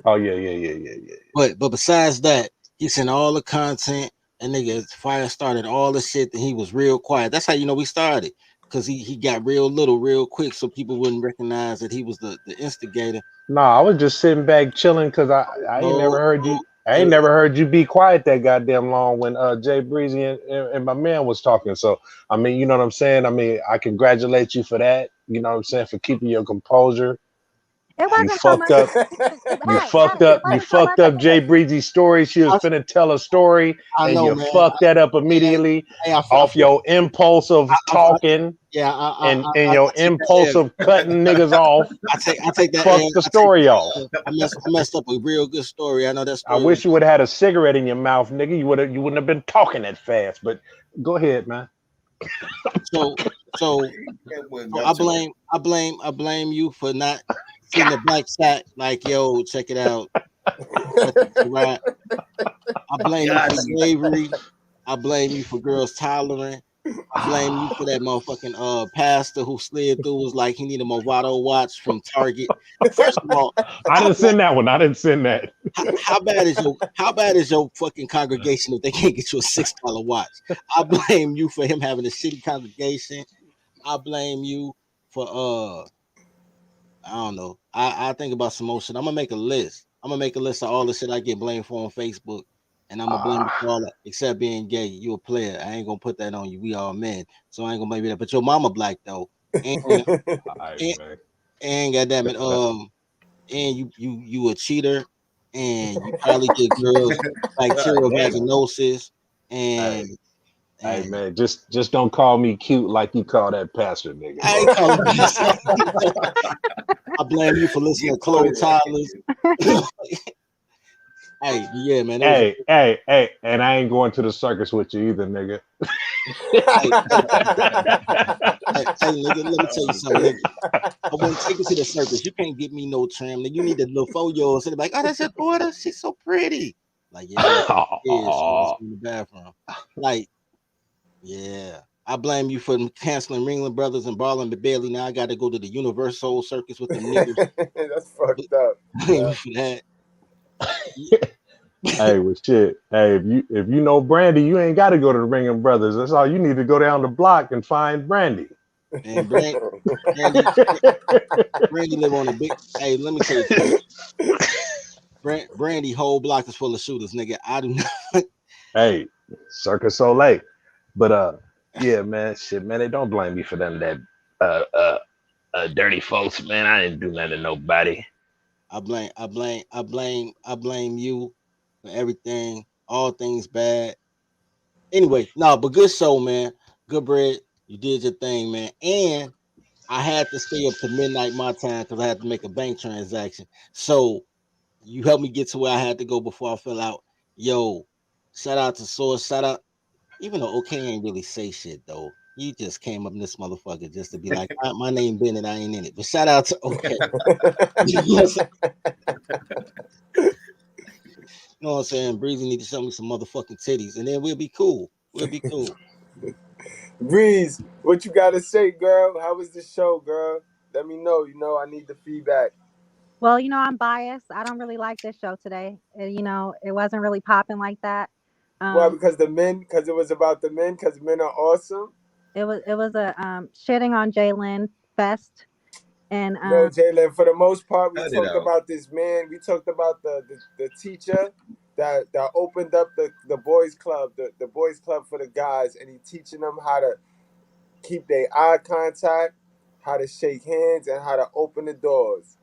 Oh yeah. But besides that, he sent all the content. And nigga fire started all the shit that he was real quiet. That's how you know we started. Because he got real little real quick so people wouldn't recognize that he was the instigator. Nah, I was just sitting back chilling because I ain't never heard you. I ain't never heard you be quiet that goddamn long when Jay Breezy and my man was talking. So I mean, you know what I'm saying? I mean, I congratulate you for that. You know what I'm saying? For keeping your composure. It wasn't You fucked up. You fucked up Jay Breezy's story. She was finna tell a story, and know, you man. fucked that up immediately off your impulse of talking. And your impulse of cutting niggas off. I take that. Fuck the story off. I messed up a real good story. I know that story. I wish you would have had a cigarette in your mouth, nigga. You wouldn't have been talking that fast. But go ahead, man. So I blame you for not seeing the black sack. Like, yo, check it out. I blame you for slavery. I blame you for girls tolerant. I blame you for that motherfucking pastor who slid through was like he need a Movado watch from Target. First of all, I didn't send that one. I didn't send that. How bad is your fucking congregation if they can't get you a $6 watch? I blame you for him having a shitty congregation. I blame you for I don't know. I think about some more shit. I'm gonna make a list. I'm gonna make a list of all the shit I get blamed for on Facebook. And I'm gonna blame you for all that, except being gay. You a player. I ain't gonna put that on you. We all men, so I ain't gonna blame you that. But your mama black though, and goddamn it, and you a cheater, and you probably get girls bacterial vaginosis, and hey man, just don't call me cute like you call that pastor nigga. I ain't calling I blame you for listening to Chloe Tyler's. Hey, yeah, man. Hey, and I ain't going to the circus with you either, nigga. Hey, nigga, let me tell you something, nigga. I wouldn't take you to the circus. You can't get me no trim. You need a little 4-year-old sitting like, oh, that's your daughter. She's so pretty. Like, yeah, she was in the bathroom. Like, yeah. I blame you for canceling Ringling Brothers and Ballin' Bailey. Now I got to go to the Universal Circus with the niggas. That's fucked up. Blame you for that. Hey, well, shit. Hey, if you know Brandy, you ain't got to go to the Ringling Brothers. That's all you need to go down the block and find Brandy. And Brandy live on a big. Hey, let me tell you something. Brandy whole block is full of shooters, nigga. I do not. Hey, Circus Soleil, but yeah, man, shit, man, they don't blame me for none of that. Dirty folks, man. I didn't do nothing to nobody. I blame you for everything, all things bad. Anyway, no, but good show, man. Goodbread, you did your thing, man. And I had to stay up to midnight my time because I had to make a bank transaction. So you helped me get to where I had to go before I fell out. Yo, shout out to Source. Shout out, even though OK ain't really say shit though. You just came up in this motherfucker just to be like, my name Bennett, I ain't in it. But shout out to OK. You know what I'm saying? Breezy need to show me some motherfucking titties, and then we'll be cool. We'll be cool. Breeze, what you gotta say, girl? How was the show, girl? Let me know. You know, I need the feedback. Well, I'm biased. I don't really like this show today. It wasn't really popping like that. Why? Because it was about the men, because men are awesome. It was a shitting on Jalen fest. And no, Jalen, for the most part, we talked about this man. We talked about the teacher that opened up the boys club, the boys club for the guys, and he teaching them how to keep their eye contact, how to shake hands, and how to open the doors.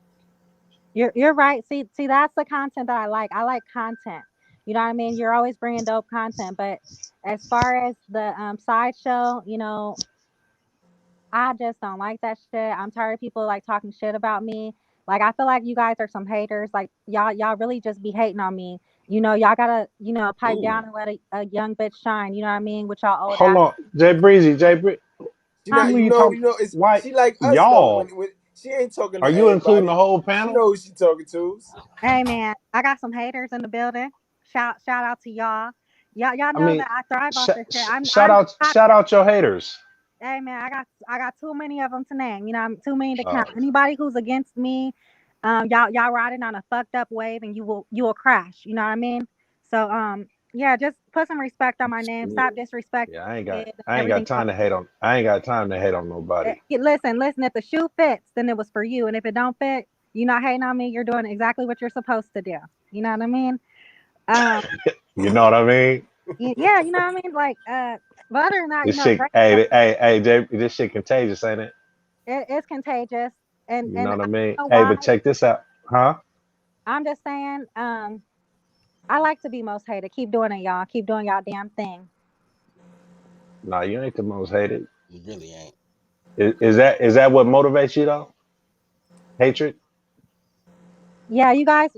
You're right. See, that's the content that I like. I like content. You know what I mean? You're always bringing dope content, but as far as the sideshow, I just don't like that shit. I'm tired of people like talking shit about me. Like, I feel like you guys are some haters. Like, y'all really just be hating on me. You know, y'all gotta, you know, pipe Ooh. down and let a young bitch shine. You know what I mean? With y'all old Hold ass. on, Jay Breezy, She not, who you you know, talking? it's Why she like us though. y'all? When she ain't talking to Are you including the everybody, whole she panel? know who she talking to. Hey man, I got some haters in the building. Shout out to y'all. Y'all I know mean, that I thrive off this shit. shout I'm just out, shout out your haters. hey man, I got too many of them to name. You know, I'm too many to count. Oh, Anybody who's against me, y'all riding on a fucked up wave, and you will crash. You know what I mean? So yeah, just put some respect on my name. Stop disrespecting yeah, it and I ain't got everything else. time to hate on. I ain't got time to hate on nobody. Listen. If the shoe fits, then it was for you, and if it don't fit, you're not hating on me. You're doing exactly what you're supposed to do. You know what I mean? Um, You know what I mean? yeah, you know what I mean. Like, but other than that, you This know, shit, great stuff. hey, Jay, this shit contagious, ain't it? It's contagious, You and know I what I don't mean? know Hey, why. but check this out, huh? I'm just saying, I like to be most hated. Keep doing it, y'all. Keep doing y'all damn thing. Nah, you ain't the most hated. You really ain't. Is that what motivates you though? Hatred? Yeah, you guys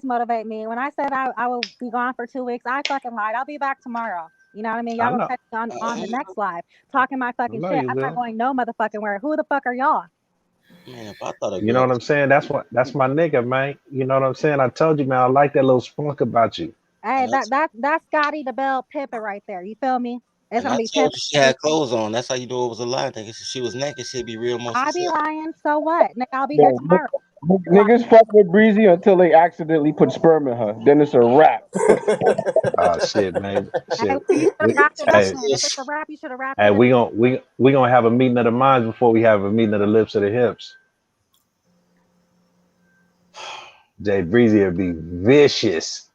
motivate me. When I said I will be gone for 2 weeks, I fucking lied. I'll be back tomorrow. You know what I mean? I Y'all gonna know. catch me on the next live talking my I fucking know shit. you I'm not will. going no motherfucking where. Who the fuck are y'all? Man, if I thought a You know girl what I'm was saying? That's my nigga, man. You know what I'm saying? I told you, man. I like that little spunk about you. Hey, and I that's Scotty the Bell Pippen right there. You feel me? It's and gonna I be told Pimp. you she had clothes on. That's how you know it was a lie. Nigga, if she was naked, she'd be real most I be upset. lying. So what? Nigga, I'll be here Yo, tomorrow. niggas fuck with Breezy until they accidentally put sperm in her. Then it's a wrap. Oh shit, man. Hey, Shit. you should have wrapped it up Hey, then. If it's a wrap, you should have wrapped hey, it up. we gonna have a meeting of the minds before we have a meeting of the lips of the hips. Jay Breezy will be vicious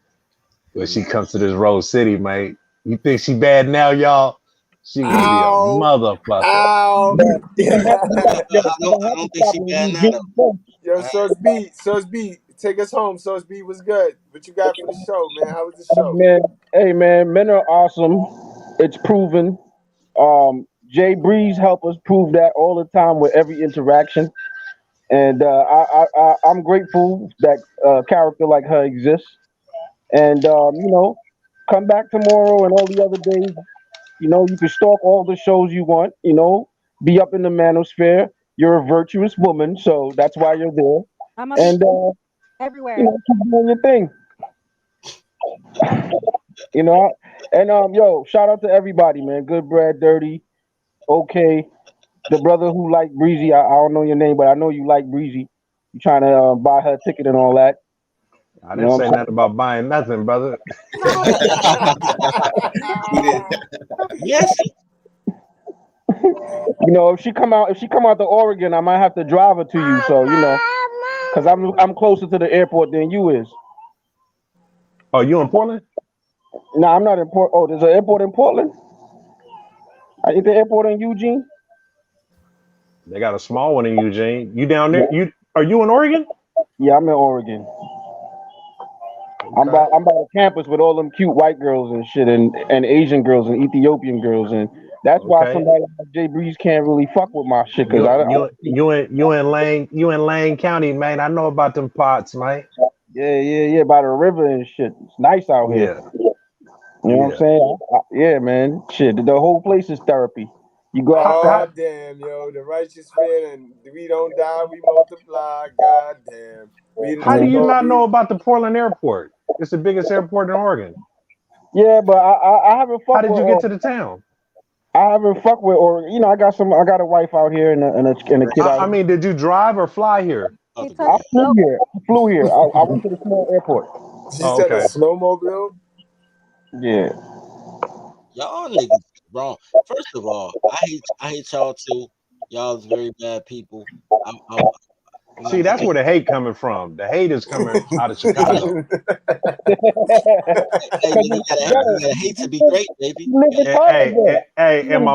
when she comes to this Rose City, mate. You think she bad now, y'all? She gonna be a Ow, motherfucker. ow. I don't think she bad now though. Yo, I, Sus B, take us home. Sus B was good. What you got for the show, man? How was the show? Hey man, men are awesome. It's proven. Jay Breeze help us prove that all the time with every interaction. And I'm grateful that character like her exists. And you know, come back tomorrow and all the other days. You know, you can stalk all the shows you want. You know, be up in the manosphere. You're a virtuous woman, so that's why you're I'm there. gonna be And you everywhere. know, keep doing your thing. You know, and yo, shout out to everybody, man. Good bread, dirty, okay. The brother who liked Breezy, I don't know your name, but I know you like Breezy. You trying to buy her a ticket and all that. I You know didn't what say I'm nothing about buying nothing, brother. yes. You know, if she come out to Oregon, I might have to drive her to you. So you know, cause I'm closer to the airport than you is. Oh, you in Portland? No, I'm not in Port. Oh, there's an airport in Portland. Ain't the airport in Eugene? They got a small one in Eugene. You down there? Are you in Oregon? Yeah, I'm in Oregon. Okay. I'm by the campus with all them cute white girls and shit, and Asian girls and Ethiopian girls, and that's why Okay. somebody like Jay Breeze can't really fuck with my shit. Cause You in Lane County, man. I know about them pots, man. yeah, by the river and shit. It's nice out here. Yeah. You know what I'm Yeah. saying? Yeah, man. Shit, the whole place is therapy. You go Oh outside. damn, yo, the righteous man, and we don't die, we multiply. God damn. Read the How do tape you on not me. know about the Portland airport? It's the biggest airport in Oregon. Yeah, but I haven't How fucked did with you get to the town? I haven't fucked with or you know I got a wife out here and a kid out I here. mean, did you drive or fly here? He took I the flew nope. here. I went to the small airport. She Oh, said a okay. snowmobile. Yeah. Y'all niggas wrong. First of all, I hate y'all too. Y'all is very bad people. You know, See, that's where the hate coming from. The hate is coming out of Chicago. hey, you gotta hate to be great, baby. And my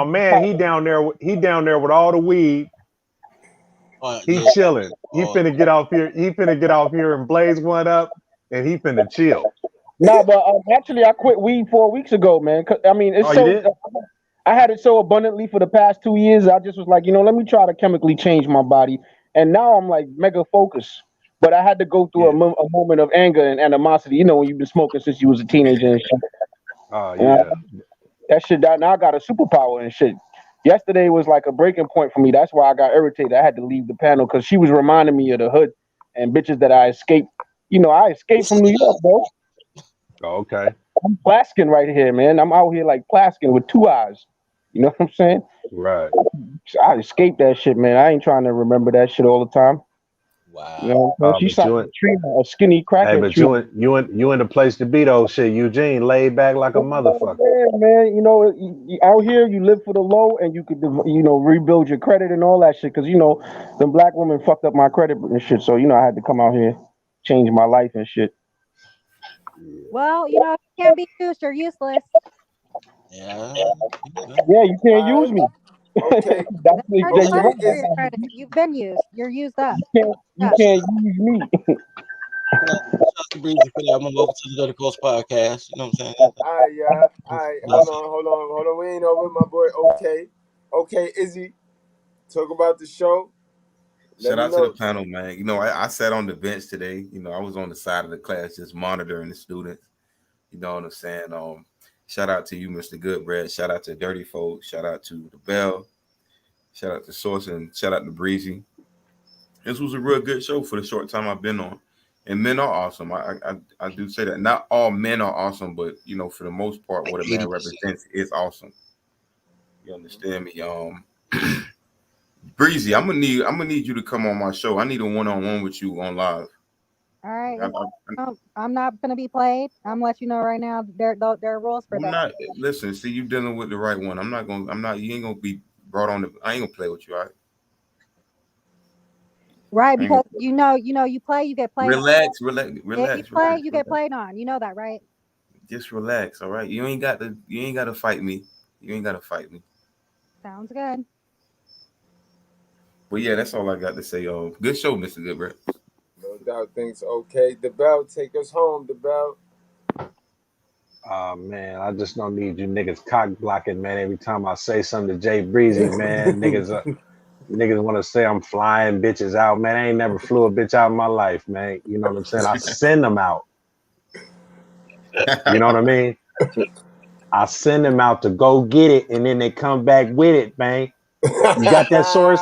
man, he down there with all the weed. He Yeah. chilling. He Oh, finna get off here. He finna get off here and blaze one up, and he finna chill. Nah, but actually I quit weed 4 weeks ago, man. I mean, it's Oh, you so did? I had it so abundantly for the past 2 years. I just was like, you know, let me try to chemically change my body, and now I'm like mega focused. But I had to go through a moment of anger and animosity. You know, when you've been smoking since you was a teenager and shit. Oh yeah. That shit. Now I got a superpower and shit. Yesterday was like a breaking point for me. That's why I got irritated. I had to leave the panel because she was reminding me of the hood and bitches that I escaped. You know, I escaped from New York, bro. Oh, okay. I'm Plaskin right here, man. I'm out here like Plaskin with 2 eyes. You know what I'm saying? Right. I escaped that shit, man. I ain't trying to remember that shit all the time. Wow. You know, she's like a skinny cracker. Hey, but you in the place to be though. Shit, Eugene laid back like a motherfucker. Yeah, man. You know, out here you live for the low, and you could, you know, rebuild your credit and all that shit. Because you know, the black woman fucked up my credit and shit. So you know, I had to come out here, change my life and shit. Well, you know, you can't be used. You're useless. Yeah. Yeah, you can't use me. Okay. You've been used. You're used up. You can't use me. Breezy for that. I'm gonna go over to the Dirty Coast podcast. You know what I'm saying? All right, yeah. All right, hold on. We ain't over my boy. Okay, Izzy. Talk about the show. Shout out to the panel, man. You know, I sat on the bench today. You know, I was on the side of the class just monitoring the students. You know what I'm saying? Shout out to you, Mr.Goodbread. Shout out to Dirty Folks. Shout out to the Bell. Shout out to Source and shout out to Breezy. This was a real good show for the short time I've been on. And men are awesome. I do say that. Not all men are awesome, but you know, for the most part, what a man represents is awesome. You understand me? Breezy, I'm gonna need you to come on my show. I need a one-on-one with you on live. All right. I'm not gonna be played. I'm gonna let you know right now. There are rules for that. Listen, see, you dealing with the right one. You ain't gonna be brought on. I ain't gonna play with you, all right? Right, because you play, you get played. Relax. If you play, you get played on. You know that, right? Just relax, all right? You ain't got to fight me. You ain't got to fight me. Sounds good. But yeah, that's all I got to say. Good show, Mr. Goodbread. No doubt. Things okay. The Bell, take us home. The Bell. Oh man, I just don't need you niggas cock blocking, man. Every time I say something to Jay Breezy, man, niggas want to say I'm flying bitches out, man. I ain't never flew a bitch out in my life, man. You know what I'm saying? I send them out. You know what I mean? I send them out to go get it, and then they come back with it, man. You got that Source?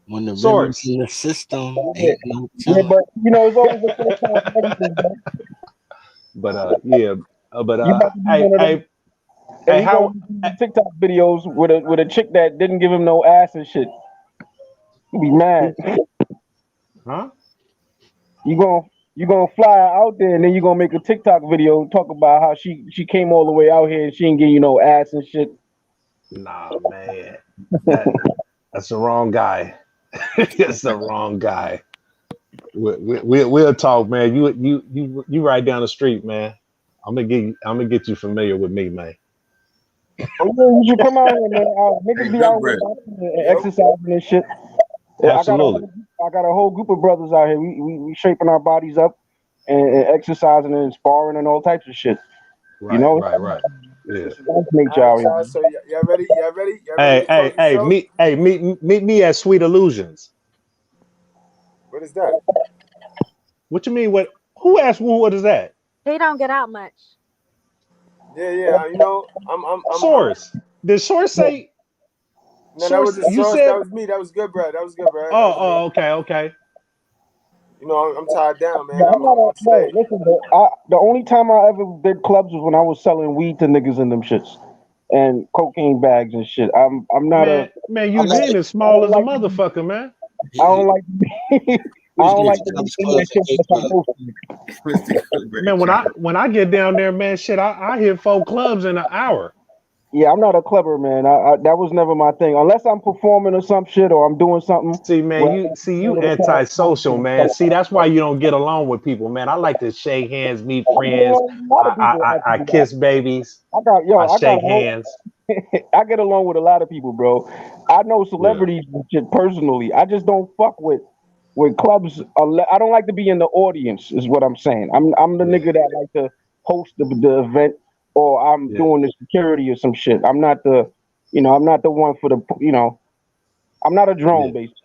When the Source in the system ain't no Yeah, but you know, it's always the first time for everything, bro. Hey, how TikTok videos with a chick that didn't give him no ass and shit? You be mad. Huh? You gonna fly out there and then you gonna make a TikTok video talk about how she came all the way out here and she didn't give you no ass and shit. Nah, man. That's the wrong guy. That's the wrong guy. We'll talk, man. You right down the street, man. I'm gonna get you familiar with me, man. Oh yeah, you should come out here, man. Niggas be out here and exercising and shit. Absolutely. I got a whole group of brothers out here. We shaping our bodies up and exercising and sparring and all types of shit. Right, you know? Right. Yeah. So y'all ready? Hey, meet me at Sweet Illusions. What is that? What you mean? Who asked what is that? He don't get out much. Yeah. You know, I'm Source. Did Source say? No, that was the Source. That was me. That was Goodbread. Oh, okay. You know, I'm tied down, man. Yeah, listen, the only time I ever did clubs was when I was selling weed to niggas in them shits and cocaine bags and shit. I'm not man. Eugene is small as a motherfucker, man. I don't like. I don't like to man, when I get down there, man, shit, I hit 4 clubs in an hour. Yeah, I'm not a clubber, man. That was never my thing. Unless I'm performing or some shit or I'm doing something. See, man, you antisocial, man. See, that's why you don't get along with people, man. I like to shake hands, meet friends. I kiss babies. I shake hands. I get along with a lot of people, bro. I know celebrities and shit personally. I just don't fuck with clubs. I don't like to be in the audience, is what I'm saying. I'm the nigga that like to host the event. Or I'm doing the security or some shit. I'm not the one for the, I'm not a drone, basically.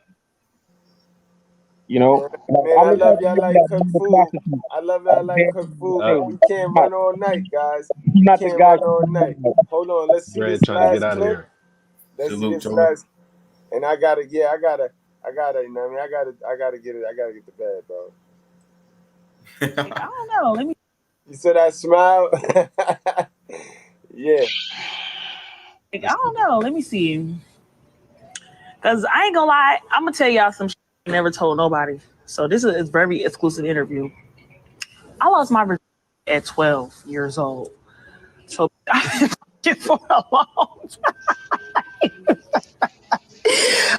You know, Man, I love y'all like cook food. I love y'all like cook food, but we can't run all night, guys. We Not the can't guy. run all night. Hold on, let's see Red this trying to get last out of clip. here. Let's see Salute, this Joey. last. And I gotta, you know what I mean? I gotta get the bag, bro. I don't know. Let me. You said I smile? Yeah. I don't know. Let me see. Cause I ain't gonna lie, I'm gonna tell y'all some shit I never told nobody. So this is a very exclusive interview. I lost my virginity at 12 years old. So I've been for a long time.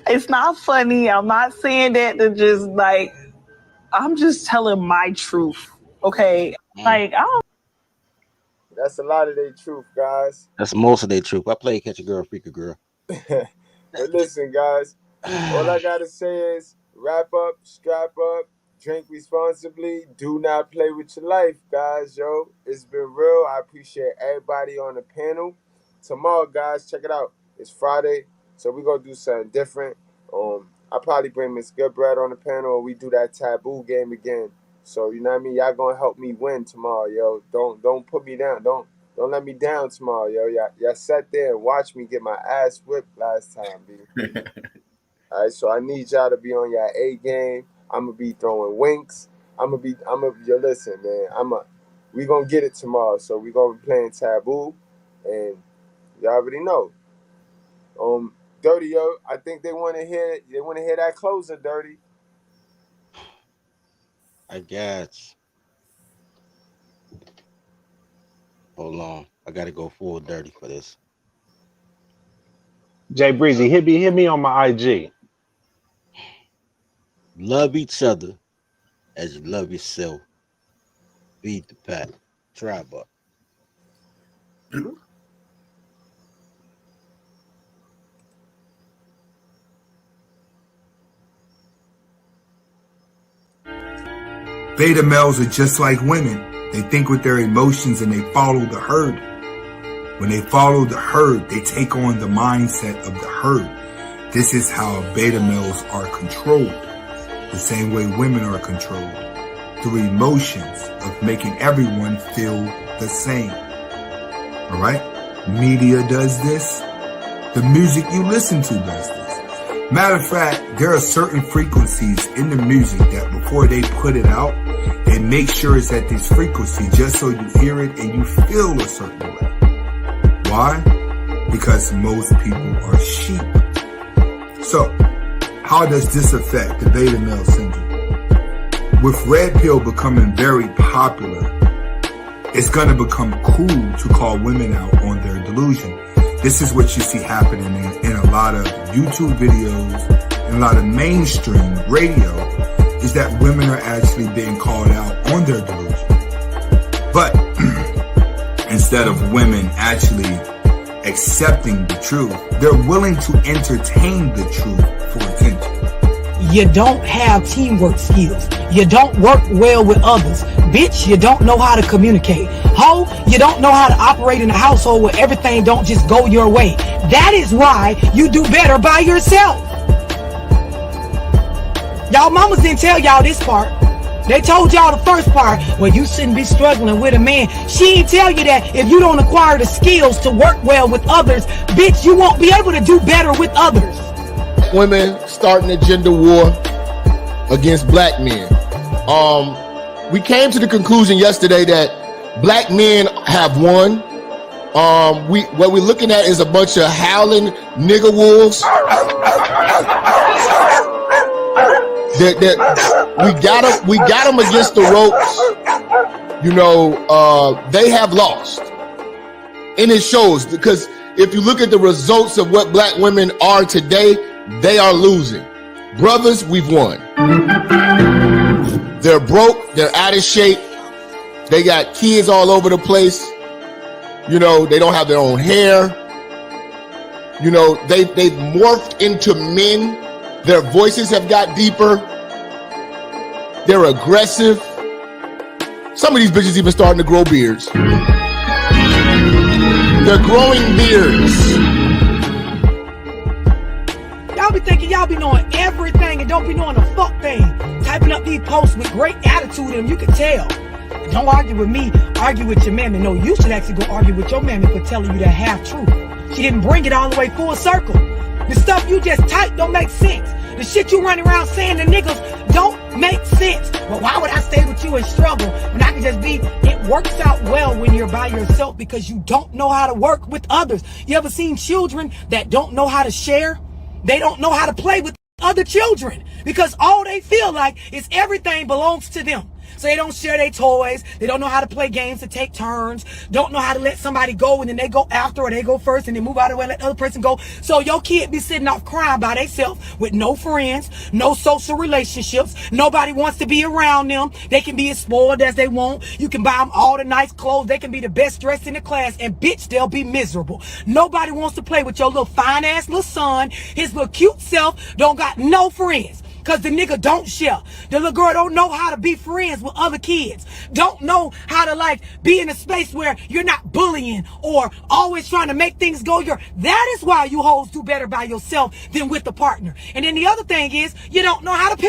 It's not funny. I'm not saying that to just like. I'm just telling my truth. Okay, like I don't. That's a lot of their truth, guys. That's most of their truth. I play Catch a Girl, Freak a Girl. But listen, guys, all I gotta say is wrap up, strap up, drink responsibly, do not play with your life, guys. Yo, it's been real. I appreciate everybody on the panel. Tomorrow, guys, check it out. It's Friday, so we're gonna do something different. I'll probably bring Mr.Goodbread on the panel and we do that taboo game again. So you know what I mean? Y'all gonna help me win tomorrow, yo. Don't put me down. Don't let me down tomorrow, yo. Y'all sat there and watched me get my ass whipped last time, B. All right, so I need y'all to be on your A game. I'm gonna be throwing winks. Yo, listen, man. We gonna get it tomorrow. So we gonna be playing taboo, and y'all already know. Dirty, yo. I think they want to hear that closer, Dirty. I guess. Hold on. I gotta go full dirty for this. Jay Breezy, hit me on my IG. Love each other as you love yourself. Beat the pack. Try buck. Beta males are just like women. They think with their emotions and they follow the herd. When they follow the herd, they take on the mindset of the herd. This is how beta males are controlled. The same way women are controlled. Through emotions of making everyone feel the same. Alright? Media does this. The music you listen to does this. Matter of fact, there are certain frequencies in the music that before they put it out, they make sure it's at this frequency just so you hear it and you feel a certain way. Why? Because most people are sheep. So, how does this affect the beta male syndrome? With red pill becoming very popular, it's going to become cool to call women out on their delusion. This is what you see happening in a lot of YouTube videos and a lot of mainstream radio, is that women are actually being called out on their delusion. But instead of women actually accepting the truth, they're willing to entertain the truth for attention. You don't have teamwork skills. You don't work well with others. Bitch, you don't know how to communicate. Ho, you don't know how to operate in a household where everything don't just go your way. That is why you do better by yourself. Y'all mamas didn't tell y'all this part. They told y'all the first part, well, you shouldn't be struggling with a man. She didn't tell you that if you don't acquire the skills to work well with others, bitch, you won't be able to do better with others. Women starting a gender war against black men. We came to the conclusion yesterday that black men have won. What we're looking at is a bunch of howling nigger wolves. We got them against the ropes. You know, they have lost, and it shows, because if you look at the results of what black women are today, they are losing. Brothers, we've won. They're broke. They're out of shape. They got kids all over the place. You know, they don't have their own hair. You know, they've morphed into men. Their voices have got deeper. They're aggressive. Some of these bitches even starting to grow beards. They're growing beards. Y'all be thinking y'all be knowing everything and don't be knowing a fuck thing. typing up these posts with great attitude in them. You can tell. Don't argue with me, argue with your mammy. No, you should actually go argue with your mammy for telling you the half truth. She didn't bring it all the way full circle. The stuff you just typed don't make sense. The shit you running around saying to niggas don't make sense. But why would I stay with you and struggle when I can just be? It works out well when you're by yourself because you don't know how to work with others. You ever seen children that don't know how to share? They don't know how to play with other children because all they feel like is everything belongs to them. So they don't share their toys. They don't know how to play games to take turns. Don't know how to let somebody go and then they go after or they go first and then move out of the way and let the other person go. So your kid be sitting off crying by themselves with no friends, no social relationships. Nobody wants to be around them. They can be as spoiled as they want. You can buy them all the nice clothes. They can be the best dressed in the class and bitch, they'll be miserable. Nobody wants to play with your little fine ass little son. His little cute self don't got no friends. Because the nigga don't share. The little girl don't know how to be friends with other kids. Don't know how to like be in a space where you're not bullying or always trying to make things go your. That is why you hoes do better by yourself than with a partner. And then the other thing is you don't know how to pick